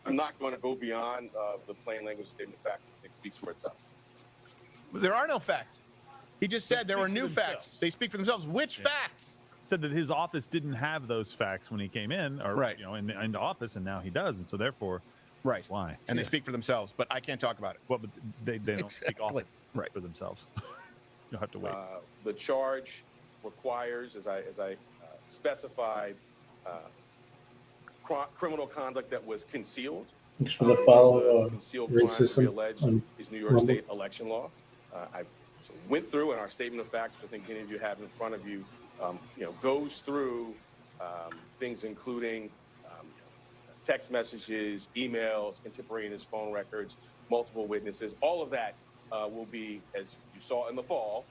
I'm not going to go beyond the plain language statement fact. It speaks for itself.
There are no facts. He just said there were new facts. They speak for themselves. Which facts?
said that his office didn't have those facts when he came in, or
Right.
into office, and now he does, and so therefore,
right.
Why?
And they speak for themselves, but I can't talk about it.
Well, but they don't speak often
right.
for themselves. You'll have to wait.
The charge requires, as I specified, criminal conduct that was concealed.
Thanks for the follow.
Concealed crime to be
Racism.
alleged is New York
Rumble.
State election law. I went through in our statement of facts, which I think many of you have in front of you, goes through things including text messages, emails, contemporaneous phone records, multiple witnesses. All of that will be, as you saw in the fall,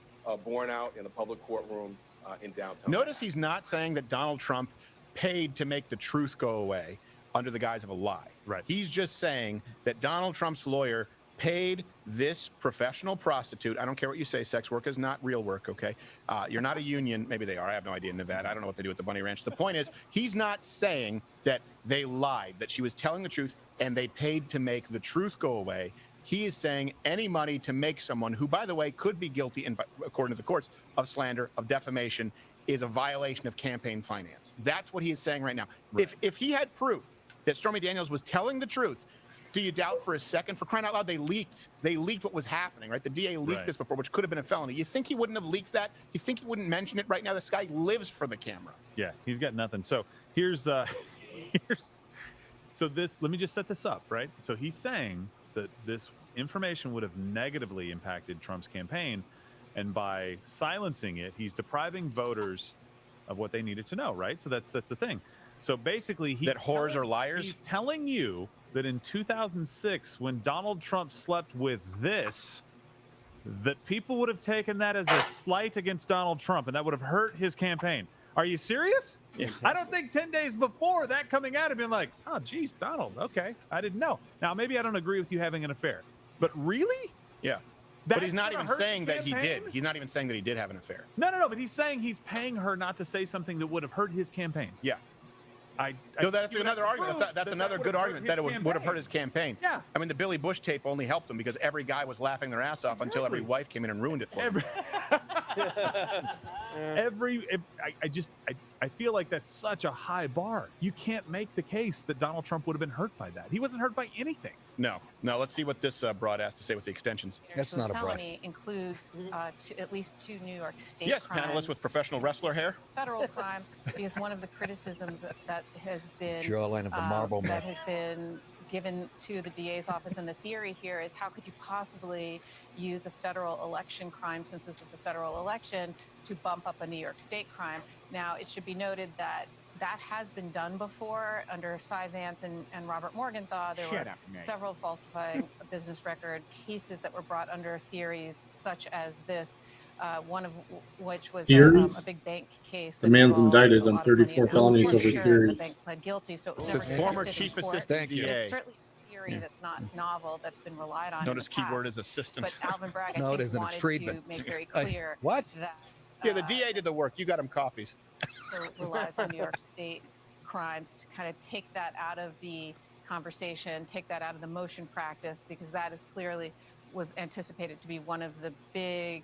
borne out in a public courtroom in downtown.
Notice he's not saying that Donald Trump paid to make the truth go away under the guise of a lie.
Right.
He's just saying that Donald Trump's lawyer paid this professional prostitute. I don't care what you say. Sex work is not real work. Okay. You're not a union. Maybe they are. I have no idea in Nevada. I don't know what they do at the Bunny Ranch. The point is, he's not saying that they lied, that she was telling the truth and they paid to make the truth go away. He is saying any money to make someone who, by the way, could be guilty, according to the courts, of slander, of defamation, is a violation of campaign finance. That's what he is saying right now.
Right.
If he had proof that Stormy Daniels was telling the truth, do you doubt for a second? For crying out loud, they leaked what was happening, right? The DA leaked this before, which could have been a felony. You think he wouldn't have leaked that? You think he wouldn't mention it right now? This guy lives for the camera.
Yeah, he's got nothing. So here's let me just set this up, right? So he's saying that this information would have negatively impacted Trump's campaign, and by silencing it, he's depriving voters of what they needed to know, right? So that's the thing. So basically,
that whores are liars.
He's telling you that in 2006, when Donald Trump slept with this, that people would have taken that as a slight against Donald Trump, and that would have hurt his campaign. Are you serious?
Yeah.
I don't think 10 days before that coming out had been like, oh, geez, Donald, okay, I didn't know. Now, maybe I don't agree with you having an affair, but really?
Yeah.
That's
But he's not
gonna
even
hurt the
saying that he
campaign?
did. He's not even saying that he did have an affair.
No, but he's saying he's paying her not to say something that would have hurt his campaign.
Yeah.
So
that's another argument. That's another good argument that it would have hurt his campaigin.
Yeah.
I mean, the Billy Bush tape only helped him because every guy was laughing their ass off until every wife came in and ruined it for him.
I feel like that's such a high bar. You can't make the case that Donald Trump would have been hurt by that. He wasn't hurt by anything.
No. Let's see what this broad has to say with the extensions.
That's so not a felony includes at least 2 New York State
Yes,
crimes.
panelist with professional wrestler hair.
Federal crime, because one of the criticisms that has been
Jawline of the marble man.
that has been given to the DA's office, and the theory here is how could you possibly use a federal election crime, since this was a federal election, to bump up a New York State crime. Now, it should be noted that that has been done before under Cy Vance and Robert Morgenthau. There were several falsifying a business record cases that were brought under theories such as this, one of which was a big bank case.
The man's indicted on 34 felonies over
The
theories.
bank pled guilty, so it was
The
never
former
contested in
chief
court.
assistant DA.
It's certainly a theory that's not novel, that's been relied on.
Notice
in the past.
keyword is assistant.
But Alvin Bragg,
No,
I
it
think,
isn't. It's
wanted
Friedman.
to make very clear
What?
that
Yeah, the DA did the work. You got him coffees.
so relies on New York State crimes to kind of take that out of the conversation, take that out of the motion practice, because that is clearly was anticipated to be one of the big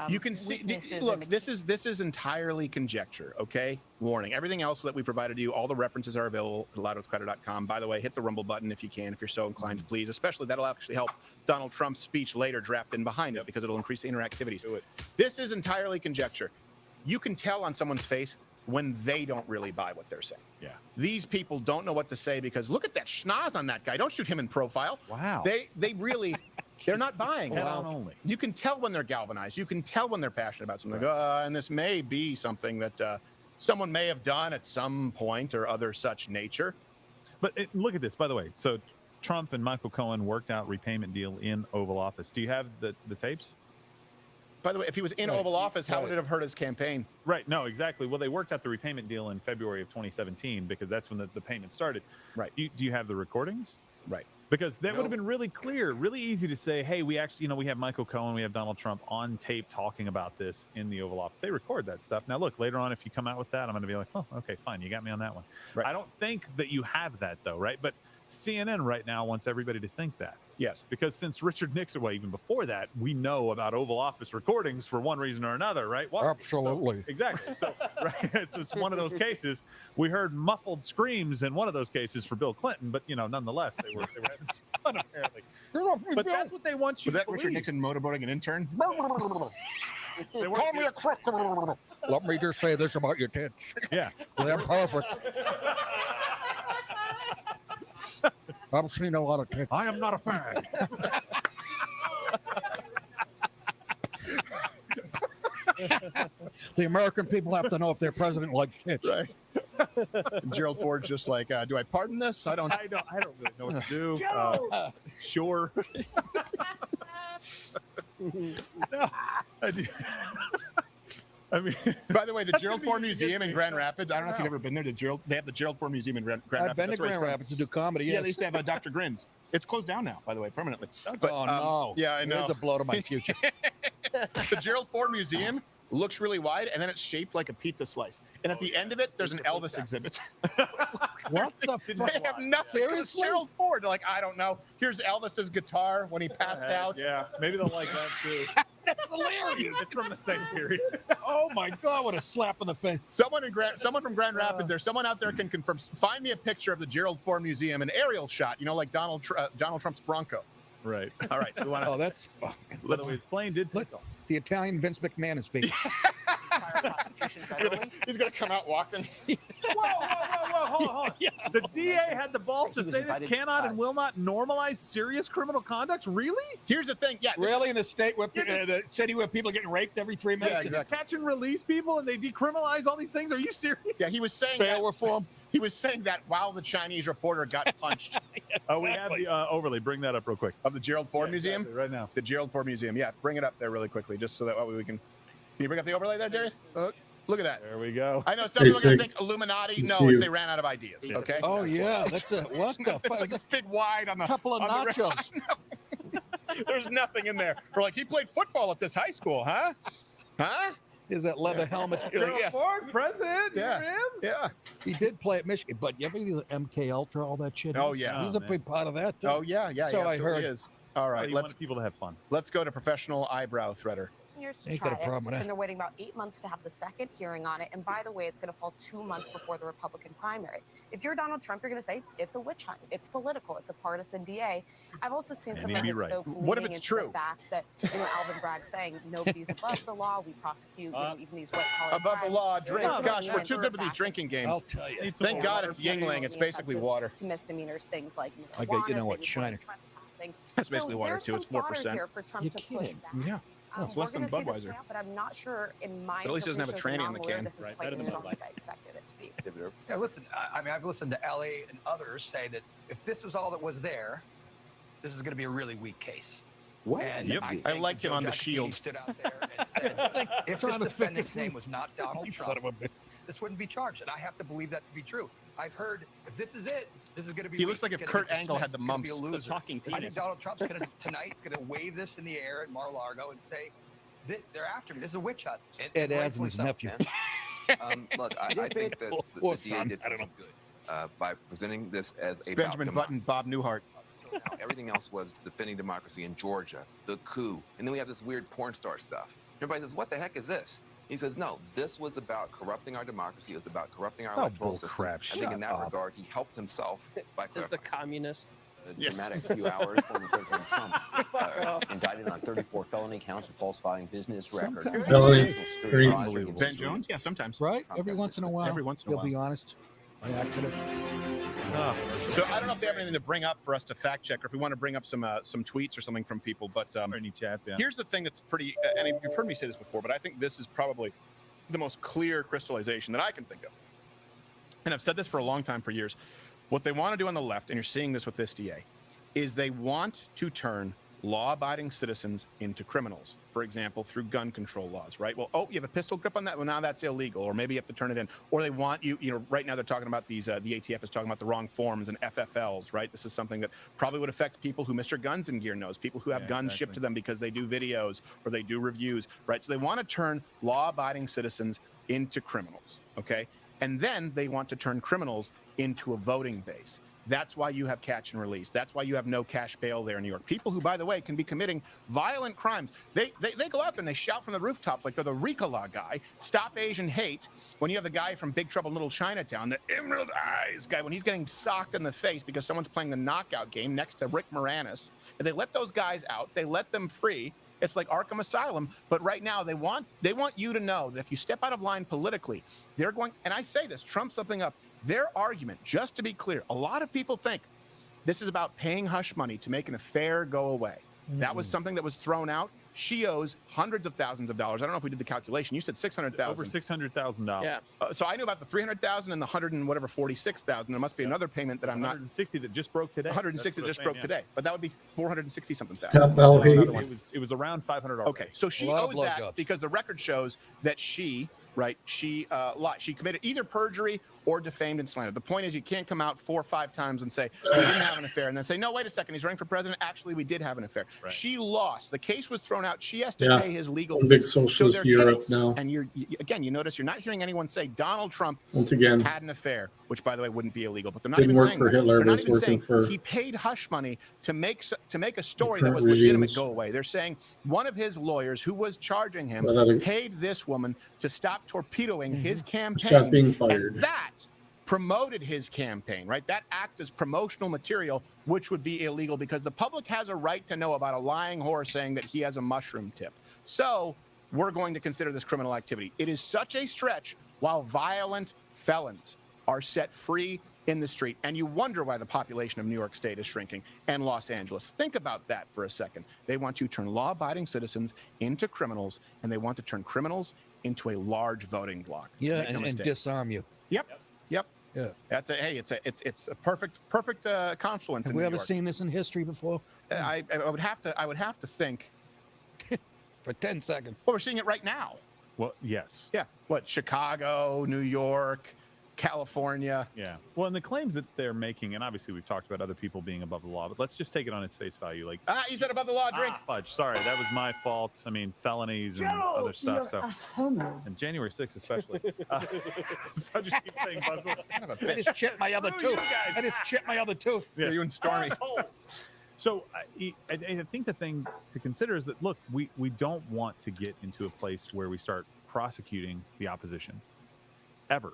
You can see.
weaknesses
Look,
in the
this is entirely conjecture. Okay, warning. Everything else that we provided you, all the references are available at loudwithcredit.com. By the way, hit the Rumble button if you can, if you're so inclined to please. Especially that'll actually help Donald Trump's speech later draft in behind it because it'll increase the interactivity. This is entirely conjecture. You can tell on someone's face when they don't really buy what they're saying.
Yeah.
These people don't know what to say because look at that schnoz on that guy. Don't shoot him in profile.
Wow.
They really. They're not buying it.
Wow. Only.
You can tell when they're galvanized. You can tell when they're passionate about something. And this may be something that someone may have done at some point or other such nature.
But look at this, by the way. So Trump and Michael Cohen worked out repayment deal in Oval Office. Do you have the tapes?
By the way, if he was in Oval Office, how would it have hurt his campaign?
Right. No, exactly. Well, they worked out the repayment deal in February of 2017 because that's when the payment started.
Right.
Do you have the recordings?
Right.
Because that would have been really clear, really easy to say, hey, we actually, we have Michael Cohen, we have Donald Trump on tape talking about this in the Oval Office. They record that stuff. Now, look, later on, if you come out with that, I'm going to be like, oh, okay, fine. You got me on that one.
Right.
I don't think that you have that, though, right? But CNN right now wants everybody to think that.
Yes.
Because since Richard Nixon, well, even before that, we know about Oval Office recordings for one reason or another, right?
Absolutely.
So, exactly. So, right. It's one of those cases. We heard muffled screams in one of those cases for Bill Clinton, but, nonetheless, they were having some fun, apparently. But that's what they want you
Was
to
that Richard
believe.
Nixon motorboating an intern?
They weren't
Call me a crook. Let me just say this about your tits.
Yeah.
They're perfect. I've seen a lot of tits.
I am not a fan.
The American people have to know if their president likes tits.
Right. Gerald Ford's just like, do I pardon this? I don't
really know what to do. Sure. No, I mean,
by the way, the
That's
Gerald
gonna
Ford
be
Museum in
easy.
Grand Rapids. I don't know if you've ever been there. They have the Gerald Ford Museum in Grand Rapids.
I've been to
That's where he's
Grand
from.
Rapids to do comedy.
Yeah,
Yes.
they used to have Dr. Grins. It's closed down now, by the way, permanently.
Oh, no.
Yeah, I know.
There's a blow to my future.
The Gerald Ford Museum looks really wide, and then it's shaped like a pizza slice. And at the end of it, there's an Elvis exhibit.
What the
They
fuck?
have nothing. 'Cause It's
Seriously?
Gerald Ford. They're like, I don't know. Here's Elvis's guitar when he passed out.
Yeah, maybe they'll like that too.
That's hilarious.
It's from the same period.
Oh my God! What a slap in the face.
Someone from Grand Rapids. There's someone out there can confirm. Find me a picture of the Gerald Ford Museum, an aerial shot. Like Donald Trump's Bronco.
Right.
All right. We want
Oh, that's fucking.
By the way, his plane did take off.
The Italian Vince McMahon is speaking.
He's gonna come out walking.
Whoa, hold on. The DA had the balls to
was
say this
invited-
cannot and will not normalize serious criminal conduct? Really?
Here's the thing. Yeah.
Really, in the state where the city where people are getting raped every 3 minutes?
Yeah, exactly.
Catch and release people and they decriminalize all these things? Are you serious?
Yeah, he was saying
Bail
that.
reform.
He was saying that while the Chinese reporter got punched.
Oh, we have the overlay. Bring that up real quick.
Of the Gerald Ford Museum?
Exactly, right now.
The Gerald Ford Museum. Yeah, bring it up there really quickly, just so that way we can. Can you bring up the overlay there, Darius? Look at that.
There we go.
I know some people are going to
sick.
think Illuminati.
You
No,
see
it's
it.
they ran out of ideas. Okay.
Oh yeah, that's a what the
It's
fuck?
like this big wide on the
couple of
on the-
nachos.
There's nothing in there. We're like, he played football at this high school, huh? Huh?
Is that leather helmet? You're like,
Yes.
Ford, president.
Yeah.
You're him?
Yeah.
He did play at Michigan, but you ever see the MK Ultra, all that shit?
Oh, yeah.
He's a
man.
big part of that. Too.
Oh yeah, yeah.
So
he
I
absolutely
heard.
Is. All right,
You
let's
wanted people to have fun.
go to professional eyebrow threader.
Years to
Ain't
try
got a problem with
it,
that.
and they're waiting about 8 months to have the second hearing on it. And by the way, it's going to fall 2 months before the Republican primary. If you're Donald Trump, you're going to say it's a witch hunt, it's political, it's a partisan DA. I've also seen some
And
of
he'd be
his
right.
folks
What if
leaning
it's
into
true?
the fact that Alvin Bragg saying nobody's above the law, we prosecute even these white collar
Above the
crimes.
law, drink.
They're
Gosh,
leaning
we're
into
too
the
good with these
fact
drinking games.
I'll tell you.
Need some
Thank
more
God
water.
it's Yingling. It's basically
offenses
water.
to misdemeanors, things like
I bet you know
marijuana,
what,
things
China.
like trespassing.
That's basically water,
there's
too. It's
some fodder
4%.
here for Trump
You're
to push
kidding.
back.
Yeah. It's
We're
less than
gonna see this
Budweiser.
play out, but I'm not sure in my
But at least it doesn't have a
interpretation
tranny
as
on the
non-lawyer,
can.
This is
Right,
quite
better
as
than
strong
Bud
as I expected it to be.
Yeah, listen, I mean, I've listened to Ellie and others say that if this was all that was there, this is going to be a really weak case.
What?
And
Yep.
I
I
think
liked him
Joe
on The
Giacchini
Shield.
stood out there and said, if this defendant's name was not Donald
You son
Trump,
of a bitch.
this wouldn't be charged. And I have to believe that to be true. I've heard if this is it, this is going to be.
He
weak.
looks like
It's
if
gonna
Kurt
get
Angle had
dismissed.
the
It's gonna be a
mumps.
loser.
The talking
I think
penis.
Donald Trump's going to tonight going to wave this in the air at Mar-a-Lago and say, they're after me. This is a witch hunt.
Ed Asner,
rightfully
his
so.
nephew.
Look, I think that the
Or
DA
son,
did
I don't
something good by presenting this as a
Benjamin Button, Bob Newhart.
Everything else was defending democracy in Georgia, the coup, and then we have this weird porn star stuff. Everybody says, "What the heck is this?" He says, "No, this was about corrupting our democracy. It was about corrupting our
Oh,
electoral
bull
system."
crap.
I think in that
Shut up.
regard, he helped himself by
This is the
clarifying.
communist.
The
Yes.
dramatic few hours former President Trump indicted on 34 felony counts of falsifying business records.
Sometimes.
Felony.
National security
Very
advisor
unbelievable.
gives
Ben
his
Jones? Yeah, sometimes.
Right? Every once in a while.
Every once in a
You'll
while.
be honest. By accident.
So I don't know if they have anything to bring up for us to fact check, or if we want to bring up some tweets or something from people. But
Or any chats, yeah.
here's the thing that's pretty, and you've heard me say this before, but I think this is probably the most clear crystallization that I can think of. And I've said this for a long time, for years. What they want to do on the left, and you're seeing this with this DA, is they want to turn law-abiding citizens into criminals. For example, through gun control laws, right? Well, oh, you have a pistol grip on that? Well, now that's illegal, or maybe you have to turn it in. Or they want you, right now they're talking about these, the ATF is talking about the wrong forms and FFLs, right? This is something that probably would affect people who Mr. Guns and Gear knows, people who have
Yeah,
guns
exactly.
shipped to them because they do videos or they do reviews, right? So they want to turn law-abiding citizens into criminals, okay? And then they want to turn criminals into a voting base. That's why you have catch and release. That's why you have no cash bail there in New York. People who, by the way, can be committing violent crimes. They go up and they shout from the rooftops like they're the RICO law guy. Stop Asian hate. When you have the guy from Big Trouble in Little Chinatown, the Emerald Eyes guy, when he's getting socked in the face because someone's playing the knockout game next to Rick Moranis, and they let those guys out. They let them free. It's like Arkham Asylum, but right now they want you to know that if you step out of line politically, they're going, and I say this, trump something up. Their argument, just to be clear, a lot of people think this is about paying hush money to make an affair go away. That was something that was thrown out. She owes hundreds of thousands of dollars. I don't know if we did the calculation. You said 600,000.
Over $600,000.
Yeah. So I knew about the 300,000 and the 100 and whatever 46,000. There must be another payment that I'm not.
160 that just broke today.
160 that just broke today, but that would be 460 something
Stop
thousand.
It was around 500 already.
Okay, so she owes that because the record shows that she lied. She committed either perjury or defamed and slander. The point is, you can't come out 4 or 5 times and say we didn't have an affair, and then say, no, wait a second, he's running for president. Actually, we did have an affair.
Right.
She lost. The case was thrown out. She has to pay his legal fees.
Big socialist Europe now.
And again, you notice you're not hearing anyone say Donald Trump
Once again
had an affair, which by the way wouldn't be illegal. But they're not
Didn't
even
work
saying
for
that.
Hitler,
They're
but
not
it's
even
working
saying
for
he paid hush money to make a story that
current
was legitimate
regimes.
go away. They're saying one of his lawyers who was charging him
Well, that'll-
paid this woman to stop torpedoing his campaign.
Stop being fired.
And that promoted his campaign, right? That acts as promotional material, which would be illegal because the public has a right to know about a lying horse saying that he has a mushroom tip. So we're going to consider this criminal activity. It is such a stretch while violent felons are set free in the street. And you wonder why the population of New York State is shrinking and Los Angeles. Think about that for a second. They want to turn law-abiding citizens into criminals, and they want to turn criminals into a large voting bloc.
Yeah,
Make no
and
mistake.
disarm you.
Yep.
Yeah.
That's it's a perfect confluence.
Have
in
we
New
ever
York.
seen this in history before?
I would have to think
for 10 seconds.
Well, we're seeing it right now.
Well, yes.
Yeah. What? Chicago, New York, California.
Yeah. Well, and the claims that they're making, and obviously we've talked about other people being above the law, but let's just take it on its face value. Like,
you said above the law, drink.
Fudge. Sorry, that was my fault. I mean, felonies and other stuff. So, and January 6th especially. So I just keep saying buzzwords.
I just chipped my other tooth. I just chipped my other tooth.
Yeah. You and Stormy.
So I think the thing to consider is that, look, we don't want to get into a place where we start prosecuting the opposition ever.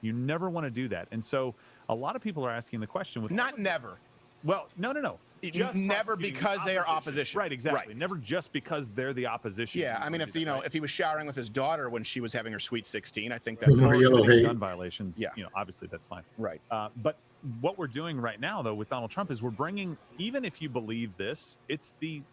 You never want to do that. And so a lot of people are asking the question with
not never.
Well, no.
Just never because they are opposition.
Right, exactly.
Right.
Never just because they're the opposition.
Yeah, I mean, if if he was showering with his daughter when she was having her sweet 16, I think that's
gun violations.
Yeah,
obviously that's fine.
Right.
But what we're doing right now, though, with Donald Trump is we're bringing, even if you believe this, it's the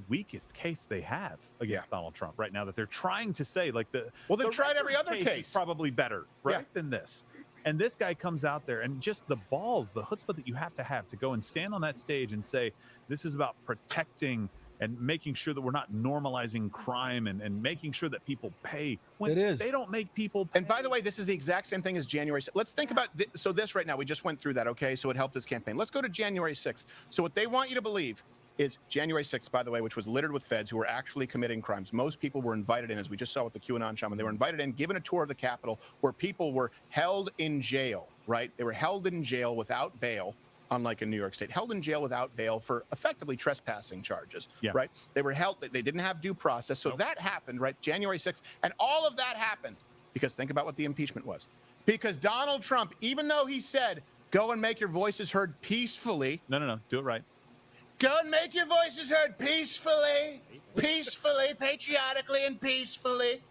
weakest case they have against Donald Trump right now. That they're trying to say
they've tried every other case.
Is probably better, right, than this. And this guy comes out there and just the balls, the chutzpah that you have to go and stand on that stage and say, this is about protecting and making sure that we're not normalizing crime and making sure that people pay when they don't make people pay.
And by the way, this is the exact same thing as January 6th. Let's think about so this right now. We just went through that, okay? So it helped his campaign. Let's go to January 6th. So what they want you to believe is January 6th, by the way, which was littered with feds who were actually committing crimes. Most people were invited in, as we just saw with the QAnon shaman. They were invited in, given a tour of the Capitol, where people were held in jail, right? They were held in jail without bail, unlike in New York State, held in jail without bail for effectively trespassing charges, right? They were held, they didn't have due process. So that happened, right? January 6th. And all of that happened because think about what the impeachment was. Because Donald Trump, even though he said, go and make your voices heard peacefully.
No. Do it right.
Go and make your voices heard peacefully, patriotically, and peacefully.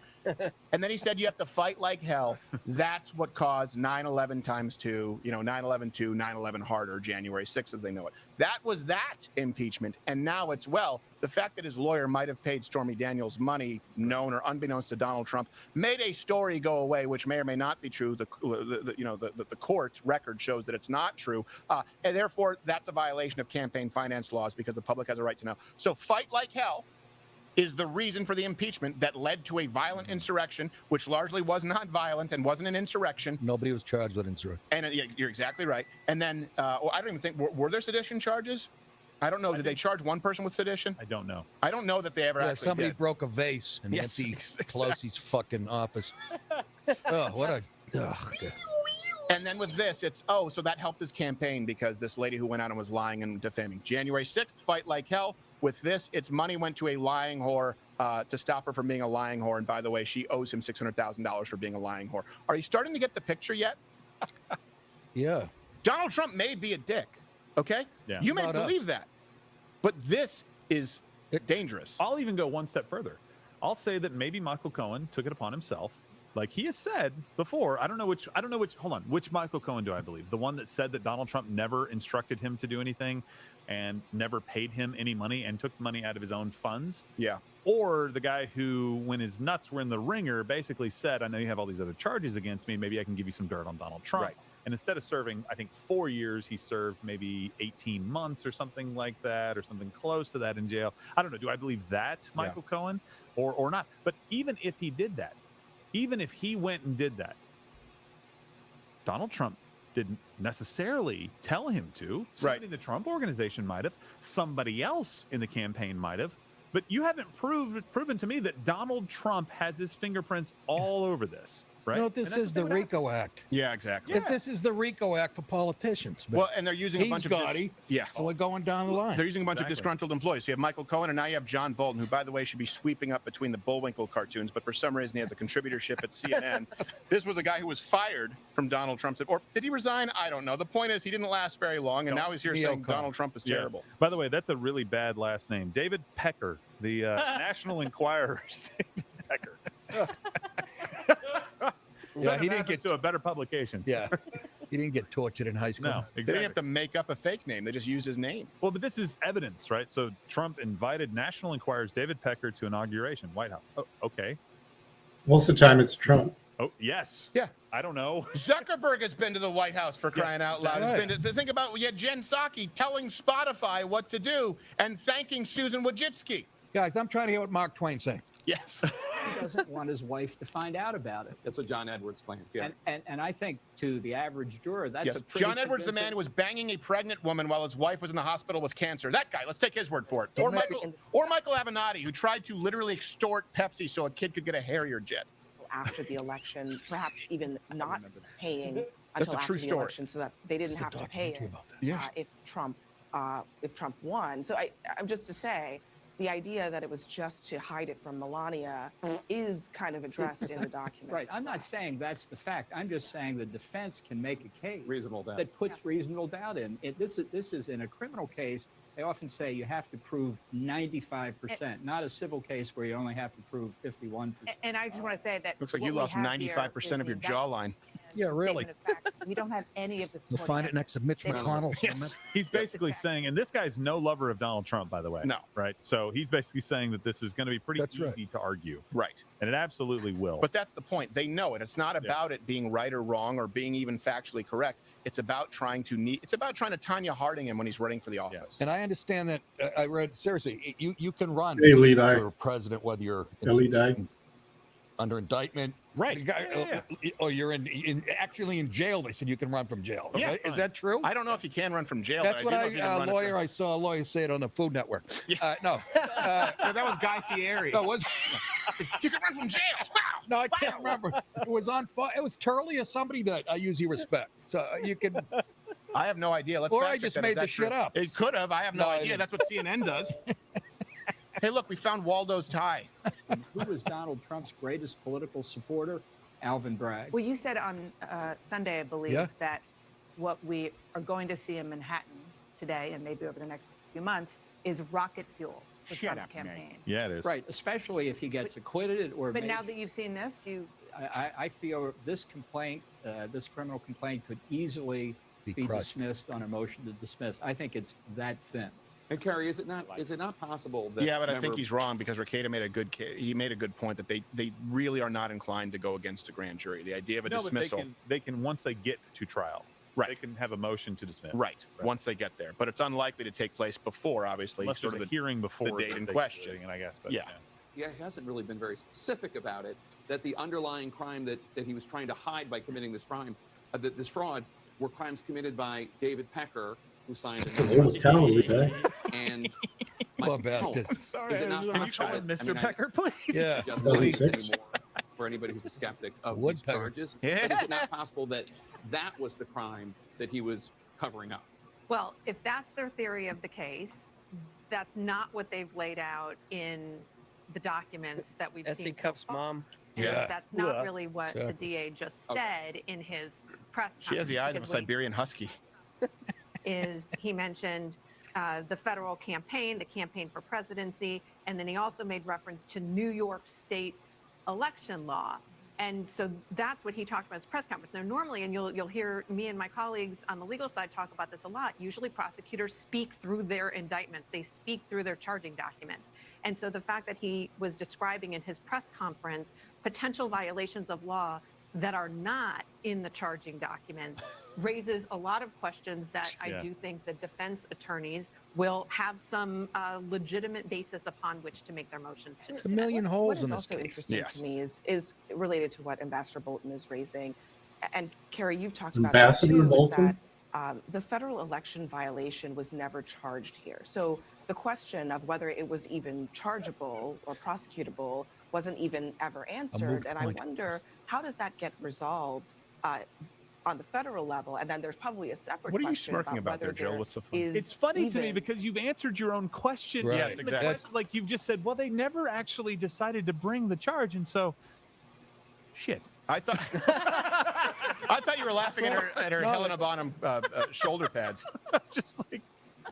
And then he said you have to fight like hell. That's what caused 9/11 times 2, 9/11 2, 9/11 harder, January 6th as they know it. That was that impeachment. And now it's, the fact that his lawyer might have paid Stormy Daniels money, known or unbeknownst to Donald Trump, made a story go away, which may or may not be true. The court record shows that it's not true. And therefore, that's a violation of campaign finance laws because the public has a right to know. So fight like hell is the reason for the impeachment that led to a violent insurrection, which largely was not violent and wasn't an insurrection.
Nobody was charged with insurrection.
And you're exactly right. And then, I don't even think, were there sedition charges? I don't know. Did they charge one person with sedition?
I don't know.
I don't know that they ever actually
somebody
did.
broke a vase in Nancy Pelosi's fucking office. Oh, what a... Oh, okay.
And then with this, it's, so that helped his campaign because this lady who went out and was lying and defaming. January 6th, fight like hell. With this, its money went to a lying whore to stop her from being a lying whore. And by the way, she owes him $600,000 for being a lying whore. Are you starting to get the picture yet?
Yeah.
Donald Trump may be a dick, okay?
Yeah.
You may
Not
believe
us.
that. But this is dangerous.
I'll even go one step further. I'll say that maybe Michael Cohen took it upon himself. Like he has said before, I don't know which, which Michael Cohen do I believe? The one that said that Donald Trump never instructed him to do anything and never paid him any money and took money out of his own funds?
Yeah.
Or the guy who, when his nuts were in the ringer, basically said, I know you have all these other charges against me. Maybe I can give you some dirt on Donald Trump.
Right.
And instead of serving, I think 4 years, he served maybe 18 months or something like that, or something close to that in jail. I don't know. Do I believe that, Michael Cohen, or not? But even if he did that, even if he went and did that, Donald Trump didn't necessarily tell him to. Somebody in the Trump organization might have. Somebody else in the campaign might have. But you haven't proven to me that Donald Trump has his fingerprints all over this, right?
No, this is the RICO Act.
Yeah, exactly.
This is the RICO Act for politicians.
Well, and they're using a bunch of
yeah. So we're going down the line.
They're using a bunch of disgruntled employees. So you have Michael Cohen, and now you have John Bolton, who, by the way, should be sweeping up between the Bullwinkle cartoons, but for some reason he has a contributorship at CNN. This was a guy who was fired from Donald Trump's, or did he resign? I don't know. The point is he didn't last very long, and now he's here saying Donald Trump is terrible.
By the way, that's a really bad last name. David Pecker, the National Enquirer. David Pecker.
Yeah, he didn't get
to a better publication.
Yeah, he didn't get tortured in high school.
No, exactly.
They didn't have to make up a fake name. They just used his name.
Well, but this is evidence, right? So Trump invited National Enquirer's David Pecker to inauguration, White House. Oh, okay.
Most of the time, it's Trump.
Oh, yes.
Yeah.
I don't know.
Zuckerberg has been to the White House for crying out loud.
right.
He's been to think about Jen Psaki telling Spotify what to do and thanking Susan Wojcicki.
Guys, I'm trying to hear what Mark Twain's saying.
Yes.
He doesn't want his wife to find out about it.
That's what John Edwards claimed. Yeah.
And I think to the average juror, that's
Yes.
a pretty
John Edwards, the man who was banging a pregnant woman while his wife was in the hospital with cancer. That guy, let's take his word for it. Or Michael Avenatti, who tried to literally extort Pepsi so a kid could get a Harrier jet.
After the election, perhaps even not paying
That's
until
a
after
true
the
story.
election, so that they didn't have to pay it if Trump won. So I'm just to say, the idea that it was just to hide it from Melania is kind of addressed in the document.
Right. I'm not saying that's the fact. I'm just saying the defense can make a case
Reasonable doubt.
that puts reasonable doubt in. This is in a criminal case. They often say you have to prove 95%, not a civil case where you only have to prove 51%.
And I just want to say that
Looks like
what
you
we
lost
have here
95% of
is
your
the
jawline.
Yeah, really.
statement of facts. We don't have any of this.
You'll find it next to Mitch McConnell.
Yes. He's basically saying, and this guy's no lover of Donald Trump, by the way.
No.
Right. So he's basically saying that this is going to be pretty easy to argue.
Right.
And it absolutely will.
But that's the point. They know it. It's not about it being right or wrong or being even factually correct. It's about trying to Tanya Harding him when he's running for the office.
And I understand that. I read, seriously, you can run
Hey, Levi.
for president whether you're under indictment.
Right.
Or you're actually in jail. They said you can run from jail.
Yeah.
Is that true?
I don't know if you can run from jail.
That's
but
what
I do know if you can run it from-
I saw a lawyer say it on the Food Network. No.
No, that was Guy Fieri.
No, was
you can run from jail. Wow.
No, I can't remember. It was on. It was Turley or somebody that I usually respect. So you can.
I have no idea. Let's
Or
fact
I
check
just
that.
made
Is that
the shit
true?
up.
It could have. I have no
No, I
idea.
didn't.
That's what CNN does. Hey, look, we found Waldo's tie.
Who was Donald Trump's greatest political supporter? Alvin Bragg.
Well, you said on Sunday, I believe,
Yeah.
that what we are going to see in Manhattan today and maybe over the next few months is rocket fuel for Trump's campaign.
Yeah, it is.
Right, especially if he gets acquitted or.
But
made-
now that you've seen this,
I feel this complaint, this criminal complaint, could easily be
crushed.
dismissed on a motion to dismiss. I think it's that thin.
And Kerry, is it not possible that?
Yeah, but I think he's wrong because Rekieta made a good point that they really are not inclined to go against a grand jury. The idea of a
No, but
dismissal.
they can once they get to trial.
Right.
They can have a motion to dismiss.
Right. Once they get there, but it's unlikely to take place before, obviously,
Unless
sort
there's
of
a hearing before
the date in question.
I guess. But,
Yeah.
Yeah, he hasn't really been very specific about it. That the underlying crime that he was trying to hide by committing this crime, this fraud, were crimes committed by David Pecker, who signed
It's a little cowardly, eh?
and
Poor bastard.
I'm sorry. Is it not
Can you
possible
call him
that-
Mr. Pecker, please?
Yeah.
Just
Doesn't
police
six.
anymore for anybody who's a skeptic of these
Woodpecker.
charges.
Yeah.
But is it not possible that that was the crime that he was covering up?
Well, if that's their theory of the case, that's not what they've laid out in the documents that we've
S.C.
seen so
Cuff's
far.
mom.
And
Yeah.
that's not
Yeah.
really what the
Exactly.
DA just
Okay.
said in his press conference.
She has the eyes of a
because what he
Siberian husky.
is he mentioned the federal campaign, the campaign for presidency, and then he also made reference to New York State election law. And so that's what he talked about at his press conference. Now, normally, and you'll hear me and my colleagues on the legal side talk about this a lot, usually prosecutors speak through their indictments. They speak through their charging documents. And so the fact that he was describing in his press conference potential violations of law that are not in the charging documents raises a lot of questions that I do think the defense attorneys will have some legitimate basis upon which to make their motions to
It's a million holes
What
in
is
this
also
case.
interesting to me is related to what Ambassador Bolton is raising. And Carrie, you've talked
Ambassador
about this too,
Bolton?
is that the federal election violation was never charged here. So the question of whether it was even chargeable or prosecutable wasn't even ever answered. And I
point.
wonder, how does that get resolved on the federal level? And then there's probably a separate
What are you
question
smirking about
whether
there, Jill?
there
What's so funny?
is
It's funny to me
even-
because you've answered your own question.
Right.
Yes,
The
exactly.
question, like you've just said, well, they never actually decided to bring the charge, and so, shit.
I thought you were laughing at her
No.
Helena Bonham shoulder pads.
Just like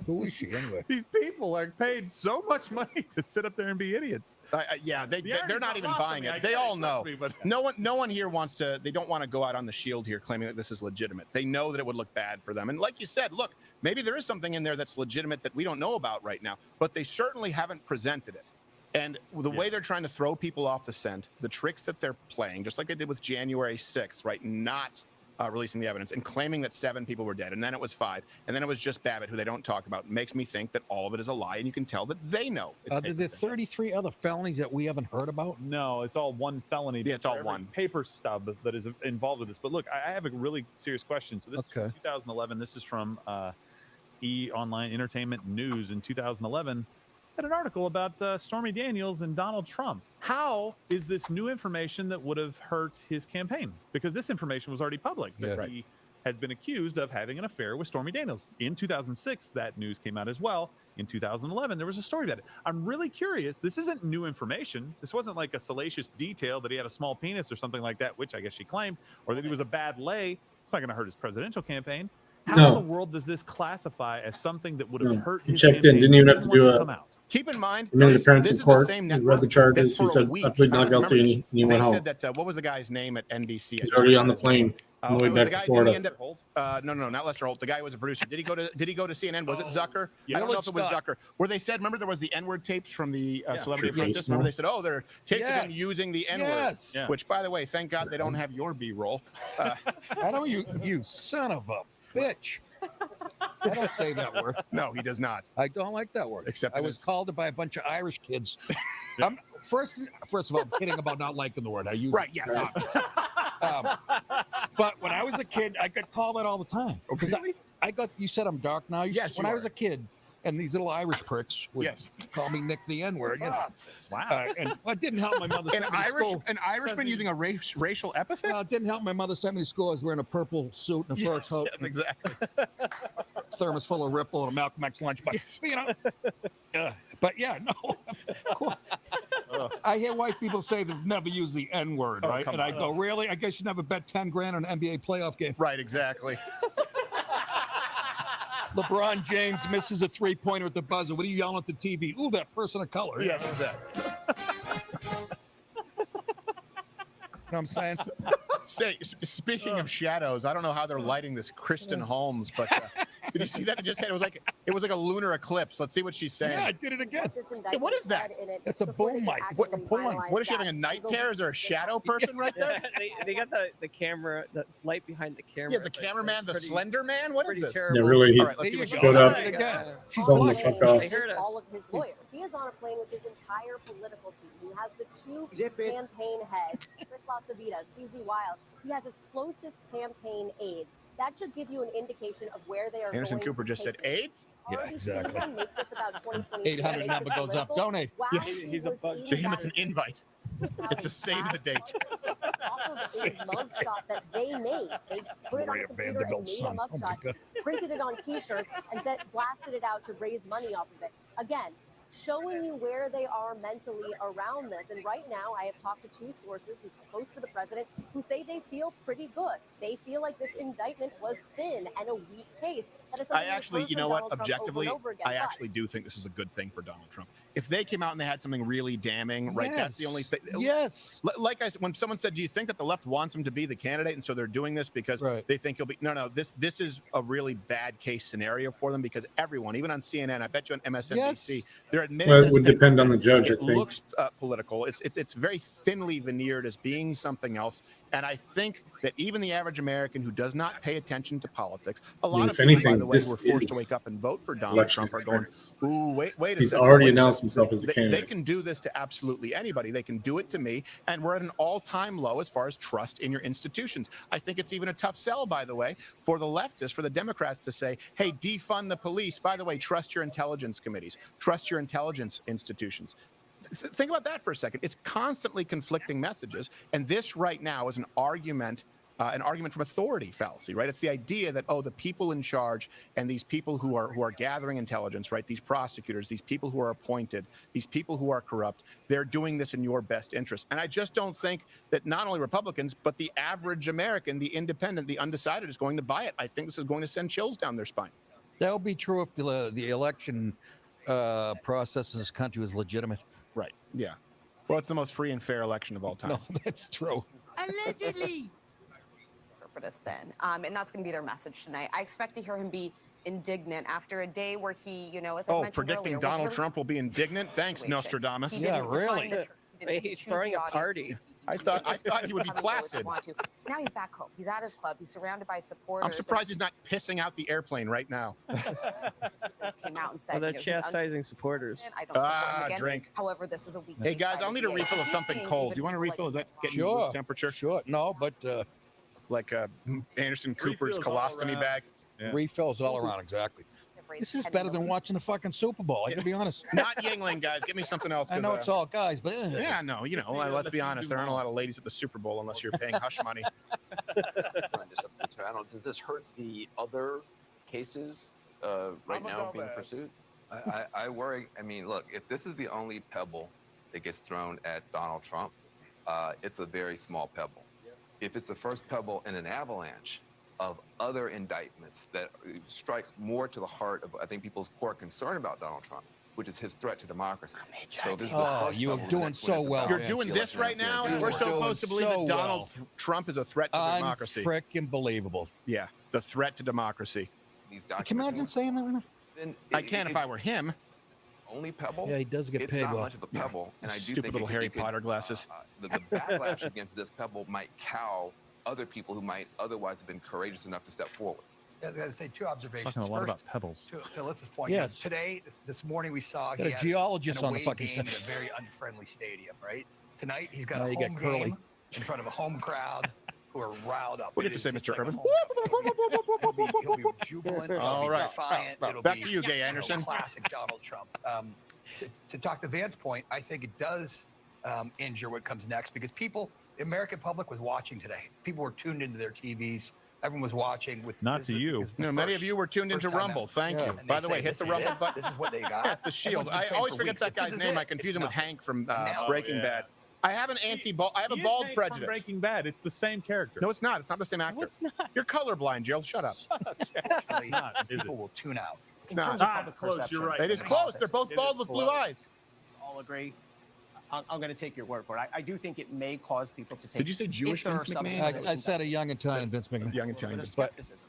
Who is she anyway?
these people are paid so much money to sit up there and be idiots.
Yeah,
The
they're
irony's
not even
lost on
buying
me. I
it. They
get
all
trust
know.
me, but-
No one here wants to. They don't want to go out on the shield here claiming that this is legitimate. They know that it would look bad for them. And like you said, look, maybe there is something in there that's legitimate that we don't know about right now, but they certainly haven't presented it. And the way they're trying to throw people off the scent, the tricks that they're playing, just like they did with January 6th, right? Not releasing the evidence and claiming that 7 people were dead, and then it was 5, and then it was just Babbitt, who they don't talk about, makes me think that all of it is a lie, and you can tell that they know. it's
Are there
paper thin.
33 other felonies that we haven't heard about?
No, it's all one felony.
Yeah, it's all
for every
one.
paper stub that is involved with this. But look, I have a really serious question. So this is
Okay.
from 2011. This is from Online Entertainment News in 2011. Had an article about Stormy Daniels and Donald Trump. How is this new information that would have hurt his campaign? Because this information was already public. That
Yeah.
he has been accused of having an affair with Stormy Daniels. In 2006, that news came out as well. In 2011, there was a story about it. I'm really curious. This isn't new information. This wasn't like a salacious detail that he had a small penis or something like that, which I guess she claimed, or that he was a bad lay. It's not going to hurt his presidential campaign. How
No.
in the world does this classify as something that would have
No.
hurt
He
his
checked in,
campaign?
didn't even have
Didn't
to
want
do
come out?
Keep in mind,
Remember the
this
parents in
is
court?
the same
He read
network
the charges.
that
He
for a
said,
week-
"I plead not
remember
guilty," and he went
they
home.
said that what was the guy's name at NBC?
He's already on the plane on the way
it was
back
the
to
guy,
Florida.
didn't he end up, no, not Lester Holt. The guy who was a producer. Did he go to CNN? Was it Zucker?
yeah.
I don't know if it was
Scott.
Zucker. Where they said, remember there was the N-word tapes from the Celebrity
Sure.
Apprentice? Remember they said, oh, they're tapes of him
Yes.
using the N-word.
Yes.
Yeah.
Which, by the way, thank God they don't have your B-roll.
I don't. You son of a bitch. I don't say that word.
No, he does not.
I don't like that word.
Except
I
in
was
his-
called it by a bunch of Irish kids. First of all, I'm kidding about not liking the word. I use
Right,
it.
yes, obviously.
But when I was a kid, I got called that all the time. Because I got. You said I'm dark now.
Yes,
When
you
I was
are.
a kid, and these little Irish pricks would
Yes.
call me Nick the N-word. You know.
Wow.
And it didn't help my mother.
An
sent me to
Irish,
school.
an Irishman using a racial epithet?
Well, it didn't help. My mother sent me to school. I was wearing a purple suit and a fur
Yes,
coat.
yes, exactly.
Thermos full of Ripple and a Malcolm X lunchbox.
Yes.
You know, but yeah, no. Of course. I hear white people say they've never used the N word,
Oh,
right?
come
And I
on.
go, really? I guess you never bet 10 grand on an NBA playoff game.
Right, exactly.
LeBron James misses a 3-pointer at the buzzer. What are you yelling at the TV? Ooh, that person of color.
Yes, exactly.
You know what I'm saying?
Speaking of shadows, I don't know how they're lighting this Kristen Holmes, but did you see that? It just said it was like a lunar eclipse. Let's see what she's saying.
Yeah, I did it again.
Hey, what is that?
It's a boom mic. It's like a porn.
What is she having a night tear? Is there a shadow person right there?
they got the camera, the light behind the camera.
Yeah, the cameraman, the Slender Man. What is this?
Yeah, really, he
All right, let's see what
showed
she
up.
said.
Again. She's
Told him to
blushing.
fuck off.
They heard us.
all of his lawyers. He is on a plane with his entire political team. He has the 2 campaign heads, Chris LaCivita, Susie Wiles. He has his closest campaign aides. That should give you an indication of where they are
Anderson
going
Cooper
to
just said
take this.
AIDS.
Yeah,
Already seen
exactly.
him make this about 2020.
800 number goes up. Donate.
While
Yes.
he
He's a
was
bug.
in
To him, it's
that
an invite. It's a save the date.
Off of a mugshot that they made. They put it on a computer and made a mugshot, printed it on T-shirts, and blasted it out to raise money off of it. Again, showing you where they are mentally around this. And right now, I have talked to two sources who close to the president who say they feel pretty good. They feel like this indictment was thin and a weak case. That is something
I actually,
we've
you
heard
know
from
what?
Donald Trump
Objectively,
over and over again.
I
But
actually do think this is a good thing for Donald Trump. If they came out and they had something really damning, right? That's the only thing.
Yes.
Like I said, when someone said, "Do you think that the left wants him to be the candidate?" and so they're doing this because they think he'll be? No. This is a really bad case scenario for them because everyone, even on CNN, I bet you on MSNBC, they're admitting.
Well,
that
it would
it's
depend on the judge, I
It
think.
looks political. It's very thinly veneered as being something else, and I think that even the average American who does not pay attention to politics, a lot of
if
people, by
anything,
the way,
this
who are forced to
is
wake up and vote for Donald
election
Trump are going,
interference.
"Ooh, wait a
He's
second,
already
wait a
announced
second."
himself as a
They
candidate.
can do this to absolutely anybody. They can do it to me, and we're at an all-time low as far as trust in your institutions. I think it's even a tough sell, by the way, for the leftists, for the Democrats to say, "Hey, defund the police. By the way, trust your intelligence committees, trust your intelligence institutions." Think about that for a second. It's constantly conflicting messages, and this right now is an argument from authority fallacy, right? It's the idea that, oh, the people in charge and these people who are gathering intelligence, right? These prosecutors, these people who are appointed, these people who are corrupt, they're doing this in your best interest. And I just don't think that not only Republicans, but the average American, the independent, the undecided is going to buy it. I think this is going to send chills down their spine.
That would be true if the election process in this country was legitimate.
Right. Yeah. Well, it's the most free and fair election of all time.
No, that's true.
Allegedly. Interpret as thin. And that's going to be their message tonight. I expect to hear him be indignant after a day where he, as I mentioned
predicting
earlier,
Donald Trump will be indignant. Thanks, Nostradamus.
He didn't define the terms. He didn't
He's
choose
throwing
the
a
audience
party.
he was speaking
I
to.
thought he would be
How many votes
placid.
want to. Now he's back home. He's at his club. He's surrounded by supporters.
I'm surprised he's not pissing out the airplane right now.
Came out and said,
Well, they're
he's
chastising supporters.
I don't support him again.
Drink.
However, this is a weak
Hey
case
guys,
by
I'll
the
need a
DA.
refill of
He's
something
seeing
cold.
even
Do you want a
people
refill? Is
like
that getting
Sure.
room temperature?
Sure. No, but
Like Anderson Cooper's
Refills all
colostomy
around.
bag.
refills all around, exactly. This is better than watching the fucking Super Bowl. I gotta be honest.
Not Yingling, guys. Give me something else.
I
'cause,
know it's all guys, but
Yeah, no, let's be honest. There aren't a lot of ladies at the Super Bowl unless you're paying hush money.
I don't. Does this hurt the other cases right now being pursued? I worry. I mean, look, if this is the only pebble that gets thrown at Donald Trump, it's a very small pebble. If it's the first pebble in an avalanche of other indictments that strike more to the heart of, I think, people's core concern about Donald Trump, which is his threat to democracy. So this is the first
you're
pebble
doing
that's when
so
it's
well.
about
You're doing this
election
right now, and
interference.
we're supposed to believe
so
that Donald Trump is a threat to democracy.
Freaking believable.
Yeah, the threat to democracy.
These
Can you imagine saying that right now?
Then
I can if I were him.
Only pebble.
Yeah, he does get
it's
paid
not
well.
much of a pebble, and I do
Stupid
think
little Harry Potter glasses.
The backlash against this pebble might cow other people who might otherwise have been courageous enough to step forward.
I was going to say two observations.
Talking a lot
First,
about pebbles.
to Alyssa's point,
Yes.
today, this morning we saw
Got
he
a
had
geologist
an
on the
away
fucking
game
set.
in a very unfriendly stadium, right? Tonight he's got
Now
a
you
home
got Curly.
game in front of a home crowd who are riled up.
What do you
It
have to
is-
say,
it's
Mr.
like a
Urban?
home- He'll be jubilant. He'll
All
be
right.
defiant. It'll
Back
be,
to you, Gay Anderson.
Classic Donald Trump. To talk to Van's point, I think it does injure what comes next because people, the American public was watching today. People were tuned into their TVs. Everyone was watching.
Not to you.
No, many of you were tuned into
first time
Rumble.
out.
Thank you.
And they
By the way,
say,
hit the
"This is
Rumble
it?
button.
This is what they got.
That's the Shield.
Everyone's been
I
saying
always
for
forget
weeks,
that
if this
guy's
is
name.
it,
I confuse
it's
him with
nothing.
Hank from
Now-
Breaking Bad. I have an I have a
He is
bald
Hank from
prejudice.
Breaking Bad. It's the same character.
No, it's not. It's not the same actor.
It's not.
You're colorblind, Gerald. Shut up.
Unfortunately,
not, is
people
it?
will tune out.
It's
In
not.
terms of public
close,
perception,
you're right.
It is close. They're both
It
bald
is
with blue
close.
eyes.
all agree. I'm going to take your word for it. I do think it may cause people to take.
Did you say Jewish
if there are
Vince
substances
McMahon?
that we
I
can
said a young Italian Vince McMahon.
Young
a little
Italian.
bit of
But
skepticism.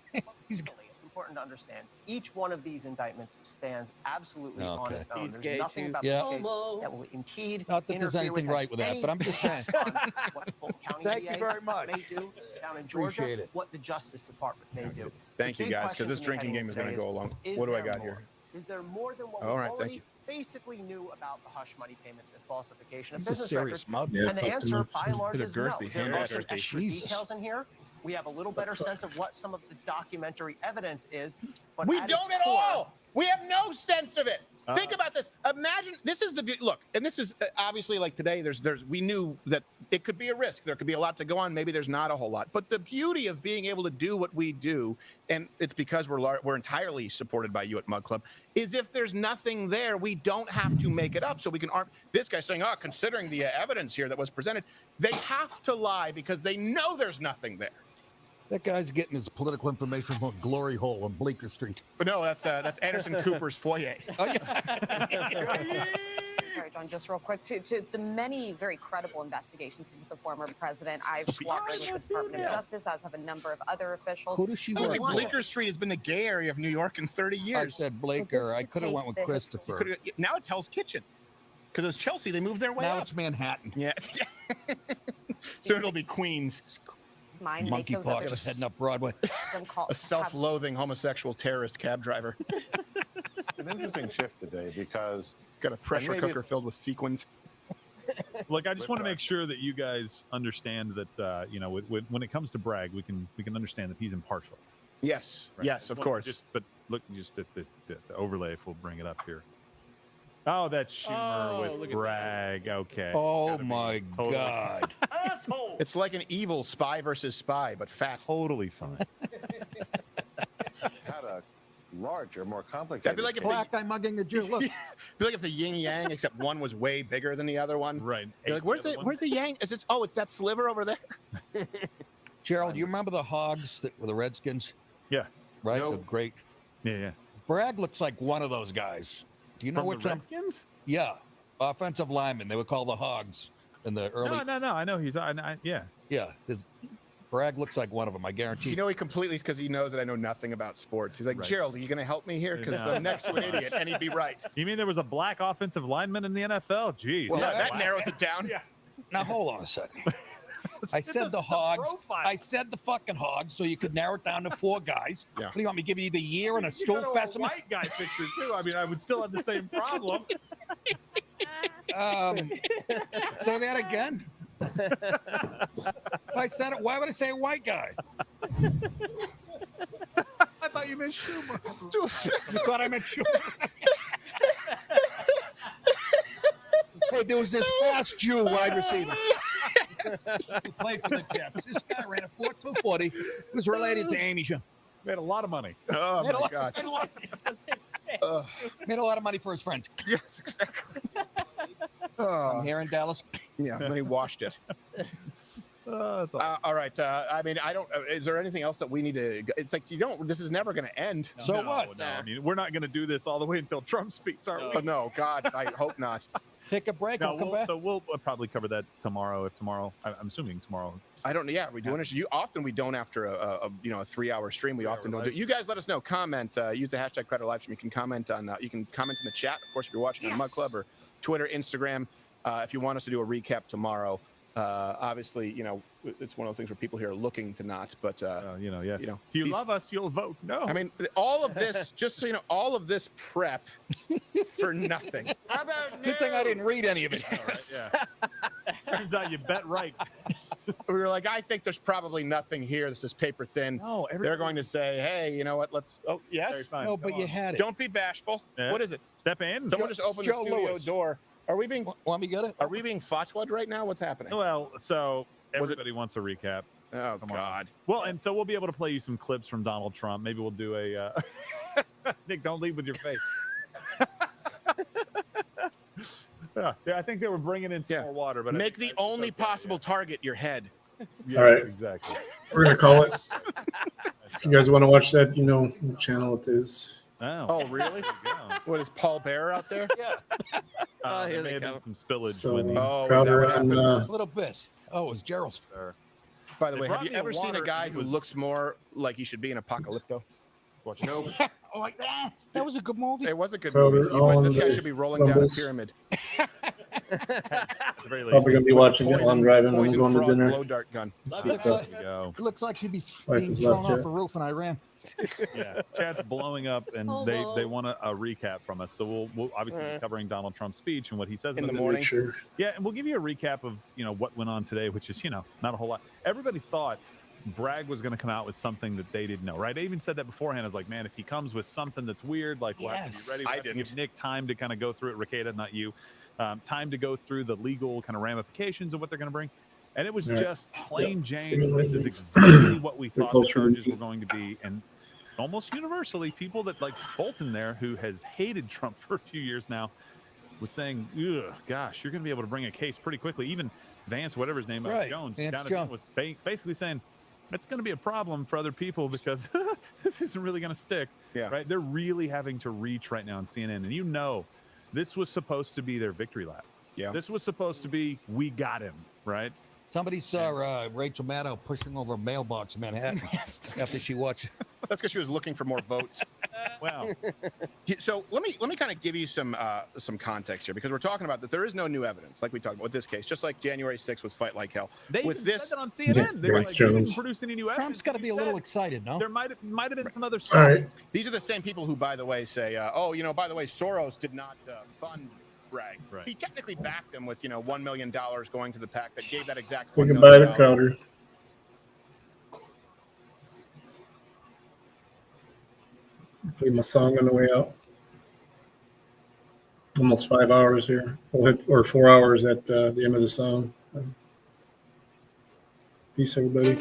Ultimately, it's important to understand each one of these indictments stands absolutely on
Okay.
its own.
He's
There's
gay,
nothing
too.
about
Yeah.
this case that will impede.
Not that there's
interfere
anything
with
right with that,
any
but I'm just saying.
task on what the Fulton County
Thank you
DA
very much.
may do down in Georgia,
Appreciate it.
what the Justice Department may do.
Thank
The
you,
big
guys, because
question
this
to me
drinking
heading
game is going to
today
go along.
is
What do I
there
got
more?
here?
Is there more than what
All
we
right, thank
already
you.
basically knew about the hush money payments and falsification of
He's a
business
serious
records?
mug.
Yeah,
And the
fuck
answer,
them.
by and large,
They're
is no.
girthy,
There
hand
are some
girthy.
extra
Jesus.
details in here. We have a little better sense of what some of the documentary evidence is. But
We
at
don't
its
at
core,
all. We have no sense of it. Think about this. imagine this is the look, and this is obviously like today. We knew that it could be a risk. There could be a lot to go on. Maybe there's not a whole lot. But the beauty of being able to do what we do, and it's because we're entirely supported by you at Mug Club, is if there's nothing there, we don't have to make it up. So we can arm this guy saying, "Oh, considering the evidence here that was presented," they have to lie because they know there's nothing there.
That guy's getting his political information from a glory hole on Bleecker Street.
But no, that's Anderson Cooper's foyer.
Oh, yeah.
Sorry, John, just real quick. To the many very credible investigations into the former president, I've cooperated with the Department of Justice, as have a number of other officials.
Who does she
I don't
work
think
for?
Bleecker Street has been the gay area of New York in 30 years.
I said Bleecker. I could have went with Christopher.
Now it's Hell's Kitchen. Because it was Chelsea. They moved their way
Now
up.
it's Manhattan.
Yeah. Soon it'll be Queens.
Monkeypox is heading up Broadway.
A self-loathing homosexual terrorist cab driver.
It's an interesting shift today because
got a pressure cooker filled with sequins.
Look, I just want to make sure that you guys understand that when it comes to Bragg, we can understand that he's impartial.
Yes,
Right?
yes, of course.
But look, just at the overlay, if we'll bring it up here. Oh, that's Schumer with Bragg. Okay.
Oh my God.
Asshole. It's like an evil spy versus spy, but fat.
Totally fine.
had a larger, more complicated.
That'd be like if
Black guy mugging a Jew. Look.
Be like if the yin yang, except one was way bigger than the other one.
Right.
You're like, where's the yang? Is this? Oh, it's that sliver over there.
Gerald, you remember the Hogs that were the Redskins?
Yeah.
Right. The great.
Yeah.
Bragg looks like one of those guys. Do you know
From
which
the
one?
Redskins?
Yeah, offensive lineman. They were called the Hogs in the early.
No. I know he's. Yeah.
Yeah. Bragg looks like one of them. I guarantee.
You know, he completely because he knows that I know nothing about sports. He's like,
Right.
Gerald, are you going to help me here? Because
No.
I'm next to an idiot, and he'd be right.
You mean there was a black offensive lineman in the NFL? Jeez.
Well,
yeah, that narrows it down.
Yeah.
Now hold on a second. I said the Hogs. I said the fucking Hogs, so you could narrow it down to 4 guys.
Yeah.
What do you want me to give you the year and a
You
stool
got a
specimen?
white guy picture too. I mean, I would still have the same problem.
Say that again. I said it. Why would I say white guy?
I thought you meant Schumer.
You thought I meant Schumer? Hey, there was this fast Jew wide receiver. He played for the Jets. This guy ran a 4.240. He was related to Amy Jean.
Made a lot of money.
Oh my God.
Made a lot of money for his friends.
Yes, exactly.
I'm here in Dallas.
Yeah, then he washed it.
That's all.
All right. I mean, I don't. Is there anything else that we need to? It's like you don't. This is never going to end.
So what?
No, I mean, we're not going to do this all the way until Trump speaks, are we?
Oh, no, God, I hope not.
Take a break.
No,
We'll come back.
so we'll probably cover that tomorrow. If tomorrow, I'm assuming tomorrow.
I don't. Yeah, we doing it. You often we don't after a 3-hour stream. We often don't do. You guys let us know. Comment. Use the hashtag Credit Live Stream. You can comment on. You can comment in the chat. Of course, if you're watching on Mug Club or Twitter, Instagram. If you want us to do a recap tomorrow. Obviously, it's one of those things where people here are looking to not, but
yes. If you love us, you'll vote no.
I mean, all of this, just so you know, all of this prep for nothing.
How about
Good thing I didn't read any of it.
Yeah. Turns out you bet right.
We were like, I think there's probably nothing here. This is paper thin.
No,
they're going to say, hey, you know what? Let's. Oh, yes.
Very fine.
No, but you had it.
Don't be bashful.
Yeah.
What is it?
Step in.
Someone just opened the
Joe
studio
Lewis.
door. Are we being?
Want me to get it?
Are we being fatwa'd right now? What's happening?
Well, so everybody wants a recap.
Oh
Come on.
God.
Well, and so we'll be able to play you some clips from Donald Trump. Maybe we'll do a. Nick, don't leave with your face. Yeah, I think they were bringing in some more water, but
Make the only possible target your head.
Yeah,
All right.
exactly.
We're gonna call it. If you guys want to watch that, what channel it is.
Oh, really? What is Paul Bear out there?
Yeah.
There may have been some spillage.
So,
when
Crowder on,
A little bit. Oh, it was Gerald.
By the
They
way, have
brought
you
me a
ever seen a
water
guy
and he
who
was-
looks more like he should be in Apocalypto?
No.
Oh, like that. That was a good movie.
It was a good
Crowder
movie. But this
on
guy
the
should be rolling down a
Rumbles.
pyramid.
Probably gonna be watching it while I'm driving when I'm going to
frog
dinner.
blow dart gun.
Looks
There
like,
you go.
it looks like she'd be
Wife
being
is
thrown
left
off
yet.
a roof in Iran.
Yeah, chat's blowing up, and they want a recap from us. So we'll obviously be covering Donald Trump's speech and what he says
In
about
the
it.
morning.
Sure.
Yeah, and we'll give you a recap of what went on today, which is not a whole lot. Everybody thought Bragg was going to come out with something that they didn't know, right? They even said that beforehand. I was like, man, if he comes with something that's weird, like we'll have to be ready. We'll have to give Nick time to kind of go through it. Rakeda, not you. Time to go through the legal kind of ramifications of what they're going to bring. And it was just plain Jane. This is exactly what we thought the charges were going to be. And almost universally, people that like Bolton there, who has hated Trump for a few years now, was saying, ugh, gosh, you're going to be able to bring a case pretty quickly. Even Vance, whatever his name is, Jones, was basically saying, it's going to be a problem for other people because this isn't really going to stick. Right? They're really having to reach right now on CNN. And you know, this was supposed to be their victory lap. This was supposed to be, we got him, right?
Somebody saw Rachel Maddow pushing over a mailbox in Manhattan after she watched.
That's because she was looking for more votes.
Wow.
So let me kind of give you some context here, because we're talking about that there is no new evidence, like we talked about with this case, just like January 6th was Fight Like Hell.
They
with
even
this
said that on CNN. They were like, they didn't produce any new evidence.
Trump's got to be a little excited, no?
There might have been some other stuff.
All right. These are the same people who, by the way, say, oh, you know, by the way, Soros did not fund Bragg.
Right.
He technically backed him with, you know, $1 million going to the PAC that gave that exact.
We can buy the Crowder. Play my song on the way out. Almost 5 hours here. We'll hit, or 4 hours at the end of the song. So. Peace, everybody.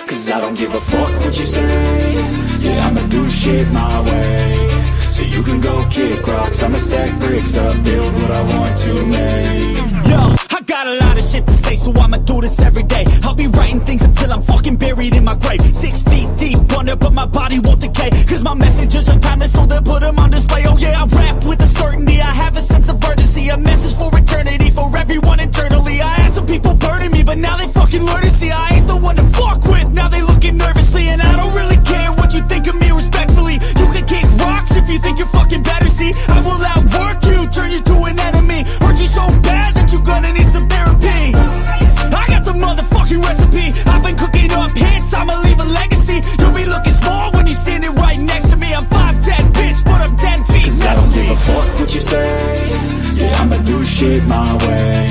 Cause I don't give a fuck what you say. Yeah, I'ma do shit my way. So you can go kick rocks, I'ma stack bricks up, build what I want to make.
Yo, I got a lot of shit to say, so I'ma do this every day. I'll be writing things until I'm fucking buried in my grave. 6 feet deep under, but my body won't decay. Cause my messages are timeless, so they'll put them on display. Oh yeah, I rap with a certainty, I have a sense of urgency. A message for eternity, for everyone internally. I had some people burning me, but now they fucking learn to see I ain't the one to fuck with. Now they looking nervously, and I don't really care what you think of me respectfully. You can kick rocks if you think you're fucking better, see. I will outwork you, turn you to an enemy. Hurt you so bad that you're gonna need some therapy. I got the motherfucking recipe. I've been cooking up hits, I'ma leave a legacy. You'll be looking small when you're standing right next to me. I'm 5'10", bitch, but I'm 10 feet next to me.
I don't give a fuck what you say. Yeah, I'ma do shit my way.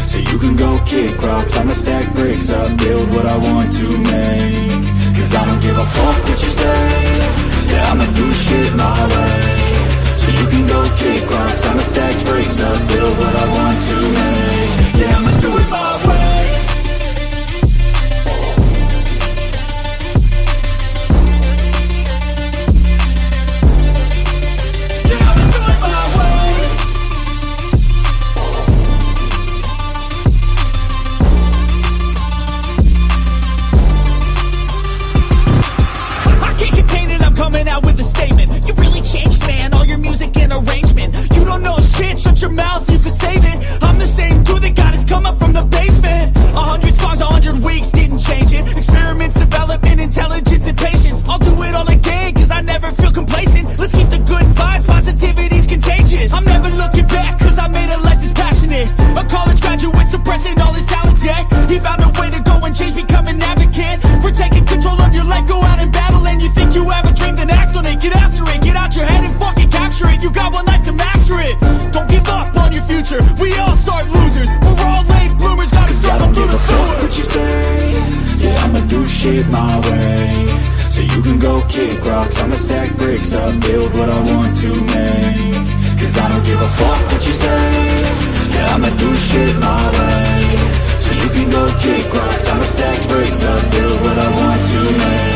So you can go kick rocks, I'ma stack bricks up, build what I want to make. Cause I don't give a fuck what you say. Yeah, I'ma do shit my way. So you can go kick rocks, I'ma stack bricks up, build what I want to make. Yeah, I'ma do it my way.
Coming out with a statement. You really changed, man, all your music and arrangement. You don't know shit, shut your mouth, you can save it. I'm the same dude that got his come up from the basement. 100 songs, 100 weeks, didn't change it. Experiments, development, intelligence, and patience. I'll do it all again, cause I never feel complacent. Let's keep the good vibes, positivity's contagious. I'm never looking back, cause I made a life that's passionate. A college graduate suppressing all his talents, yeah. He found a way to go and change, become an advocate. For taking control of your life, go out and battle. And you think you have a dream, then act on it. Get after it, get out your head and fucking capture it. You got one life to master it. Don't give up on your future, we all start losers. We're all late bloomers, gotta struggle through the sewer.
What you say? Yeah, I'ma do shit my way. So you can go kick rocks, I'ma stack bricks up, build what I want to make. Cause I don't give a fuck what you say. Yeah, I'ma do shit my way. So you can go kick rocks, I'ma stack bricks up, build what I want to make.